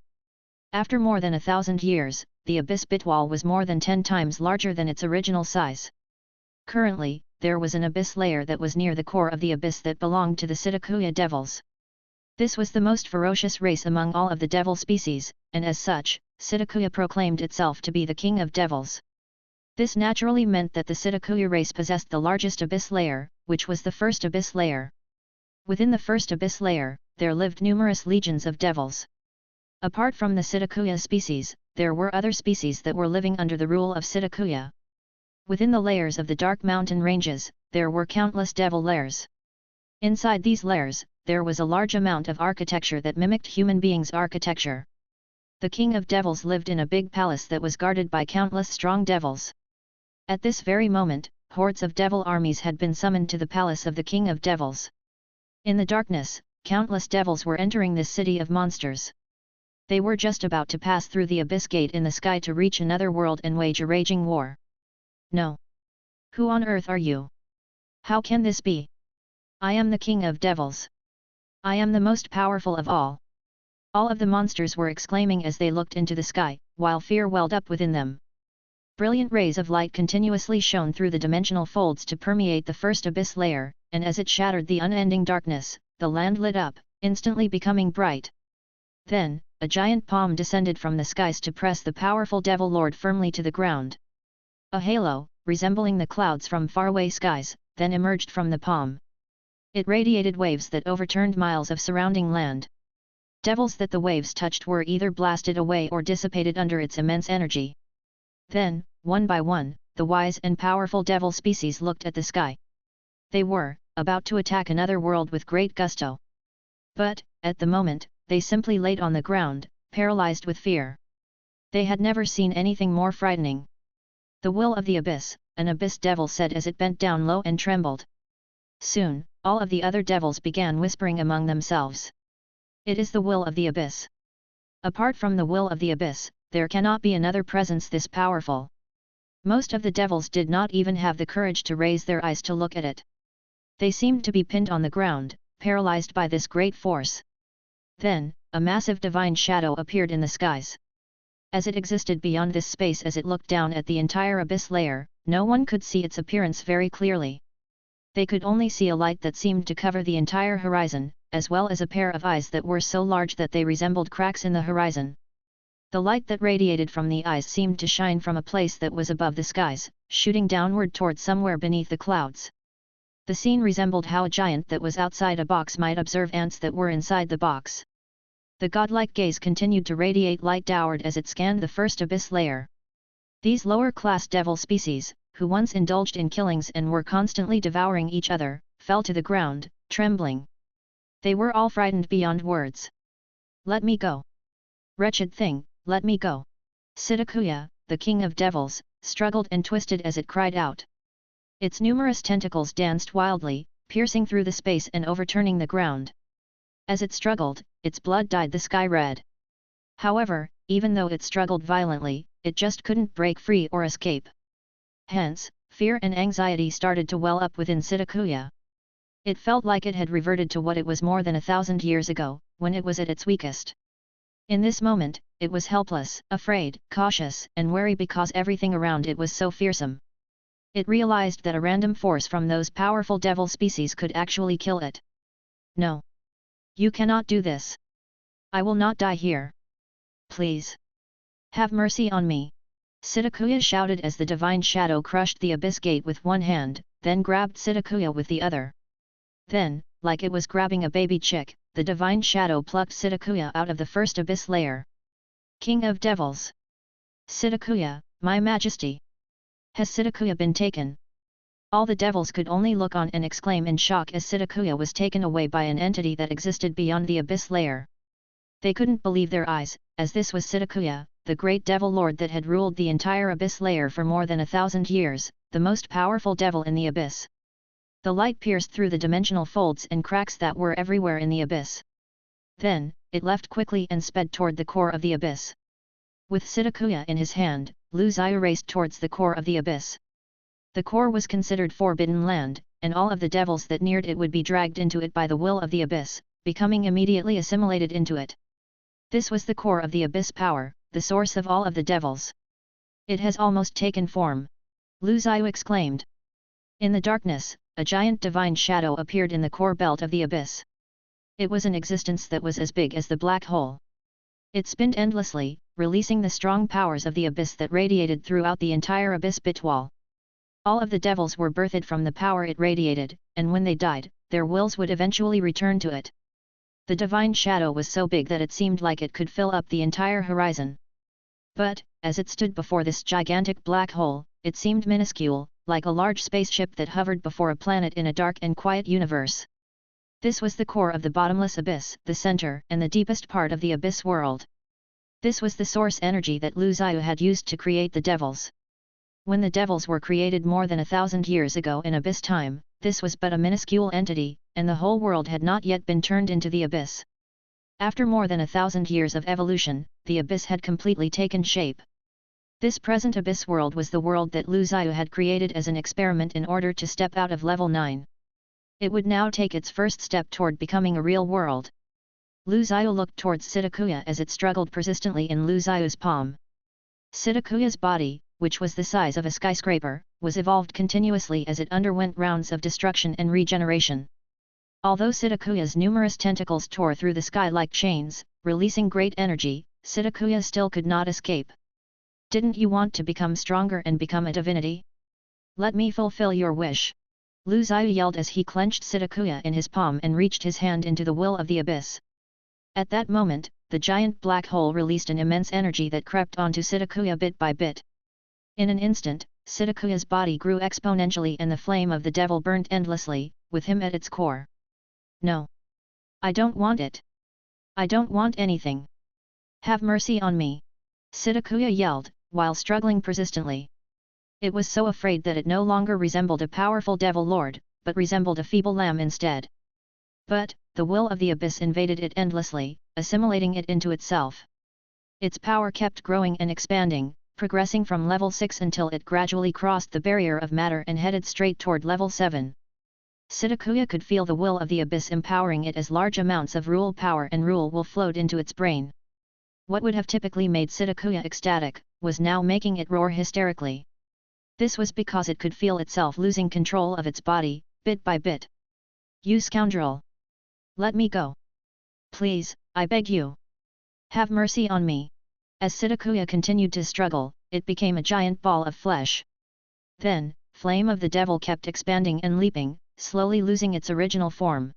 After more than 1,000 years, the Abyss bitwall was more than 10 times larger than its original size. Currently, there was an Abyss layer that was near the core of the Abyss that belonged to the Psittakuya Devils. This was the most ferocious race among all of the Devil species, and as such, Psittakuya proclaimed itself to be the King of Devils. This naturally meant that the Psittakuya race possessed the largest Abyss layer, which was the first Abyss layer. Within the first Abyss layer, there lived numerous legions of devils. Apart from the Psittakuya species, there were other species that were living under the rule of Psittakuya. Within the layers of the dark mountain ranges, there were countless devil lairs. Inside these lairs, there was a large amount of architecture that mimicked human beings' architecture. The King of Devils lived in a big palace that was guarded by countless strong devils. At this very moment, hordes of devil armies had been summoned to the palace of the King of Devils. In the darkness, countless devils were entering this city of monsters. They were just about to pass through the Abyss Gate in the sky to reach another world and wage a raging war. No. Who on earth are you? How can this be? I am the King of Devils. I am the most powerful of all. All of the monsters were exclaiming as they looked into the sky, while fear welled up within them. Brilliant rays of light continuously shone through the dimensional folds to permeate the first Abyss layer, and as it shattered the unending darkness, the land lit up, instantly becoming bright. Then, a giant palm descended from the skies to press the powerful Devil Lord firmly to the ground. A halo, resembling the clouds from faraway skies, then emerged from the palm. It radiated waves that overturned miles of surrounding land. Devils that the waves touched were either blasted away or dissipated under its immense energy. Then, one by one, the wise and powerful devil species looked at the sky. They were about to attack another world with great gusto. But, at the moment, they simply laid on the ground, paralyzed with fear. They had never seen anything more frightening. The will of the Abyss, an Abyss devil said as it bent down low and trembled. Soon, all of the other devils began whispering among themselves. It is the will of the Abyss. Apart from the will of the Abyss, there cannot be another presence this powerful. Most of the devils did not even have the courage to raise their eyes to look at it. They seemed to be pinned on the ground, paralyzed by this great force. Then, a massive divine shadow appeared in the skies. As it existed beyond this space as it looked down at the entire Abyss layer, no one could see its appearance very clearly. They could only see a light that seemed to cover the entire horizon, as well as a pair of eyes that were so large that they resembled cracks in the horizon. The light that radiated from the eyes seemed to shine from a place that was above the skies, shooting downward towards somewhere beneath the clouds. The scene resembled how a giant that was outside a box might observe ants that were inside the box. The godlike gaze continued to radiate light downward as it scanned the first Abyss layer. These lower-class devil species, who once indulged in killings and were constantly devouring each other, fell to the ground, trembling. They were all frightened beyond words. Let me go. Wretched thing, let me go. Psittakuya, the King of Devils, struggled and twisted as it cried out. Its numerous tentacles danced wildly, piercing through the space and overturning the ground. As it struggled, its blood dyed the sky red. However, even though it struggled violently, it just couldn't break free or escape. Hence, fear and anxiety started to well up within Psittakuya. It felt like it had reverted to what it was more than 1,000 years ago, when it was at its weakest. In this moment, it was helpless, afraid, cautious, and wary because everything around it was so fearsome. It realized that a random force from those powerful devil species could actually kill it. No. You cannot do this. I will not die here. Please. Have mercy on me. Psittakuya shouted as the divine shadow crushed the Abyss Gate with one hand, then grabbed Psittakuya with the other. Then, like it was grabbing a baby chick, the divine shadow plucked Psittakuya out of the first Abyss layer. King of Devils. Psittakuya, my majesty. Has Psittakuya been taken? All the devils could only look on and exclaim in shock as Psittakuya was taken away by an entity that existed beyond the Abyss layer. They couldn't believe their eyes, as this was Sidikuya, the great devil lord that had ruled the entire abyss layer for more than 1,000 years, the most powerful devil in the abyss. The light pierced through the dimensional folds and cracks that were everywhere in the abyss. Then, it left quickly and sped toward the core of the abyss. With Sidikuya in his hand, Zhiyu raced towards the core of the abyss. The core was considered forbidden land, and all of the devils that neared it would be dragged into it by the will of the abyss, becoming immediately assimilated into it. This was the core of the abyss power, the source of all of the devils. It has almost taken form. Zhiyu exclaimed. In the darkness, a giant divine shadow appeared in the core belt of the abyss. It was an existence that was as big as the black hole. It spinned endlessly, releasing the strong powers of the abyss that radiated throughout the entire abyss bit wall. All of the devils were birthed from the power it radiated, and when they died, their wills would eventually return to it. The divine shadow was so big that it seemed like it could fill up the entire horizon. But, as it stood before this gigantic black hole, it seemed minuscule, like a large spaceship that hovered before a planet in a dark and quiet universe. This was the core of the bottomless abyss, the center and the deepest part of the abyss world. This was the source energy that Zhiyu had used to create the devils. When the devils were created more than 1,000 years ago in abyss time, this was but a minuscule entity, and the whole world had not yet been turned into the abyss. After more than 1,000 years of evolution, the abyss had completely taken shape. This present abyss world was the world that Zhiyu had created as an experiment in order to step out of level 9. It would now take its first step toward becoming a real world. Zhiyu looked towards Sidikuya as it struggled persistently in Zhiyu's palm. Sidikuya's body, which was the size of a skyscraper, was evolved continuously as it underwent rounds of destruction and regeneration. Although Sidikuya's numerous tentacles tore through the sky like chains, releasing great energy, Sidikuya still could not escape. Didn't you want to become stronger and become a divinity? Let me fulfill your wish. Zhiyu yelled as he clenched Sidikuya in his palm and reached his hand into the will of the abyss. At that moment, the giant black hole released an immense energy that crept onto Sidikuya bit by bit. In an instant, Sidikuya's body grew exponentially and the flame of the devil burnt endlessly, with him at its core. No. I don't want it. I don't want anything. Have mercy on me. Sidikuya yelled, while struggling persistently. It was so afraid that it no longer resembled a powerful devil lord, but resembled a feeble lamb instead. But, the will of the abyss invaded it endlessly, assimilating it into itself. Its power kept growing and expanding, progressing from level 6 until it gradually crossed the barrier of matter and headed straight toward level 7. Sidikuya could feel the will of the abyss empowering it as large amounts of rule power and rule will flowed into its brain. What would have typically made Sidikuya ecstatic, was now making it roar hysterically. This was because it could feel itself losing control of its body, bit by bit. You scoundrel! Let me go! Please, I beg you! Have mercy on me! As Sidikuya continued to struggle, it became a giant ball of flesh. Then, flame of the devil kept expanding and leaping, slowly losing its original form.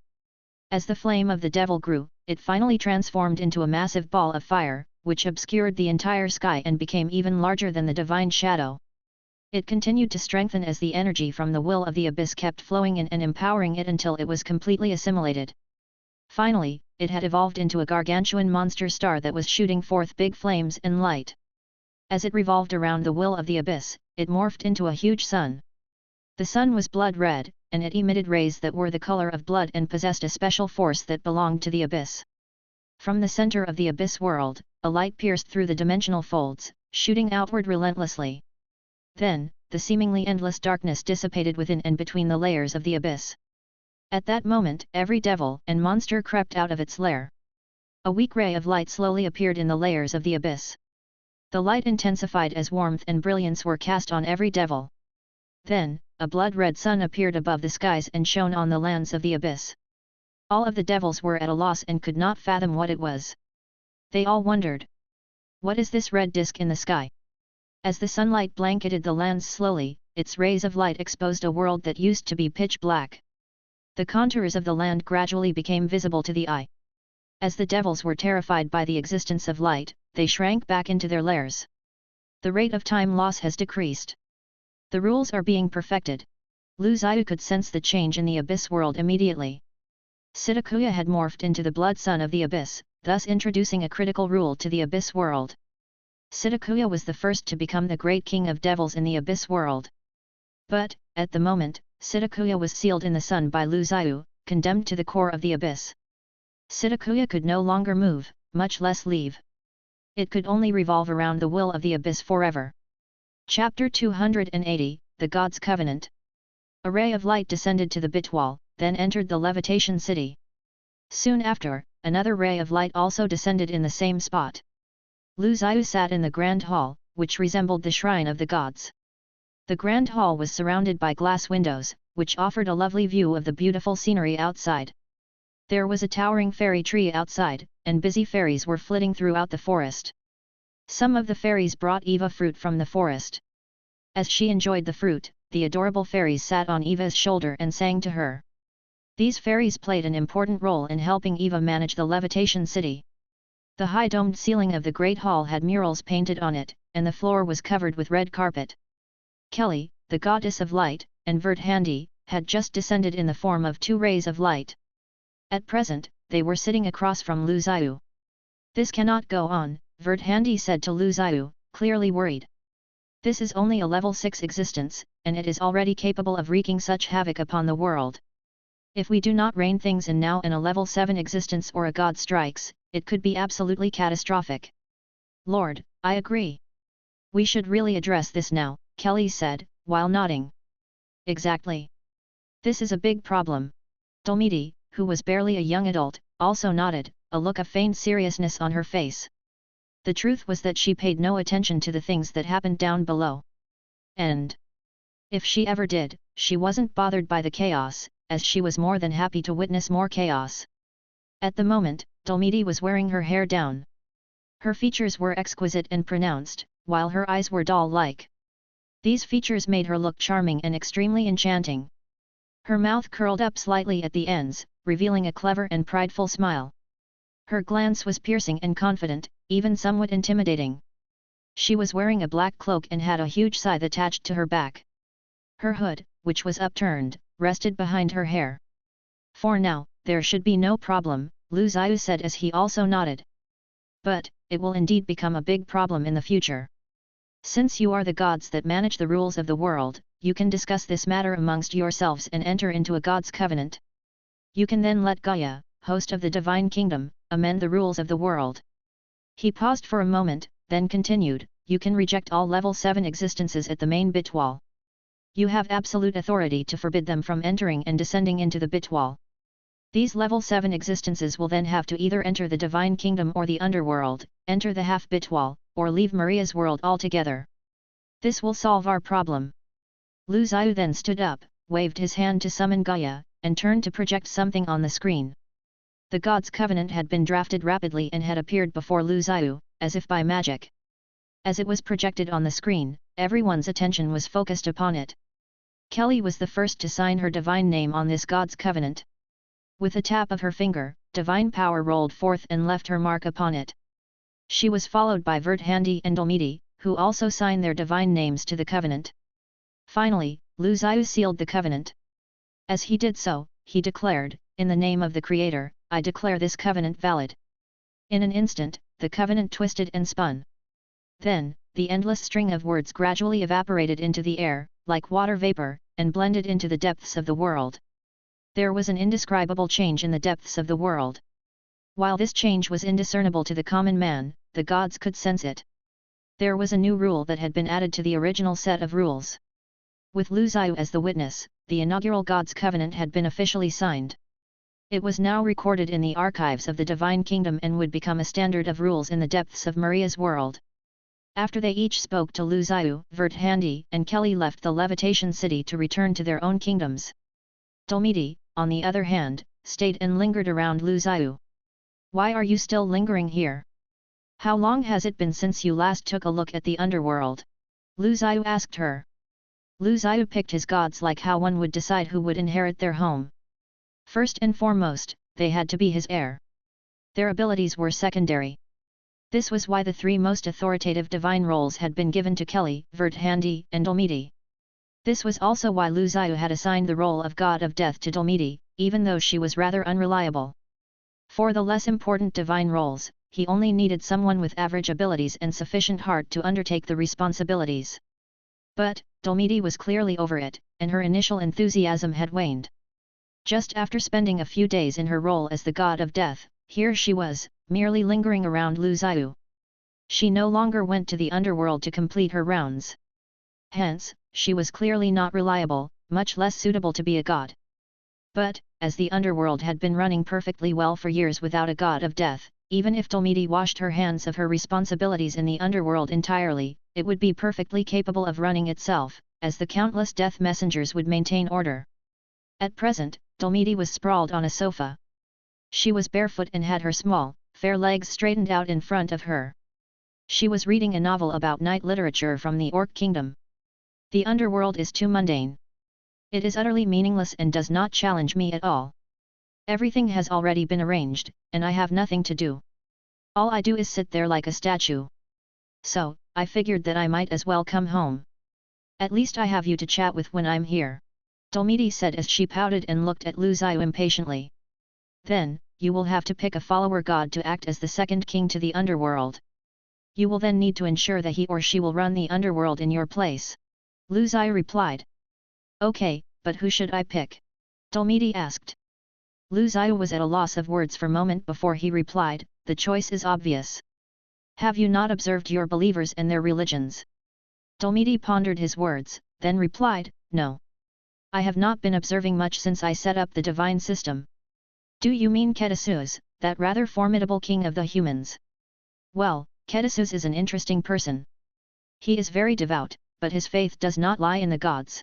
As the flame of the devil grew, it finally transformed into a massive ball of fire, which obscured the entire sky and became even larger than the divine shadow. It continued to strengthen as the energy from the will of the abyss kept flowing in and empowering it until it was completely assimilated. Finally, it had evolved into a gargantuan monster star that was shooting forth big flames and light. As it revolved around the will of the abyss, it morphed into a huge sun. The sun was blood red, and it emitted rays that were the color of blood and possessed a special force that belonged to the abyss. From the center of the abyss world, a light pierced through the dimensional folds, shooting outward relentlessly. Then, the seemingly endless darkness dissipated within and between the layers of the abyss. At that moment, every devil and monster crept out of its lair. A weak ray of light slowly appeared in the layers of the abyss. The light intensified as warmth and brilliance were cast on every devil. Then, a blood-red sun appeared above the skies and shone on the lands of the abyss. All of the devils were at a loss and could not fathom what it was. They all wondered. What is this red disk in the sky? As the sunlight blanketed the lands slowly, its rays of light exposed a world that used to be pitch black. The contours of the land gradually became visible to the eye. As the devils were terrified by the existence of light, they shrank back into their lairs. The rate of time loss has decreased. The rules are being perfected. Zhiyu could sense the change in the abyss world immediately. Sidikuya had morphed into the blood sun of the abyss, thus introducing a critical rule to the Abyss world. Sitakuya was the first to become the great king of devils in the Abyss world. But, at the moment, Sitakuya was sealed in the sun by Lu Zhiyu, condemned to the core of the Abyss. Sitakuya could no longer move, much less leave. It could only revolve around the will of the Abyss forever. Chapter 280, The God's Covenant. A ray of light descended to the Bitwall, then entered the levitation city. Soon after, another ray of light also descended in the same spot. Lu Zhiyu sat in the grand hall, which resembled the shrine of the gods. The grand hall was surrounded by glass windows, which offered a lovely view of the beautiful scenery outside. There was a towering fairy tree outside, and busy fairies were flitting throughout the forest. Some of the fairies brought Eva fruit from the forest. As she enjoyed the fruit, the adorable fairies sat on Eva's shoulder and sang to her. These fairies played an important role in helping Eva manage the levitation city. The high domed ceiling of the great hall had murals painted on it, and the floor was covered with red carpet. Kelly, the goddess of light, and Verdhandi, had just descended in the form of two rays of light. At present, they were sitting across from Lu Zhiyu. This cannot go on, Verdhandi said to Lu Zhiyu, clearly worried. This is only a level 6 existence, and it is already capable of wreaking such havoc upon the world. If we do not rein things in now and a level 7 existence or a god strikes, it could be absolutely catastrophic. Lord, I agree. We should really address this now, Kelly said, while nodding. Exactly. This is a big problem. Dulmidi, who was barely a young adult, also nodded, a look of feigned seriousness on her face. The truth was that she paid no attention to the things that happened down below. And if she ever did, she wasn't bothered by the chaos, as she was more than happy to witness more chaos. At the moment, Dulmidi was wearing her hair down. Her features were exquisite and pronounced, while her eyes were doll-like. These features made her look charming and extremely enchanting. Her mouth curled up slightly at the ends, revealing a clever and prideful smile. Her glance was piercing and confident, even somewhat intimidating. She was wearing a black cloak and had a huge scythe attached to her back. Her hood, which was upturned, rested behind her hair. For now, there should be no problem, Lu Zhiyu said as he also nodded. But, it will indeed become a big problem in the future. Since you are the gods that manage the rules of the world, you can discuss this matter amongst yourselves and enter into a god's covenant. You can then let Gaia, host of the divine kingdom, amend the rules of the world. He paused for a moment, then continued, you can reject all level 7 existences at the main Bitwall. You have absolute authority to forbid them from entering and descending into the Bitwall. These level 7 existences will then have to either enter the divine kingdom or the underworld, enter the half Bitwall, or leave Maria's world altogether. This will solve our problem. Lu Zhiyu then stood up, waved his hand to summon Gaia, and turned to project something on the screen. The God's Covenant had been drafted rapidly and had appeared before Lu Zhiyu, as if by magic. As it was projected on the screen, everyone's attention was focused upon it. Kelly was the first to sign her divine name on this God's Covenant. With a tap of her finger, divine power rolled forth and left her mark upon it. She was followed by Verdhandi and Dulmidi, who also signed their divine names to the covenant. Finally, Lu Zhiyu sealed the covenant. As he did so, he declared, in the name of the Creator, I declare this covenant valid. In an instant, the covenant twisted and spun. Then, the endless string of words gradually evaporated into the air, like water vapor, and blended into the depths of the world. There was an indescribable change in the depths of the world. While this change was indiscernible to the common man, the gods could sense it. There was a new rule that had been added to the original set of rules. With Lu Zhiyu as the witness, the inaugural God's Covenant had been officially signed. It was now recorded in the archives of the Divine Kingdom and would become a standard of rules in the depths of Maria's world. After they each spoke to Lu Zhiyu, Verdhandi and Kelly left the levitation city to return to their own kingdoms. Dulmidi, on the other hand, stayed and lingered around Lu Zhiyu. Why are you still lingering here? How long has it been since you last took a look at the underworld? Lu Zhiyu asked her. Lu Zhiyu picked his gods like how one would decide who would inherit their home. First and foremost, they had to be his heir. Their abilities were secondary. This was why the three most authoritative divine roles had been given to Kelly, Verdhandi and Dulmidi. This was also why Lu Zhiyu had assigned the role of God of Death to Dulmidi, even though she was rather unreliable. For the less important divine roles, he only needed someone with average abilities and sufficient heart to undertake the responsibilities. But, Dulmidi was clearly over it, and her initial enthusiasm had waned. Just after spending a few days in her role as the god of death, here she was, merely lingering around Lu Zhiyu. She no longer went to the underworld to complete her rounds. Hence, she was clearly not reliable, much less suitable to be a god. But, as the underworld had been running perfectly well for years without a god of death, even if Dulmidi washed her hands of her responsibilities in the underworld entirely, it would be perfectly capable of running itself, as the countless death messengers would maintain order. At present, Dulmidi was sprawled on a sofa. She was barefoot and had her small, fair legs straightened out in front of her. She was reading a novel about knight literature from the Orc Kingdom. The underworld is too mundane. It is utterly meaningless and does not challenge me at all. Everything has already been arranged, and I have nothing to do. All I do is sit there like a statue. So, I figured that I might as well come home. At least I have you to chat with when I'm here. Dulmidi said as she pouted and looked at Lu Zhiyu impatiently. Then, you will have to pick a follower god to act as the second king to the underworld. You will then need to ensure that he or she will run the underworld in your place. Lu Zhiyu replied. Okay, but who should I pick? Dulmidi asked. Lu Zhiyu was at a loss of words for a moment before he replied, the choice is obvious. Have you not observed your believers and their religions? Dulmidi pondered his words, then replied, no. I have not been observing much since I set up the divine system. Do you mean Ketasus, that rather formidable king of the humans? Well, Ketasus is an interesting person. He is very devout, but his faith does not lie in the gods.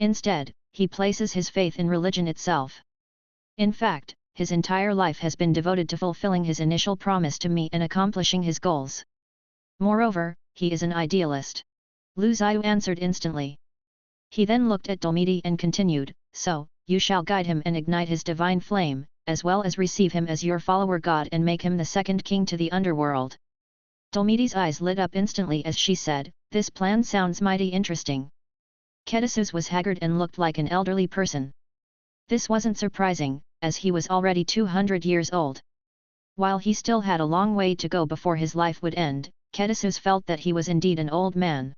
Instead, he places his faith in religion itself. In fact, his entire life has been devoted to fulfilling his initial promise to me and accomplishing his goals. Moreover, he is an idealist. Lu Zhiyu answered instantly. He then looked at Dulmidi and continued, so, you shall guide him and ignite his divine flame, as well as receive him as your follower god and make him the second king to the underworld. Dulmidi's eyes lit up instantly as she said, this plan sounds mighty interesting. Ketasus was haggard and looked like an elderly person. This wasn't surprising, as he was already 200 years old. While he still had a long way to go before his life would end, Ketasus felt that he was indeed an old man.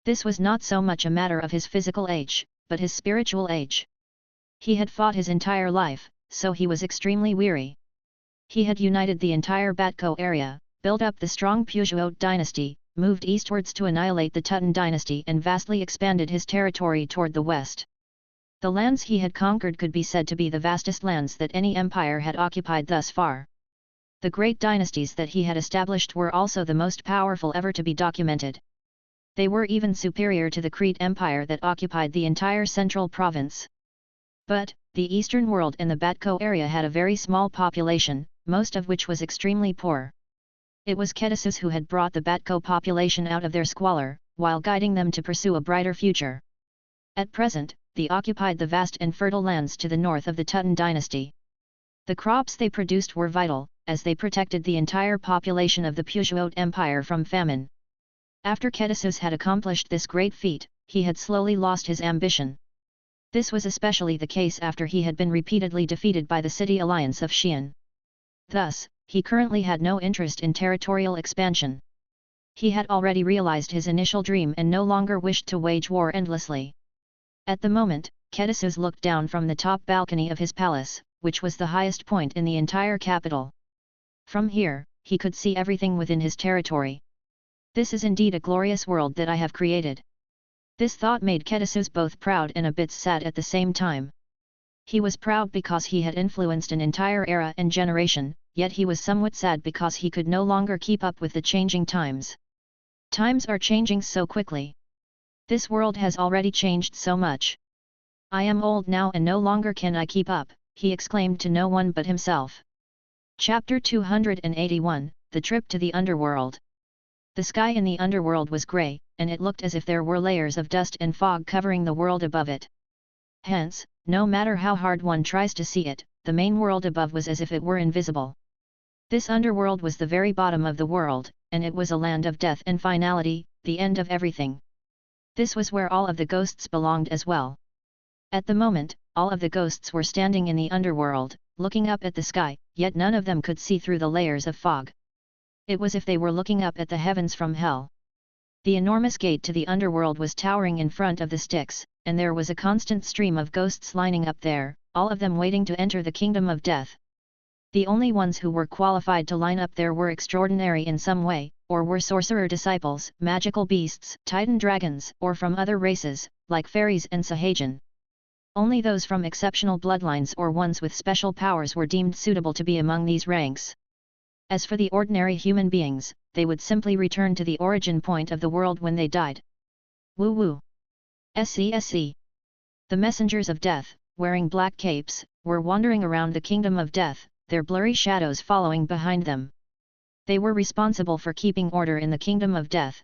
This was not so much a matter of his physical age, but his spiritual age. He had fought his entire life, so he was extremely weary. He had united the entire Batco area, built up the strong Peugeot dynasty, moved eastwards to annihilate the Tutan dynasty and vastly expanded his territory toward the west. The lands he had conquered could be said to be the vastest lands that any empire had occupied thus far. The great dynasties that he had established were also the most powerful ever to be documented. They were even superior to the Crete Empire that occupied the entire central province. But, the eastern world and the Batco area had a very small population, most of which was extremely poor. It was Ketasus who had brought the Batco population out of their squalor, while guiding them to pursue a brighter future. At present, they occupied the vast and fertile lands to the north of the Tutan dynasty. The crops they produced were vital, as they protected the entire population of the Peugeot Empire from famine. After Ketasus had accomplished this great feat, he had slowly lost his ambition. This was especially the case after he had been repeatedly defeated by the city alliance of Xi'an. Thus, he currently had no interest in territorial expansion. He had already realized his initial dream and no longer wished to wage war endlessly. At the moment, Ketasus looked down from the top balcony of his palace, which was the highest point in the entire capital. From here, he could see everything within his territory. This is indeed a glorious world that I have created. This thought made Ketasus both proud and a bit sad at the same time. He was proud because he had influenced an entire era and generation, yet he was somewhat sad because he could no longer keep up with the changing times. Times are changing so quickly. This world has already changed so much. I am old now and no longer can I keep up, he exclaimed to no one but himself. Chapter 281, The Trip to the Underworld. The sky in the underworld was grey, and it looked as if there were layers of dust and fog covering the world above it. Hence, no matter how hard one tries to see it, the main world above was as if it were invisible. This underworld was the very bottom of the world, and it was a land of death and finality, the end of everything. This was where all of the ghosts belonged as well. At the moment, all of the ghosts were standing in the underworld, looking up at the sky, yet none of them could see through the layers of fog. It was as if they were looking up at the heavens from hell. The enormous gate to the underworld was towering in front of the Styx, and there was a constant stream of ghosts lining up there, all of them waiting to enter the kingdom of death. The only ones who were qualified to line up there were extraordinary in some way, or were sorcerer disciples, magical beasts, titan dragons, or from other races, like fairies and Sahajan. Only those from exceptional bloodlines or ones with special powers were deemed suitable to be among these ranks. As for the ordinary human beings, they would simply return to the origin point of the world when they died. Woo woo! SC. The messengers of death, wearing black capes, were wandering around the kingdom of death, their blurry shadows following behind them. They were responsible for keeping order in the kingdom of death.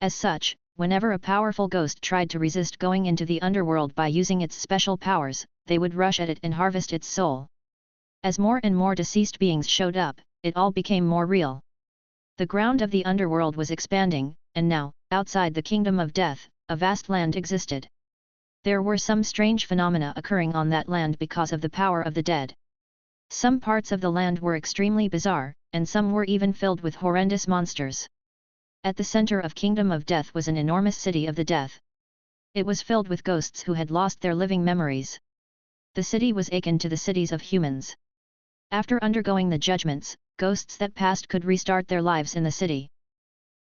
As such, whenever a powerful ghost tried to resist going into the underworld by using its special powers, they would rush at it and harvest its soul. As more and more deceased beings showed up, it all became more real. The ground of the underworld was expanding, and now, outside the kingdom of death, a vast land existed. There were some strange phenomena occurring on that land because of the power of the dead. Some parts of the land were extremely bizarre, and some were even filled with horrendous monsters. At the center of Kingdom of Death was an enormous city of the death. It was filled with ghosts who had lost their living memories. The city was akin to the cities of humans. After undergoing the judgments, ghosts that passed could restart their lives in the city.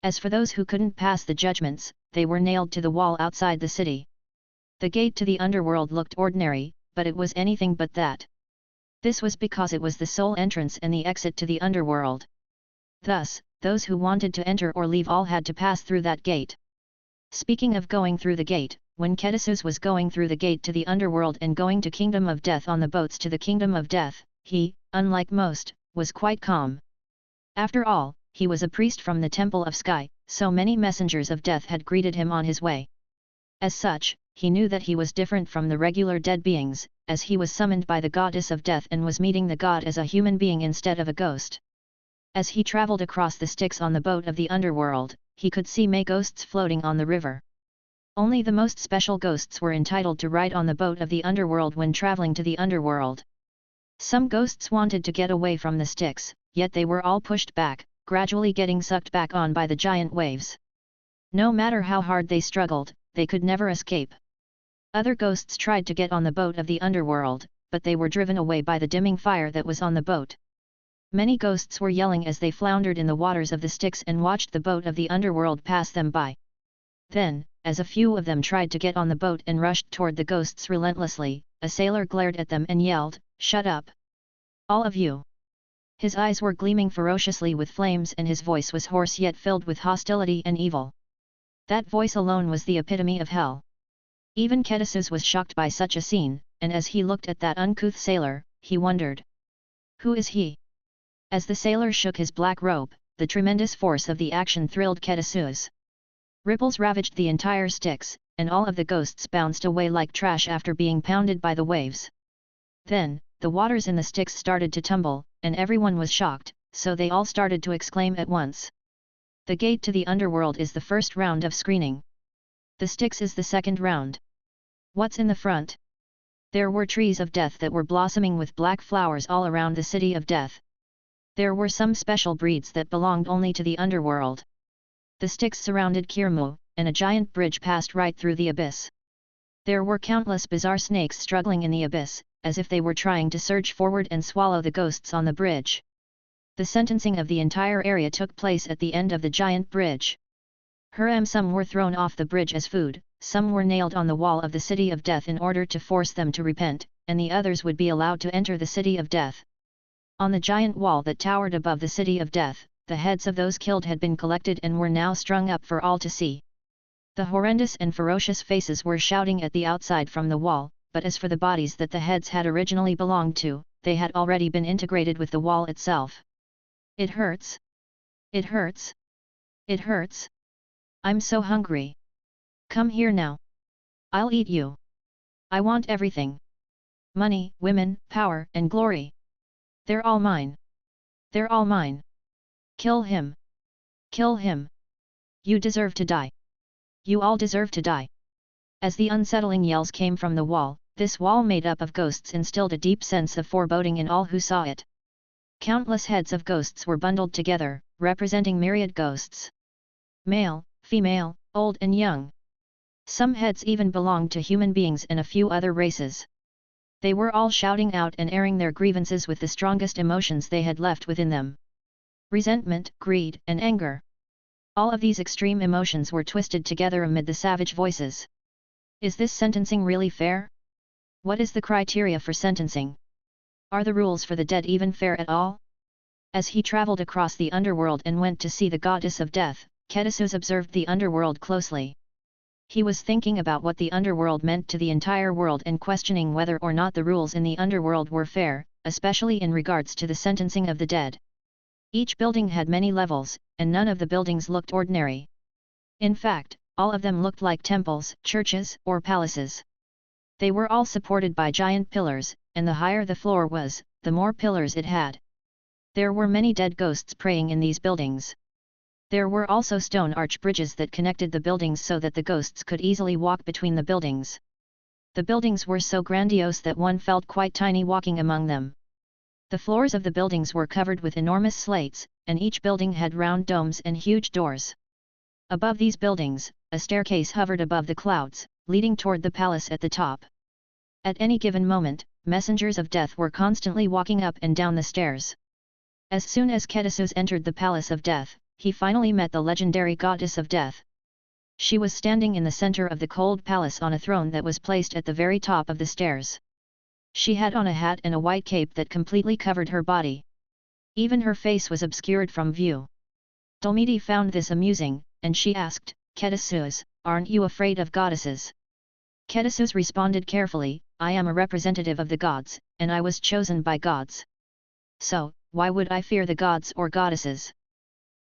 As for those who couldn't pass the judgments, they were nailed to the wall outside the city. The gate to the underworld looked ordinary, but it was anything but that. This was because it was the sole entrance and the exit to the underworld. Thus, those who wanted to enter or leave all had to pass through that gate. Speaking of going through the gate, when Kedissus was going through the gate to the underworld and going to Kingdom of Death on the boats to the Kingdom of Death, he, unlike most, was quite calm. After all, he was a priest from the Temple of Sky, so many messengers of death had greeted him on his way. As such, he knew that he was different from the regular dead beings, as he was summoned by the goddess of death and was meeting the god as a human being instead of a ghost. As he traveled across the Styx on the boat of the underworld, he could see May ghosts floating on the river. Only the most special ghosts were entitled to ride on the boat of the underworld when traveling to the underworld. Some ghosts wanted to get away from the Styx, yet they were all pushed back, gradually getting sucked back on by the giant waves. No matter how hard they struggled, they could never escape. Other ghosts tried to get on the boat of the underworld, but they were driven away by the dimming fire that was on the boat. Many ghosts were yelling as they floundered in the waters of the Styx and watched the boat of the underworld pass them by. Then, as a few of them tried to get on the boat and rushed toward the ghosts relentlessly, a sailor glared at them and yelled, "Shut up! All of you!" His eyes were gleaming ferociously with flames and his voice was hoarse yet filled with hostility and evil. That voice alone was the epitome of hell. Even Kedissus was shocked by such a scene, and as he looked at that uncouth sailor, he wondered, "Who is he?" As the sailor shook his black robe, the tremendous force of the action thrilled Kedissus. Ripples ravaged the entire Styx, and all of the ghosts bounced away like trash after being pounded by the waves. Then, the waters in the Styx started to tumble, and everyone was shocked, so they all started to exclaim at once. The gate to the underworld is the first round of screening. The Styx is the second round. What's in the front? There were trees of death that were blossoming with black flowers all around the city of death. There were some special breeds that belonged only to the underworld. The Styx surrounded Kirmu, and a giant bridge passed right through the abyss. There were countless bizarre snakes struggling in the abyss, as if they were trying to surge forward and swallow the ghosts on the bridge. The sentencing of the entire area took place at the end of the giant bridge. Some were thrown off the bridge as food, some were nailed on the wall of the city of death in order to force them to repent, and the others would be allowed to enter the city of death. On the giant wall that towered above the city of death, the heads of those killed had been collected and were now strung up for all to see. The horrendous and ferocious faces were shouting at the outside from the wall, but as for the bodies that the heads had originally belonged to, they had already been integrated with the wall itself. "It hurts. It hurts. It hurts. I'm so hungry. Come here now. I'll eat you. I want everything. Money, women, power, and glory. They're all mine. They're all mine. Kill him. Kill him. You deserve to die. You all deserve to die." As the unsettling yells came from the wall, This wall made up of ghosts instilled a deep sense of foreboding in all who saw it. Countless heads of ghosts were bundled together, representing myriad ghosts. Male, female, old and young. Some heads even belonged to human beings and a few other races. They were all shouting out and airing their grievances with the strongest emotions they had left within them. Resentment, greed, and anger. All of these extreme emotions were twisted together amid the savage voices. Is this sentencing really fair? What is the criteria for sentencing? Are the rules for the dead even fair at all? As he traveled across the underworld and went to see the goddess of death, Kedisuz observed the underworld closely. He was thinking about what the underworld meant to the entire world and questioning whether or not the rules in the underworld were fair, especially in regards to the sentencing of the dead. Each building had many levels, and none of the buildings looked ordinary. In fact, all of them looked like temples, churches, or palaces. They were all supported by giant pillars, and the higher the floor was, the more pillars it had. There were many dead ghosts praying in these buildings. There were also stone arch bridges that connected the buildings so that the ghosts could easily walk between the buildings. The buildings were so grandiose that one felt quite tiny walking among them. The floors of the buildings were covered with enormous slates, and each building had round domes and huge doors. Above these buildings, a staircase hovered above the clouds, leading toward the palace at the top. At any given moment, messengers of death were constantly walking up and down the stairs. As soon as Kedisuz entered the palace of death, he finally met the legendary goddess of death. She was standing in the center of the cold palace on a throne that was placed at the very top of the stairs. She had on a hat and a white cape that completely covered her body. Even her face was obscured from view. Dulmidi found this amusing, and she asked, "Kedisuz, aren't you afraid of goddesses?" Kedisuz responded carefully, "I am a representative of the gods, and I was chosen by gods. So, why would I fear the gods or goddesses?"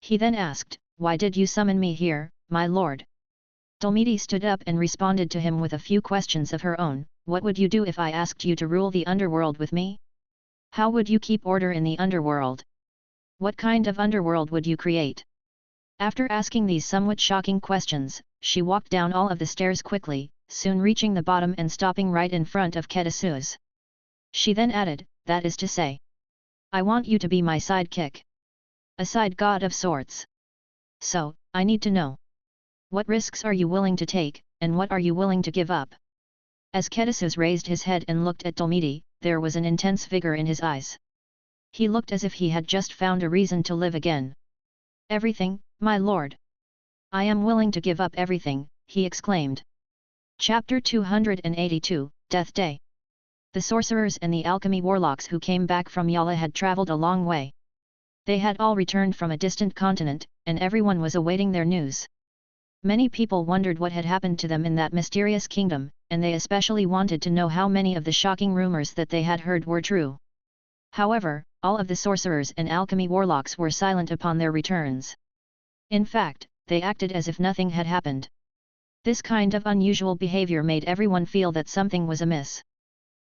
He then asked, "Why did you summon me here, my lord?" Dulmidi stood up and responded to him with a few questions of her own. "What would you do if I asked you to rule the underworld with me? How would you keep order in the underworld? What kind of underworld would you create?" After asking these somewhat shocking questions, she walked down all of the stairs quickly, soon reaching the bottom and stopping right in front of Kedisuz. She then added, "That is to say, I want you to be my sidekick. A side god of sorts. So, I need to know. What risks are you willing to take, and what are you willing to give up?" As Kedisuz raised his head and looked at Dulmidi, there was an intense vigor in his eyes. He looked as if he had just found a reason to live again. "Everything, my lord. I am willing to give up everything," he exclaimed. Chapter 282, Death Day. The sorcerers and the alchemy warlocks who came back from Yala had travelled a long way. They had all returned from a distant continent, and everyone was awaiting their news. Many people wondered what had happened to them in that mysterious kingdom, and they especially wanted to know how many of the shocking rumors that they had heard were true. However, all of the sorcerers and alchemy warlocks were silent upon their returns. In fact, they acted as if nothing had happened. This kind of unusual behavior made everyone feel that something was amiss.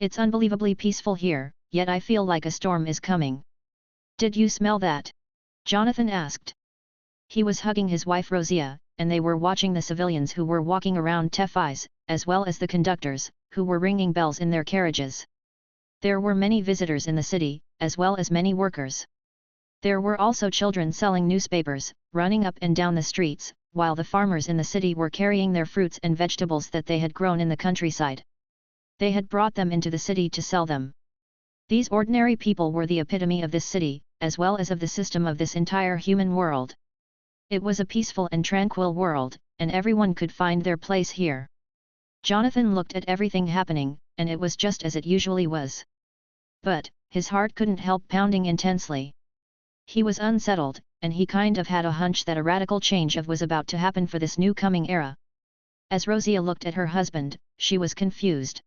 "It's unbelievably peaceful here, yet I feel like a storm is coming. Did you smell that?" Jonathan asked. He was hugging his wife Rosia, and they were watching the civilians who were walking around Tefis, as well as the conductors, who were ringing bells in their carriages. There were many visitors in the city, as well as many workers. There were also children selling newspapers, running up and down the streets, while the farmers in the city were carrying their fruits and vegetables that they had grown in the countryside. They had brought them into the city to sell them. These ordinary people were the epitome of this city, as well as of the system of this entire human world. It was a peaceful and tranquil world, and everyone could find their place here. Jonathan looked at everything happening, and it was just as it usually was. But, his heart couldn't help pounding intensely. He was unsettled, and he kind of had a hunch that a radical change was about to happen for this new coming era. As Rosia looked at her husband, she was confused.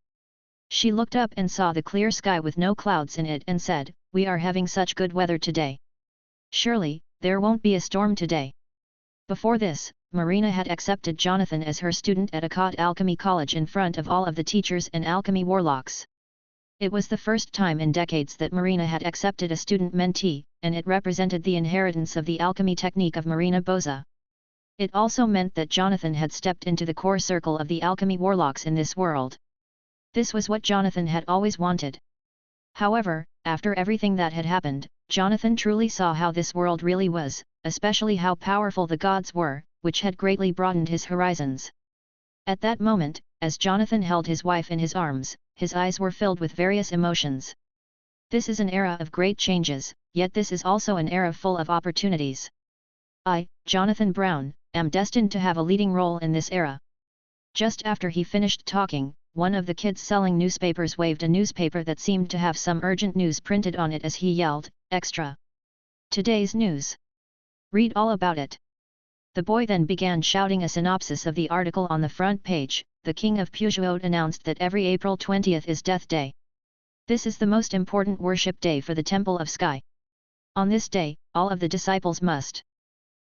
She looked up and saw the clear sky with no clouds in it and said, "We are having such good weather today. Surely, there won't be a storm today." Before this, Marina had accepted Jonathan as her student at Akkad Alchemy College in front of all of the teachers and alchemy warlocks. It was the first time in decades that Marina had accepted a student mentee, and it represented the inheritance of the alchemy technique of Marina Boza. It also meant that Jonathan had stepped into the core circle of the alchemy warlocks in this world. This was what Jonathan had always wanted. However, after everything that had happened, Jonathan truly saw how this world really was, especially how powerful the gods were, which had greatly broadened his horizons. At that moment, as Jonathan held his wife in his arms, his eyes were filled with various emotions. This is an era of great changes, yet this is also an era full of opportunities. I, Jonathan Brown, am destined to have a leading role in this era. Just after he finished talking, one of the kids selling newspapers waved a newspaper that seemed to have some urgent news printed on it as he yelled, "Extra! Today's news! Read all about it!" The boy then began shouting a synopsis of the article on the front page. The king of Peugeot announced that every April 20th is Death Day. This is the most important worship day for the Temple of Sky. On this day, all of the disciples must.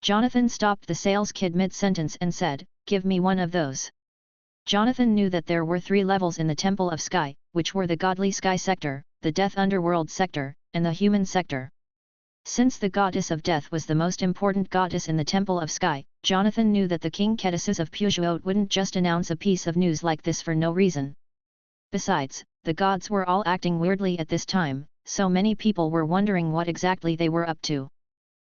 Jonathan stopped the sales kid mid-sentence and said, "Give me one of those." Jonathan knew that there were 3 levels in the Temple of Sky, which were the godly sky sector, the death underworld sector, and the human sector. Since the goddess of death was the most important goddess in the Temple of Sky, Jonathan knew that the King Ketesus of Peugeot wouldn't just announce a piece of news like this for no reason. Besides, the gods were all acting weirdly at this time, so many people were wondering what exactly they were up to.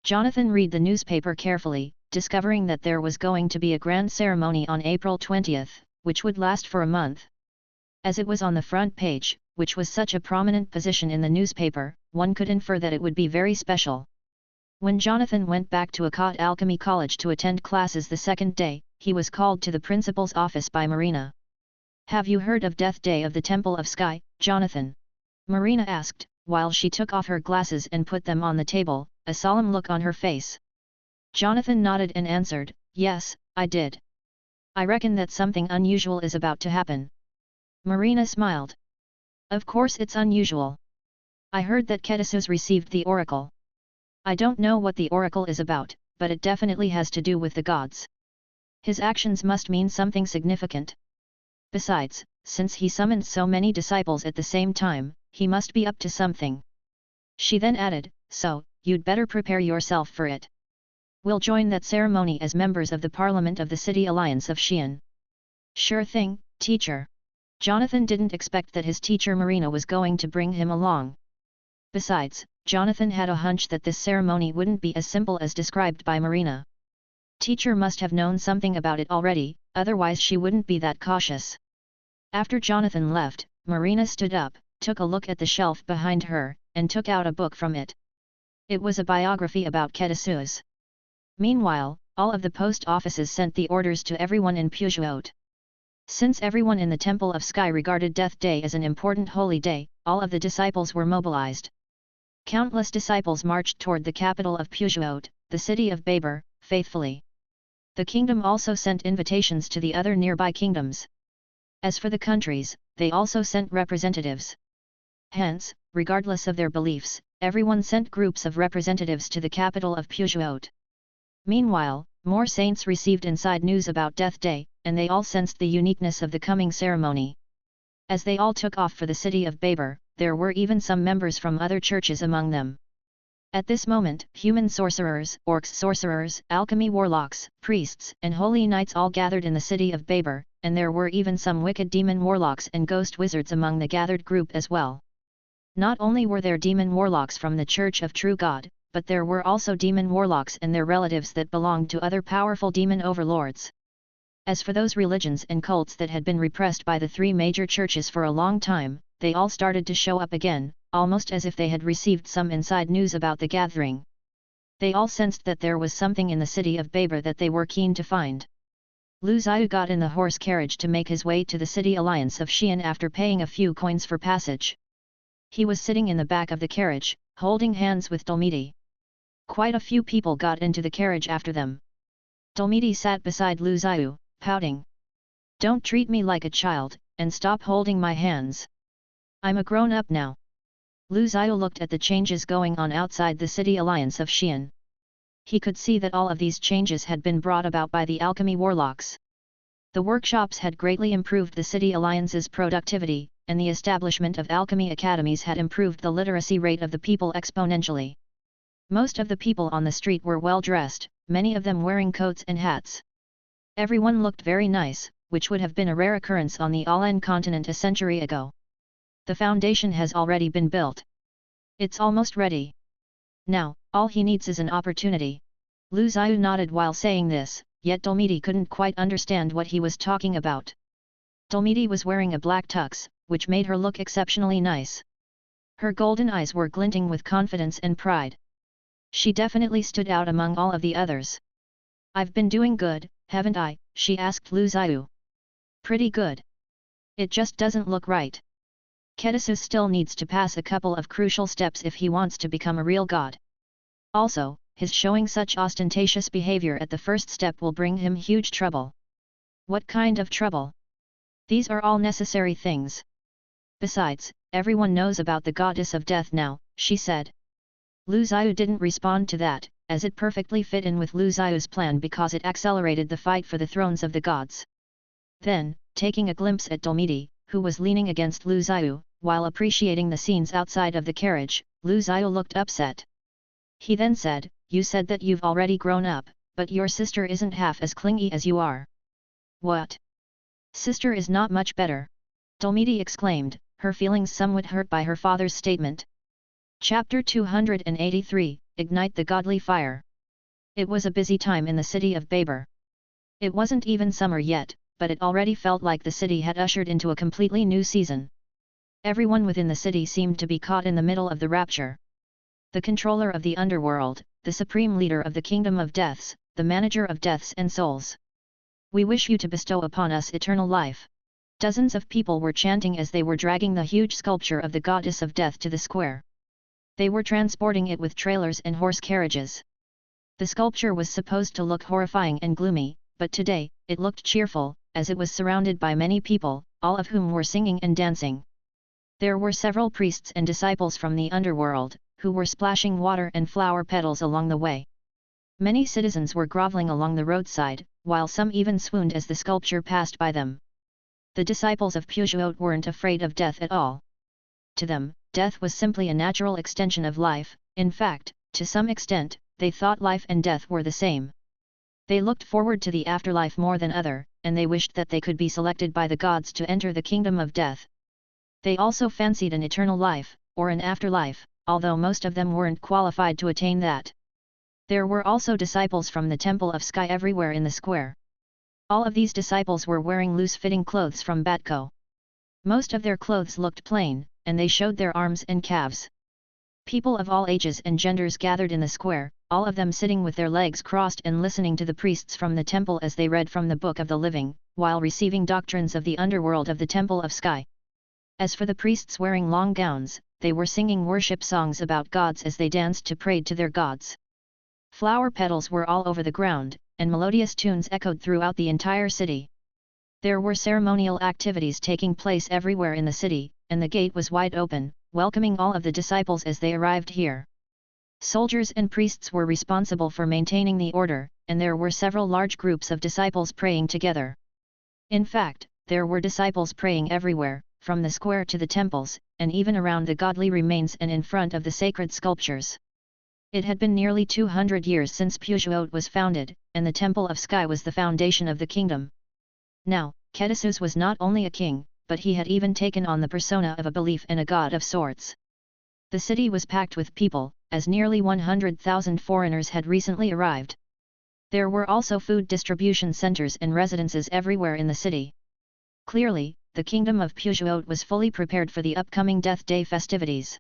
Jonathan read the newspaper carefully, discovering that there was going to be a grand ceremony on April 20th, which would last for a month. As it was on the front page, which was such a prominent position in the newspaper, one could infer that it would be very special. When Jonathan went back to Akkad Alchemy College to attend classes the second day, he was called to the principal's office by Marina. "Have you heard of Death Day of the Temple of Sky, Jonathan?" Marina asked, while she took off her glasses and put them on the table, a solemn look on her face. Jonathan nodded and answered, "Yes, I did. I reckon that something unusual is about to happen." Marina smiled. "Of course it's unusual. I heard that Ketesus received the oracle. I don't know what the oracle is about, but it definitely has to do with the gods. His actions must mean something significant. Besides, since he summoned so many disciples at the same time, he must be up to something." She then added, "So, you'd better prepare yourself for it. We'll join that ceremony as members of the Parliament of the City Alliance of Xi'an." "Sure thing, teacher." Jonathan didn't expect that his teacher Marina was going to bring him along. Besides, Jonathan had a hunch that this ceremony wouldn't be as simple as described by Marina. Teacher must have known something about it already, otherwise she wouldn't be that cautious. After Jonathan left, Marina stood up, took a look at the shelf behind her, and took out a book from it. It was a biography about Ketesus. Meanwhile, all of the post offices sent the orders to everyone in Peugeot. Since everyone in the Temple of Sky regarded Death Day as an important holy day, all of the disciples were mobilized. Countless disciples marched toward the capital of Peugeot, the city of Babur, faithfully. The kingdom also sent invitations to the other nearby kingdoms. As for the countries, they also sent representatives. Hence, regardless of their beliefs, everyone sent groups of representatives to the capital of Peugeot. Meanwhile, more saints received inside news about Death Day, and they all sensed the uniqueness of the coming ceremony. As they all took off for the city of Babur, there were even some members from other churches among them. At this moment, human sorcerers, orcs sorcerers, alchemy warlocks, priests, and holy knights all gathered in the city of Babur, and there were even some wicked demon warlocks and ghost wizards among the gathered group as well. Not only were there demon warlocks from the Church of True God, but there were also demon warlocks and their relatives that belonged to other powerful demon overlords. As for those religions and cults that had been repressed by the 3 major churches for a long time, they all started to show up again, almost as if they had received some inside news about the gathering. They all sensed that there was something in the city of Babur that they were keen to find. Zhiyu got in the horse carriage to make his way to the City Alliance of Xi'an after paying a few coins for passage. He was sitting in the back of the carriage, holding hands with Dulmidi. Quite a few people got into the carriage after them. Dulmidi sat beside Zhiyu, pouting. "Don't treat me like a child, and stop holding my hands. I'm a grown-up now." Zhiyu looked at the changes going on outside the City Alliance of Xi'an. He could see that all of these changes had been brought about by the alchemy warlocks. The workshops had greatly improved the City Alliance's productivity, and the establishment of alchemy academies had improved the literacy rate of the people exponentially. Most of the people on the street were well dressed, many of them wearing coats and hats. Everyone looked very nice, which would have been a rare occurrence on the Alan continent a century ago. The foundation has already been built. It's almost ready. Now, all he needs is an opportunity. Lu Zhiyu nodded while saying this, yet Dulmidi couldn't quite understand what he was talking about. Dulmidi was wearing a black tux, which made her look exceptionally nice. Her golden eyes were glinting with confidence and pride. She definitely stood out among all of the others. "I've been doing good, haven't I?" she asked Lu Zhiyu. "Pretty good. It just doesn't look right. Kedisu still needs to pass a couple of crucial steps if he wants to become a real god. Also, his showing such ostentatious behavior at the first step will bring him huge trouble." "What kind of trouble?" "These are all necessary things. Besides, everyone knows about the goddess of death now," she said. Lu Zhiyu didn't respond to that, as it perfectly fit in with Lu Zhiyu's plan because it accelerated the fight for the thrones of the gods. Then, taking a glimpse at Dulmidi, who was leaning against Lu Zhiyu, while appreciating the scenes outside of the carriage, Lu Zhiyu looked upset. He then said, "You said that you've already grown up, but your sister isn't half as clingy as you are." "What? Sister is not much better," Dulmidi exclaimed, her feelings somewhat hurt by her father's statement. Chapter 283, Ignite the Godly Fire. It was a busy time in the city of Babur. It wasn't even summer yet, but it already felt like the city had ushered into a completely new season. Everyone within the city seemed to be caught in the middle of the rapture. The controller of the underworld, the supreme leader of the kingdom of deaths, the manager of deaths and souls. "We wish you to bestow upon us eternal life." Dozens of people were chanting as they were dragging the huge sculpture of the goddess of death to the square. They were transporting it with trailers and horse carriages. The sculpture was supposed to look horrifying and gloomy, but today, it looked cheerful, as it was surrounded by many people, all of whom were singing and dancing. There were several priests and disciples from the underworld, who were splashing water and flower petals along the way. Many citizens were groveling along the roadside, while some even swooned as the sculpture passed by them. The disciples of Pujuot weren't afraid of death at all. To them, death was simply a natural extension of life. In fact, to some extent, they thought life and death were the same. They looked forward to the afterlife more than other, and they wished that they could be selected by the gods to enter the kingdom of death. They also fancied an eternal life, or an afterlife, although most of them weren't qualified to attain that. There were also disciples from the Temple of Sky everywhere in the square. All of these disciples were wearing loose-fitting clothes from Batco. Most of their clothes looked plain, and they showed their arms and calves. People of all ages and genders gathered in the square, all of them sitting with their legs crossed and listening to the priests from the temple as they read from the Book of the Living, while receiving doctrines of the underworld of the Temple of Sky. As for the priests wearing long gowns, they were singing worship songs about gods as they danced to pray to their gods. Flower petals were all over the ground, and melodious tunes echoed throughout the entire city. There were ceremonial activities taking place everywhere in the city, and the gate was wide open, welcoming all of the disciples as they arrived here. Soldiers and priests were responsible for maintaining the order, and there were several large groups of disciples praying together. In fact, there were disciples praying everywhere, from the square to the temples, and even around the godly remains and in front of the sacred sculptures. It had been nearly 200 years since Pujuot was founded, and the Temple of Sky was the foundation of the kingdom. Now, Kedisus was not only a king, but he had even taken on the persona of a belief and a god of sorts. The city was packed with people, as nearly 100,000 foreigners had recently arrived. There were also food distribution centers and residences everywhere in the city. Clearly, the kingdom of Pujuot was fully prepared for the upcoming Death Day festivities.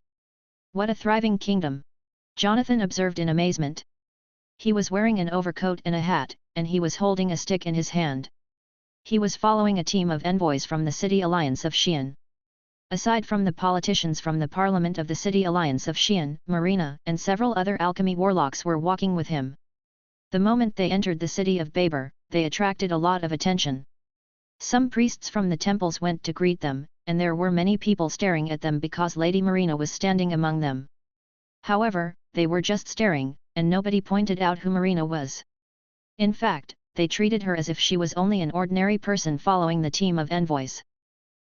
"What a thriving kingdom!" Jonathan observed in amazement. He was wearing an overcoat and a hat, and he was holding a stick in his hand. He was following a team of envoys from the City Alliance of Xi'an. Aside from the politicians from the Parliament of the City Alliance of Xi'an, Marina and several other alchemy warlocks were walking with him. The moment they entered the city of Babur, they attracted a lot of attention. Some priests from the temples went to greet them, and there were many people staring at them because Lady Marina was standing among them. However, they were just staring, and nobody pointed out who Marina was. In fact, they treated her as if she was only an ordinary person following the team of envoys.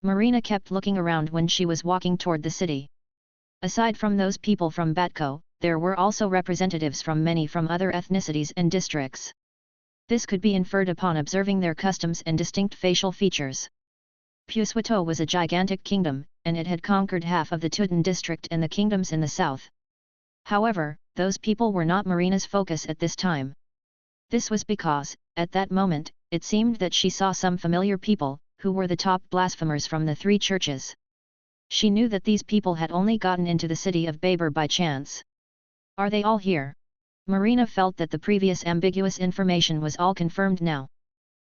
Marina kept looking around when she was walking toward the city. Aside from those people from Batco, there were also representatives from many other ethnicities and districts. This could be inferred upon observing their customs and distinct facial features. Pusuito was a gigantic kingdom, and it had conquered half of the Tutan district and the kingdoms in the south. However, those people were not Marina's focus at this time. This was because, at that moment, it seemed that she saw some familiar people, who were the top blasphemers from the three churches. She knew that these people had only gotten into the city of Babur by chance. Are they all here? Marina felt that the previous ambiguous information was all confirmed now.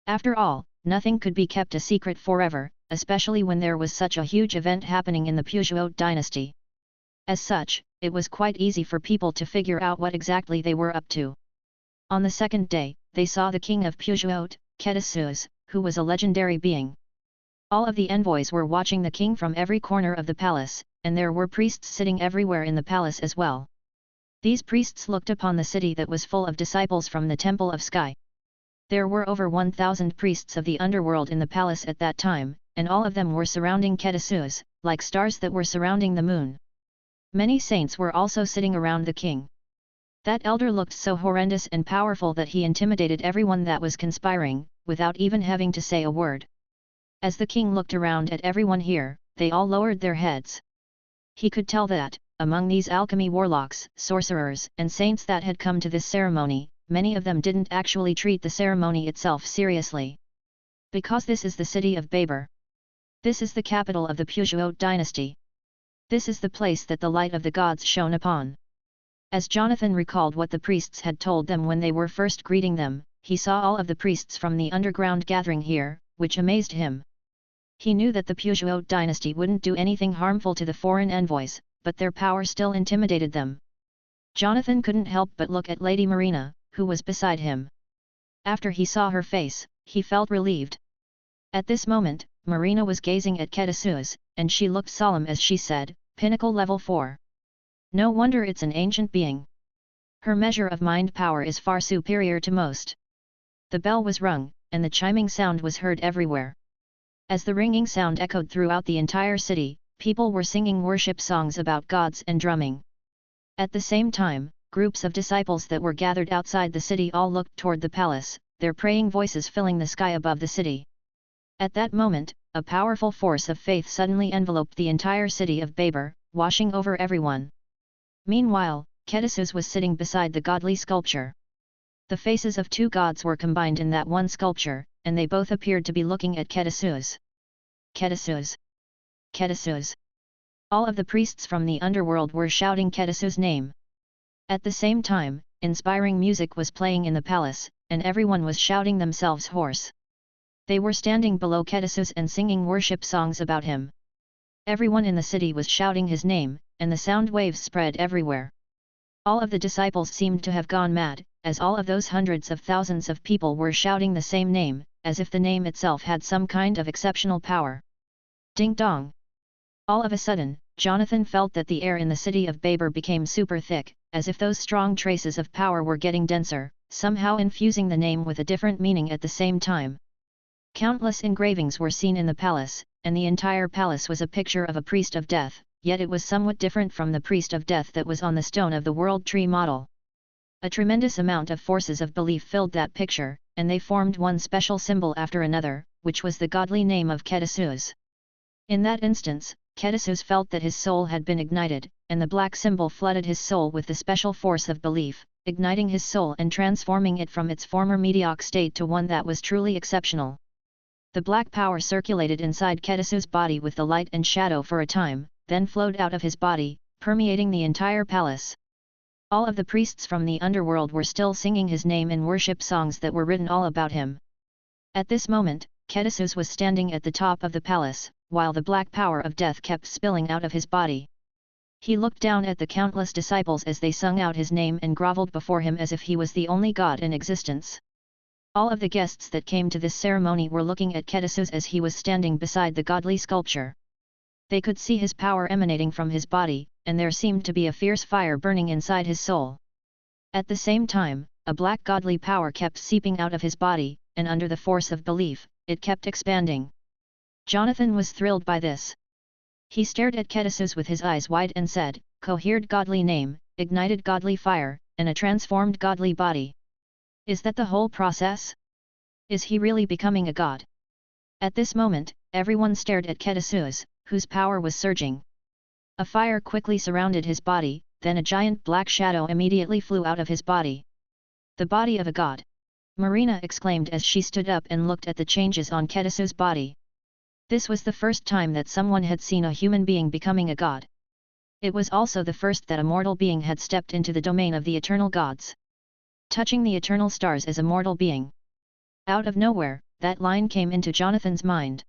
After all, nothing could be kept a secret forever, especially when there was such a huge event happening in the Pusuito dynasty. As such, it was quite easy for people to figure out what exactly they were up to. On the second day, they saw the king of Pusuito, Ketasus, who was a legendary being. All of the envoys were watching the king from every corner of the palace, and there were priests sitting everywhere in the palace as well. These priests looked upon the city that was full of disciples from the Temple of Sky. There were over 1,000 priests of the underworld in the palace at that time, and all of them were surrounding Ketasus, like stars that were surrounding the moon. Many saints were also sitting around the king. That elder looked so horrendous and powerful that he intimidated everyone that was conspiring, without even having to say a word. As the king looked around at everyone here, they all lowered their heads. He could tell that, among these alchemy warlocks, sorcerers, and saints that had come to this ceremony, many of them didn't actually treat the ceremony itself seriously. Because this is the city of Babur. This is the capital of the Pusuito dynasty. This is the place that the light of the gods shone upon. As Jonathan recalled what the priests had told them when they were first greeting them, he saw all of the priests from the underground gathering here, which amazed him. He knew that the Pusuito dynasty wouldn't do anything harmful to the foreign envoys, but their power still intimidated them. Jonathan couldn't help but look at Lady Marina, who was beside him. After he saw her face, he felt relieved. At this moment, Marina was gazing at Ketasus, and she looked solemn as she said, "Pinnacle level 4. No wonder it's an ancient being. Her measure of mind power is far superior to most." The bell was rung, and the chiming sound was heard everywhere. As the ringing sound echoed throughout the entire city, people were singing worship songs about gods and drumming. At the same time, groups of disciples that were gathered outside the city all looked toward the palace, their praying voices filling the sky above the city. At that moment, a powerful force of faith suddenly enveloped the entire city of Babur, washing over everyone. Meanwhile, Ketasus was sitting beside the godly sculpture. The faces of two gods were combined in that one sculpture, and they both appeared to be looking at Ketasus. Ketasus! Ketasus! All of the priests from the underworld were shouting Ketasus' name. At the same time, inspiring music was playing in the palace, and everyone was shouting themselves hoarse. They were standing below Ketasus and singing worship songs about him. Everyone in the city was shouting his name, and the sound waves spread everywhere. All of the disciples seemed to have gone mad, as all of those hundreds of thousands of people were shouting the same name, as if the name itself had some kind of exceptional power. Ding dong! All of a sudden, Jonathan felt that the air in the city of Babur became super thick, as if those strong traces of power were getting denser, somehow infusing the name with a different meaning at the same time. Countless engravings were seen in the palace, and the entire palace was a picture of a priest of death, yet it was somewhat different from the priest of death that was on the stone of the world tree model. A tremendous amount of forces of belief filled that picture, and they formed one special symbol after another, which was the godly name of Ketasus. In that instance, Ketasus felt that his soul had been ignited, and the black symbol flooded his soul with the special force of belief, igniting his soul and transforming it from its former mediocre state to one that was truly exceptional. The black power circulated inside Ketasus' body with the light and shadow for a time, then flowed out of his body, permeating the entire palace. All of the priests from the underworld were still singing his name in worship songs that were written all about him. At this moment, Ketasus was standing at the top of the palace, while the black power of death kept spilling out of his body. He looked down at the countless disciples as they sung out his name and groveled before him as if he was the only god in existence. All of the guests that came to this ceremony were looking at Ketasus as he was standing beside the godly sculpture. They could see his power emanating from his body, and there seemed to be a fierce fire burning inside his soul. At the same time, a black godly power kept seeping out of his body, and under the force of belief, it kept expanding. Jonathan was thrilled by this. He stared at Ketasus with his eyes wide and said, "Cohered godly name, ignited godly fire, and a transformed godly body. Is that the whole process? Is he really becoming a god? At this moment, everyone stared at Ketasus, whose power was surging. A fire quickly surrounded his body, then a giant black shadow immediately flew out of his body. The body of a god! Marina exclaimed as she stood up and looked at the changes on Ketasus' body. This was the first time that someone had seen a human being becoming a god. It was also the first that a mortal being had stepped into the domain of the eternal gods. Touching the eternal stars as a mortal being. Out of nowhere, that line came into Jonathan's mind.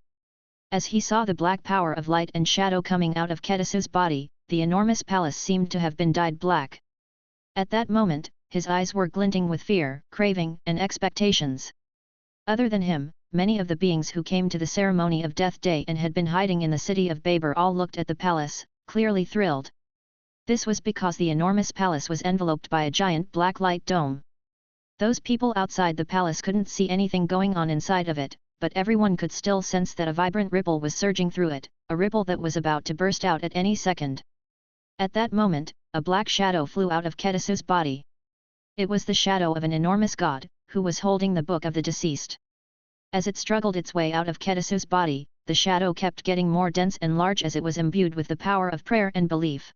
As he saw the black power of light and shadow coming out of Ketasus' body, the enormous palace seemed to have been dyed black. At that moment, his eyes were glinting with fear, craving, and expectations. Other than him, many of the beings who came to the ceremony of Death Day and had been hiding in the city of Babur all looked at the palace, clearly thrilled. This was because the enormous palace was enveloped by a giant black light dome. Those people outside the palace couldn't see anything going on inside of it, but everyone could still sense that a vibrant ripple was surging through it, a ripple that was about to burst out at any second. At that moment, a black shadow flew out of Ketasus' body. It was the shadow of an enormous god, who was holding the book of the deceased. As it struggled its way out of Ketasus' body, the shadow kept getting more dense and large as it was imbued with the power of prayer and belief.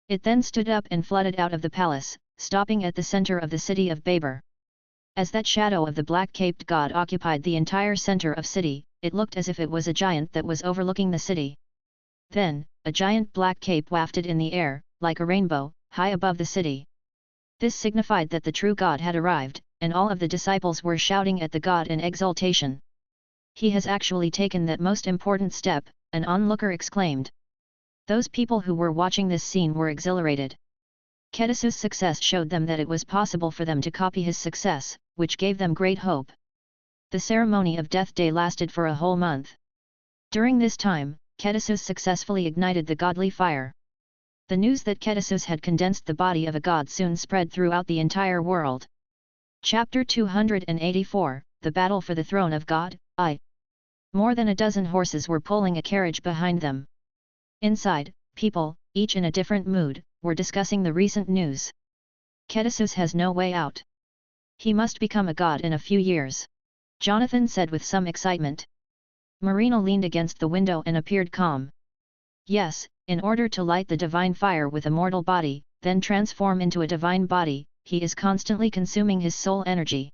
It then stood up and flooded out of the palace, stopping at the center of the city of Babur. As that shadow of the black-caped god occupied the entire center of city, it looked as if it was a giant that was overlooking the city. Then, a giant black cape wafted in the air, like a rainbow, high above the city. This signified that the true God had arrived, and all of the disciples were shouting at the God in exultation. He has actually taken that most important step, an onlooker exclaimed. Those people who were watching this scene were exhilarated. Ketasus' success showed them that it was possible for them to copy his success, which gave them great hope. The ceremony of Death Day lasted for a whole month. During this time, Ketasus successfully ignited the godly fire. The news that Ketasus had condensed the body of a god soon spread throughout the entire world. Chapter 284, The Battle for the Throne of God, I. More than a dozen horses were pulling a carriage behind them. Inside, people, each in a different mood, were discussing the recent news. Ketasus has no way out. He must become a god in a few years. Jonathan said with some excitement. Marina leaned against the window and appeared calm. Yes, in order to light the divine fire with a mortal body, then transform into a divine body, he is constantly consuming his soul energy.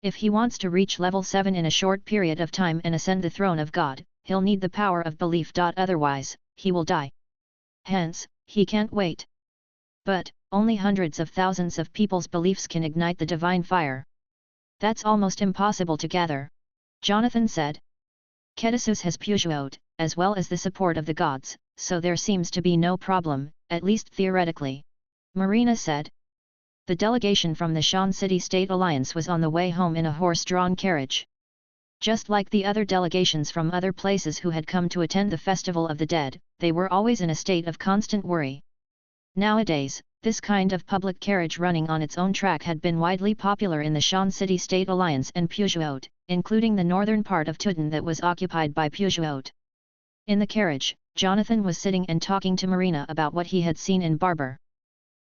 If he wants to reach level 7 in a short period of time and ascend the throne of God, he'll need the power of belief. Otherwise, he will die. Hence, he can't wait. But, only hundreds of thousands of people's beliefs can ignite the divine fire. That's almost impossible to gather. Jonathan said. Ketasus has Pujuot, as well as the support of the gods, so there seems to be no problem, at least theoretically. Marina said. The delegation from the Shan City State Alliance was on the way home in a horse-drawn carriage. Just like the other delegations from other places who had come to attend the Festival of the Dead, they were always in a state of constant worry. Nowadays, this kind of public carriage running on its own track had been widely popular in the Shan City State Alliance and Pujuot, including the northern part of Tudan that was occupied by Pujuot. In the carriage, Jonathan was sitting and talking to Marina about what he had seen in Babur.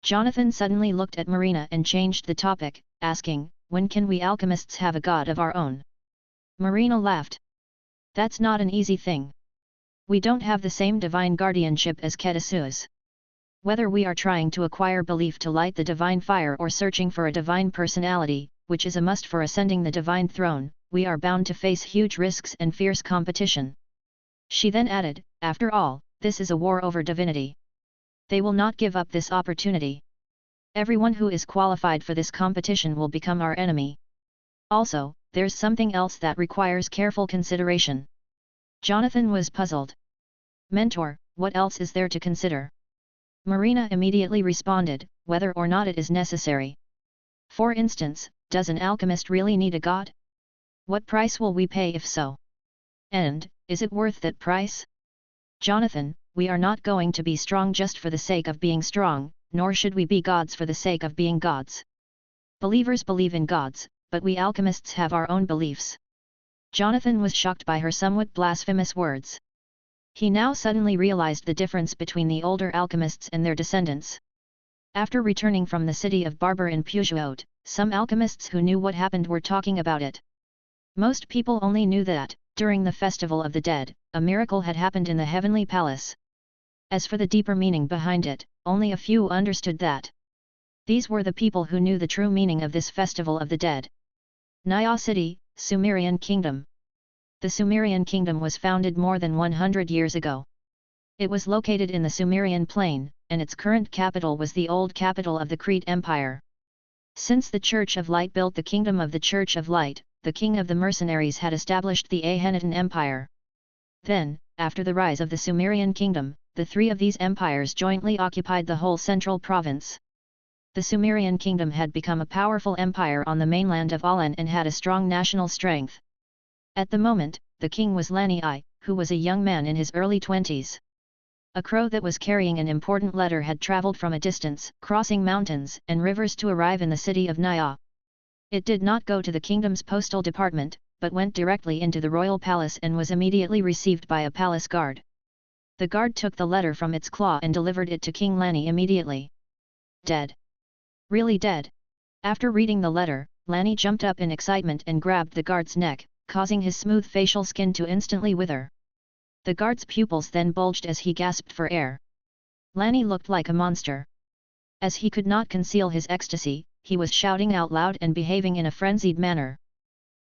Jonathan suddenly looked at Marina and changed the topic, asking, "When can we alchemists have a god of our own?" Marina laughed. "That's not an easy thing. We don't have the same divine guardianship as Ketasus. Whether we are trying to acquire belief to light the divine fire or searching for a divine personality, which is a must for ascending the divine throne, we are bound to face huge risks and fierce competition." She then added, "After all, this is a war over divinity. They will not give up this opportunity. Everyone who is qualified for this competition will become our enemy. Also, there's something else that requires careful consideration." Jonathan was puzzled. "Mentor, what else is there to consider?" Marina immediately responded, "Whether or not it is necessary. For instance, does an alchemist really need a god? What price will we pay if so? And, is it worth that price? Jonathan, we are not going to be strong just for the sake of being strong, nor should we be gods for the sake of being gods. Believers believe in gods, but we alchemists have our own beliefs." Jonathan was shocked by her somewhat blasphemous words. He now suddenly realized the difference between the older alchemists and their descendants. After returning from the city of Babur in Pujuot, some alchemists who knew what happened were talking about it. Most people only knew that, during the Festival of the Dead, a miracle had happened in the Heavenly Palace. As for the deeper meaning behind it, only a few understood that. These were the people who knew the true meaning of this Festival of the Dead. Naya City, Sumerian Kingdom. The Sumerian Kingdom was founded more than 100 years ago. It was located in the Sumerian plain, and its current capital was the old capital of the Crete Empire. Since the Church of Light built the Kingdom of the Church of Light, the king of the mercenaries had established the Akhenaten Empire. Then, after the rise of the Sumerian Kingdom, the three of these empires jointly occupied the whole central province. The Sumerian Kingdom had become a powerful empire on the mainland of Alan and had a strong national strength. At the moment, the king was Lani I, who was a young man in his early 20s. A crow that was carrying an important letter had travelled from a distance, crossing mountains and rivers to arrive in the city of Naya. It did not go to the kingdom's postal department, but went directly into the royal palace and was immediately received by a palace guard. The guard took the letter from its claw and delivered it to King Lani immediately. Dead. Really dead? After reading the letter, Lani jumped up in excitement and grabbed the guard's neck, causing his smooth facial skin to instantly wither. The guard's pupils then bulged as he gasped for air. Lani looked like a monster. As he could not conceal his ecstasy, he was shouting out loud and behaving in a frenzied manner.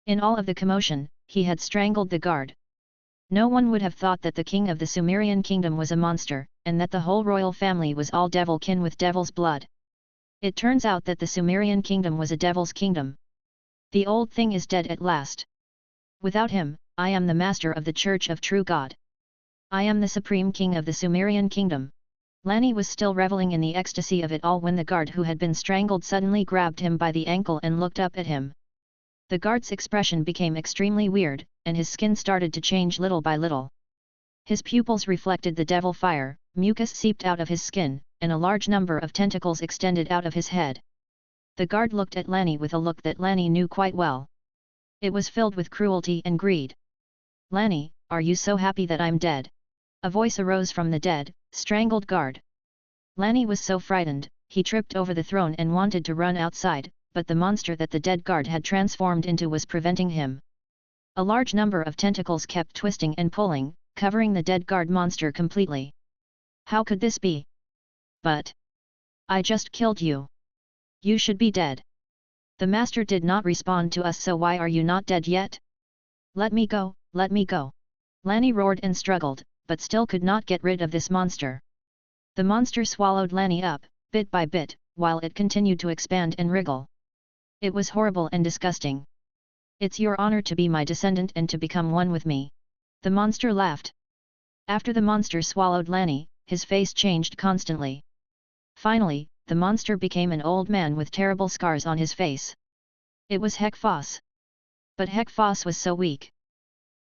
In all of the commotion, he had strangled the guard. No one would have thought that the king of the Sumerian kingdom was a monster, and that the whole royal family was all devil kin with devil's blood. It turns out that the Sumerian kingdom was a devil's kingdom. The old thing is dead at last. Without him, I am the master of the Church of True God. I am the supreme king of the Sumerian kingdom. Lani was still reveling in the ecstasy of it all when the guard who had been strangled suddenly grabbed him by the ankle and looked up at him. The guard's expression became extremely weird, and his skin started to change little by little. His pupils reflected the devil fire, mucus seeped out of his skin, and a large number of tentacles extended out of his head. The guard looked at Lani with a look that Lani knew quite well. It was filled with cruelty and greed. Lani, are you so happy that I'm dead? A voice arose from the dead, strangled guard. Lani was so frightened, he tripped over the throne and wanted to run outside, but the monster that the dead guard had transformed into was preventing him. A large number of tentacles kept twisting and pulling, covering the dead guard monster completely. How could this be? But I just killed you. You should be dead. The master did not respond to us, so why are you not dead yet? Let me go, let me go. Lani roared and struggled, but still could not get rid of this monster. The monster swallowed Lani up, bit by bit, while it continued to expand and wriggle. It was horrible and disgusting. It's your honor to be my descendant and to become one with me. The monster laughed. After the monster swallowed Lani, his face changed constantly. Finally, the monster became an old man with terrible scars on his face. It was Hekfos. But Hekfos was so weak.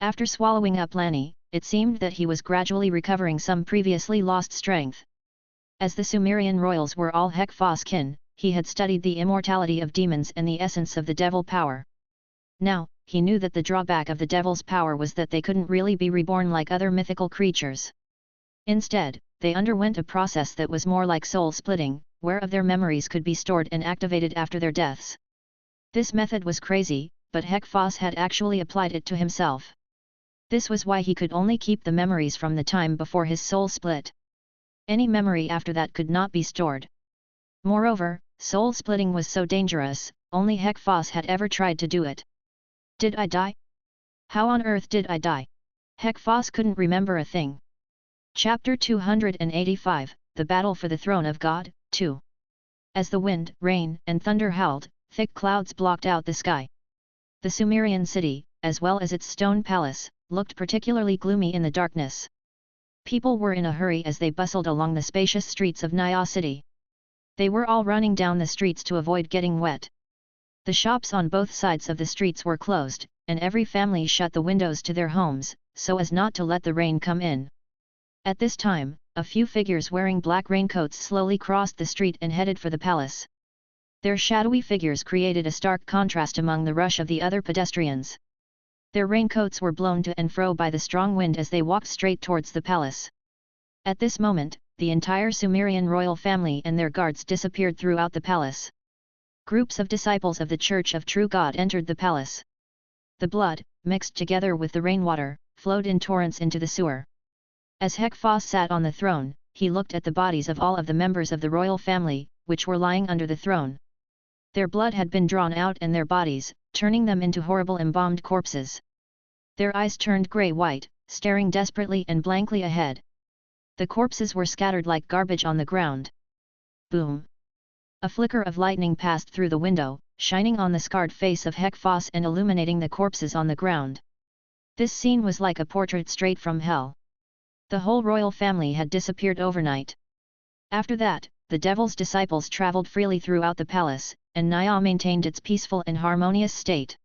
After swallowing up Lani, it seemed that he was gradually recovering some previously lost strength. As the Sumerian royals were all Hekfos kin, he had studied the immortality of demons and the essence of the devil power. Now, he knew that the drawback of the devil's power was that they couldn't really be reborn like other mythical creatures. Instead, they underwent a process that was more like soul splitting, whereof their memories could be stored and activated after their deaths. This method was crazy, but Hekfos had actually applied it to himself. This was why he could only keep the memories from the time before his soul split. Any memory after that could not be stored. Moreover, soul splitting was so dangerous, only Hekfos had ever tried to do it. Did I die? How on earth did I die? Hekfos couldn't remember a thing. Chapter 285, The Battle for the Throne of God, 2. As the wind, rain, and thunder howled, thick clouds blocked out the sky. The Sumerian city, as well as its stone palace, looked particularly gloomy in the darkness. People were in a hurry as they bustled along the spacious streets of Naya city. They were all running down the streets to avoid getting wet. The shops on both sides of the streets were closed, and every family shut the windows to their homes, so as not to let the rain come in. At this time, a few figures wearing black raincoats slowly crossed the street and headed for the palace. Their shadowy figures created a stark contrast among the rush of the other pedestrians. Their raincoats were blown to and fro by the strong wind as they walked straight towards the palace. At this moment, the entire Sumerian royal family and their guards disappeared throughout the palace. Groups of disciples of the Church of True God entered the palace. The blood, mixed together with the rainwater, flowed in torrents into the sewer. As Hek-Foss sat on the throne, he looked at the bodies of all of the members of the royal family, which were lying under the throne. Their blood had been drawn out and their bodies, turning them into horrible embalmed corpses. Their eyes turned grey-white, staring desperately and blankly ahead. The corpses were scattered like garbage on the ground. Boom! A flicker of lightning passed through the window, shining on the scarred face of Hek-Foss and illuminating the corpses on the ground. This scene was like a portrait straight from hell. The whole royal family had disappeared overnight. After that, the devil's disciples traveled freely throughout the palace, and Nia maintained its peaceful and harmonious state.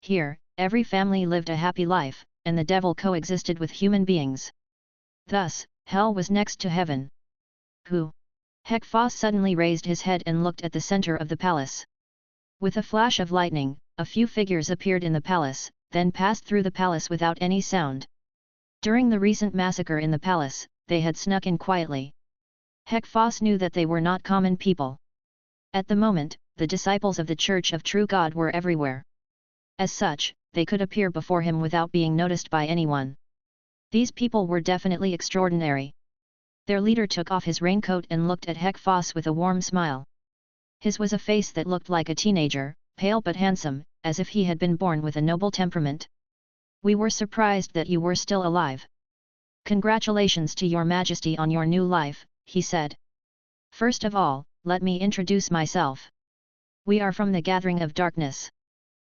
Here, every family lived a happy life, and the devil coexisted with human beings. Thus, hell was next to heaven. Who? Hek-Foss suddenly raised his head and looked at the center of the palace. With a flash of lightning, a few figures appeared in the palace, then passed through the palace without any sound. During the recent massacre in the palace, they had snuck in quietly. Hek-Foss knew that they were not common people. At the moment, the disciples of the Church of True God were everywhere. As such, they could appear before him without being noticed by anyone. These people were definitely extraordinary. Their leader took off his raincoat and looked at Hek-Foss with a warm smile. His was a face that looked like a teenager, pale but handsome, as if he had been born with a noble temperament. "We were surprised that you were still alive. Congratulations to your Majesty on your new life," he said. "First of all, let me introduce myself. We are from the Gathering of Darkness.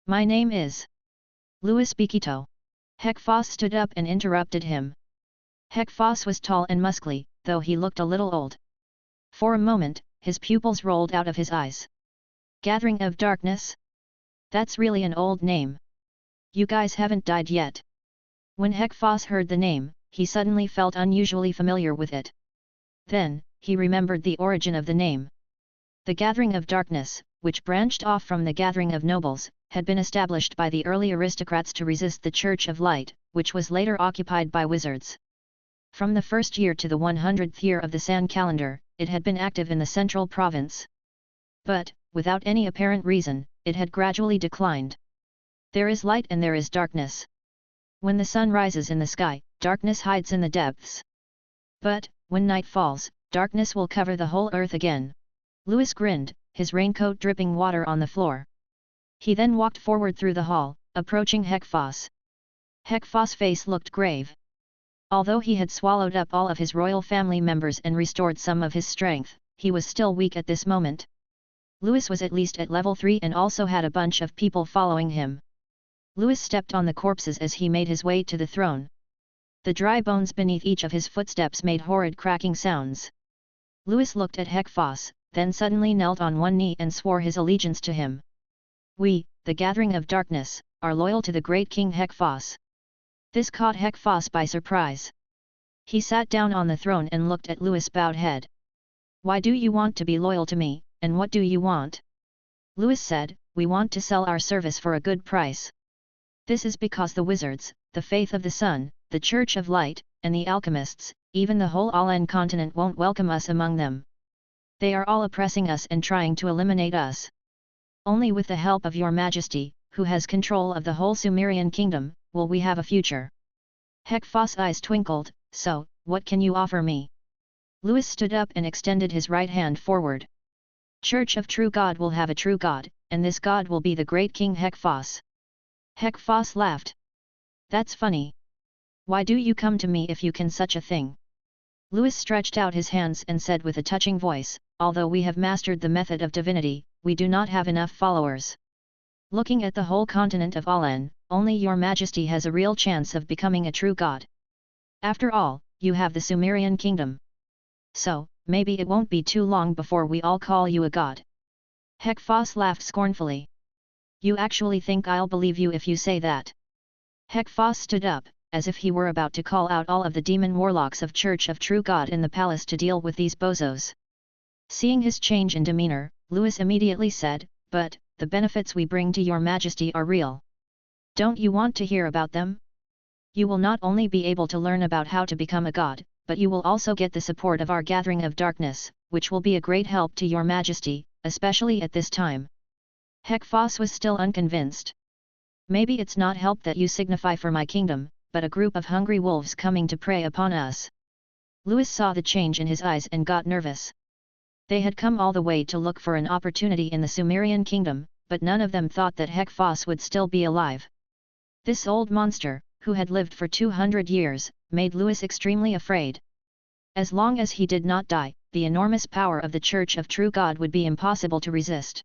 My name is Louis Bikito." Hek-Foss stood up and interrupted him. Hek-Foss was tall and muscly, though he looked a little old. For a moment, his pupils rolled out of his eyes. Gathering of Darkness? That's really an old name. You guys haven't died yet. When Hek-Foss heard the name, he suddenly felt unusually familiar with it. Then, he remembered the origin of the name. The Gathering of Darkness, which branched off from the Gathering of Nobles, had been established by the early aristocrats to resist the Church of Light, which was later occupied by wizards. From the first year to the 100th year of the San calendar, it had been active in the central province. But, without any apparent reason, it had gradually declined. There is light and there is darkness. When the sun rises in the sky, darkness hides in the depths. But, when night falls, darkness will cover the whole earth again. Louis grinned, his raincoat dripping water on the floor. He then walked forward through the hall, approaching Hek-Foss. Hek-Foss' face looked grave. Although he had swallowed up all of his royal family members and restored some of his strength, he was still weak at this moment. Louis was at least at level 3 and also had a bunch of people following him. Louis stepped on the corpses as he made his way to the throne. The dry bones beneath each of his footsteps made horrid cracking sounds. Louis looked at Hek-Foss, then suddenly knelt on one knee and swore his allegiance to him. "We, the Gathering of Darkness, are loyal to the great King Hek-Foss." This caught Hek-Foss by surprise. He sat down on the throne and looked at Louis' bowed head. "Why do you want to be loyal to me, and what do you want?" Louis said, "We want to sell our service for a good price. This is because the wizards, the Faith of the Sun, the Church of Light, and the alchemists, even the whole Alan continent won't welcome us among them. They are all oppressing us and trying to eliminate us. Only with the help of your Majesty, who has control of the whole Sumerian kingdom, will we have a future." Hek-Foss' eyes twinkled. "So, what can you offer me?" Louis stood up and extended his right hand forward. "Church of True God will have a true God, and this God will be the great King Hek-Foss." Hek-Foss laughed. "That's funny. Why do you come to me if you can such a thing?" Louis stretched out his hands and said with a touching voice, "Although we have mastered the method of divinity, we do not have enough followers. Looking at the whole continent of Alan, only your Majesty has a real chance of becoming a true god. After all, you have the Sumerian kingdom. So, maybe it won't be too long before we all call you a god." Hek-Foss laughed scornfully. "You actually think I'll believe you if you say that?" Hek-Foss stood up, as if he were about to call out all of the demon warlocks of Church of True God in the palace to deal with these bozos. Seeing his change in demeanor, Louis immediately said, "But, the benefits we bring to your Majesty are real. Don't you want to hear about them? You will not only be able to learn about how to become a god, but you will also get the support of our Gathering of Darkness, which will be a great help to your Majesty, especially at this time. Hek-Foss was still unconvinced. Maybe it's not help that you signify for my kingdom, but a group of hungry wolves coming to prey upon us. Louis saw the change in his eyes and got nervous. They had come all the way to look for an opportunity in the Sumerian kingdom, but none of them thought that Hek-Foss would still be alive. This old monster, who had lived for 200 years, made Louis extremely afraid. As long as he did not die, the enormous power of the Church of True God would be impossible to resist.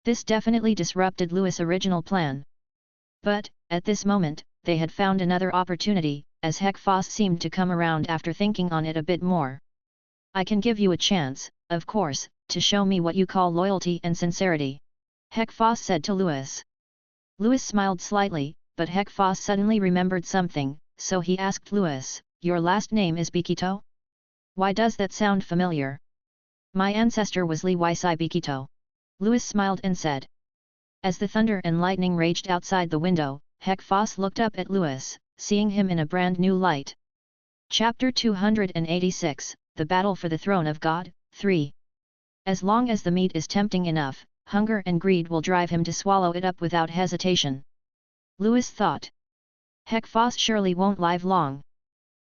This definitely disrupted Louis' original plan. But, at this moment, they had found another opportunity, as Hek-Foss seemed to come around after thinking on it a bit more. I can give you a chance, of course, to show me what you call loyalty and sincerity. Hek-Foss said to Louis. Louis smiled slightly, but Hek-Foss suddenly remembered something, so he asked Louis, your last name is Bikito? Why does that sound familiar? My ancestor was Li Wisai Bikito. Louis smiled and said. As the thunder and lightning raged outside the window, Hek-Foss looked up at Louis, seeing him in a brand new light. Chapter 286, The Battle for the Throne of God, 3. As long as the meat is tempting enough, hunger and greed will drive him to swallow it up without hesitation. Louis thought. Hek-Foss surely won't live long.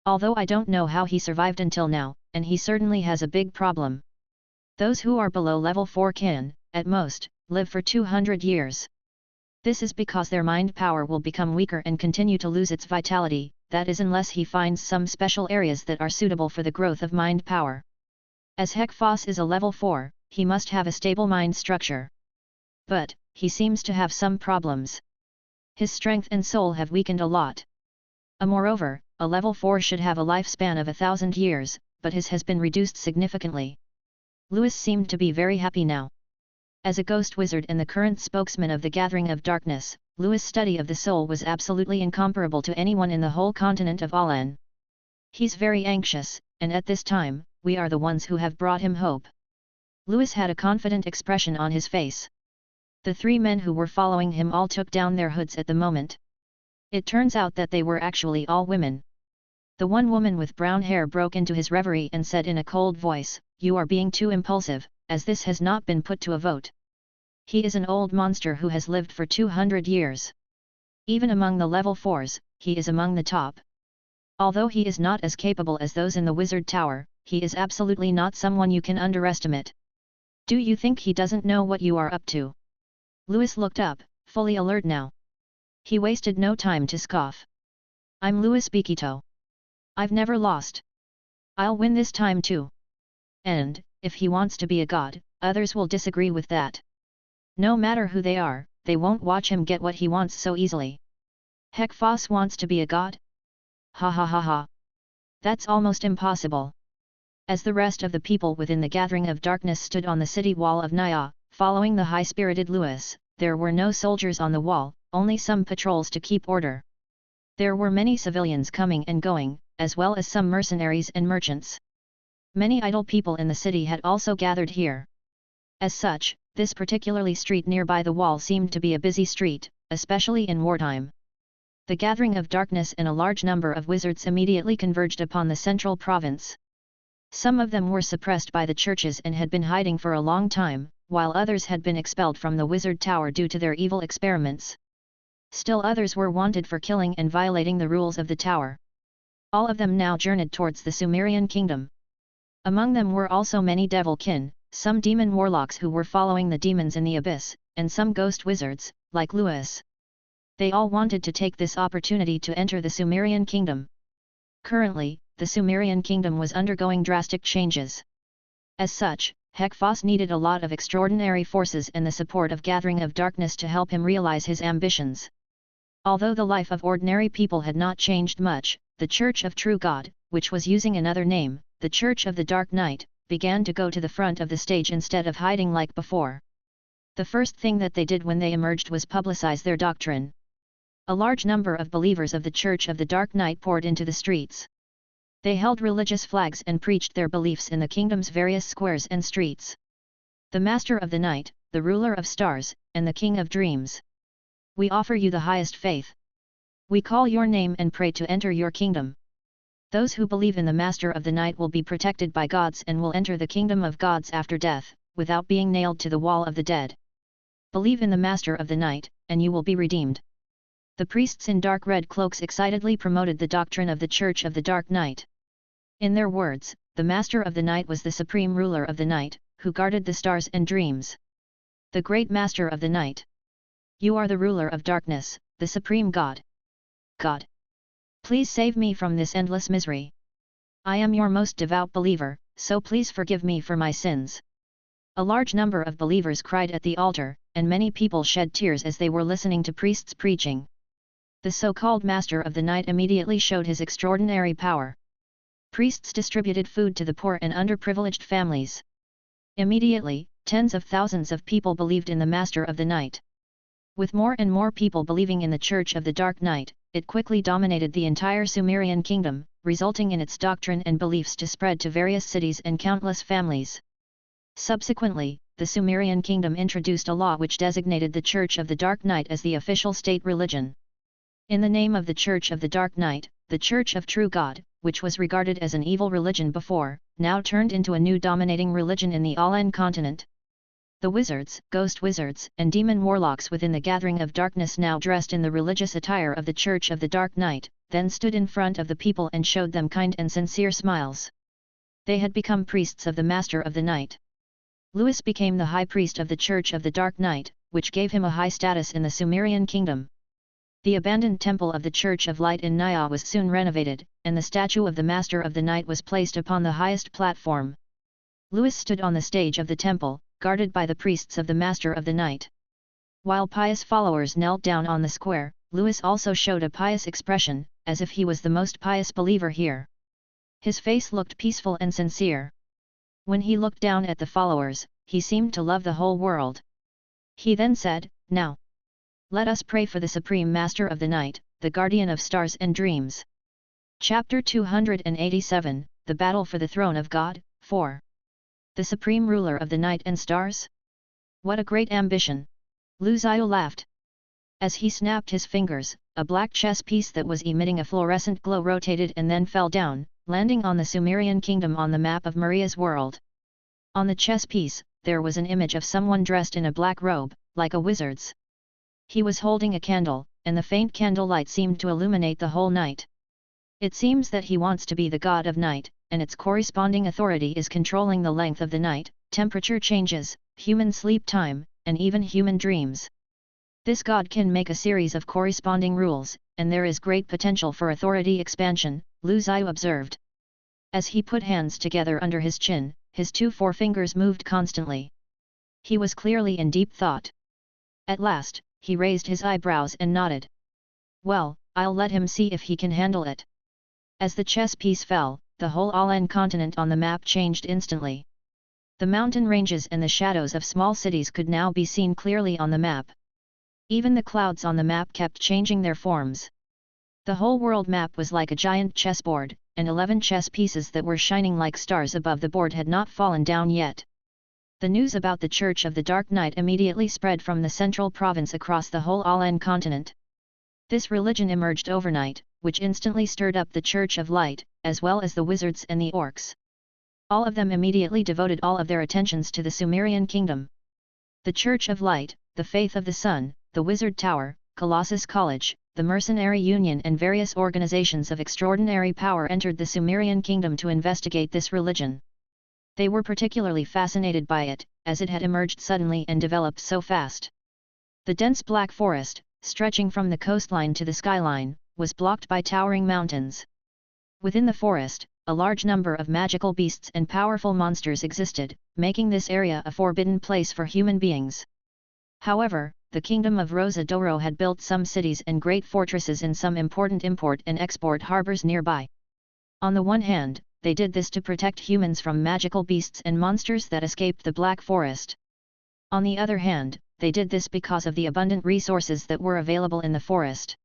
Although I don't know how he survived until now, and he certainly has a big problem. Those who are below level 4 can, at most, live for 200 years. This is because their mind power will become weaker and continue to lose its vitality, that is unless he finds some special areas that are suitable for the growth of mind power. As Hek-Foss is a level 4, he must have a stable mind structure. But, he seems to have some problems. His strength and soul have weakened a lot. Moreover, a level 4 should have a lifespan of 1,000 years, but his has been reduced significantly. Louis seemed to be very happy now. As a ghost wizard and the current spokesman of the Gathering of Darkness, Louis' study of the soul was absolutely incomparable to anyone in the whole continent of Alan. He's very anxious, and at this time, we are the ones who have brought him hope. Louis had a confident expression on his face. The 3 men who were following him all took down their hoods at the moment. It turns out that they were actually all women. The one woman with brown hair broke into his reverie and said in a cold voice, "You are being too impulsive, as this has not been put to a vote. He is an old monster who has lived for 200 years. Even among the level 4s, he is among the top. Although he is not as capable as those in the Wizard Tower, he is absolutely not someone you can underestimate. Do you think he doesn't know what you are up to?" Louis looked up, fully alert now. He wasted no time to scoff. "I'm Louis Bikito. I've never lost. I'll win this time too. And, if he wants to be a god, others will disagree with that. No matter who they are, they won't watch him get what he wants so easily. Hek-Foss wants to be a god? Ha ha ha ha. That's almost impossible." As the rest of the people within the Gathering of Darkness stood on the city wall of Nia, following the high-spirited Louis, there were no soldiers on the wall, only some patrols to keep order. There were many civilians coming and going, as well as some mercenaries and merchants. Many idle people in the city had also gathered here. As such, this particularly street nearby the wall seemed to be a busy street, especially in wartime. The Gathering of Darkness and a large number of wizards immediately converged upon the central province. Some of them were suppressed by the churches and had been hiding for a long time, while others had been expelled from the Wizard Tower due to their evil experiments. Still others were wanted for killing and violating the rules of the tower. All of them now journeyed towards the Sumerian kingdom. Among them were also many devil-kin, some demon warlocks who were following the demons in the abyss, and some ghost wizards, like Louis. They all wanted to take this opportunity to enter the Sumerian kingdom. Currently, the Sumerian kingdom was undergoing drastic changes. As such, Hek-Foss needed a lot of extraordinary forces and the support of Gathering of Darkness to help him realize his ambitions. Although the life of ordinary people had not changed much, the Church of True God, which was using another name, the Church of the Dark Knight, began to go to the front of the stage instead of hiding like before. The first thing that they did when they emerged was publicize their doctrine. A large number of believers of the Church of the Dark Knight poured into the streets. They held religious flags and preached their beliefs in the kingdom's various squares and streets. The Master of the Night, the Ruler of Stars, and the King of Dreams. We offer you the highest faith. We call your name and pray to enter your kingdom. Those who believe in the Master of the Night will be protected by gods and will enter the kingdom of gods after death, without being nailed to the wall of the dead. Believe in the Master of the Night, and you will be redeemed. The priests in dark red cloaks excitedly promoted the doctrine of the Church of the Dark Night. In their words, the Master of the Night was the supreme ruler of the night, who guarded the stars and dreams. The great Master of the Night. You are the ruler of darkness, the supreme God. God. Please save me from this endless misery. I am your most devout believer, so please forgive me for my sins. A large number of believers cried at the altar, and many people shed tears as they were listening to priests preaching. The so-called Master of the Night immediately showed his extraordinary power. Priests distributed food to the poor and underprivileged families. Immediately, tens of thousands of people believed in the Master of the Night. With more and more people believing in the Church of the Dark Night, it quickly dominated the entire Sumerian kingdom, resulting in its doctrine and beliefs to spread to various cities and countless families. Subsequently, the Sumerian kingdom introduced a law which designated the Church of the Dark Night as the official state religion. In the name of the Church of the Dark Night, the Church of True God, which was regarded as an evil religion before, now turned into a new dominating religion in the Alan continent. The wizards, ghost wizards, and demon warlocks within the gathering of darkness, now dressed in the religious attire of the Church of the Dark Night, then stood in front of the people and showed them kind and sincere smiles. They had become priests of the Master of the Night. Louis became the high priest of the Church of the Dark Night, which gave him a high status in the Sumerian kingdom. The abandoned temple of the Church of Light in Naya was soon renovated, and the statue of the Master of the Night was placed upon the highest platform. Louis stood on the stage of the temple, guarded by the priests of the Master of the Night. While pious followers knelt down on the square, Louis also showed a pious expression, as if he was the most pious believer here. His face looked peaceful and sincere. When he looked down at the followers, he seemed to love the whole world. He then said, "Now, let us pray for the Supreme Master of the Night, the Guardian of Stars and Dreams." Chapter 287, The Battle for the Throne of God, 4. The Supreme Ruler of the Night and Stars? What a great ambition! Zhiyu laughed. As he snapped his fingers, a black chess piece that was emitting a fluorescent glow rotated and then fell down, landing on the Sumerian kingdom on the map of Maria's world. On the chess piece, there was an image of someone dressed in a black robe, like a wizard's. He was holding a candle, and the faint candlelight seemed to illuminate the whole night. It seems that he wants to be the god of night, and its corresponding authority is controlling the length of the night, temperature changes, human sleep time, and even human dreams. This god can make a series of corresponding rules, and there is great potential for authority expansion, Zhiyu observed. As he put hands together under his chin, his two forefingers moved constantly. He was clearly in deep thought. At last, he raised his eyebrows and nodded. Well, I'll let him see if he can handle it. As the chess piece fell, the whole Alan continent on the map changed instantly. The mountain ranges and the shadows of small cities could now be seen clearly on the map. Even the clouds on the map kept changing their forms. The whole world map was like a giant chessboard, and 11 chess pieces that were shining like stars above the board had not fallen down yet. The news about the Church of the Dark Night immediately spread from the central province across the whole Alan continent. This religion emerged overnight, which instantly stirred up the Church of Light, as well as the wizards and the orcs. All of them immediately devoted all of their attentions to the Sumerian kingdom. The Church of Light, the Faith of the Sun, the Wizard Tower, Colossus College, the Mercenary Union and various organizations of extraordinary power entered the Sumerian kingdom to investigate this religion. They were particularly fascinated by it, as it had emerged suddenly and developed so fast. The dense black forest, stretching from the coastline to the skyline, was blocked by towering mountains. Within the forest, a large number of magical beasts and powerful monsters existed, making this area a forbidden place for human beings. However, the kingdom of Rosa Doro had built some cities and great fortresses in some important import and export harbors nearby. On the one hand, they did this to protect humans from magical beasts and monsters that escaped the Black Forest. On the other hand, they did this because of the abundant resources that were available in the forest.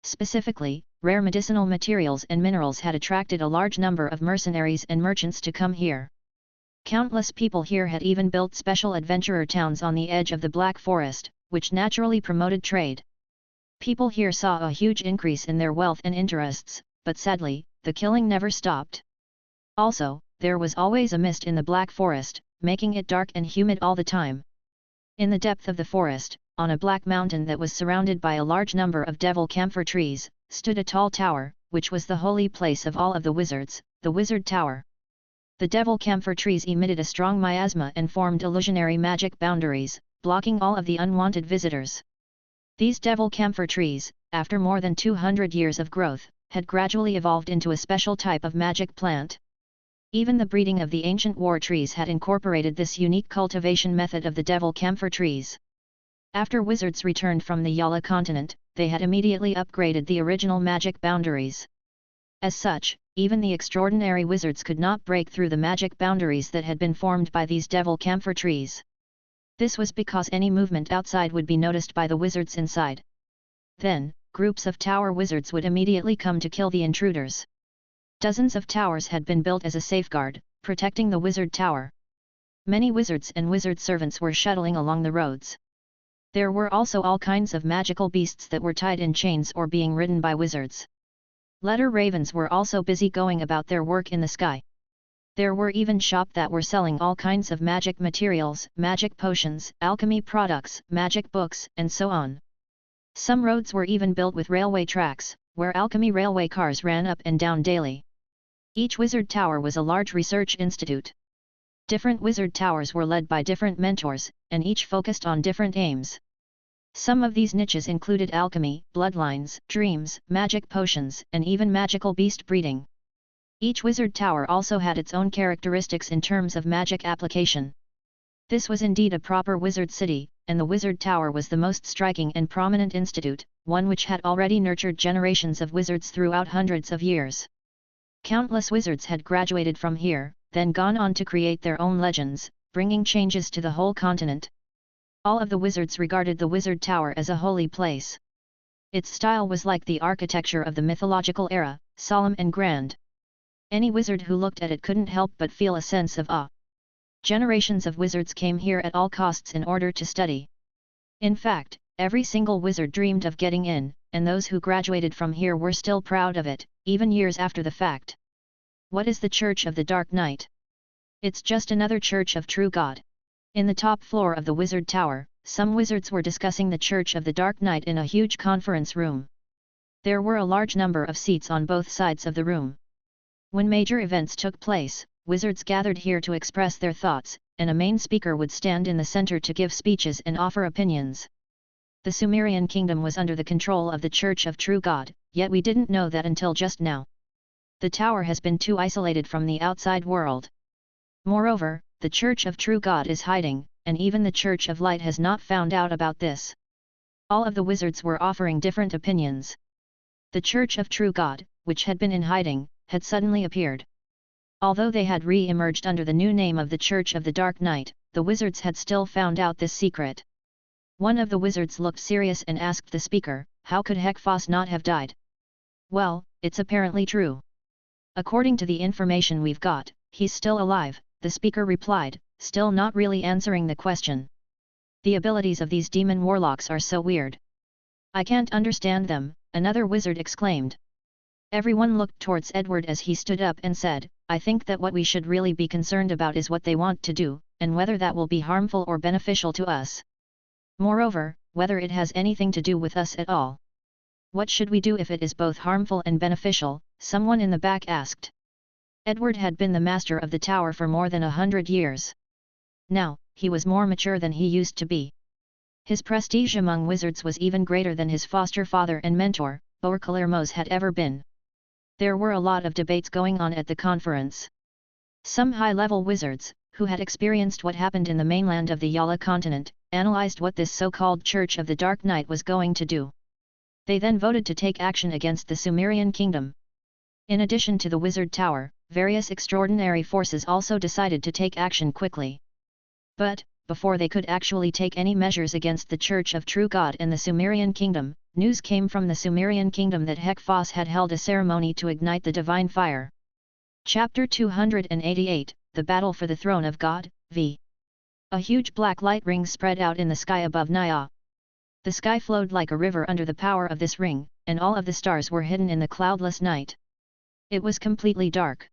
Specifically, rare medicinal materials and minerals had attracted a large number of mercenaries and merchants to come here. Countless people here had even built special adventurer towns on the edge of the Black Forest, which naturally promoted trade. People here saw a huge increase in their wealth and interests, but sadly, the killing never stopped. Also, there was always a mist in the Black Forest, making it dark and humid all the time. In the depth of the forest, on a black mountain that was surrounded by a large number of devil camphor trees, stood a tall tower, which was the holy place of all of the wizards, the Wizard Tower. The devil camphor trees emitted a strong miasma and formed illusionary magic boundaries, blocking all of the unwanted visitors. These devil camphor trees, after more than 200 years of growth, had gradually evolved into a special type of magic plant. Even the breeding of the ancient war trees had incorporated this unique cultivation method of the devil camphor trees. After wizards returned from the Yala continent, they had immediately upgraded the original magic boundaries. As such, even the extraordinary wizards could not break through the magic boundaries that had been formed by these devil camphor trees. This was because any movement outside would be noticed by the wizards inside. Then, groups of tower wizards would immediately come to kill the intruders. Dozens of towers had been built as a safeguard, protecting the wizard tower. Many wizards and wizard servants were shuttling along the roads. There were also all kinds of magical beasts that were tied in chains or being ridden by wizards. Letter ravens were also busy going about their work in the sky. There were even shops that were selling all kinds of magic materials, magic potions, alchemy products, magic books, and so on. Some roads were even built with railway tracks, where alchemy railway cars ran up and down daily. Each wizard tower was a large research institute. Different wizard towers were led by different mentors, and each focused on different aims. Some of these niches included alchemy, bloodlines, dreams, magic potions, and even magical beast breeding. Each wizard tower also had its own characteristics in terms of magic application. This was indeed a proper wizard city, and the wizard tower was the most striking and prominent institute, one which had already nurtured generations of wizards throughout hundreds of years. Countless wizards had graduated from here, then gone on to create their own legends, bringing changes to the whole continent. All of the wizards regarded the wizard tower as a holy place. Its style was like the architecture of the mythological era, solemn and grand. Any wizard who looked at it couldn't help but feel a sense of awe. Generations of wizards came here at all costs in order to study. In fact, every single wizard dreamed of getting in, and those who graduated from here were still proud of it, even years after the fact. What is the Church of the Dark Knight? It's just another Church of True God. In the top floor of the Wizard Tower, some wizards were discussing the Church of the Dark Knight in a huge conference room. There were a large number of seats on both sides of the room. When major events took place, wizards gathered here to express their thoughts, and a main speaker would stand in the center to give speeches and offer opinions. The Sumerian kingdom was under the control of the Church of True God, yet we didn't know that until just now. The tower has been too isolated from the outside world. Moreover, the Church of True God is hiding, and even the Church of Light has not found out about this. All of the wizards were offering different opinions. The Church of True God, which had been in hiding, had suddenly appeared. Although they had re-emerged under the new name of the Church of the Dark Knight, the wizards had still found out this secret. One of the wizards looked serious and asked the speaker, how could Hekfos not have died? Well, it's apparently true. According to the information we've got, he's still alive, the speaker replied, still not really answering the question. The abilities of these demon warlocks are so weird. I can't understand them, another wizard exclaimed. Everyone looked towards Edward as he stood up and said, I think that what we should really be concerned about is what they want to do, and whether that will be harmful or beneficial to us. Moreover, whether it has anything to do with us at all. What should we do if it is both harmful and beneficial? Someone in the back asked. Edward had been the master of the tower for more than 100 years. Now, he was more mature than he used to be. His prestige among wizards was even greater than his foster father and mentor, Borkalermos, had ever been. There were a lot of debates going on at the conference. Some high-level wizards, who had experienced what happened in the mainland of the Yala continent, analyzed what this so-called Church of the Dark Knight was going to do. They then voted to take action against the Sumerian kingdom. In addition to the Wizard Tower, various extraordinary forces also decided to take action quickly. But, before they could actually take any measures against the Church of True God and the Sumerian kingdom, news came from the Sumerian kingdom that Hekfos had held a ceremony to ignite the divine fire. Chapter 288, The Battle for the Throne of God, v. A huge black light ring spread out in the sky above Nia. The sky flowed like a river under the power of this ring, and all of the stars were hidden in the cloudless night. It was completely dark.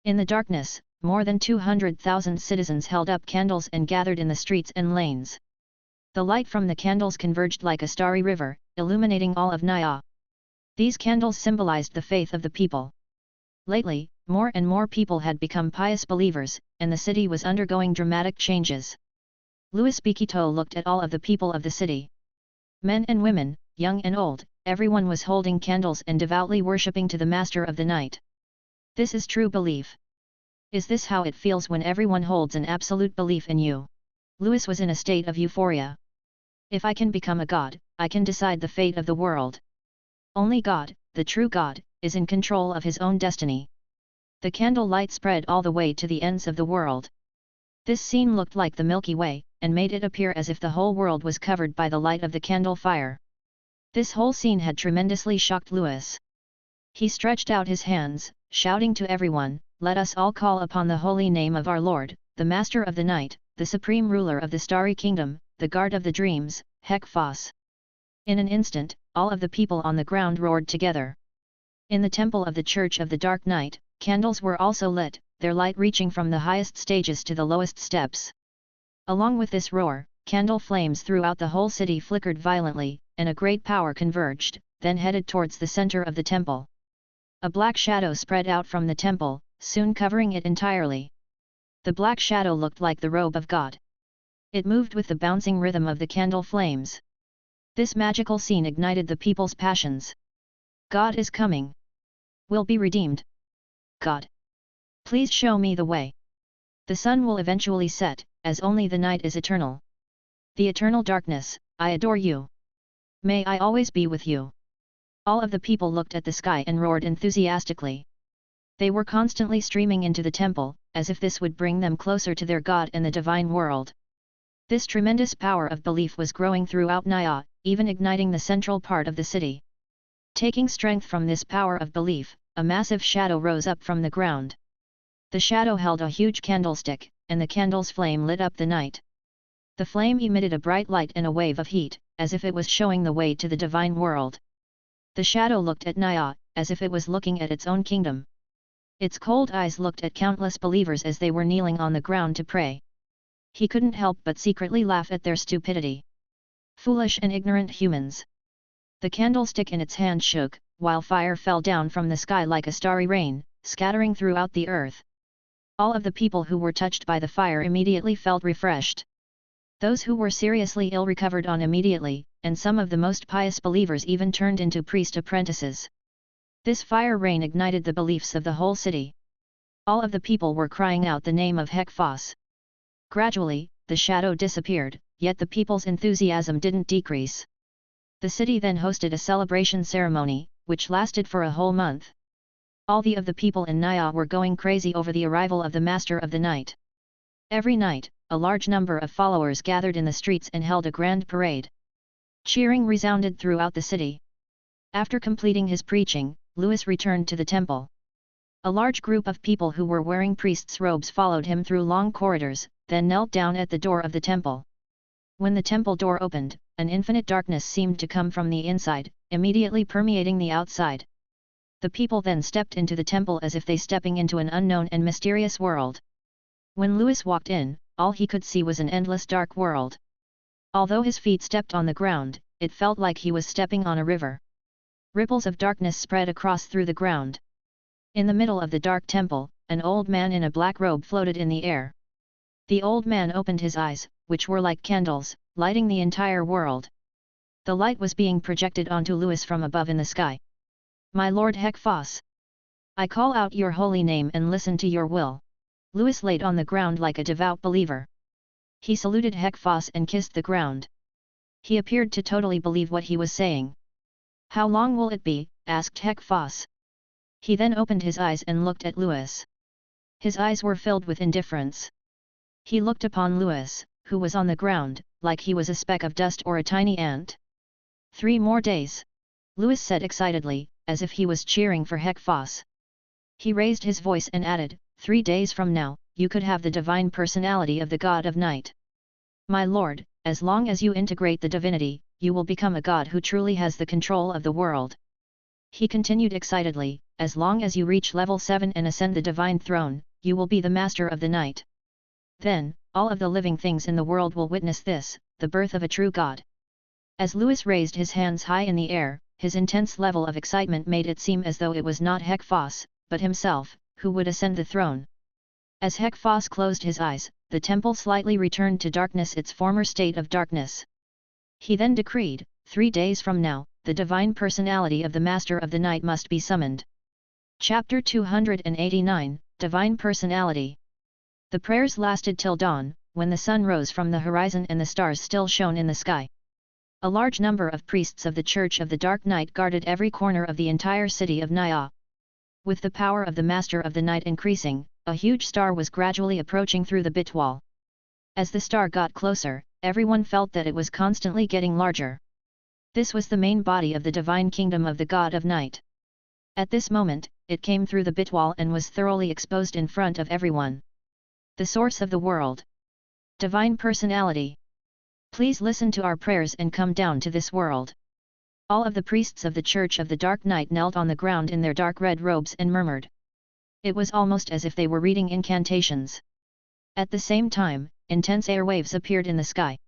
In the darkness, more than 200,000 citizens held up candles and gathered in the streets and lanes. The light from the candles converged like a starry river, illuminating all of Nia. These candles symbolized the faith of the people. Lately, more and more people had become pious believers, and the city was undergoing dramatic changes. Louis Bikito looked at all of the people of the city. Men and women, young and old, everyone was holding candles and devoutly worshipping to the Master of the Night. This is true belief. Is this how it feels when everyone holds an absolute belief in you? Louis was in a state of euphoria. If I can become a god, I can decide the fate of the world. Only God, the true God, is in control of his own destiny. The candle light spread all the way to the ends of the world. This scene looked like the Milky Way, and made it appear as if the whole world was covered by the light of the candle fire. This whole scene had tremendously shocked Louis. He stretched out his hands, shouting to everyone, "Let us all call upon the holy name of our Lord, the Master of the Night, the Supreme Ruler of the Starry Kingdom, the Guard of the Dreams, Hek-Phos." In an instant, all of the people on the ground roared together. In the temple of the Church of the Dark Night, candles were also lit, their light reaching from the highest stages to the lowest steps. Along with this roar, candle flames throughout the whole city flickered violently, and a great power converged, then headed towards the center of the temple. A black shadow spread out from the temple, soon covering it entirely. The black shadow looked like the robe of God. It moved with the bouncing rhythm of the candle flames. This magical scene ignited the people's passions. God is coming. Will be redeemed. God, please show me the way. The sun will eventually set, as only the night is eternal. The eternal darkness, I adore you. May I always be with you. All of the people looked at the sky and roared enthusiastically. They were constantly streaming into the temple, as if this would bring them closer to their God and the divine world. This tremendous power of belief was growing throughout Nia, even igniting the central part of the city. Taking strength from this power of belief, a massive shadow rose up from the ground. The shadow held a huge candlestick, and the candle's flame lit up the night. The flame emitted a bright light and a wave of heat, as if it was showing the way to the divine world. The shadow looked at Nia, as if it was looking at its own kingdom. Its cold eyes looked at countless believers as they were kneeling on the ground to pray. He couldn't help but secretly laugh at their stupidity. Foolish and ignorant humans. The candlestick in its hand shook, while fire fell down from the sky like a starry rain, scattering throughout the earth. All of the people who were touched by the fire immediately felt refreshed. Those who were seriously ill recovered on immediately, and some of the most pious believers even turned into priest apprentices. This fire rain ignited the beliefs of the whole city. All of the people were crying out the name of Hek-Phos. Gradually, the shadow disappeared, yet the people's enthusiasm didn't decrease. The city then hosted a celebration ceremony, which lasted for a whole month. All of the people in Nia were going crazy over the arrival of the Master of the Night. Every night, a large number of followers gathered in the streets and held a grand parade. Cheering resounded throughout the city. After completing his preaching, Louis returned to the temple. A large group of people who were wearing priests' robes followed him through long corridors, then knelt down at the door of the temple. When the temple door opened, an infinite darkness seemed to come from the inside, immediately permeating the outside. The people then stepped into the temple as if they stepping into an unknown and mysterious world. When Louis walked in, all he could see was an endless dark world. Although his feet stepped on the ground, it felt like he was stepping on a river. Ripples of darkness spread across through the ground. In the middle of the dark temple, an old man in a black robe floated in the air. The old man opened his eyes, which were like candles, lighting the entire world. The light was being projected onto Louis from above in the sky. "My Lord Hek-Phos, I call out your holy name and listen to your will." Louis laid on the ground like a devout believer. He saluted Hek-Phos and kissed the ground. He appeared to totally believe what he was saying. "How long will it be?" asked Hek-Phos. He then opened his eyes and looked at Louis. His eyes were filled with indifference. He looked upon Louis, who was on the ground, like he was a speck of dust or a tiny ant. 3 more days. Louis said excitedly, as if he was cheering for Hek-Phos. He raised his voice and added, 3 days from now, you could have the divine personality of the God of Night. My lord, as long as you integrate the divinity, you will become a god who truly has the control of the world. He continued excitedly, as long as you reach level 7 and ascend the divine throne, you will be the master of the night. Then, all of the living things in the world will witness this, the birth of a true god. As Louis raised his hands high in the air, his intense level of excitement made it seem as though it was not Hek-Foss, but himself, who would ascend the throne. As Hek-Foss closed his eyes, the temple slightly returned to darkness, its former state of darkness. He then decreed, 3 days from now, the divine personality of the Master of the Night must be summoned. Chapter 289, Divine Personality. The prayers lasted till dawn, when the sun rose from the horizon and the stars still shone in the sky. A large number of priests of the Church of the Dark Night guarded every corner of the entire city of Nia. With the power of the Master of the Night increasing, a huge star was gradually approaching through the bit wall. As the star got closer, everyone felt that it was constantly getting larger. This was the main body of the divine kingdom of the God of Night. At this moment, it came through the bit wall and was thoroughly exposed in front of everyone. The source of the world. Divine Personality. Please listen to our prayers and come down to this world. All of the priests of the Church of the Dark Night knelt on the ground in their dark red robes and murmured. It was almost as if they were reading incantations. At the same time, intense airwaves appeared in the sky.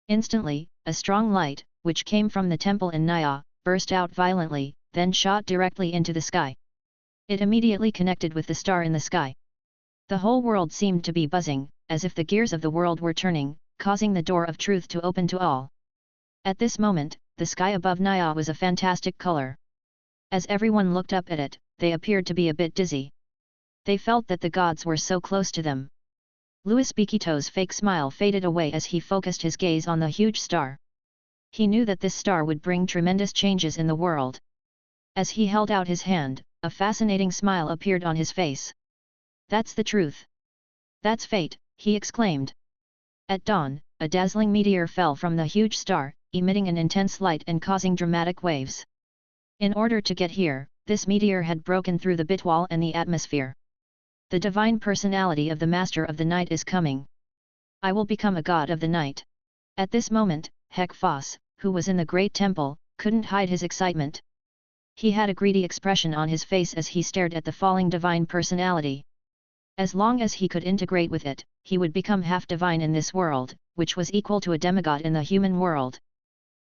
Instantly, a strong light, which came from the temple in Nia, burst out violently, then shot directly into the sky. It immediately connected with the star in the sky. The whole world seemed to be buzzing, as if the gears of the world were turning, causing the door of truth to open to all. At this moment, the sky above Nia was a fantastic color. As everyone looked up at it, they appeared to be a bit dizzy. They felt that the gods were so close to them. Louis Bikito's fake smile faded away as he focused his gaze on the huge star. He knew that this star would bring tremendous changes in the world. As he held out his hand, a fascinating smile appeared on his face. That's the truth. That's fate, he exclaimed. At dawn, a dazzling meteor fell from the huge star, emitting an intense light and causing dramatic waves. In order to get here, this meteor had broken through the bit wall and the atmosphere. The divine personality of the Master of the Night is coming. I will become a god of the night. At this moment, Hek-Foss, who was in the great temple, couldn't hide his excitement. He had a greedy expression on his face as he stared at the falling divine personality. As long as he could integrate with it, he would become half divine in this world, which was equal to a demigod in the human world.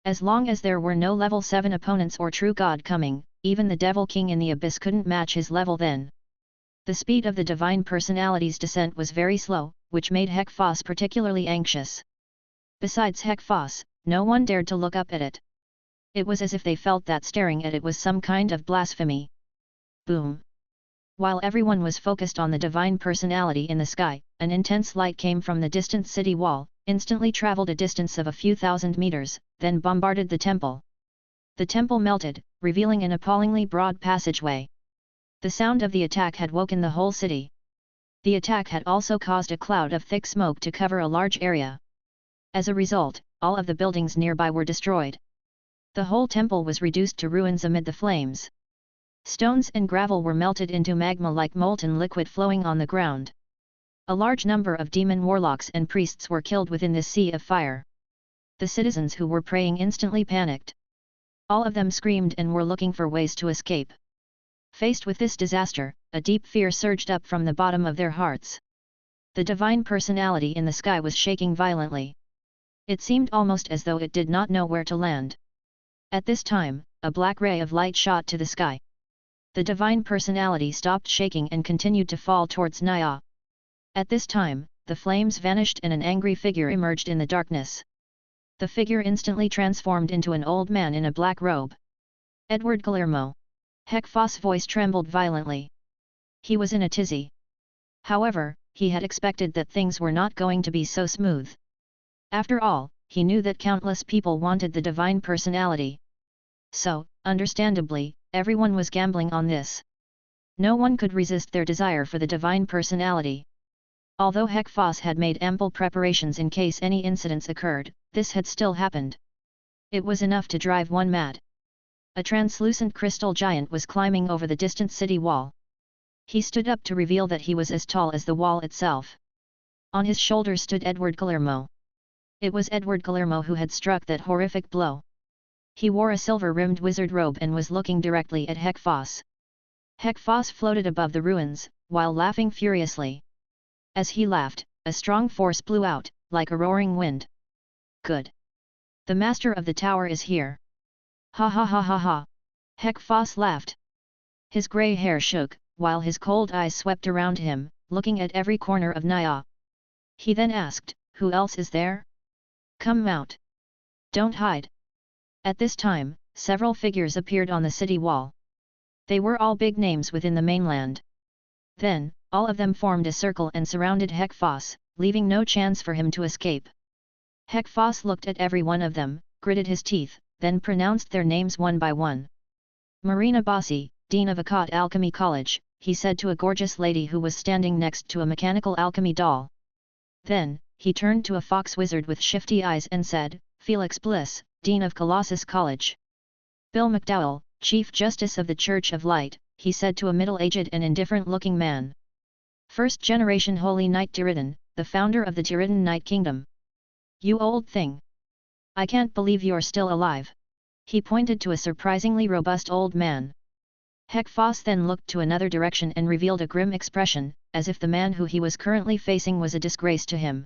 As long as there were no level 7 opponents or true god coming, even the Devil King in the Abyss couldn't match his level then. The speed of the divine personality's descent was very slow, which made Hek-Foss particularly anxious. Besides Hek-Foss, no one dared to look up at it. It was as if they felt that staring at it was some kind of blasphemy. Boom! While everyone was focused on the divine personality in the sky, an intense light came from the distant city wall, instantly traveled a distance of a few thousand meters, then bombarded the temple. The temple melted, revealing an appallingly broad passageway. The sound of the attack had woken the whole city. The attack had also caused a cloud of thick smoke to cover a large area. As a result, all of the buildings nearby were destroyed. The whole temple was reduced to ruins amid the flames. Stones and gravel were melted into magma like molten liquid flowing on the ground. A large number of demon warlocks and priests were killed within this sea of fire. The citizens who were praying instantly panicked. All of them screamed and were looking for ways to escape. Faced with this disaster, a deep fear surged up from the bottom of their hearts. The divine personality in the sky was shaking violently. It seemed almost as though it did not know where to land. At this time, a black ray of light shot to the sky. The divine personality stopped shaking and continued to fall towards Nia. At this time, the flames vanished and an angry figure emerged in the darkness. The figure instantly transformed into an old man in a black robe. Edward Guillermo. Hek-Foss' voice trembled violently. He was in a tizzy. However, he had expected that things were not going to be so smooth. After all, he knew that countless people wanted the divine personality. So, understandably, everyone was gambling on this. No one could resist their desire for the divine personality. Although Hek-Foss had made ample preparations in case any incidents occurred, this had still happened. It was enough to drive one mad. A translucent crystal giant was climbing over the distant city wall. He stood up to reveal that he was as tall as the wall itself. On his shoulders stood Edward Guillermo. It was Edward Guillermo who had struck that horrific blow. He wore a silver-rimmed wizard robe and was looking directly at Hek-Foss. Hek-Foss floated above the ruins, while laughing furiously. As he laughed, a strong force blew out, like a roaring wind. Good! The master of the tower is here! Ha ha ha ha ha! Hek-Foss laughed. His grey hair shook, while his cold eyes swept around him, looking at every corner of Nia. He then asked, who else is there? Come out! Don't hide! At this time, several figures appeared on the city wall. They were all big names within the mainland. Then, all of them formed a circle and surrounded Hek-Foss, leaving no chance for him to escape. Hek-Foss looked at every one of them, gritted his teeth, then pronounced their names one by one. Marina Bossi, Dean of Akkad Alchemy College, he said to a gorgeous lady who was standing next to a mechanical alchemy doll. Then, he turned to a fox wizard with shifty eyes and said, Felix Bliss, Dean of Colossus College. Bill McDowell, Chief Justice of the Church of Light, he said to a middle-aged and indifferent-looking man. First generation Holy Knight Tiridan, the founder of the Tiridan Knight Kingdom. You old thing! I can't believe you're still alive. He pointed to a surprisingly robust old man. Hek-Foss then looked to another direction and revealed a grim expression, as if the man who he was currently facing was a disgrace to him.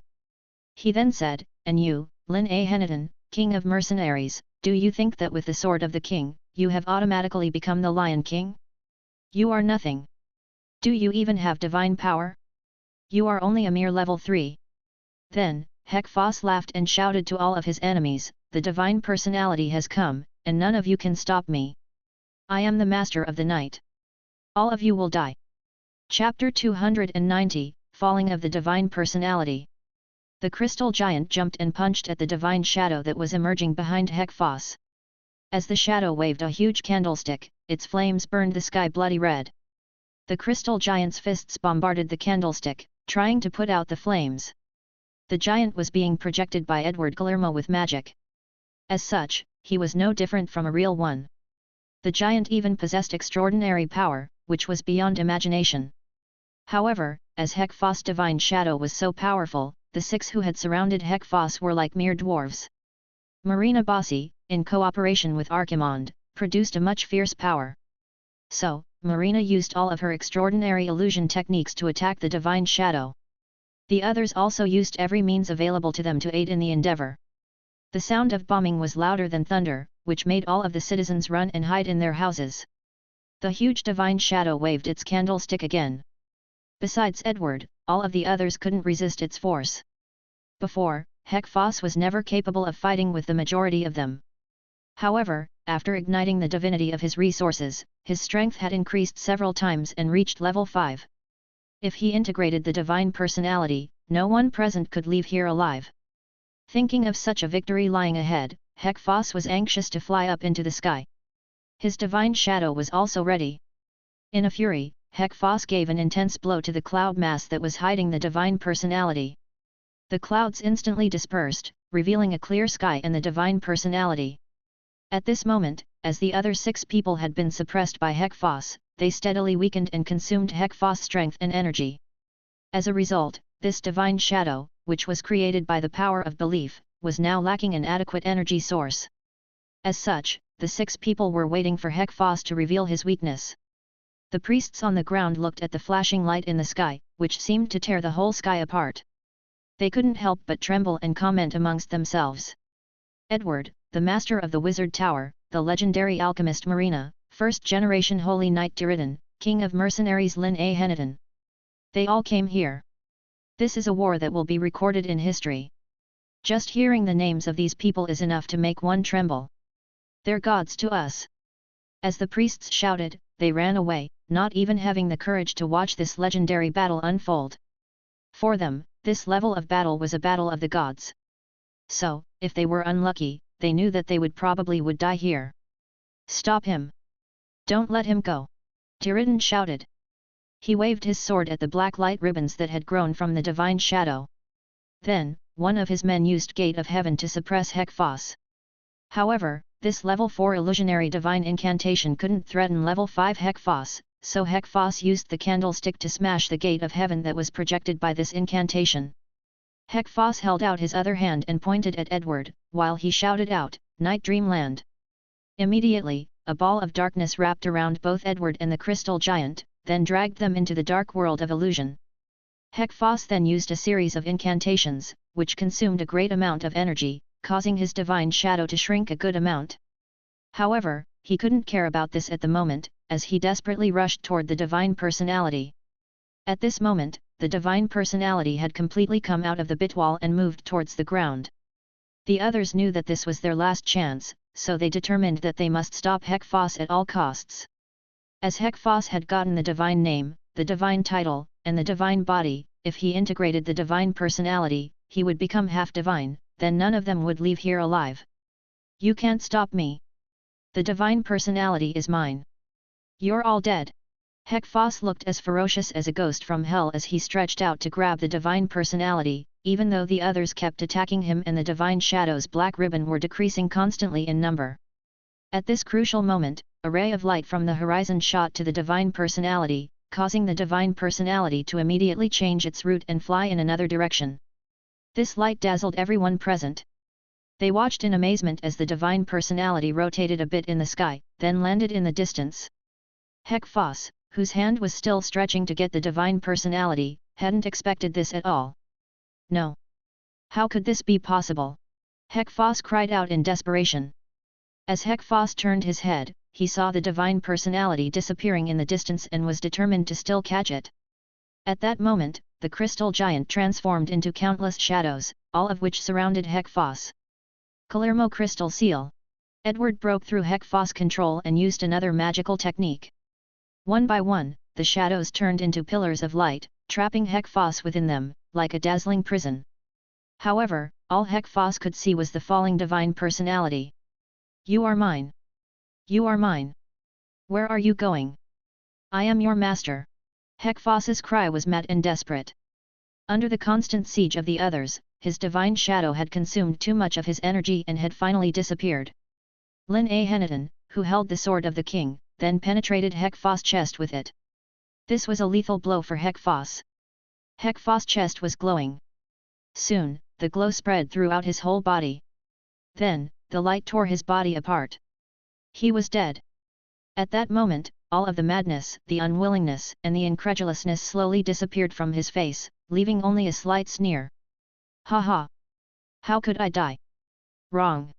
He then said, and you, Lin A. Henniton, King of Mercenaries, do you think that with the sword of the king, you have automatically become the Lion King? You are nothing. Do you even have divine power? You are only a mere level 3. Then, Hek-Foss laughed and shouted to all of his enemies, the divine personality has come, and none of you can stop me. I am the master of the night. All of you will die. Chapter 290, Falling of the Divine Personality. The crystal giant jumped and punched at the divine shadow that was emerging behind Hek-Foss. As the shadow waved a huge candlestick, its flames burned the sky bloody red. The crystal giant's fists bombarded the candlestick, trying to put out the flames. The giant was being projected by Edward Guillermo with magic. As such, he was no different from a real one. The giant even possessed extraordinary power, which was beyond imagination. However, as Hek-Foss' divine shadow was so powerful, the 6 who had surrounded Hek-Foss were like mere dwarves. Marina Bossi, in cooperation with Archimond, produced a much fierce power. So, Marina used all of her extraordinary illusion techniques to attack the divine shadow. The others also used every means available to them to aid in the endeavor. The sound of bombing was louder than thunder, which made all of the citizens run and hide in their houses. The huge divine shadow waved its candlestick again. Besides Edward, all of the others couldn't resist its force. Before, Hek-Foss was never capable of fighting with the majority of them. However, after igniting the divinity of his resources, his strength had increased several times and reached level 5. If he integrated the divine personality, no one present could leave here alive. Thinking of such a victory lying ahead, Hek-Foss was anxious to fly up into the sky. His divine shadow was also ready. In a fury, Hek-Foss gave an intense blow to the cloud mass that was hiding the divine personality. The clouds instantly dispersed, revealing a clear sky and the divine personality. At this moment, as the other 6 people had been suppressed by Hek-Foss, they steadily weakened and consumed Hek-Foss' strength and energy. As a result, this divine shadow, which was created by the power of belief, was now lacking an adequate energy source. As such, the 6 people were waiting for Hek-Foss to reveal his weakness. The priests on the ground looked at the flashing light in the sky, which seemed to tear the whole sky apart. They couldn't help but tremble and comment amongst themselves. Edward, the master of the Wizard Tower, the legendary alchemist Marina, first-generation Holy Knight Tiridan, King of Mercenaries Lin A. Henniton. They all came here. This is a war that will be recorded in history. Just hearing the names of these people is enough to make one tremble. They're gods to us. As the priests shouted, they ran away, not even having the courage to watch this legendary battle unfold. For them, this level of battle was a battle of the gods. So, if they were unlucky, they knew that they would die here. Stop him! Don't let him go! Tiridan shouted. He waved his sword at the black light ribbons that had grown from the divine shadow. Then, one of his men used Gate of Heaven to suppress Hek-Foss. However, this level 4 illusionary divine incantation couldn't threaten level 5 Hek-Foss, so Hek-Foss used the candlestick to smash the Gate of Heaven that was projected by this incantation. Hek-Foss held out his other hand and pointed at Edward, while he shouted out, Night Dreamland. Immediately, a ball of darkness wrapped around both Edward and the crystal giant, then dragged them into the dark world of illusion. Hek-Foss then used a series of incantations, which consumed a great amount of energy, causing his divine shadow to shrink a good amount. However, he couldn't care about this at the moment, as he desperately rushed toward the Divine Personality. At this moment, the Divine Personality had completely come out of the bitwall and moved towards the ground. The others knew that this was their last chance, so they determined that they must stop Hek-Foss at all costs. As Hek-Foss had gotten the divine name, the divine title, and the divine body, if he integrated the Divine Personality, he would become half-divine, then none of them would leave here alive. You can't stop me. The Divine Personality is mine. You're all dead. Hek-Foss looked as ferocious as a ghost from hell as he stretched out to grab the Divine Personality, even though the others kept attacking him and the Divine Shadow's black ribbon were decreasing constantly in number. At this crucial moment, a ray of light from the horizon shot to the Divine Personality, causing the Divine Personality to immediately change its route and fly in another direction. This light dazzled everyone present. They watched in amazement as the Divine Personality rotated a bit in the sky, then landed in the distance. Hek-Foss, whose hand was still stretching to get the Divine Personality, hadn't expected this at all. No. How could this be possible? Hek-Foss cried out in desperation. As Hek-Foss turned his head, he saw the Divine Personality disappearing in the distance and was determined to still catch it. At that moment, the crystal giant transformed into countless shadows, all of which surrounded Hek-Foss. Kalermo Crystal Seal. Edward broke through Hek-Foss' control and used another magical technique. One by one, the shadows turned into pillars of light, trapping Hek-Foss within them, like a dazzling prison. However, all Hek-Foss could see was the falling Divine Personality. You are mine. You are mine. Where are you going? I am your master. Hek-Foss's cry was mad and desperate. Under the constant siege of the others, his divine shadow had consumed too much of his energy and had finally disappeared. Lin Ahenitan, who held the sword of the king, then penetrated Hek-Foss' chest with it. This was a lethal blow for Hek-Foss. Hek-Foss' chest was glowing. Soon, the glow spread throughout his whole body. Then, the light tore his body apart. He was dead. At that moment, all of the madness, the unwillingness, and the incredulousness slowly disappeared from his face, leaving only a slight sneer. Ha ha! How could I die? Wrong!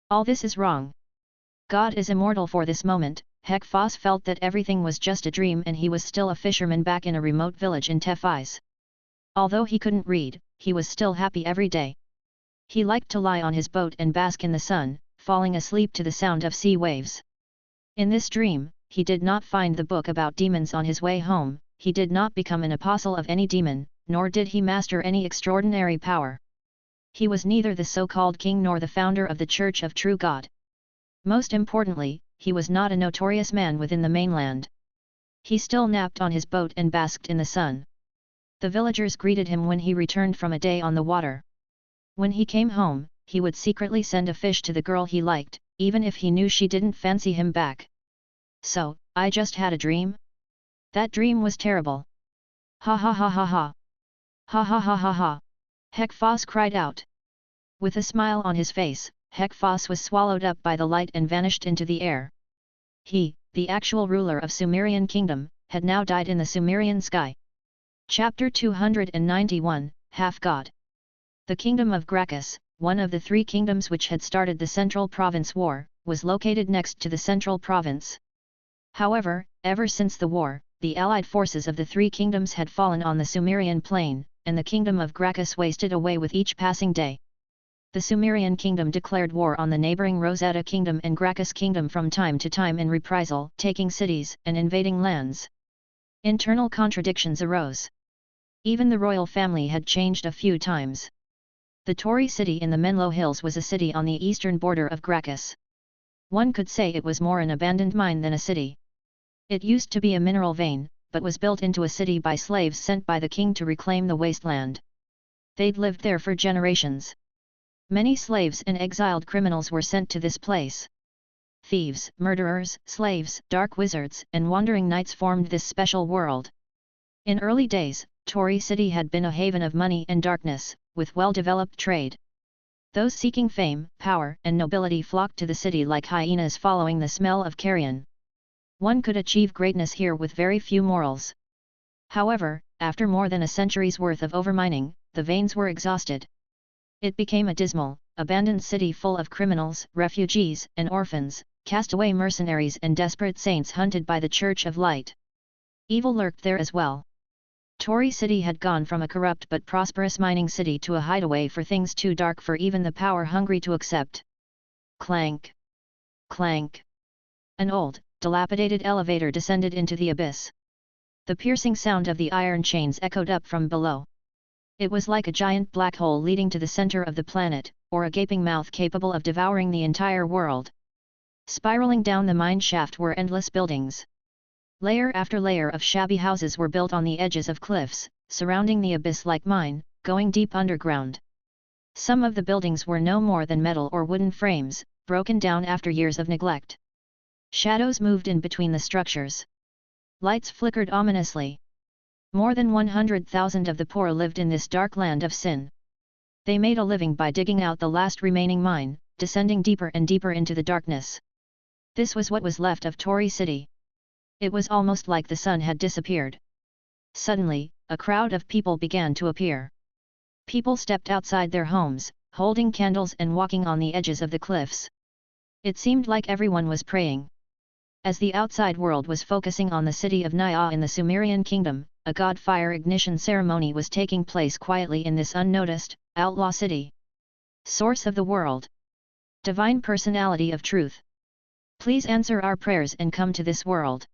All this is wrong! God is immortal. For this moment, Hek-Foss felt that everything was just a dream and he was still a fisherman back in a remote village in Tefis. Although he couldn't read, he was still happy every day. He liked to lie on his boat and bask in the sun, falling asleep to the sound of sea waves. In this dream, he did not find the book about demons on his way home, he did not become an apostle of any demon, nor did he master any extraordinary power. He was neither the so-called king nor the founder of the Church of True God. Most importantly, he was not a notorious man within the mainland. He still napped on his boat and basked in the sun. The villagers greeted him when he returned from a day on the water. When he came home, he would secretly send a fish to the girl he liked, even if he knew she didn't fancy him back. So, I just had a dream? That dream was terrible. Ha ha ha ha ha. Ha ha ha ha ha. Hek-Foss cried out. With a smile on his face, Hek-Foss was swallowed up by the light and vanished into the air. He, the actual ruler of Sumerian kingdom, had now died in the Sumerian sky. Chapter 291, Half-God. The kingdom of Gracchus, one of the three kingdoms which had started the Central Province War, was located next to the Central Province. However, ever since the war, the allied forces of the three kingdoms had fallen on the Sumerian plain, and the kingdom of Gracchus wasted away with each passing day. The Sumerian kingdom declared war on the neighboring Rosetta kingdom and Gracchus kingdom from time to time in reprisal, taking cities and invading lands. Internal contradictions arose. Even the royal family had changed a few times. The Torii city in the Menlo Hills was a city on the eastern border of Gracchus. One could say it was more an abandoned mine than a city. It used to be a mineral vein, but was built into a city by slaves sent by the king to reclaim the wasteland. They'd lived there for generations. Many slaves and exiled criminals were sent to this place. Thieves, murderers, slaves, dark wizards, and wandering knights formed this special world. In early days, Torii City had been a haven of money and darkness, with well-developed trade. Those seeking fame, power, and nobility flocked to the city like hyenas following the smell of carrion. One could achieve greatness here with very few morals. However, after more than a century's worth of overmining, the veins were exhausted. It became a dismal, abandoned city full of criminals, refugees, and orphans, castaway mercenaries and desperate saints hunted by the Church of Light. Evil lurked there as well. Tori City had gone from a corrupt but prosperous mining city to a hideaway for things too dark for even the power-hungry to accept. Clank! Clank! An old, dilapidated elevator descended into the abyss. The piercing sound of the iron chains echoed up from below. It was like a giant black hole leading to the center of the planet, or a gaping mouth capable of devouring the entire world. Spiraling down the mine shaft were endless buildings. Layer after layer of shabby houses were built on the edges of cliffs, surrounding the abyss-like mine, going deep underground. Some of the buildings were no more than metal or wooden frames, broken down after years of neglect. Shadows moved in between the structures. Lights flickered ominously. More than 100,000 of the poor lived in this dark land of sin. They made a living by digging out the last remaining mine, descending deeper and deeper into the darkness. This was what was left of Tori City. It was almost like the sun had disappeared. Suddenly, a crowd of people began to appear. People stepped outside their homes, holding candles and walking on the edges of the cliffs. It seemed like everyone was praying. As the outside world was focusing on the city of Nia in the Sumerian kingdom, a god fire ignition ceremony was taking place quietly in this unnoticed, outlaw city. Source of the world. Divine personality of truth. Please answer our prayers and come to this world.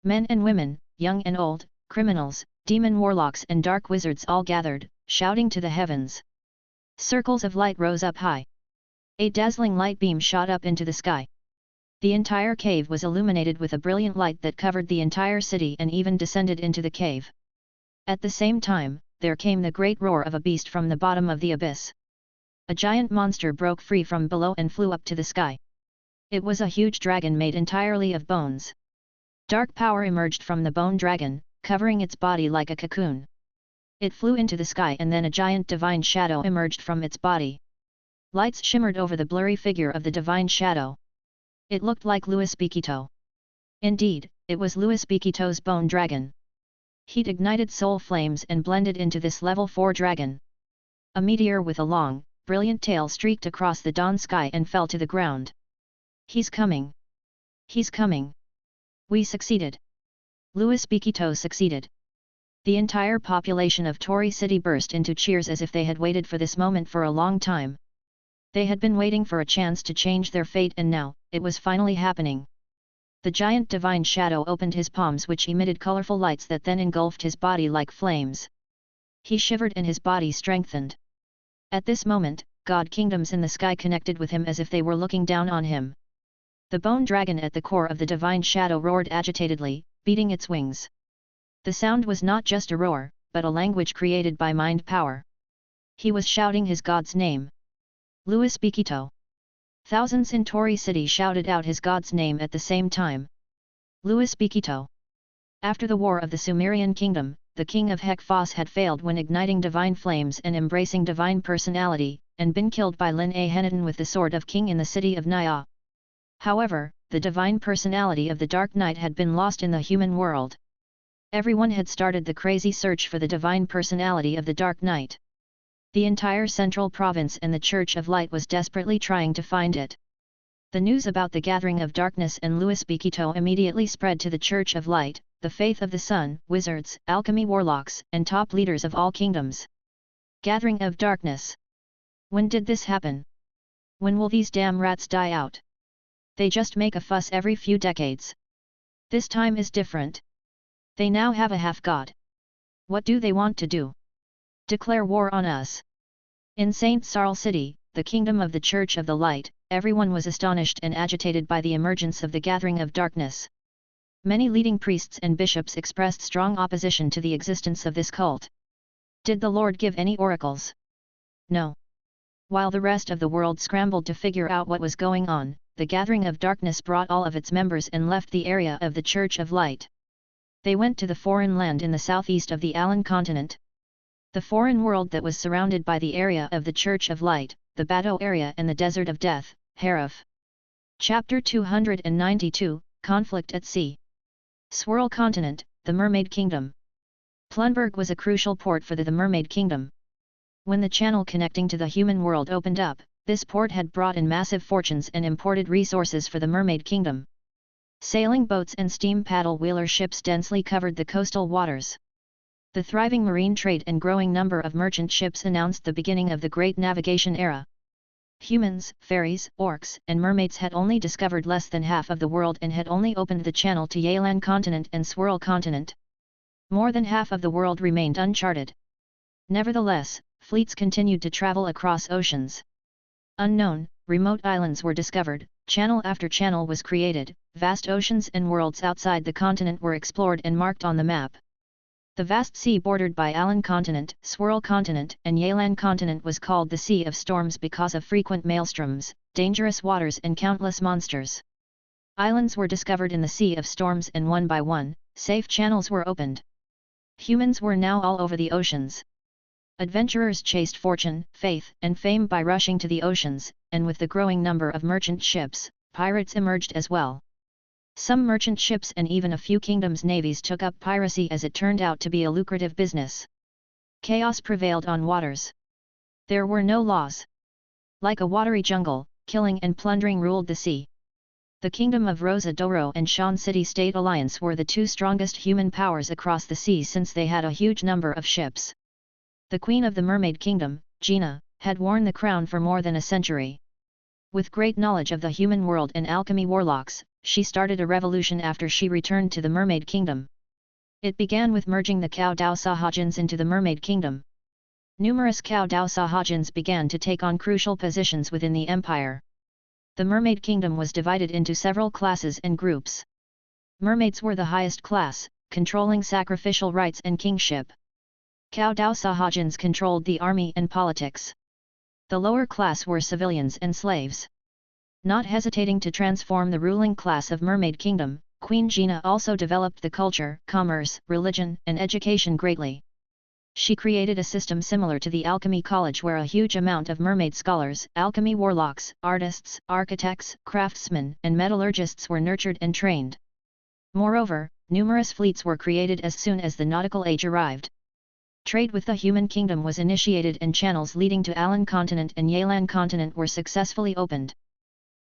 Men and women, young and old, criminals, demon warlocks and dark wizards all gathered, shouting to the heavens. Circles of light rose up high. A dazzling light beam shot up into the sky. The entire cave was illuminated with a brilliant light that covered the entire city and even descended into the cave. At the same time, there came the great roar of a beast from the bottom of the abyss. A giant monster broke free from below and flew up to the sky. It was a huge dragon made entirely of bones. Dark power emerged from the bone dragon, covering its body like a cocoon. It flew into the sky and then a giant divine shadow emerged from its body. Lights shimmered over the blurry figure of the divine shadow. It looked like Louis Bikito. Indeed, it was Louis Bikito's bone dragon. Heat ignited soul flames and blended into this level 4 dragon. A meteor with a long, brilliant tail streaked across the dawn sky and fell to the ground. He's coming! He's coming! We succeeded! Louis Bikito succeeded! The entire population of Tori City burst into cheers as if they had waited for this moment for a long time. They had been waiting for a chance to change their fate and now, it was finally happening. The giant divine shadow opened his palms which emitted colorful lights that then engulfed his body like flames. He shivered and his body strengthened. At this moment, god kingdoms in the sky connected with him as if they were looking down on him. The bone dragon at the core of the divine shadow roared agitatedly, beating its wings. The sound was not just a roar, but a language created by mind power. He was shouting his god's name. Louis Bikito. Thousands in Tori City shouted out his god's name at the same time. Louis Bikito. After the war of the Sumerian kingdom, the king of Hekphos had failed when igniting divine flames and embracing divine personality, and been killed by Lin Ahenaton with the sword of king in the city of Nia. However, the divine personality of the Dark Knight had been lost in the human world. Everyone had started the crazy search for the divine personality of the Dark Knight. The entire central province and the Church of Light was desperately trying to find it. The news about the gathering of darkness and Louis Bikito immediately spread to the Church of Light, the faith of the sun, wizards, alchemy warlocks, and top leaders of all kingdoms. Gathering of darkness. When did this happen? When will these damn rats die out? They just make a fuss every few decades. This time is different. They now have a half-god. What do they want to do? Declare war on us. In St. Sarl City, the kingdom of the Church of the Light, everyone was astonished and agitated by the emergence of the gathering of darkness. Many leading priests and bishops expressed strong opposition to the existence of this cult. Did the Lord give any oracles? No. While the rest of the world scrambled to figure out what was going on, the gathering of darkness brought all of its members and left the area of the Church of Light. They went to the foreign land in the southeast of the Alan continent. The foreign world that was surrounded by the area of the Church of Light, the Bado area and the Desert of Death, Harif. Chapter 292, conflict at sea. Swirl continent, the Mermaid Kingdom. Plunberg was a crucial port for the Mermaid Kingdom. When the channel connecting to the human world opened up, this port had brought in massive fortunes and imported resources for the Mermaid Kingdom. Sailing boats and steam paddle-wheeler ships densely covered the coastal waters. The thriving marine trade and growing number of merchant ships announced the beginning of the Great Navigation Era. Humans, fairies, orcs, and mermaids had only discovered less than half of the world and had only opened the channel to Yelan continent and Swirl continent. More than half of the world remained uncharted. Nevertheless, fleets continued to travel across oceans. Unknown, remote islands were discovered, channel after channel was created, vast oceans and worlds outside the continent were explored and marked on the map. The vast sea bordered by Alan continent, Swirl continent, and Yelan continent was called the Sea of Storms because of frequent maelstroms, dangerous waters and countless monsters. Islands were discovered in the Sea of Storms and one by one, safe channels were opened. Humans were now all over the oceans. Adventurers chased fortune, faith, and fame by rushing to the oceans, and with the growing number of merchant ships, pirates emerged as well. Some merchant ships and even a few kingdoms' navies took up piracy as it turned out to be a lucrative business. Chaos prevailed on waters. There were no laws. Like a watery jungle, killing and plundering ruled the sea. The Kingdom of Rosa d'Oro and Shan City State Alliance were the two strongest human powers across the seas since they had a huge number of ships. The Queen of the Mermaid Kingdom, Gina, had worn the crown for more than a century. With great knowledge of the human world and alchemy warlocks, she started a revolution after she returned to the Mermaid Kingdom. It began with merging the Cao Dao Sahajins into the Mermaid Kingdom. Numerous Cao Dao Sahajins began to take on crucial positions within the empire. The Mermaid Kingdom was divided into several classes and groups. Mermaids were the highest class, controlling sacrificial rites and kingship. Cao Dao Sahajins controlled the army and politics. The lower class were civilians and slaves. Not hesitating to transform the ruling class of Mermaid Kingdom, Queen Gina also developed the culture, commerce, religion, and education greatly. She created a system similar to the Alchemy College where a huge amount of mermaid scholars, alchemy warlocks, artists, architects, craftsmen, and metallurgists were nurtured and trained. Moreover, numerous fleets were created as soon as the nautical age arrived. Trade with the human kingdom was initiated and channels leading to Alan continent and Yelan continent were successfully opened.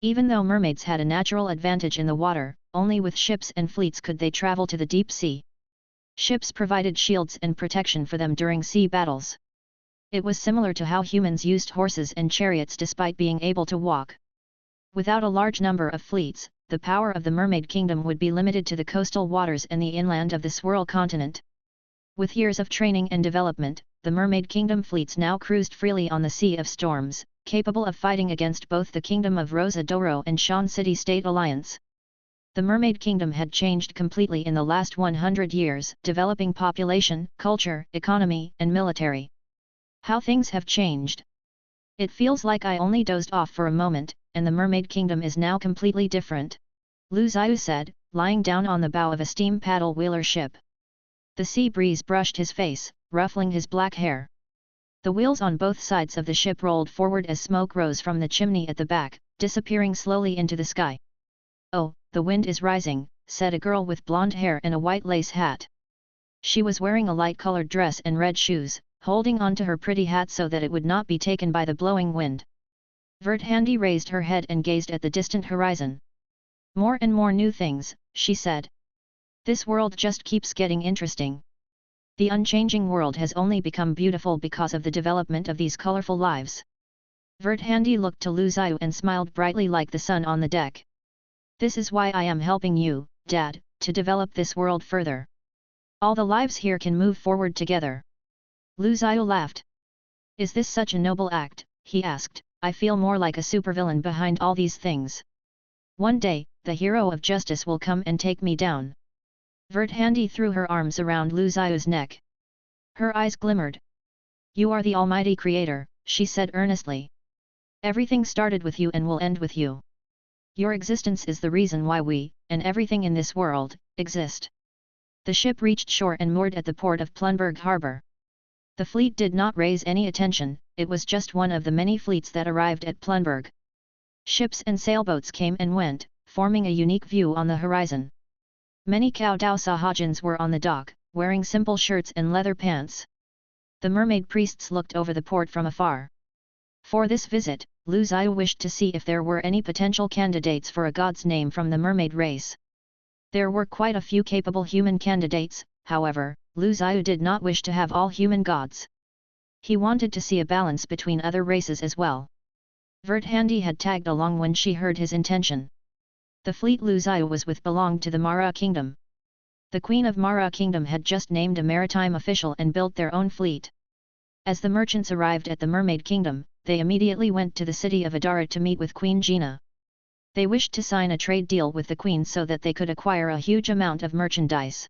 Even though mermaids had a natural advantage in the water, only with ships and fleets could they travel to the deep sea. Ships provided shields and protection for them during sea battles. It was similar to how humans used horses and chariots despite being able to walk. Without a large number of fleets, the power of the Mermaid Kingdom would be limited to the coastal waters and the inland of the Swirl continent. With years of training and development, the Mermaid Kingdom fleets now cruised freely on the Sea of Storms, capable of fighting against both the Kingdom of Rosa d'Oro and Shan City State Alliance. The Mermaid Kingdom had changed completely in the last 100 years, developing population, culture, economy, and military. How things have changed. It feels like I only dozed off for a moment, and the Mermaid Kingdom is now completely different. Lu Zhiyu said, lying down on the bow of a steam paddle-wheeler ship. The sea breeze brushed his face, ruffling his black hair. The wheels on both sides of the ship rolled forward as smoke rose from the chimney at the back, disappearing slowly into the sky. "Oh, the wind is rising," said a girl with blonde hair and a white lace hat. She was wearing a light-colored dress and red shoes, holding onto her pretty hat so that it would not be taken by the blowing wind. Vert-Handi raised her head and gazed at the distant horizon. "More and more new things," she said. "This world just keeps getting interesting. The unchanging world has only become beautiful because of the development of these colorful lives." Vert-Handi looked to Lu Zhiyu and smiled brightly like the sun on the deck. "This is why I am helping you, Dad, to develop this world further. All the lives here can move forward together." Lu Zhiyu laughed. "Is this such a noble act?" he asked. "I feel more like a supervillain behind all these things. One day, the hero of justice will come and take me down." Vert-Handi threw her arms around Lu Zhiyu's neck. Her eyes glimmered. "You are the almighty creator," she said earnestly. "Everything started with you and will end with you. Your existence is the reason why we, and everything in this world, exist." The ship reached shore and moored at the port of Plunberg Harbor. The fleet did not raise any attention, it was just one of the many fleets that arrived at Plunberg. Ships and sailboats came and went, forming a unique view on the horizon. Many Cao Dao Sahajins were on the dock, wearing simple shirts and leather pants. The mermaid priests looked over the port from afar. For this visit, Lu Zhiyu wished to see if there were any potential candidates for a god's name from the mermaid race. There were quite a few capable human candidates, however, Lu Zhiyu did not wish to have all human gods. He wanted to see a balance between other races as well. Vert Handi had tagged along when she heard his intention. The fleet Lu Zhiyu was with belonged to the Mara Kingdom. The Queen of Mara Kingdom had just named a maritime official and built their own fleet. As the merchants arrived at the Mermaid Kingdom, they immediately went to the city of Adara to meet with Queen Gina. They wished to sign a trade deal with the Queen so that they could acquire a huge amount of merchandise.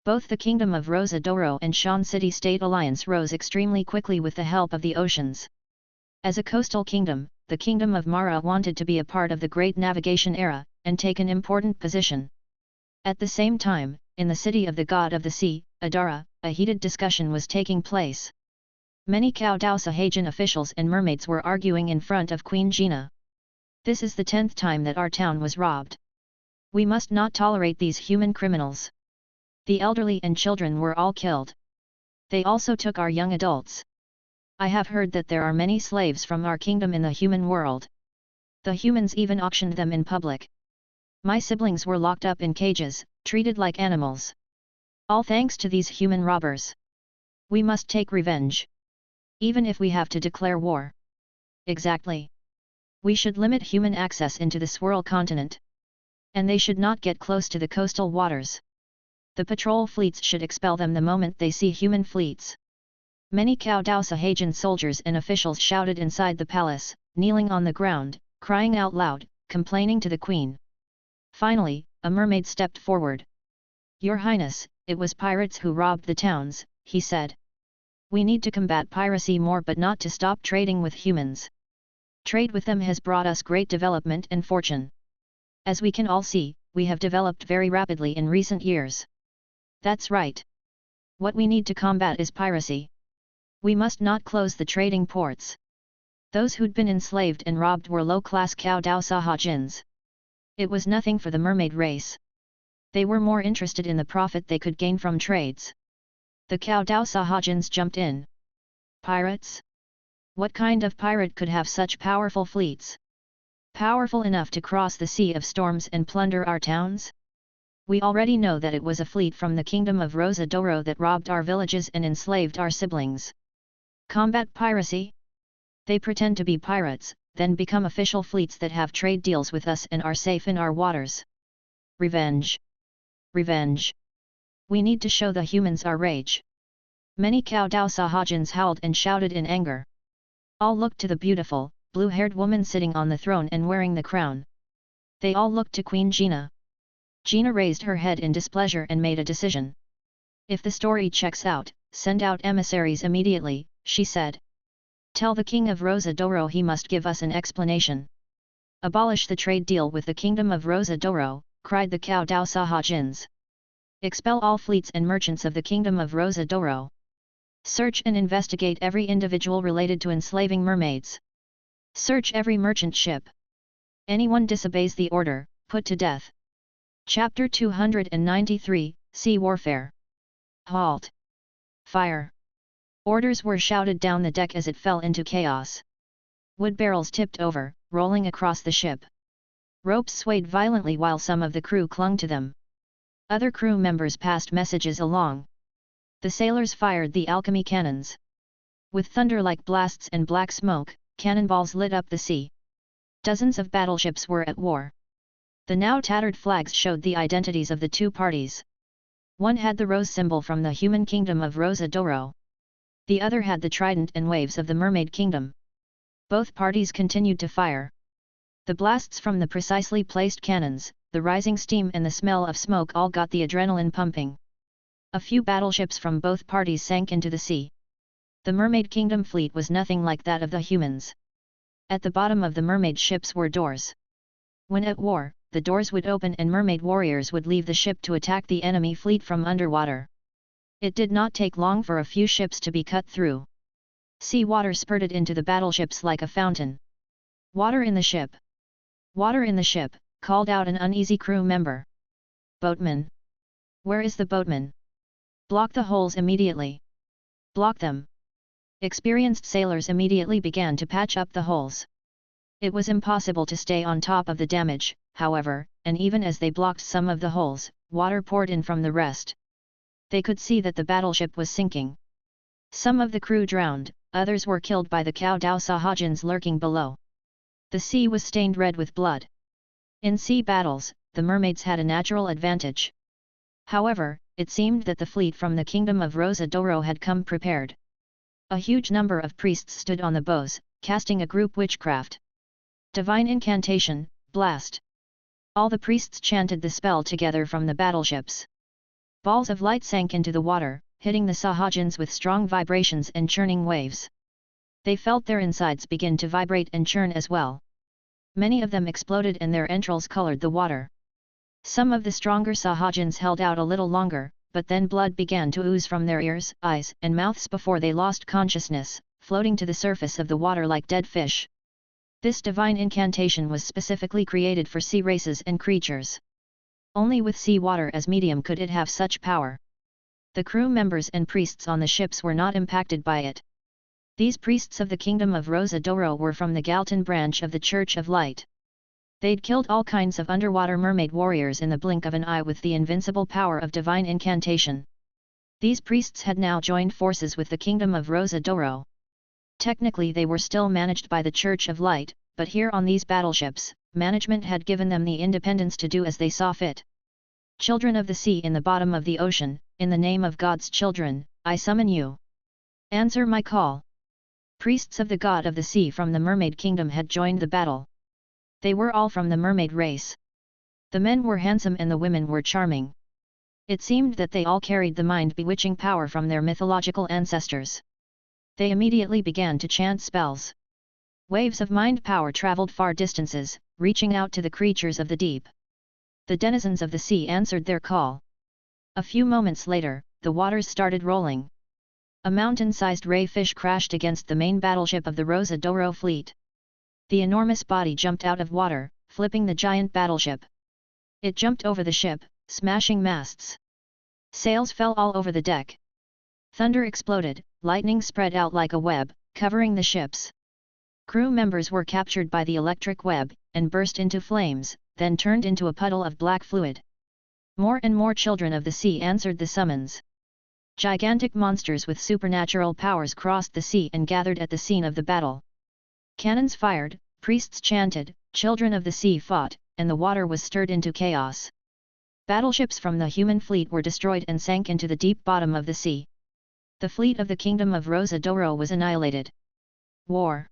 Both the Kingdom of Rosa Doro and Shan City-State Alliance rose extremely quickly with the help of the oceans. As a coastal kingdom, the Kingdom of Mara wanted to be a part of the Great Navigation Era, and take an important position. At the same time, in the city of the God of the Sea, Adara, a heated discussion was taking place. Many Cao Dao Sahajin officials and mermaids were arguing in front of Queen Gina. This is the 10th time that our town was robbed. We must not tolerate these human criminals. The elderly and children were all killed. They also took our young adults. I have heard that there are many slaves from our kingdom in the human world. The humans even auctioned them in public. My siblings were locked up in cages, treated like animals. All thanks to these human robbers. We must take revenge. Even if we have to declare war. Exactly. We should limit human access into the Swirl continent. And they should not get close to the coastal waters. The patrol fleets should expel them the moment they see human fleets. Many Cao Dao Sahajin soldiers and officials shouted inside the palace, kneeling on the ground, crying out loud, complaining to the queen. Finally, a mermaid stepped forward. Your Highness, it was pirates who robbed the towns, he said. We need to combat piracy more but not to stop trading with humans. Trade with them has brought us great development and fortune. As we can all see, we have developed very rapidly in recent years. That's right. What we need to combat is piracy. We must not close the trading ports. Those who'd been enslaved and robbed were low-class Cao Dao Sahajins. It was nothing for the mermaid race. They were more interested in the profit they could gain from trades. The Cao Dao Sahajins jumped in. Pirates? What kind of pirate could have such powerful fleets? Powerful enough to cross the Sea of Storms and plunder our towns? We already know that it was a fleet from the Kingdom of Rosa Doro that robbed our villages and enslaved our siblings. Combat piracy? They pretend to be pirates, then become official fleets that have trade deals with us and are safe in our waters. Revenge. Revenge. We need to show the humans our rage. Many Cao Dao Sahajins howled and shouted in anger. All looked to the beautiful, blue-haired woman sitting on the throne and wearing the crown. They all looked to Queen Gina. Gina raised her head in displeasure and made a decision. If the story checks out, send out emissaries immediately, she said. Tell the King of Rosa Doro he must give us an explanation. Abolish the trade deal with the Kingdom of Rosa Doro, cried the Cao Dao Sahajins. Expel all fleets and merchants of the Kingdom of Rosa Doro. Search and investigate every individual related to enslaving mermaids. Search every merchant ship. Anyone disobeys the order, put to death. Chapter 293, Sea Warfare. Halt! Fire! Orders were shouted down the deck as it fell into chaos. Wood barrels tipped over, rolling across the ship. Ropes swayed violently while some of the crew clung to them. Other crew members passed messages along. The sailors fired the alchemy cannons. With thunder-like blasts and black smoke, cannonballs lit up the sea. Dozens of battleships were at war. The now tattered flags showed the identities of the two parties. One had the rose symbol from the human kingdom of Rosa Doro. The other had the trident and waves of the mermaid kingdom. Both parties continued to fire. The blasts from the precisely placed cannons, the rising steam and the smell of smoke all got the adrenaline pumping. A few battleships from both parties sank into the sea. The Mermaid Kingdom fleet was nothing like that of the humans. At the bottom of the mermaid ships were doors. When at war, the doors would open and mermaid warriors would leave the ship to attack the enemy fleet from underwater. It did not take long for a few ships to be cut through. Sea water spurted into the battleships like a fountain. Water in the ship! Water in the ship, called out an uneasy crew member. Boatman! Where is the boatman? Block the holes immediately! Block them! Experienced sailors immediately began to patch up the holes. It was impossible to stay on top of the damage, however, and even as they blocked some of the holes, water poured in from the rest. They could see that the battleship was sinking. Some of the crew drowned, others were killed by the Cao Dao Sahajins lurking below. The sea was stained red with blood. In sea battles, the mermaids had a natural advantage. However, it seemed that the fleet from the kingdom of Rosa d'Oro had come prepared. A huge number of priests stood on the bows, casting a group witchcraft. Divine incantation, blast! All the priests chanted the spell together from the battleships. Balls of light sank into the water, hitting the Sahajins with strong vibrations and churning waves. They felt their insides begin to vibrate and churn as well. Many of them exploded and their entrails colored the water. Some of the stronger Sahajins held out a little longer, but then blood began to ooze from their ears, eyes and mouths before they lost consciousness, floating to the surface of the water like dead fish. This divine incantation was specifically created for sea races and creatures. Only with sea water as medium could it have such power. The crew members and priests on the ships were not impacted by it. These priests of the kingdom of Rosa d'Oro were from the Galton branch of the Church of Light. They'd killed all kinds of underwater mermaid warriors in the blink of an eye with the invincible power of divine incantation. These priests had now joined forces with the kingdom of Rosa d'Oro. Technically they were still managed by the Church of Light, but here on these battleships, management had given them the independence to do as they saw fit. Children of the sea in the bottom of the ocean, in the name of God's children, I summon you. Answer my call. Priests of the god of the sea from the mermaid kingdom had joined the battle. They were all from the mermaid race. The men were handsome and the women were charming. It seemed that they all carried the mind-bewitching power from their mythological ancestors. They immediately began to chant spells. Waves of mind power traveled far distances, reaching out to the creatures of the deep. The denizens of the sea answered their call. A few moments later, the waters started rolling. A mountain-sized ray fish crashed against the main battleship of the Rosa d'Oro fleet. The enormous body jumped out of water, flipping the giant battleship. It jumped over the ship, smashing masts. Sails fell all over the deck. Thunder exploded, lightning spread out like a web, covering the ships. Crew members were captured by the electric web, and burst into flames, then turned into a puddle of black fluid. More and more children of the sea answered the summons. Gigantic monsters with supernatural powers crossed the sea and gathered at the scene of the battle. Cannons fired, priests chanted, children of the sea fought, and the water was stirred into chaos. Battleships from the human fleet were destroyed and sank into the deep bottom of the sea. The fleet of the kingdom of Rosa d'Oro was annihilated. War.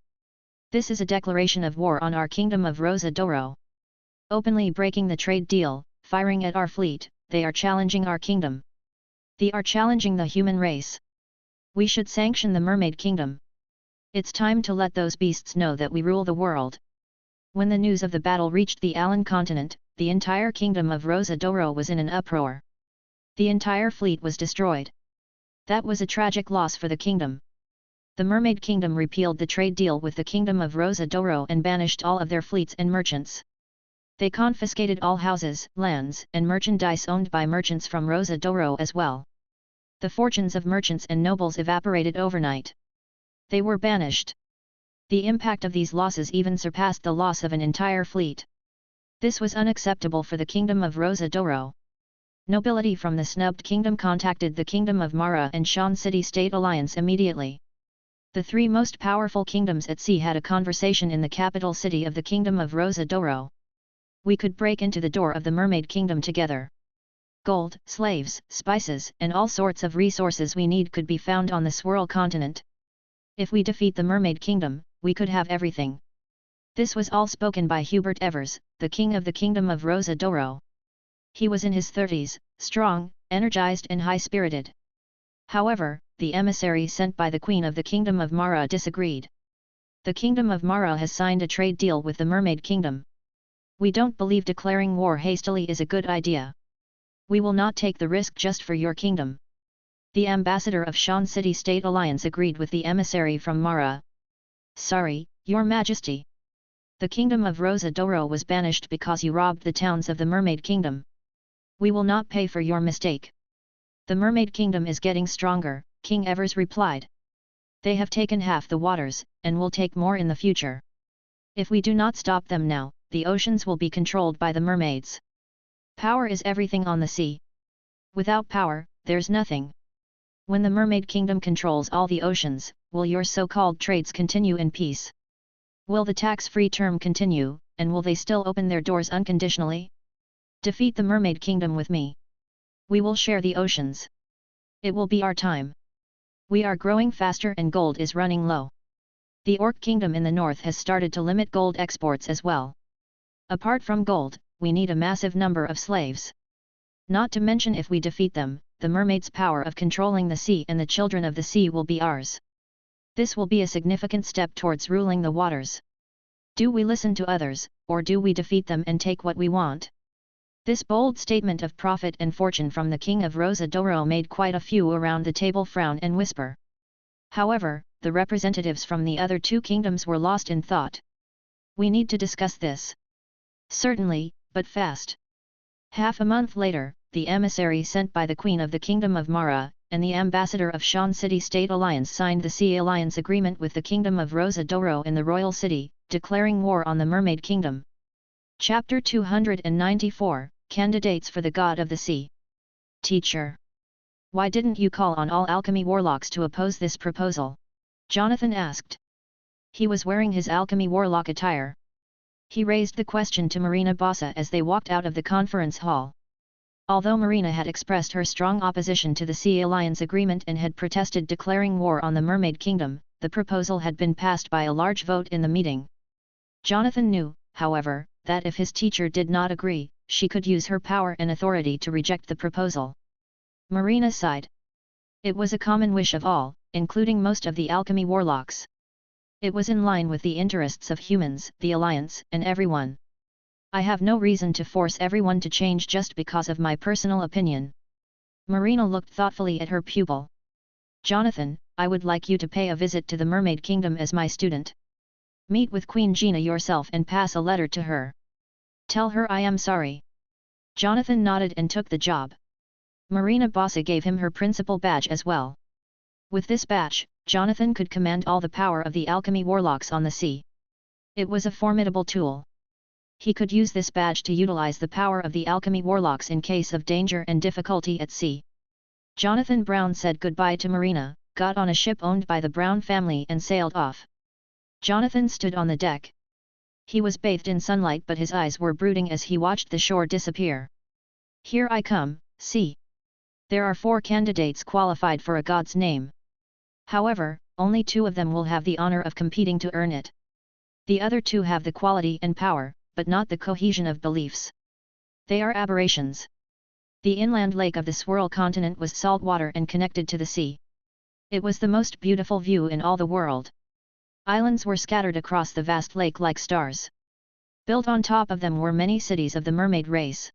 This is a declaration of war on our kingdom of Rosa d'Oro. Openly breaking the trade deal, firing at our fleet, they are challenging our kingdom. They are challenging the human race. We should sanction the mermaid kingdom. It's time to let those beasts know that we rule the world. When the news of the battle reached the Alan continent, the entire kingdom of Rosa d'Oro was in an uproar. The entire fleet was destroyed. That was a tragic loss for the kingdom. The Mermaid Kingdom repealed the trade deal with the Kingdom of Rosa d'Oro and banished all of their fleets and merchants. They confiscated all houses, lands, and merchandise owned by merchants from Rosa d'Oro as well. The fortunes of merchants and nobles evaporated overnight. They were banished. The impact of these losses even surpassed the loss of an entire fleet. This was unacceptable for the Kingdom of Rosa d'Oro. Nobility from the snubbed kingdom contacted the Kingdom of Mara and Shan City State Alliance immediately. The three most powerful kingdoms at sea had a conversation in the capital city of the Kingdom of Rosa d'Oro. We could break into the door of the Mermaid Kingdom together. Gold, slaves, spices, and all sorts of resources we need could be found on the Swirl continent. If we defeat the Mermaid Kingdom, we could have everything. This was all spoken by Hubert Evers, the king of the Kingdom of Rosa d'Oro. He was in his 30s, strong, energized and high-spirited. However, the emissary sent by the Queen of the Kingdom of Mara disagreed. The Kingdom of Mara has signed a trade deal with the Mermaid Kingdom. We don't believe declaring war hastily is a good idea. We will not take the risk just for your kingdom. The ambassador of Shan City State Alliance agreed with the emissary from Mara. Sorry, Your Majesty. The kingdom of Rosa Doro was banished because you robbed the towns of the Mermaid Kingdom. We will not pay for your mistake. The Mermaid Kingdom is getting stronger, King Evers replied. They have taken half the waters, and will take more in the future. If we do not stop them now, the oceans will be controlled by the mermaids. Power is everything on the sea. Without power, there's nothing. When the Mermaid Kingdom controls all the oceans, will your so-called trades continue in peace? Will the tax-free term continue, and will they still open their doors unconditionally? Defeat the Mermaid Kingdom with me. We will share the oceans. It will be our time. We are growing faster and gold is running low. The Orc Kingdom in the north has started to limit gold exports as well. Apart from gold, we need a massive number of slaves. Not to mention if we defeat them, the mermaid's power of controlling the sea and the children of the sea will be ours. This will be a significant step towards ruling the waters. Do we listen to others, or do we defeat them and take what we want? This bold statement of profit and fortune from the king of Rosa Doro made quite a few around the table frown and whisper. However, the representatives from the other two kingdoms were lost in thought. We need to discuss this. Certainly, but fast. Half a month later, the emissary sent by the Queen of the Kingdom of Mara, and the ambassador of Shan City State Alliance signed the Sea Alliance Agreement with the Kingdom of Rosa Doro in the Royal City, declaring war on the Mermaid Kingdom. Chapter 294, Candidates for the God of the Sea. Teacher. Why didn't you call on all alchemy warlocks to oppose this proposal? Jonathan asked. He was wearing his alchemy warlock attire. He raised the question to Marina Bassa as they walked out of the conference hall. Although Marina had expressed her strong opposition to the Sea Alliance Agreement and had protested declaring war on the Mermaid Kingdom, the proposal had been passed by a large vote in the meeting. Jonathan knew, however, that if his teacher did not agree, she could use her power and authority to reject the proposal. Marina sighed. It was a common wish of all, including most of the alchemy warlocks. It was in line with the interests of humans, the Alliance, and everyone. I have no reason to force everyone to change just because of my personal opinion. Marina looked thoughtfully at her pupil. Jonathan, I would like you to pay a visit to the Mermaid Kingdom as my student. Meet with Queen Gina yourself and pass a letter to her. Tell her I am sorry. Jonathan nodded and took the job. Marina Bassa gave him her principal badge as well. With this badge, Jonathan could command all the power of the alchemy warlocks on the sea. It was a formidable tool. He could use this badge to utilize the power of the alchemy warlocks in case of danger and difficulty at sea. Jonathan Brown said goodbye to Marina, got on a ship owned by the Brown family and sailed off. Jonathan stood on the deck. He was bathed in sunlight but his eyes were brooding as he watched the shore disappear. Here I come, see. There are 4 candidates qualified for a god's name. However, only 2 of them will have the honor of competing to earn it. The other 2 have the quality and power, but not the cohesion of beliefs. They are aberrations. The inland lake of the Swirl continent was salt water and connected to the sea. It was the most beautiful view in all the world. Islands were scattered across the vast lake like stars. Built on top of them were many cities of the mermaid race.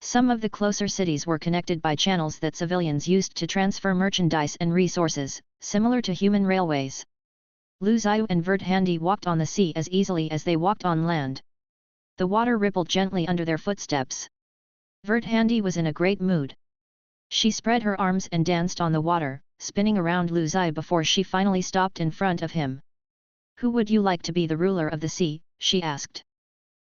Some of the closer cities were connected by channels that civilians used to transfer merchandise and resources, similar to human railways. Lu Zhiyu and Vert Handi walked on the sea as easily as they walked on land. The water rippled gently under their footsteps. Vert Handi was in a great mood. She spread her arms and danced on the water, spinning around Lu Zhiyu before she finally stopped in front of him. Who would you like to be the ruler of the sea? She asked.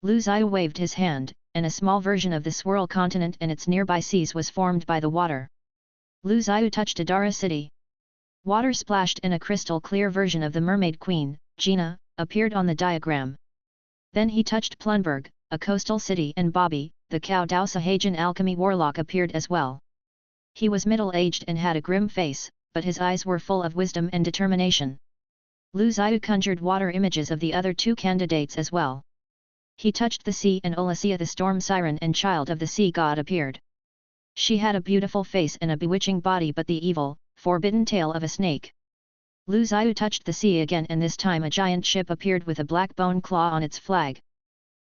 Lu Zhiyu waved his hand, and a small version of the Swirl continent and its nearby seas was formed by the water. Lu Zhiyu touched Adara city. Water splashed and a crystal-clear version of the Mermaid Queen, Gina, appeared on the diagram. Then he touched Plunberg, a coastal city, and Bobby, the Cao Dao Sahajan alchemy warlock, appeared as well. He was middle-aged and had a grim face, but his eyes were full of wisdom and determination. Lu Zhiyu conjured water images of the other 2 candidates as well. He touched the sea and Olasia the storm siren and child of the sea god appeared. She had a beautiful face and a bewitching body but the evil, forbidden tail of a snake. Lu Zhiyu touched the sea again and this time a giant ship appeared with a black bone claw on its flag.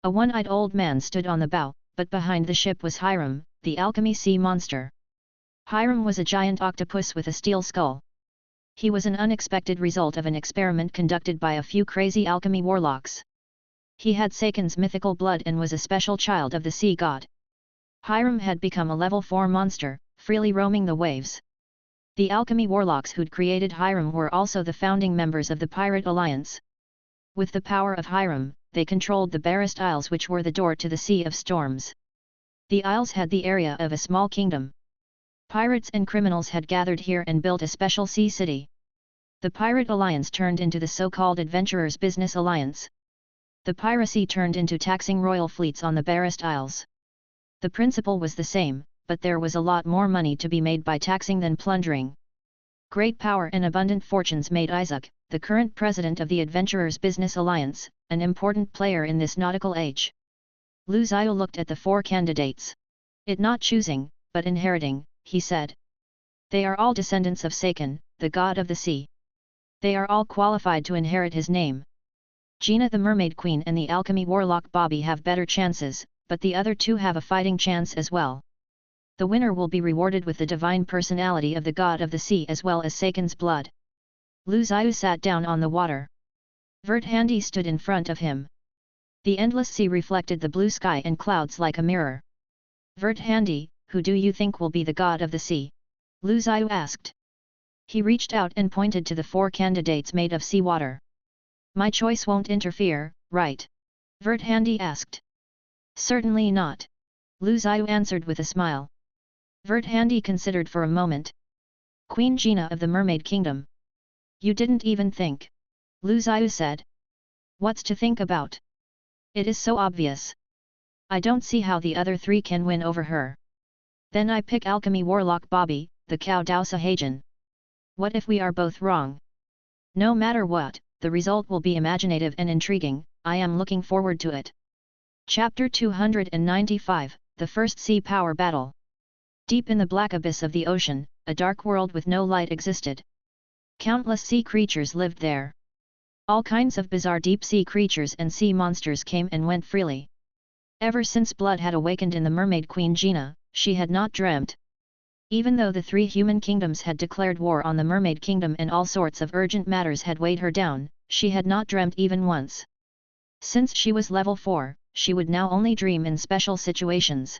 A one-eyed old man stood on the bow, but behind the ship was Hiram, the alchemy sea monster. Hiram was a giant octopus with a steel skull. He was an unexpected result of an experiment conducted by a few crazy alchemy warlocks. He had Sakon's mythical blood and was a special child of the sea god. Hiram had become a level 4 monster, freely roaming the waves. The alchemy warlocks who'd created Hiram were also the founding members of the Pirate Alliance. With the power of Hiram, they controlled the Barest Isles, which were the door to the Sea of Storms. The isles had the area of a small kingdom. Pirates and criminals had gathered here and built a special sea city. The Pirate Alliance turned into the so-called Adventurers' Business Alliance. The piracy turned into taxing royal fleets on the Barest Isles. The principle was the same, but there was a lot more money to be made by taxing than plundering. Great power and abundant fortunes made Isaac, the current president of the Adventurers' Business Alliance, an important player in this nautical age. Lu Zhiyu looked at the 4 candidates. It not choosing, but inheriting, he said. They are all descendants of Sakon, the god of the sea. They are all qualified to inherit his name. Gina the Mermaid Queen and the alchemy warlock Bobby have better chances, but the other 2 have a fighting chance as well. The winner will be rewarded with the divine personality of the god of the sea as well as Sakon's blood. Lu Zhiyu sat down on the water. Vert Handi stood in front of him. The endless sea reflected the blue sky and clouds like a mirror. Vert Handi, who do you think will be the god of the sea? Lu Zhiyu asked. He reached out and pointed to the 4 candidates made of seawater. My choice won't interfere, right? Vert Handi asked. Certainly not. Lu Zhiyu answered with a smile. Vert Handi considered for a moment. Queen Gina of the Mermaid Kingdom. You didn't even think. Lu Zhiyu said. What's to think about? It is so obvious. I don't see how the other 3 can win over her. Then I pick alchemy warlock Bobby, the Cao Dao Sahajan. What if we are both wrong? No matter what, the result will be imaginative and intriguing. I am looking forward to it. Chapter 295, The First Sea Power Battle. Deep in the black abyss of the ocean, a dark world with no light existed. Countless sea creatures lived there. All kinds of bizarre deep-sea creatures and sea monsters came and went freely. Ever since blood had awakened in the Mermaid Queen Gina, she had not dreamt. Even though the 3 human kingdoms had declared war on the Mermaid Kingdom and all sorts of urgent matters had weighed her down, she had not dreamt even once. Since she was level 4, she would now only dream in special situations.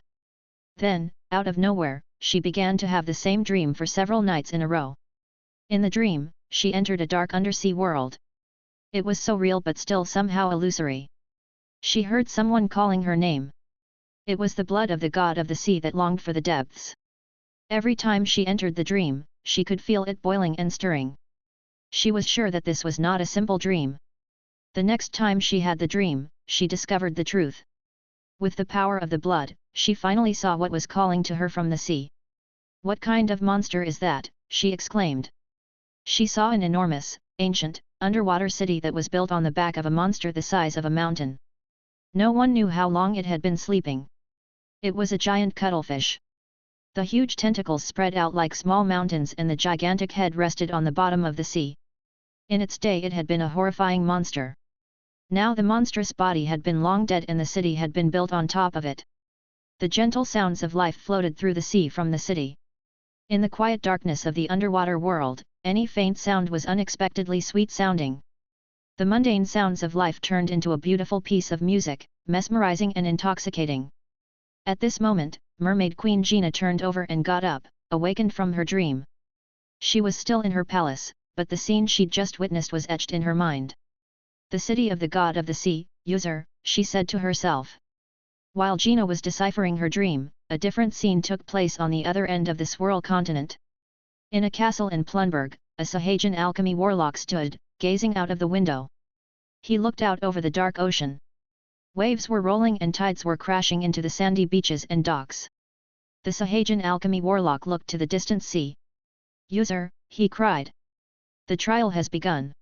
Then, out of nowhere, she began to have the same dream for several nights in a row. In the dream, she entered a dark undersea world. It was so real but still somehow illusory. She heard someone calling her name. It was the blood of the god of the sea that longed for the depths. Every time she entered the dream, she could feel it boiling and stirring. She was sure that this was not a simple dream. The next time she had the dream, she discovered the truth. With the power of the blood, she finally saw what was calling to her from the sea. What kind of monster is that? She exclaimed. She saw an enormous, ancient, underwater city that was built on the back of a monster the size of a mountain. No one knew how long it had been sleeping. It was a giant cuttlefish. The huge tentacles spread out like small mountains and the gigantic head rested on the bottom of the sea. In its day it had been a horrifying monster. Now the monstrous body had been long dead and the city had been built on top of it. The gentle sounds of life floated through the sea from the city. In the quiet darkness of the underwater world, any faint sound was unexpectedly sweet-sounding. The mundane sounds of life turned into a beautiful piece of music, mesmerizing and intoxicating. At this moment, Mermaid Queen Gina turned over and got up, awakened from her dream. She was still in her palace, but the scene she'd just witnessed was etched in her mind. The city of the god of the sea, user, she said to herself. While Gina was deciphering her dream, a different scene took place on the other end of the swirl continent. In a castle in Plunberg, a Sahajan alchemy warlock stood, gazing out of the window. He looked out over the dark ocean. Waves were rolling and tides were crashing into the sandy beaches and docks. The Sahajan alchemy warlock looked to the distant sea. User, he cried. The trial has begun.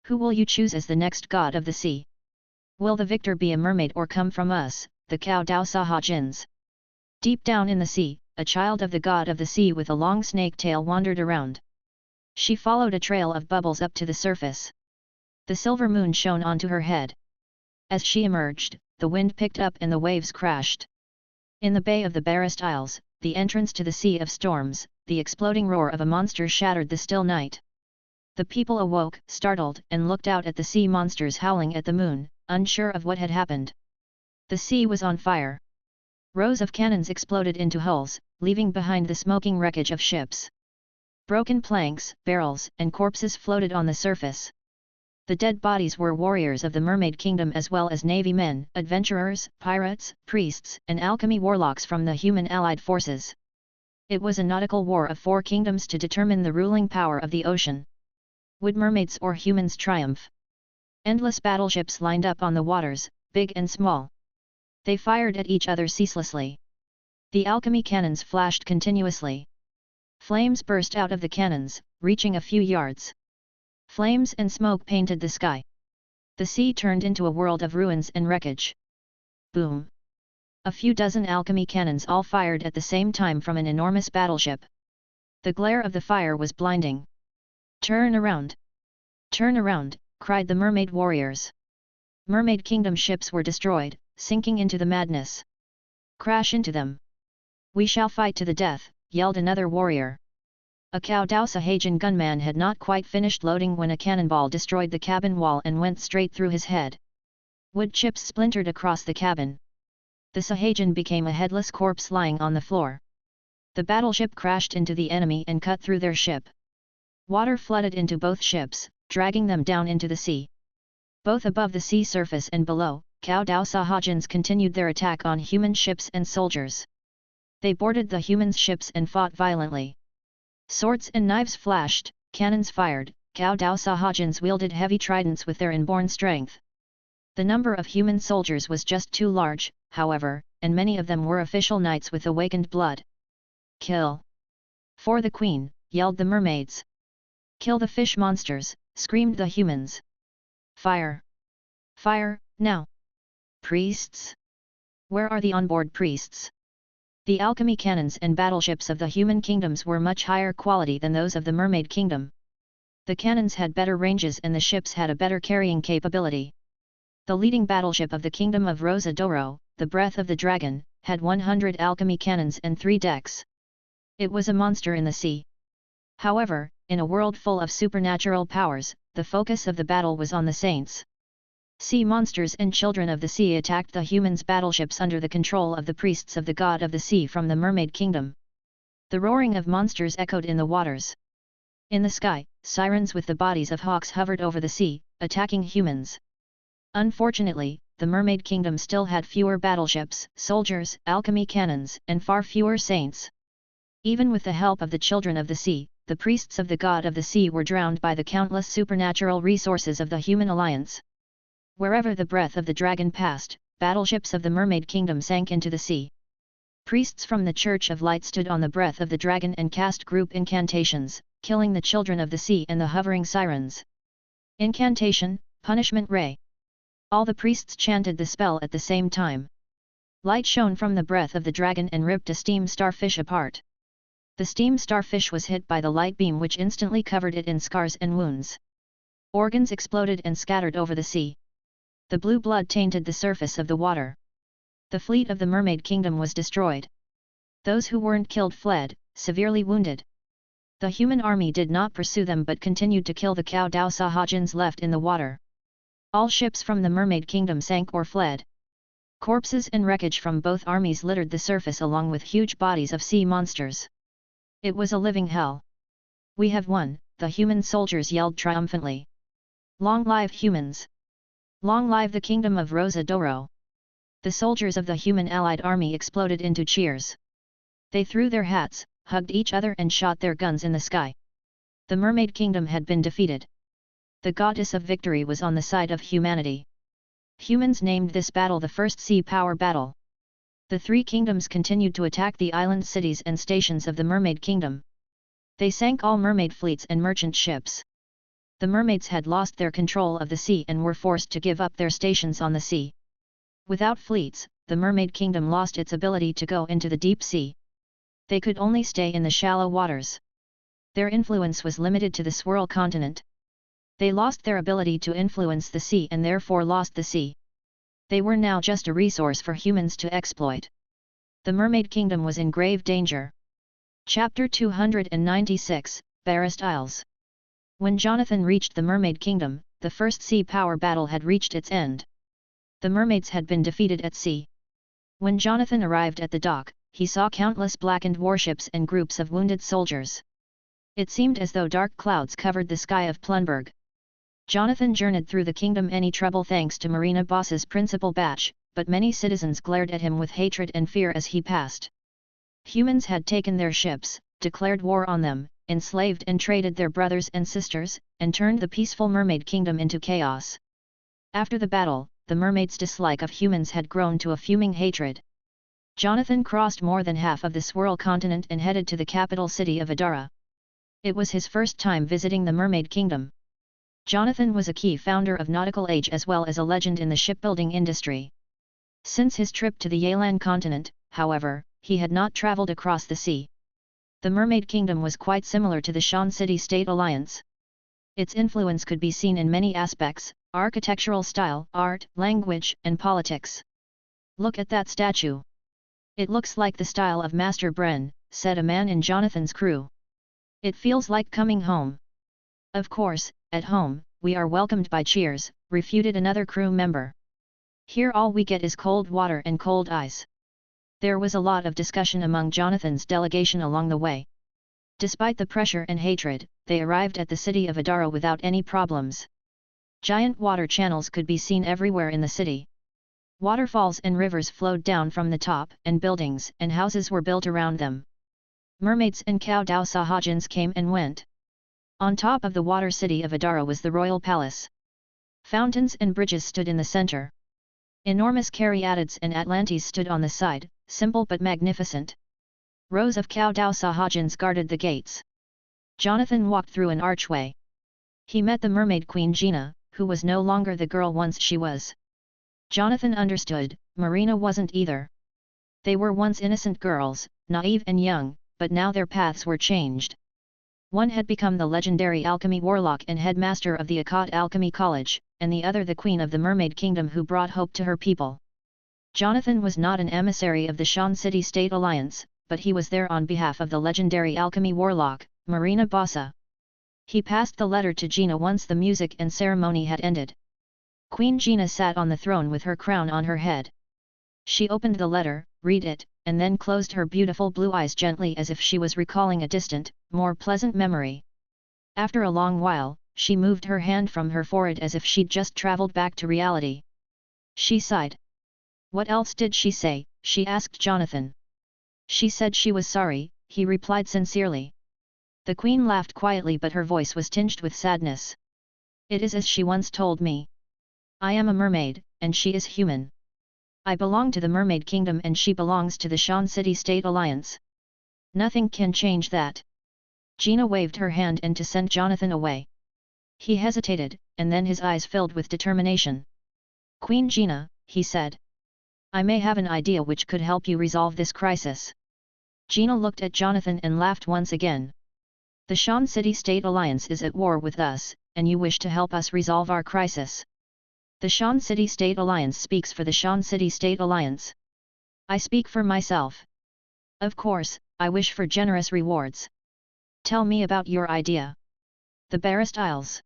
Who will you choose as the next god of the sea? Will the victor be a mermaid or come from us, the Cao Dao Sahajins? Deep down in the sea, a child of the god of the sea with a long snake tail wandered around. She followed a trail of bubbles up to the surface. The silver moon shone onto her head. As she emerged, the wind picked up and the waves crashed. In the bay of the Barest Isles, the entrance to the Sea of Storms, the exploding roar of a monster shattered the still night. The people awoke, startled, and looked out at the sea monsters howling at the moon, unsure of what had happened. The sea was on fire. Rows of cannons exploded into hulls, leaving behind the smoking wreckage of ships. Broken planks, barrels, and corpses floated on the surface. The dead bodies were warriors of the Mermaid Kingdom as well as navy men, adventurers, pirates, priests, and alchemy warlocks from the human allied forces. It was a nautical war of 4 kingdoms to determine the ruling power of the ocean. Would mermaids or humans triumph? Endless battleships lined up on the waters, big and small. They fired at each other ceaselessly. The alchemy cannons flashed continuously. Flames burst out of the cannons, reaching a few yards. Flames and smoke painted the sky. The sea turned into a world of ruins and wreckage. Boom! A few dozen alchemy cannons all fired at the same time from an enormous battleship. The glare of the fire was blinding. "Turn around! Turn around!" cried the mermaid warriors. Mermaid Kingdom ships were destroyed, sinking into the madness. "Crash into them! We shall fight to the death," yelled another warrior. A Cao Sahajan gunman had not quite finished loading when a cannonball destroyed the cabin wall and went straight through his head. Wood chips splintered across the cabin. The Sahajan became a headless corpse lying on the floor. The battleship crashed into the enemy and cut through their ship. Water flooded into both ships, dragging them down into the sea. Both above the sea surface and below, Cao Sahajans continued their attack on human ships and soldiers. They boarded the humans' ships and fought violently. Swords and knives flashed, cannons fired, Cao Sahajans wielded heavy tridents with their inborn strength. The number of human soldiers was just too large, however, and many of them were official knights with awakened blood. "Kill! For the queen!" yelled the mermaids. "Kill the fish monsters!" screamed the humans. "Fire! Fire, now! Priests? Where are the onboard priests?" The alchemy cannons and battleships of the human kingdoms were much higher quality than those of the Mermaid Kingdom. The cannons had better ranges and the ships had a better carrying capability. The leading battleship of the Kingdom of Rosa d'Oro, the Breath of the Dragon, had 100 alchemy cannons and 3 decks. It was a monster in the sea. However, in a world full of supernatural powers, the focus of the battle was on the saints. Sea monsters and children of the sea attacked the humans' battleships under the control of the priests of the god of the sea from the Mermaid Kingdom. The roaring of monsters echoed in the waters. In the sky, sirens with the bodies of hawks hovered over the sea, attacking humans. Unfortunately, the Mermaid Kingdom still had fewer battleships, soldiers, alchemy cannons, and far fewer saints. Even with the help of the children of the sea, the priests of the god of the sea were drowned by the countless supernatural resources of the human alliance. Wherever the breath of the dragon passed, battleships of the Mermaid Kingdom sank into the sea. Priests from the Church of Light stood on the breath of the dragon and cast group incantations, killing the children of the sea and the hovering sirens. Incantation, punishment ray. All the priests chanted the spell at the same time. Light shone from the breath of the dragon and ripped a steam starfish apart. The steam starfish was hit by the light beam which instantly covered it in scars and wounds. Organs exploded and scattered over the sea. The blue blood tainted the surface of the water. The fleet of the Mermaid Kingdom was destroyed. Those who weren't killed fled, severely wounded. The human army did not pursue them but continued to kill the Cao Sahajans left in the water. All ships from the Mermaid Kingdom sank or fled. Corpses and wreckage from both armies littered the surface along with huge bodies of sea monsters. It was a living hell. "We have won," the human soldiers yelled triumphantly. "Long live humans! Long live the Kingdom of Rosa d'Oro!" The soldiers of the human allied army exploded into cheers. They threw their hats, hugged each other and shot their guns in the sky. The Mermaid Kingdom had been defeated. The goddess of victory was on the side of humanity. Humans named this battle the First Sea Power Battle. The 3 kingdoms continued to attack the island cities and stations of the Mermaid Kingdom. They sank all mermaid fleets and merchant ships. The mermaids had lost their control of the sea and were forced to give up their stations on the sea. Without fleets, the Mermaid Kingdom lost its ability to go into the deep sea. They could only stay in the shallow waters. Their influence was limited to the Swirl continent. They lost their ability to influence the sea and therefore lost the sea. They were now just a resource for humans to exploit. The Mermaid Kingdom was in grave danger. Chapter 296, Barest Isles. When Jonathan reached the Mermaid Kingdom, the First Sea Power Battle had reached its end. The mermaids had been defeated at sea. When Jonathan arrived at the dock, he saw countless blackened warships and groups of wounded soldiers. It seemed as though dark clouds covered the sky of Plunberg. Jonathan journeyed through the kingdom any trouble thanks to Marina Boss's principal batch, but many citizens glared at him with hatred and fear as he passed. Humans had taken their ships, declared war on them, enslaved and traded their brothers and sisters, and turned the peaceful mermaid kingdom into chaos. After the battle, the mermaids' dislike of humans had grown to a fuming hatred. Jonathan crossed more than half of the Swirl continent and headed to the capital city of Adara. It was his first time visiting the mermaid kingdom. Jonathan was a key founder of nautical age as well as a legend in the shipbuilding industry. Since his trip to the Yalan continent, however, he had not traveled across the sea. The Mermaid Kingdom was quite similar to the Shan City-State Alliance. Its influence could be seen in many aspects: architectural style, art, language, and politics. "Look at that statue. It looks like the style of Master Bren," said a man in Jonathan's crew. "It feels like coming home." "Of course, at home, we are welcomed by cheers," refuted another crew member. "Here all we get is cold water and cold ice." There was a lot of discussion among Jonathan's delegation along the way. Despite the pressure and hatred, they arrived at the city of Adara without any problems. Giant water channels could be seen everywhere in the city. Waterfalls and rivers flowed down from the top, and buildings and houses were built around them. Mermaids and Cao Dao Sahajins came and went. On top of the water city of Adara was the royal palace. Fountains and bridges stood in the center. Enormous caryatids and atlantes stood on the side, simple but magnificent. Rows of Cao Dao Sahajins guarded the gates. Jonathan walked through an archway. He met the mermaid queen Gina, who was no longer the girl once she was. Jonathan understood, Marina wasn't either. They were once innocent girls, naive and young, but now their paths were changed. One had become the legendary alchemy warlock and headmaster of the Akkad Alchemy College, and the other the queen of the Mermaid Kingdom who brought hope to her people. Jonathan was not an emissary of the Shan City-State Alliance, but he was there on behalf of the legendary alchemy warlock, Marina Bossa. He passed the letter to Gina once the music and ceremony had ended. Queen Gina sat on the throne with her crown on her head. She opened the letter, read it, and then closed her beautiful blue eyes gently as if she was recalling a distant, more pleasant memory. After a long while, she moved her hand from her forehead as if she'd just traveled back to reality. She sighed. "What else did she say?" she asked Jonathan. "She said she was sorry," he replied sincerely. The queen laughed quietly, but her voice was tinged with sadness. "It is as she once told me. I am a mermaid, and she is human. I belong to the Mermaid Kingdom and she belongs to the Shan City-State Alliance. Nothing can change that." Gina waved her hand and to send Jonathan away. He hesitated, and then his eyes filled with determination. "Queen Gina," he said. "I may have an idea which could help you resolve this crisis." Gina looked at Jonathan and laughed once again. "The Shan City-State Alliance is at war with us, and you wish to help us resolve our crisis." "The Shan City-State Alliance speaks for the Shan City-State Alliance. I speak for myself. Of course, I wish for generous rewards. Tell me about your idea." "The Barest Isles."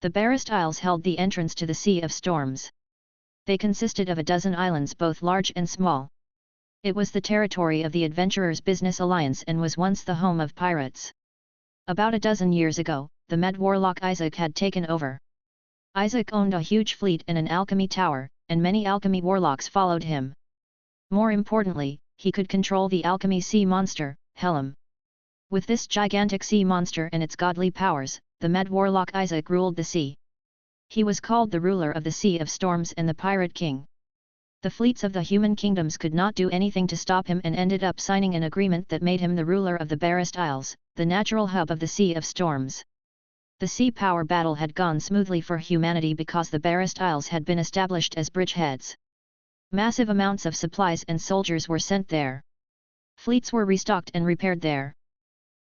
The Barest Isles held the entrance to the Sea of Storms. They consisted of a dozen islands, both large and small. It was the territory of the Adventurers Business Alliance and was once the home of pirates. About a dozen years ago, the Mad Warlock Isaac had taken over. Isaac owned a huge fleet and an alchemy tower, and many alchemy warlocks followed him. More importantly, he could control the alchemy sea monster, Helm. With this gigantic sea monster and its godly powers, the Mad Warlock Isaac ruled the sea. He was called the ruler of the Sea of Storms and the Pirate King. The fleets of the human kingdoms could not do anything to stop him and ended up signing an agreement that made him the ruler of the Barest Isles, the natural hub of the Sea of Storms. The sea power battle had gone smoothly for humanity because the Barest Isles had been established as bridgeheads. Massive amounts of supplies and soldiers were sent there. Fleets were restocked and repaired there.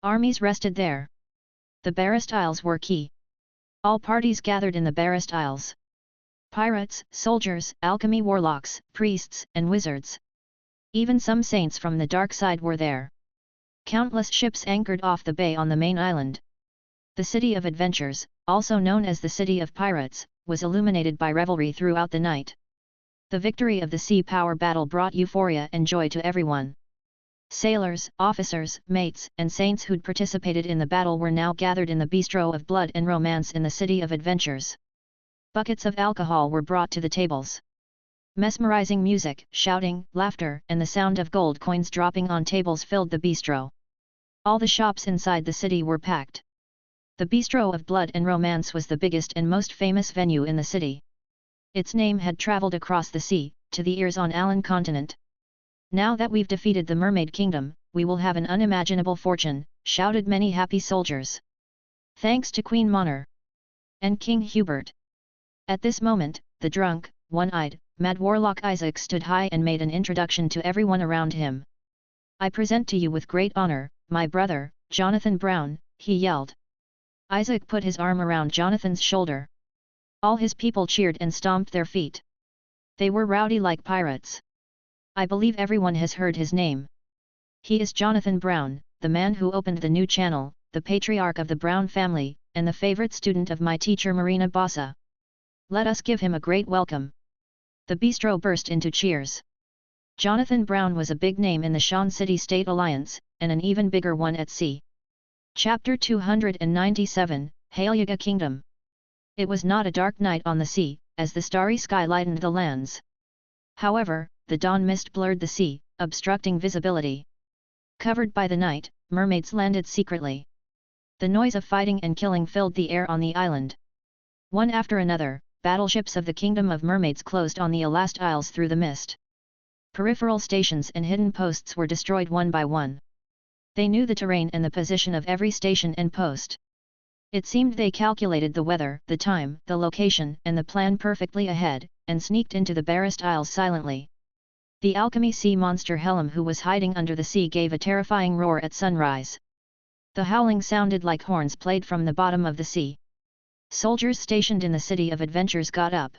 Armies rested there. The Barest Isles were key. All parties gathered in the Barest Isles. Pirates, soldiers, alchemy warlocks, priests, and wizards. Even some saints from the dark side were there. Countless ships anchored off the bay on the main island. The City of Adventures, also known as the City of Pirates, was illuminated by revelry throughout the night. The victory of the sea power battle brought euphoria and joy to everyone. Sailors, officers, mates, and saints who'd participated in the battle were now gathered in the bistro of blood and romance in the city of adventures. Buckets of alcohol were brought to the tables. Mesmerizing music, shouting, laughter, and the sound of gold coins dropping on tables filled the bistro. All the shops inside the city were packed. The bistro of blood and romance was the biggest and most famous venue in the city. Its name had traveled across the sea, to the ears on Allen continent. "Now that we've defeated the Mermaid Kingdom, we will have an unimaginable fortune," shouted many happy soldiers. "Thanks to Queen Monner and King Hubert." At this moment, the drunk, one-eyed, mad warlock Isaac stood high and made an introduction to everyone around him. "I present to you with great honor, my brother, Jonathan Brown," he yelled. Isaac put his arm around Jonathan's shoulder. All his people cheered and stomped their feet. They were rowdy like pirates. "I believe everyone has heard his name. He is Jonathan Brown, the man who opened the new channel, the patriarch of the Brown family, and the favorite student of my teacher Marina Bassa. Let us give him a great welcome." The bistro burst into cheers. Jonathan Brown was a big name in the Shan City State Alliance, and an even bigger one at sea. Chapter 297, Halyaga Kingdom. It was not a dark night on the sea, as the starry sky lightened the lands. However, the dawn mist blurred the sea, obstructing visibility. Covered by the night, mermaids landed secretly. The noise of fighting and killing filled the air on the island. One after another, battleships of the Kingdom of Mermaids closed on the Alast Isles through the mist. Peripheral stations and hidden posts were destroyed one by one. They knew the terrain and the position of every station and post. It seemed they calculated the weather, the time, the location, and the plan perfectly ahead, and sneaked into the barest isles silently. The alchemy sea monster Helm, who was hiding under the sea, gave a terrifying roar at sunrise. The howling sounded like horns played from the bottom of the sea. Soldiers stationed in the City of Adventures got up.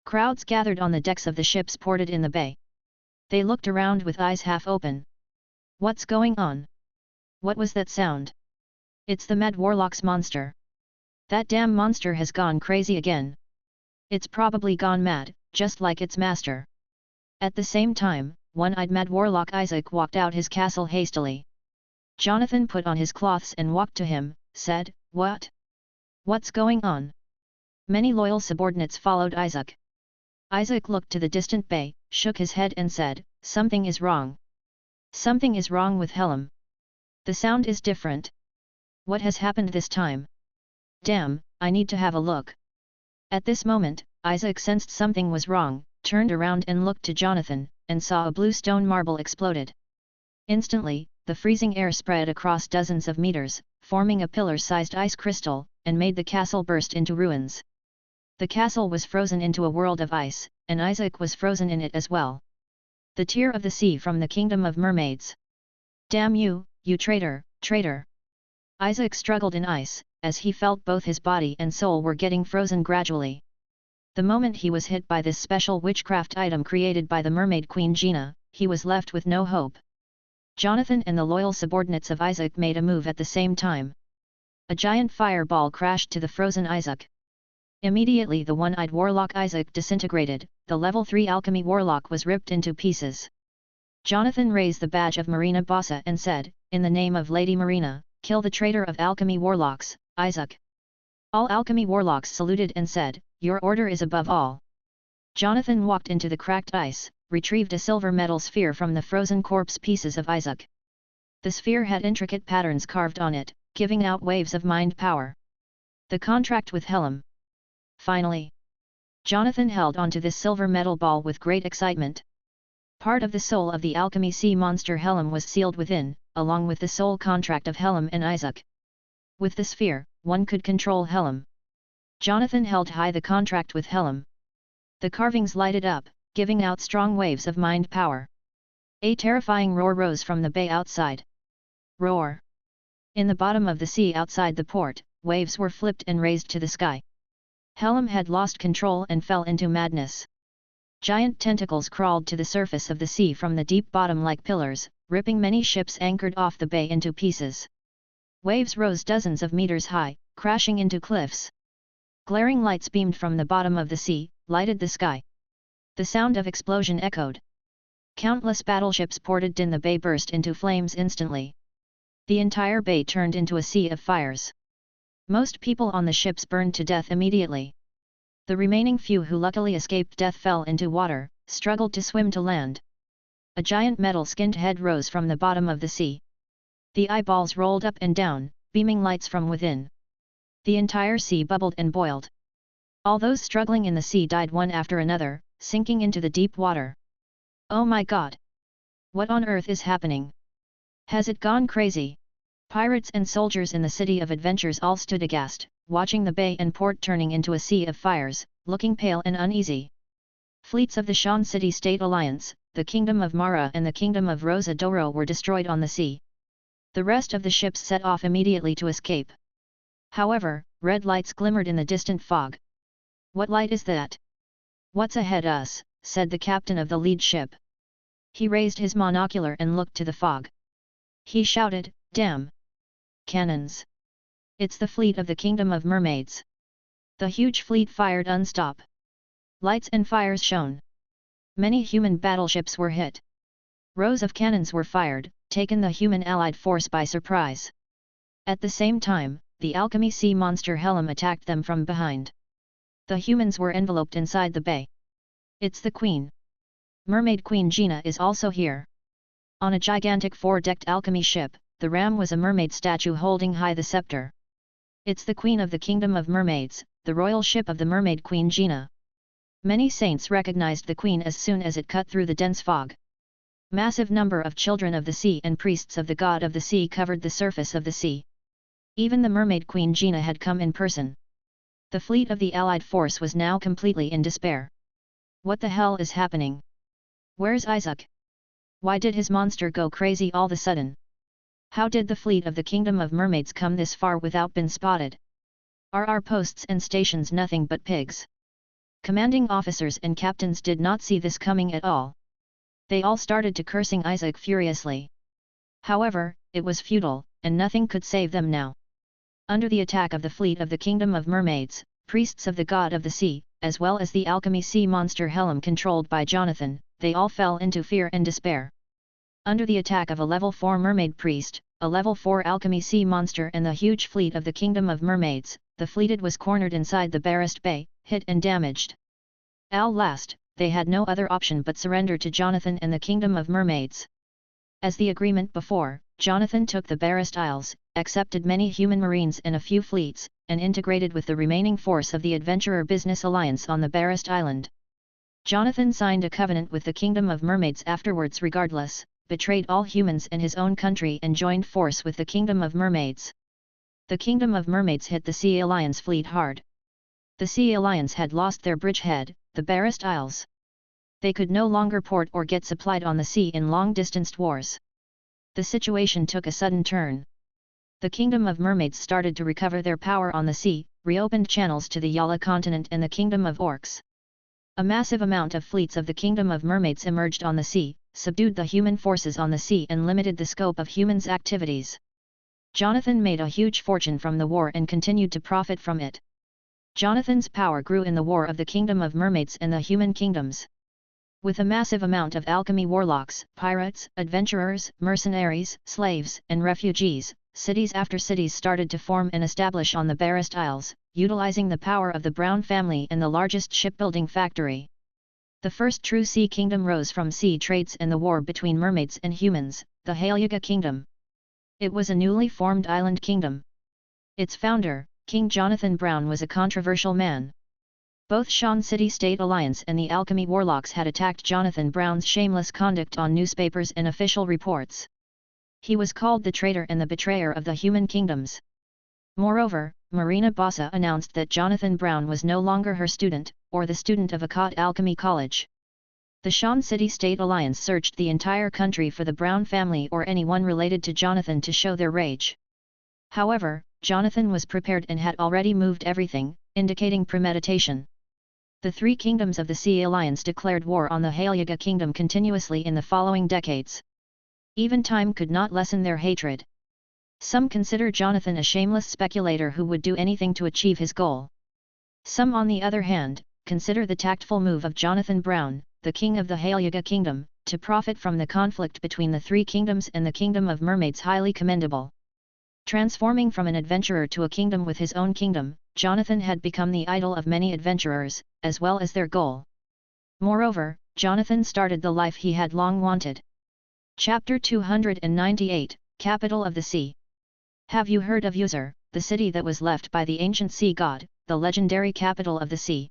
Crowds gathered on the decks of the ships ported in the bay. They looked around with eyes half open. "What's going on? What was that sound? It's the mad warlock's monster. That damn monster has gone crazy again. It's probably gone mad, just like its master." At the same time, one-eyed mad warlock Isaac walked out his castle hastily. Jonathan put on his cloths and walked to him, said, "What? What's going on?" Many loyal subordinates followed Isaac. Isaac looked to the distant bay, shook his head and said, "Something is wrong. Something is wrong with Helm. The sound is different. What has happened this time? Damn, I need to have a look." At this moment, Isaac sensed something was wrong, turned around and looked to Jonathan, and saw a blue stone marble exploded. Instantly, the freezing air spread across dozens of meters, forming a pillar-sized ice crystal, and made the castle burst into ruins. The castle was frozen into a world of ice, and Isaac was frozen in it as well. The tear of the sea from the Kingdom of Mermaids. "Damn you, you traitor, traitor!" Isaac struggled in ice, as he felt both his body and soul were getting frozen gradually. The moment he was hit by this special witchcraft item created by the Mermaid Queen Gina, he was left with no hope. Jonathan and the loyal subordinates of Isaac made a move at the same time. A giant fireball crashed to the frozen Isaac. Immediately the one-eyed warlock Isaac disintegrated, the level 3 alchemy warlock was ripped into pieces. Jonathan raised the badge of Marina Bassa and said, "In the name of Lady Marina, kill the traitor of alchemy warlocks, Isaac." All alchemy warlocks saluted and said, "Your order is above all." Jonathan walked into the cracked ice, retrieved a silver metal sphere from the frozen corpse pieces of Isaac. The sphere had intricate patterns carved on it, giving out waves of mind power. The contract with Helm. Finally, Jonathan held onto this silver metal ball with great excitement. Part of the soul of the alchemy sea monster Helm was sealed within, along with the soul contract of Helm and Isaac. With the sphere, one could control Helm. Jonathan held high the contract with Helm. The carvings lighted up, giving out strong waves of mind power. A terrifying roar rose from the bay outside. Roar! In the bottom of the sea outside the port, waves were flipped and raised to the sky. Helm had lost control and fell into madness. Giant tentacles crawled to the surface of the sea from the deep bottom like pillars, ripping many ships anchored off the bay into pieces. Waves rose dozens of meters high, crashing into cliffs. Glaring lights beamed from the bottom of the sea, lighted the sky. The sound of explosion echoed. Countless battleships ported in the bay burst into flames instantly. The entire bay turned into a sea of fires. Most people on the ships burned to death immediately. The remaining few who luckily escaped death fell into water, struggled to swim to land. A giant metal-skinned head rose from the bottom of the sea. The eyeballs rolled up and down, beaming lights from within. The entire sea bubbled and boiled. All those struggling in the sea died one after another, sinking into the deep water. Oh my God! What on earth is happening? Has it gone crazy? Pirates and soldiers in the City of Adventures all stood aghast, watching the bay and port turning into a sea of fires, looking pale and uneasy. Fleets of the Shan City State Alliance, the Kingdom of Mara and the Kingdom of Rosa Doro were destroyed on the sea. The rest of the ships set off immediately to escape. However, red lights glimmered in the distant fog. What light is that? What's ahead us? Said the captain of the lead ship. He raised his monocular and looked to the fog. He shouted, "Damn! Cannons! It's the fleet of the Kingdom of Mermaids!" The huge fleet fired unstop. Lights and fires shone. Many human battleships were hit. Rows of cannons were fired, taking the human allied force by surprise. At the same time, the alchemy sea monster Helm attacked them from behind. The humans were enveloped inside the bay. It's the Queen. Mermaid Queen Gina is also here. On a gigantic four-decked alchemy ship, the ram was a mermaid statue holding high the scepter. It's the Queen of the Kingdom of Mermaids, the royal ship of the Mermaid Queen Gina. Many saints recognized the Queen as soon as it cut through the dense fog. Massive number of children of the sea and priests of the god of the sea covered the surface of the sea. Even the Mermaid Queen Gina had come in person. The fleet of the allied force was now completely in despair. What the hell is happening? Where's Isaac? Why did his monster go crazy all of a sudden? How did the fleet of the Kingdom of Mermaids come this far without being spotted? Are our posts and stations nothing but pigs? Commanding officers and captains did not see this coming at all. They all started to cursing Isaac furiously. However, it was futile, and nothing could save them now. Under the attack of the fleet of the Kingdom of Mermaids, priests of the god of the sea, as well as the alchemy sea monster Helm controlled by Jonathan, they all fell into fear and despair. Under the attack of a level 4 mermaid priest, a level 4 alchemy sea monster and the huge fleet of the Kingdom of Mermaids, the fleeted was cornered inside the barest bay, hit and damaged. At last, they had no other option but surrender to Jonathan and the Kingdom of Mermaids. As the agreement before, Jonathan took the Barest Isles, accepted many human marines and a few fleets, and integrated with the remaining force of the Adventurer Business Alliance on the Barest Island. Jonathan signed a covenant with the Kingdom of Mermaids afterwards regardless, betrayed all humans and his own country and joined force with the Kingdom of Mermaids. The Kingdom of Mermaids hit the Sea Alliance fleet hard. The Sea Alliance had lost their bridgehead, the Barest Isles. They could no longer port or get supplied on the sea in long-distanced wars. The situation took a sudden turn. The Kingdom of Mermaids started to recover their power on the sea, reopened channels to the Yala continent and the Kingdom of Orcs. A massive amount of fleets of the Kingdom of Mermaids emerged on the sea, subdued the human forces on the sea and limited the scope of humans' activities. Jonathan made a huge fortune from the war and continued to profit from it. Jonathan's power grew in the War of the Kingdom of Mermaids and the Human Kingdoms. With a massive amount of alchemy warlocks, pirates, adventurers, mercenaries, slaves, and refugees, cities after cities started to form and establish on the Barest Isles, utilizing the power of the Brown family and the largest shipbuilding factory. The first true sea kingdom rose from sea trades and the war between mermaids and humans, the Halyuga Kingdom. It was a newly formed island kingdom. Its founder, King Jonathan Brown, was a controversial man. Both Shan City State Alliance and the Alchemy Warlocks had attacked Jonathan Brown's shameless conduct on newspapers and official reports. He was called the traitor and the betrayer of the human kingdoms. Moreover, Marina Bassa announced that Jonathan Brown was no longer her student, or the student of Akkad Alchemy College. The Shan City State Alliance searched the entire country for the Brown family or anyone related to Jonathan to show their rage. However, Jonathan was prepared and had already moved everything, indicating premeditation. The three kingdoms of the Sea Alliance declared war on the Halyuga Kingdom continuously in the following decades. Even time could not lessen their hatred. Some consider Jonathan a shameless speculator who would do anything to achieve his goal. Some on the other hand, consider the tactful move of Jonathan Brown, the king of the Halyuga kingdom, to profit from the conflict between the three kingdoms and the kingdom of mermaids highly commendable. Transforming from an adventurer to a kingdom with his own kingdom, Jonathan had become the idol of many adventurers, as well as their goal. Moreover, Jonathan started the life he had long wanted. Chapter 298, Capital of the Sea. Have you heard of Uzur, the city that was left by the ancient sea god, the legendary capital of the sea?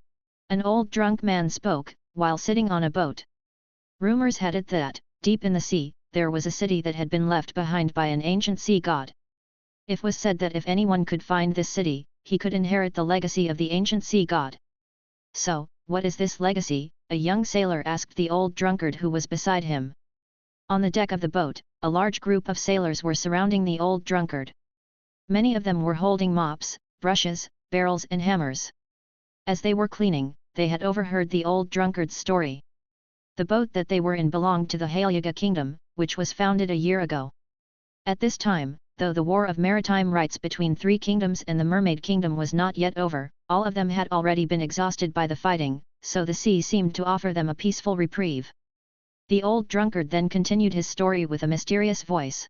An old drunk man spoke, while sitting on a boat. Rumors had it that, deep in the sea, there was a city that had been left behind by an ancient sea god. It was said that if anyone could find this city, he could inherit the legacy of the ancient sea god. So, what is this legacy? A young sailor asked the old drunkard who was beside him. On the deck of the boat, a large group of sailors were surrounding the old drunkard. Many of them were holding mops, brushes, barrels and hammers. As they were cleaning, they had overheard the old drunkard's story. The boat that they were in belonged to the Halyuga kingdom, which was founded a year ago. At this time, though the war of maritime rights between three kingdoms and the mermaid kingdom was not yet over, all of them had already been exhausted by the fighting, so the sea seemed to offer them a peaceful reprieve. The old drunkard then continued his story with a mysterious voice.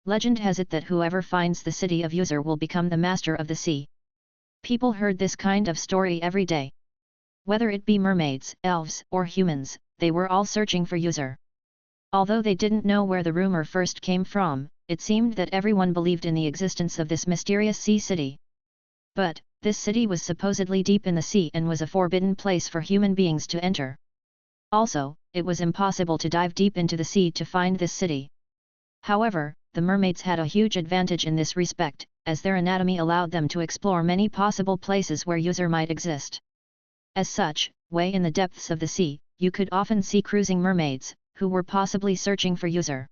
Legend has it that whoever finds the city of Uzur will become the master of the sea. People heard this kind of story every day. Whether it be mermaids, elves, or humans, they were all searching for Uzur. Although they didn't know where the rumor first came from, it seemed that everyone believed in the existence of this mysterious sea city. But, this city was supposedly deep in the sea and was a forbidden place for human beings to enter. Also, it was impossible to dive deep into the sea to find this city. However, the mermaids had a huge advantage in this respect, as their anatomy allowed them to explore many possible places where Uzur might exist. As such, way in the depths of the sea, you could often see cruising mermaids, who were possibly searching for Uzur.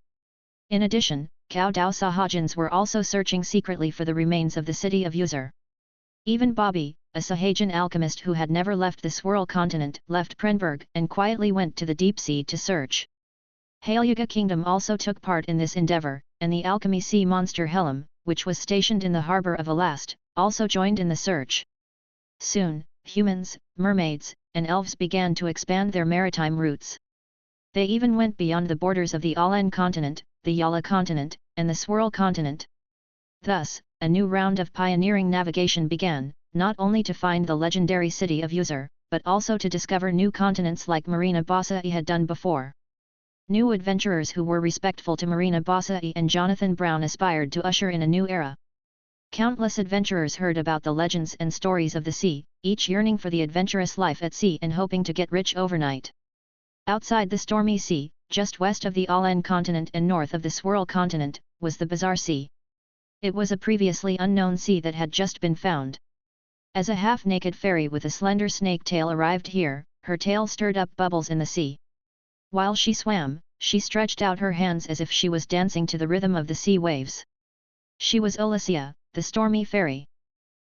In addition, Cao Dao Sahajins were also searching secretly for the remains of the city of Uzur. Even Bobby, a Sahajan alchemist who had never left the Swirl continent, left Prenberg and quietly went to the deep sea to search. Halyuga kingdom also took part in this endeavor, and the alchemy sea monster Helm, which was stationed in the harbor of Alast, also joined in the search. Soon, humans, mermaids, and elves began to expand their maritime routes. They even went beyond the borders of the Alan continent, the Yala continent, and the Swirl continent. Thus, a new round of pioneering navigation began, not only to find the legendary city of Uzur, but also to discover new continents like Marina Basa'i had done before. New adventurers who were respectful to Marina Basa'i and Jonathan Brown aspired to usher in a new era. Countless adventurers heard about the legends and stories of the sea, each yearning for the adventurous life at sea and hoping to get rich overnight. Outside the stormy sea, just west of the Alan continent and north of the Swirl continent, was the Bizarre Sea. It was a previously unknown sea that had just been found. As a half-naked fairy with a slender snake tail arrived here, her tail stirred up bubbles in the sea. While she swam, she stretched out her hands as if she was dancing to the rhythm of the sea waves. She was Olesia, the stormy fairy.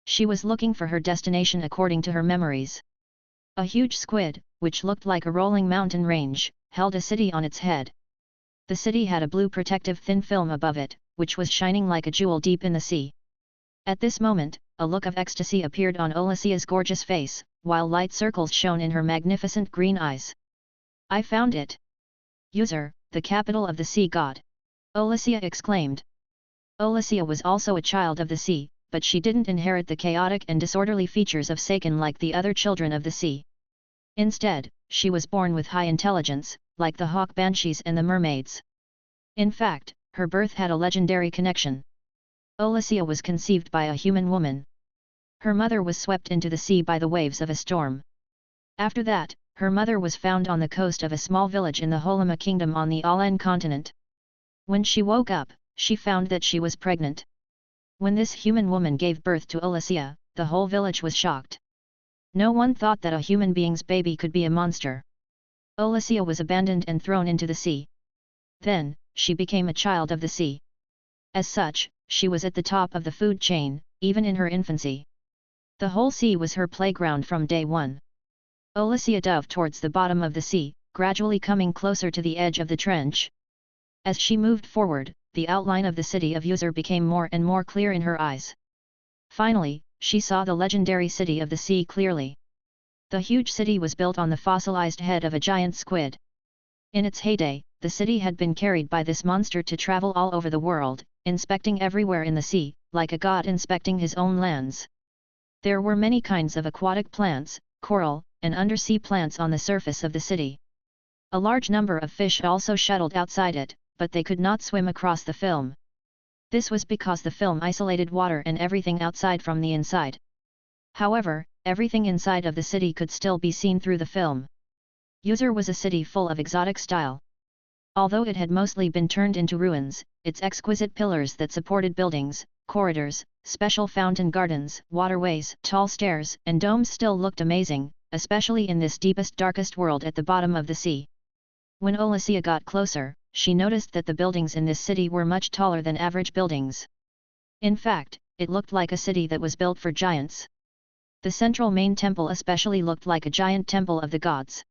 She was looking for her destination according to her memories. A huge squid, which looked like a rolling mountain range, held a city on its head. The city had a blue protective thin film above it, which was shining like a jewel deep in the sea. At this moment, a look of ecstasy appeared on Olesia's gorgeous face, while light circles shone in her magnificent green eyes. I found it! Uzur, the capital of the sea god! Olesia exclaimed. Olesia was also a child of the sea, but she didn't inherit the chaotic and disorderly features of Saken like the other children of the sea. Instead, she was born with high intelligence, like the hawk banshees and the mermaids. In fact, her birth had a legendary connection. Olesia was conceived by a human woman. Her mother was swept into the sea by the waves of a storm. After that, her mother was found on the coast of a small village in the Holima kingdom on the Alan continent. When she woke up, she found that she was pregnant. When this human woman gave birth to Olesia, the whole village was shocked. No one thought that a human being's baby could be a monster. Olesia was abandoned and thrown into the sea. Then, she became a child of the sea. As such, she was at the top of the food chain, even in her infancy. The whole sea was her playground from day one. Olesia dove towards the bottom of the sea, gradually coming closer to the edge of the trench. As she moved forward, the outline of the city of Uzur became more and more clear in her eyes. Finally, she saw the legendary city of the sea clearly. The huge city was built on the fossilized head of a giant squid. In its heyday, the city had been carried by this monster to travel all over the world, inspecting everywhere in the sea, like a god inspecting his own lands. There were many kinds of aquatic plants, coral, and undersea plants on the surface of the city. A large number of fish also shuttled outside it, but they could not swim across the film. This was because the film isolated water and everything outside from the inside. However, everything inside of the city could still be seen through the film. User was a city full of exotic style. Although it had mostly been turned into ruins, its exquisite pillars that supported buildings, corridors, special fountain gardens, waterways, tall stairs, and domes still looked amazing, especially in this deepest darkest world at the bottom of the sea. When Olesya got closer, she noticed that the buildings in this city were much taller than average buildings. In fact, it looked like a city that was built for giants. The central main temple especially looked like a giant temple of the gods.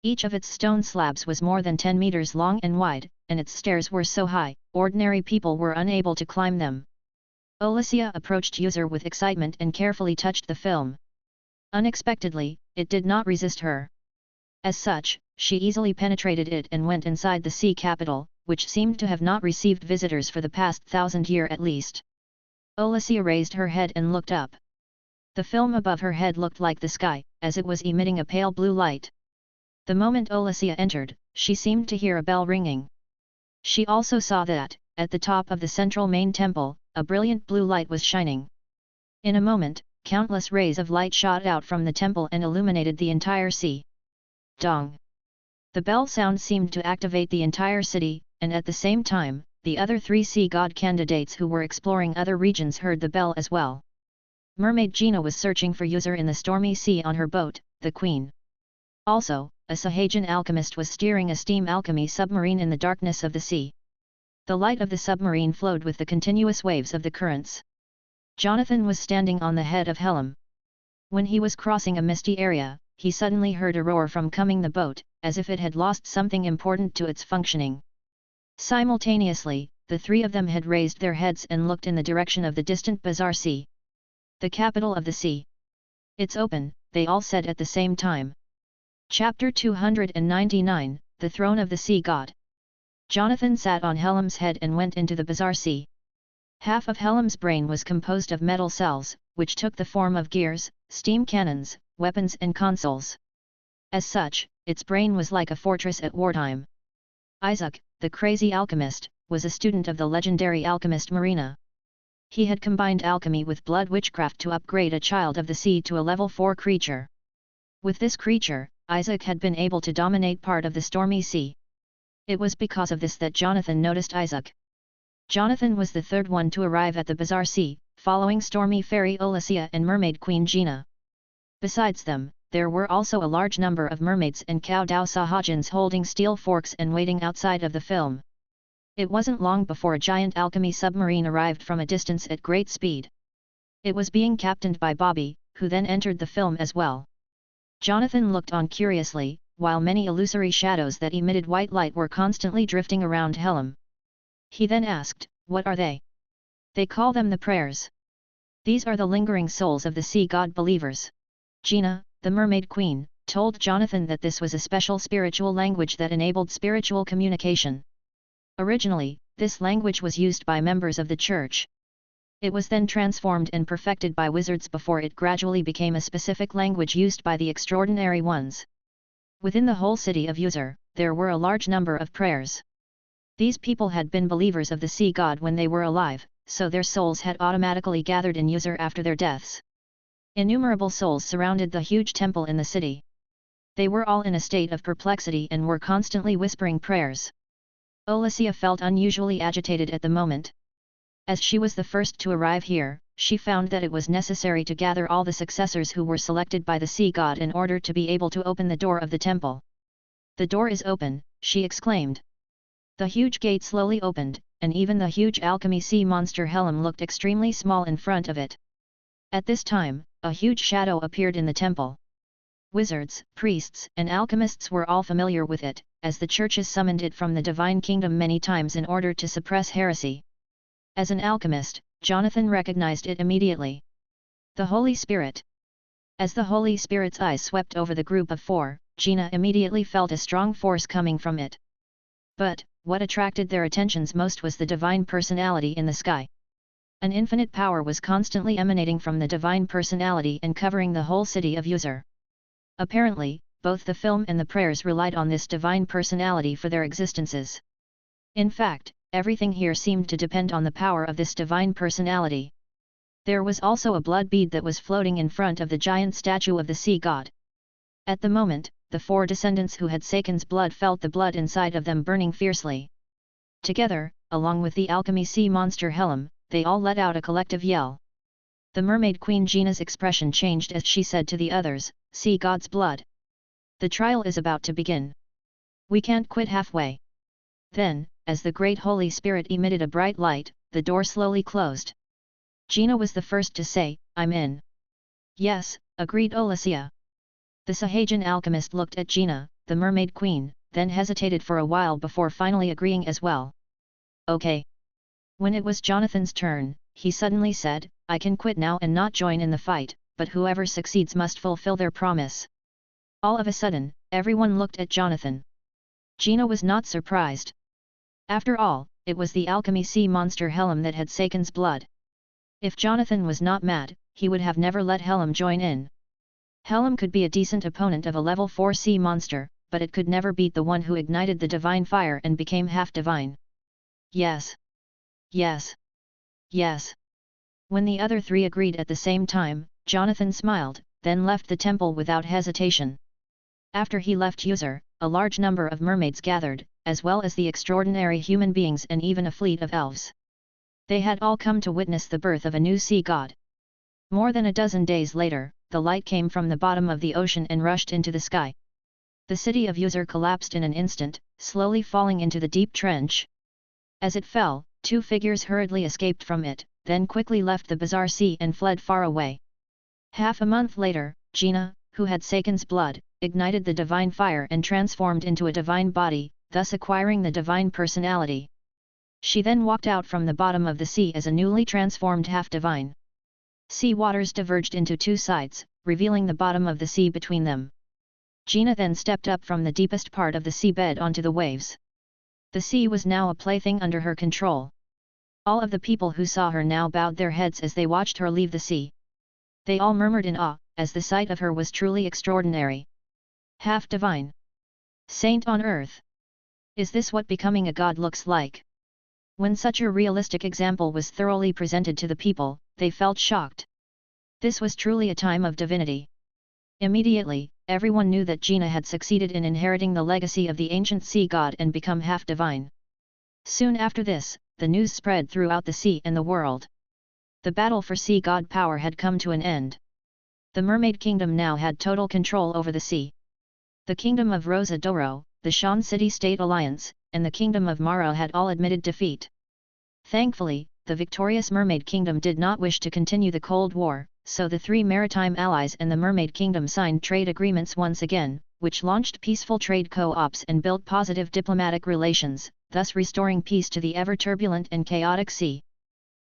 Each of its stone slabs was more than 10 meters long and wide, and its stairs were so high, ordinary people were unable to climb them. Olesya approached User with excitement and carefully touched the film. Unexpectedly, it did not resist her. As such, she easily penetrated it and went inside the sea capital, which seemed to have not received visitors for the past 1,000 years at least. Olesya raised her head and looked up. The film above her head looked like the sky, as it was emitting a pale blue light. The moment Olesya entered, she seemed to hear a bell ringing. She also saw that, at the top of the central main temple, a brilliant blue light was shining. In a moment, countless rays of light shot out from the temple and illuminated the entire sea. Dong! The bell sound seemed to activate the entire city, and at the same time, the other 3 sea god candidates who were exploring other regions heard the bell as well. Mermaid Gina was searching for User in the stormy sea on her boat, the Queen. Also, a Sahajan alchemist was steering a steam alchemy submarine in the darkness of the sea. The light of the submarine flowed with the continuous waves of the currents. Jonathan was standing on the head of Helm. When he was crossing a misty area, he suddenly heard a roar from coming the boat, as if it had lost something important to its functioning. Simultaneously, the 3 of them had raised their heads and looked in the direction of the distant Bazar Sea. The capital of the sea. It's open, they all said at the same time. Chapter 299, The Throne of the Sea God. Jonathan sat on Helm's head and went into the Bazar Sea. Half of Helm's brain was composed of metal cells, which took the form of gears, steam cannons, weapons and consoles. As such, its brain was like a fortress at wartime. Isaac, the crazy alchemist, was a student of the legendary alchemist Marina. He had combined alchemy with blood witchcraft to upgrade a child of the sea to a level 4 creature. With this creature, Isaac had been able to dominate part of the stormy sea. It was because of this that Jonathan noticed Isaac. Jonathan was the 3rd one to arrive at the Bazar Sea, following Stormy Fairy Olesya and Mermaid Queen Gina. Besides them, there were also a large number of mermaids and Cao Dao Sahajins holding steel forks and waiting outside of the film. It wasn't long before a giant alchemy submarine arrived from a distance at great speed. It was being captained by Bobby, who then entered the film as well. Jonathan looked on curiously, while many illusory shadows that emitted white light were constantly drifting around Helm. He then asked, "What are they?" "They call them the prayers. These are the lingering souls of the sea god believers." Gina, the Mermaid Queen, told Jonathan that this was a special spiritual language that enabled spiritual communication. Originally, this language was used by members of the church. It was then transformed and perfected by wizards before it gradually became a specific language used by the extraordinary ones. Within the whole city of User, there were a large number of prayers. These people had been believers of the sea god when they were alive, so their souls had automatically gathered in User after their deaths. Innumerable souls surrounded the huge temple in the city. They were all in a state of perplexity and were constantly whispering prayers. Olesya felt unusually agitated at the moment. As she was the first to arrive here, she found that it was necessary to gather all the successors who were selected by the sea god in order to be able to open the door of the temple. "The door is open," she exclaimed. The huge gate slowly opened, and even the huge alchemy sea monster Helm looked extremely small in front of it. At this time, a huge shadow appeared in the temple. Wizards, priests, and alchemists were all familiar with it, as the churches summoned it from the divine kingdom many times in order to suppress heresy. As an alchemist, Jonathan recognized it immediately. The Holy Spirit. As the Holy Spirit's eyes swept over the group of four, Gina immediately felt a strong force coming from it. But, what attracted their attentions most was the divine personality in the sky. An infinite power was constantly emanating from the divine personality and covering the whole city of User. Apparently, both the film and the prayers relied on this divine personality for their existences. In fact, everything here seemed to depend on the power of this divine personality. There was also a blood bead that was floating in front of the giant statue of the sea god. At the moment, the four descendants who had Sakon's blood felt the blood inside of them burning fiercely. Together, along with the alchemy sea monster Helm, they all let out a collective yell. The mermaid queen Gina's expression changed as she said to the others, "Sea god's blood. The trial is about to begin. We can't quit halfway." Then, as the great Holy Spirit emitted a bright light, the door slowly closed. Gina was the first to say, "I'm in." "Yes," agreed Olesia. The Sahajan alchemist looked at Gina, the mermaid queen, then hesitated for a while before finally agreeing as well. "Okay." When it was Jonathan's turn, he suddenly said, "I can quit now and not join in the fight, but whoever succeeds must fulfill their promise." All of a sudden, everyone looked at Jonathan. Gina was not surprised. After all, it was the alchemy sea monster Helm that had Sakon's blood. If Jonathan was not mad, he would have never let Helm join in. Helm could be a decent opponent of a level 4 sea monster, but it could never beat the one who ignited the divine fire and became half divine. "Yes. Yes. Yes." When the other three agreed at the same time, Jonathan smiled, then left the temple without hesitation. After he left User, a large number of mermaids gathered, as well as the extraordinary human beings and even a fleet of elves. They had all come to witness the birth of a new sea god. More than a dozen days later, the light came from the bottom of the ocean and rushed into the sky. The city of User collapsed in an instant, slowly falling into the deep trench. As it fell, two figures hurriedly escaped from it, then quickly left the bizarre sea and fled far away. Half a month later, Gina, who had Sakon's blood, ignited the divine fire and transformed into a divine body, thus acquiring the divine personality. She then walked out from the bottom of the sea as a newly transformed half-divine. Sea waters diverged into two sides, revealing the bottom of the sea between them. Gina then stepped up from the deepest part of the seabed onto the waves. The sea was now a plaything under her control. All of the people who saw her now bowed their heads as they watched her leave the sea. They all murmured in awe, as the sight of her was truly extraordinary. Half-divine. Saint on earth. Is this what becoming a god looks like? When such a realistic example was thoroughly presented to the people, they felt shocked. This was truly a time of divinity. Immediately, everyone knew that Gina had succeeded in inheriting the legacy of the ancient sea god and become half-divine. Soon after this, the news spread throughout the sea and the world. The battle for sea god power had come to an end. The Mermaid Kingdom now had total control over the sea. The Kingdom of Rosa Doro, the Shan City-State Alliance, and the Kingdom of Maro had all admitted defeat. Thankfully, the victorious Mermaid Kingdom did not wish to continue the Cold War, so the three maritime allies and the Mermaid Kingdom signed trade agreements once again, which launched peaceful trade co-ops and built positive diplomatic relations, thus restoring peace to the ever-turbulent and chaotic sea.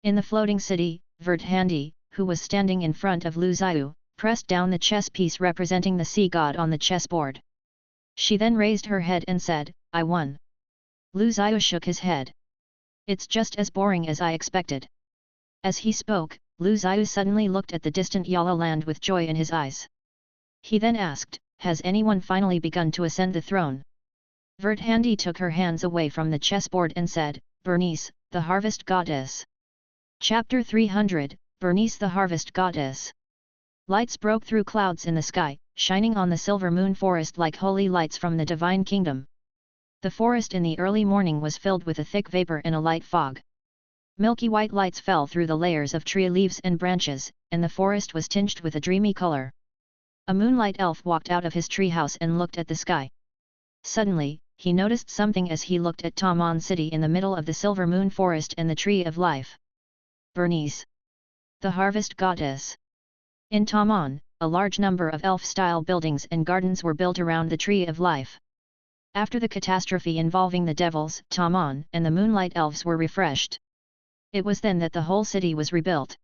In the floating city, Vert Handi, who was standing in front of Lu Zhiyu, pressed down the chess piece representing the sea god on the chessboard. She then raised her head and said, "I won." Lu Zhiyu shook his head. "It's just as boring as I expected." As he spoke, Lu Zhiyu suddenly looked at the distant Yala land with joy in his eyes. He then asked, "Has anyone finally begun to ascend the throne?" Vert Handi took her hands away from the chessboard and said, "Bernice, the Harvest Goddess." Chapter 300, Bernice the Harvest Goddess. Lights broke through clouds in the sky, shining on the silver moon forest like holy lights from the divine kingdom. The forest in the early morning was filled with a thick vapor and a light fog. Milky white lights fell through the layers of tree leaves and branches, and the forest was tinged with a dreamy color. A moonlight elf walked out of his treehouse and looked at the sky. Suddenly, he noticed something as he looked at Tamon City in the middle of the silver moon forest and the Tree of Life. Bernice, the Harvest Goddess. In Tamon, a large number of elf-style buildings and gardens were built around the Tree of Life. After the catastrophe involving the devils, Tamon and the Moonlight Elves were refreshed. It was then that the whole city was rebuilt.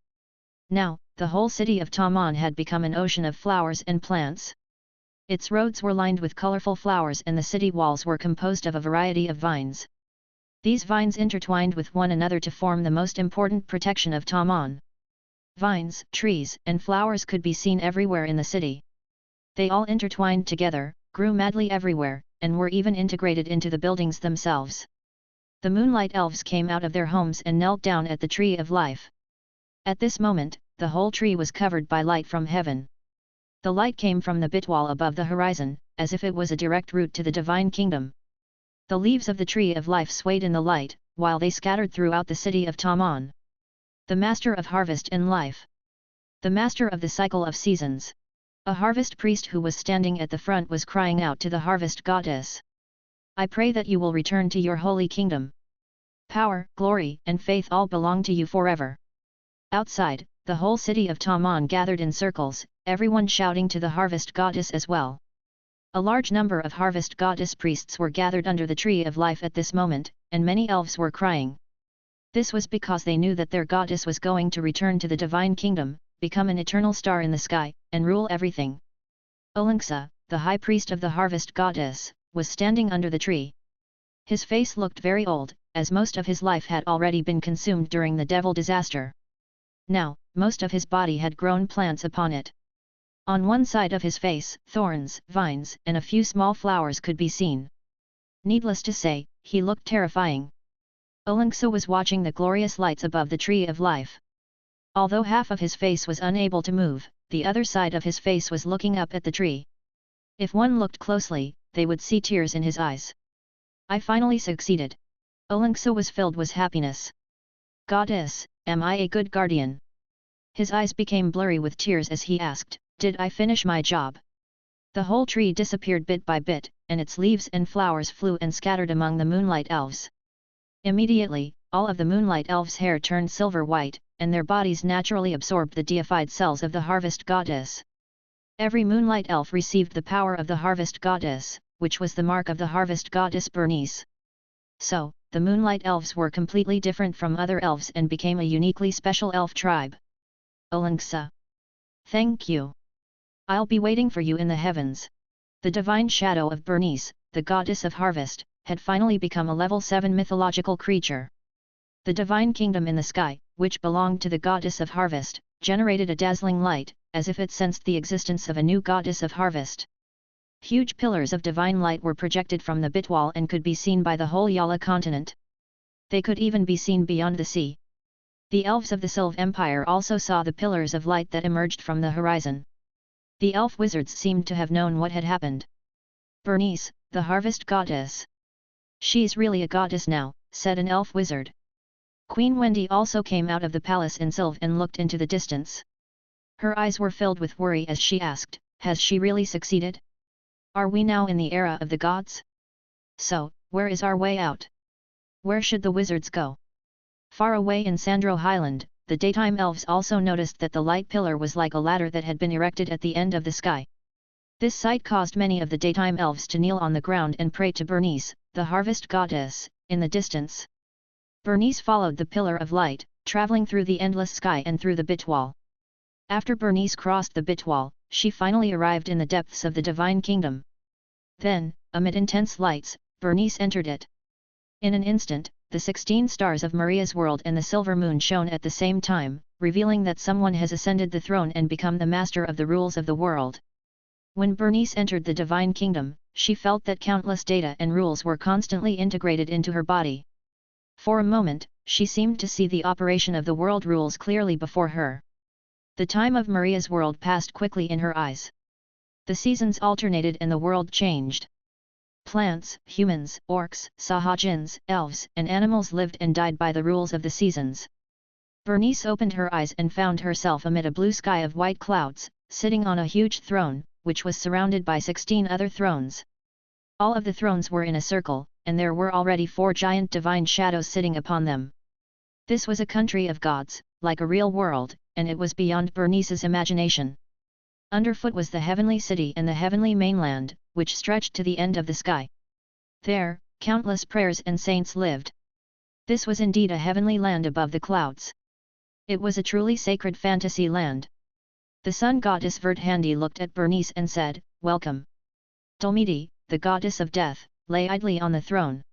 Now, the whole city of Tamon had become an ocean of flowers and plants. Its roads were lined with colorful flowers and the city walls were composed of a variety of vines. These vines intertwined with one another to form the most important protection of Tamon. Vines, trees, and flowers could be seen everywhere in the city. They all intertwined together, grew madly everywhere, and were even integrated into the buildings themselves. The Moonlight Elves came out of their homes and knelt down at the Tree of Life. At this moment, the whole tree was covered by light from heaven. The light came from the bitwall above the horizon, as if it was a direct route to the divine kingdom. The leaves of the Tree of Life swayed in the light, while they scattered throughout the city of Tamon. The Master of Harvest and Life. The Master of the Cycle of Seasons. A harvest priest who was standing at the front was crying out to the harvest goddess. I pray that you will return to your holy kingdom. Power, glory, and faith all belong to you forever. Outside, the whole city of Tamon gathered in circles, everyone shouting to the harvest goddess as well. A large number of harvest goddess priests were gathered under the Tree of Life at this moment, and many elves were crying. This was because they knew that their goddess was going to return to the divine kingdom, become an eternal star in the sky, and rule everything. Olinksa, the high priest of the harvest goddess, was standing under the tree. His face looked very old, as most of his life had already been consumed during the devil disaster. Now, most of his body had grown plants upon it. On one side of his face, thorns, vines, and a few small flowers could be seen. Needless to say, he looked terrifying. Olinksa was watching the glorious lights above the Tree of Life. Although half of his face was unable to move, the other side of his face was looking up at the tree. If one looked closely, they would see tears in his eyes. I finally succeeded. Olinksa was filled with happiness. Goddess, am I a good guardian? His eyes became blurry with tears as he asked, did I finish my job? The whole tree disappeared bit by bit, and its leaves and flowers flew and scattered among the Moonlight Elves. Immediately, all of the Moonlight Elves' hair turned silver white, and their bodies naturally absorbed the deified cells of the Harvest Goddess. Every Moonlight Elf received the power of the Harvest Goddess, which was the mark of the Harvest Goddess Bernice. So, the Moonlight Elves were completely different from other elves and became a uniquely special elf tribe. Olinksa. Thank you. I'll be waiting for you in the heavens. The divine shadow of Bernice, the goddess of harvest, had finally become a level 7 mythological creature. The divine kingdom in the sky, which belonged to the goddess of harvest, generated a dazzling light, as if it sensed the existence of a new goddess of harvest. Huge pillars of divine light were projected from the bitwall and could be seen by the whole Yala continent. They could even be seen beyond the sea. The elves of the Sylve Empire also saw the pillars of light that emerged from the horizon. The elf wizards seemed to have known what had happened. Bernice, the harvest goddess. She's really a goddess now, said an elf wizard. Queen Wendy also came out of the palace in Sylve and looked into the distance. Her eyes were filled with worry as she asked, has she really succeeded? Are we now in the era of the gods? So, where is our way out? Where should the wizards go? Far away in Sandro Highland, the daytime elves also noticed that the light pillar was like a ladder that had been erected at the end of the sky. This sight caused many of the daytime elves to kneel on the ground and pray to Bernice, the harvest goddess, in the distance. Bernice followed the pillar of light, traveling through the endless sky and through the bitwall. After Bernice crossed the bitwall, she finally arrived in the depths of the divine kingdom. Then, amid intense lights, Bernice entered it. In an instant, the 16 stars of Maria's world and the silver moon shone at the same time, revealing that someone has ascended the throne and become the master of the rules of the world. When Bernice entered the divine kingdom, she felt that countless data and rules were constantly integrated into her body. For a moment, she seemed to see the operation of the world rules clearly before her. The time of Maria's world passed quickly in her eyes. The seasons alternated and the world changed. Plants, humans, orcs, Sahajins, elves, and animals lived and died by the rules of the seasons. Bernice opened her eyes and found herself amid a blue sky of white clouds, sitting on a huge throne, which was surrounded by 16 other thrones. All of the thrones were in a circle, and there were already 4 giant divine shadows sitting upon them. This was a country of gods, like a real world, and it was beyond Bernice's imagination. Underfoot was the heavenly city and the heavenly mainland, which stretched to the end of the sky. There, countless prayers and saints lived. This was indeed a heavenly land above the clouds. It was a truly sacred fantasy land. The sun goddess Verdhandi looked at Bernice and said, "Welcome." Dulmidi, the goddess of death, lay idly on the throne.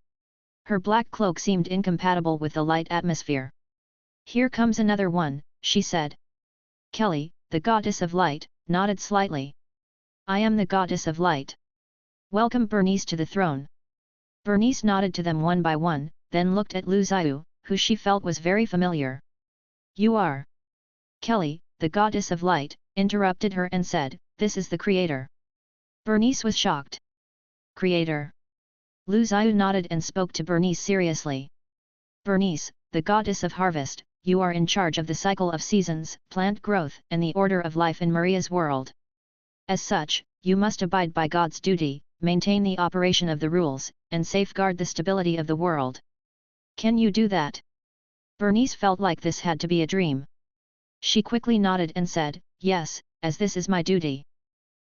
Her black cloak seemed incompatible with the light atmosphere. "Here comes another one," she said. Kelly, the goddess of light, nodded slightly. "I am the goddess of light. Welcome Bernice to the throne." Bernice nodded to them one by one, then looked at Lu Zhiyu, who she felt was very familiar. "You are?" Kelly, the goddess of light, interrupted her and said, "This is the creator." Bernice was shocked. "Creator?" Lu Zhiyu nodded and spoke to Bernice seriously. "Bernice, the goddess of harvest, you are in charge of the cycle of seasons, plant growth and the order of life in Maria's world. As such, you must abide by God's duty, maintain the operation of the rules, and safeguard the stability of the world. Can you do that?" Bernice felt like this had to be a dream. She quickly nodded and said, "Yes, as this is my duty."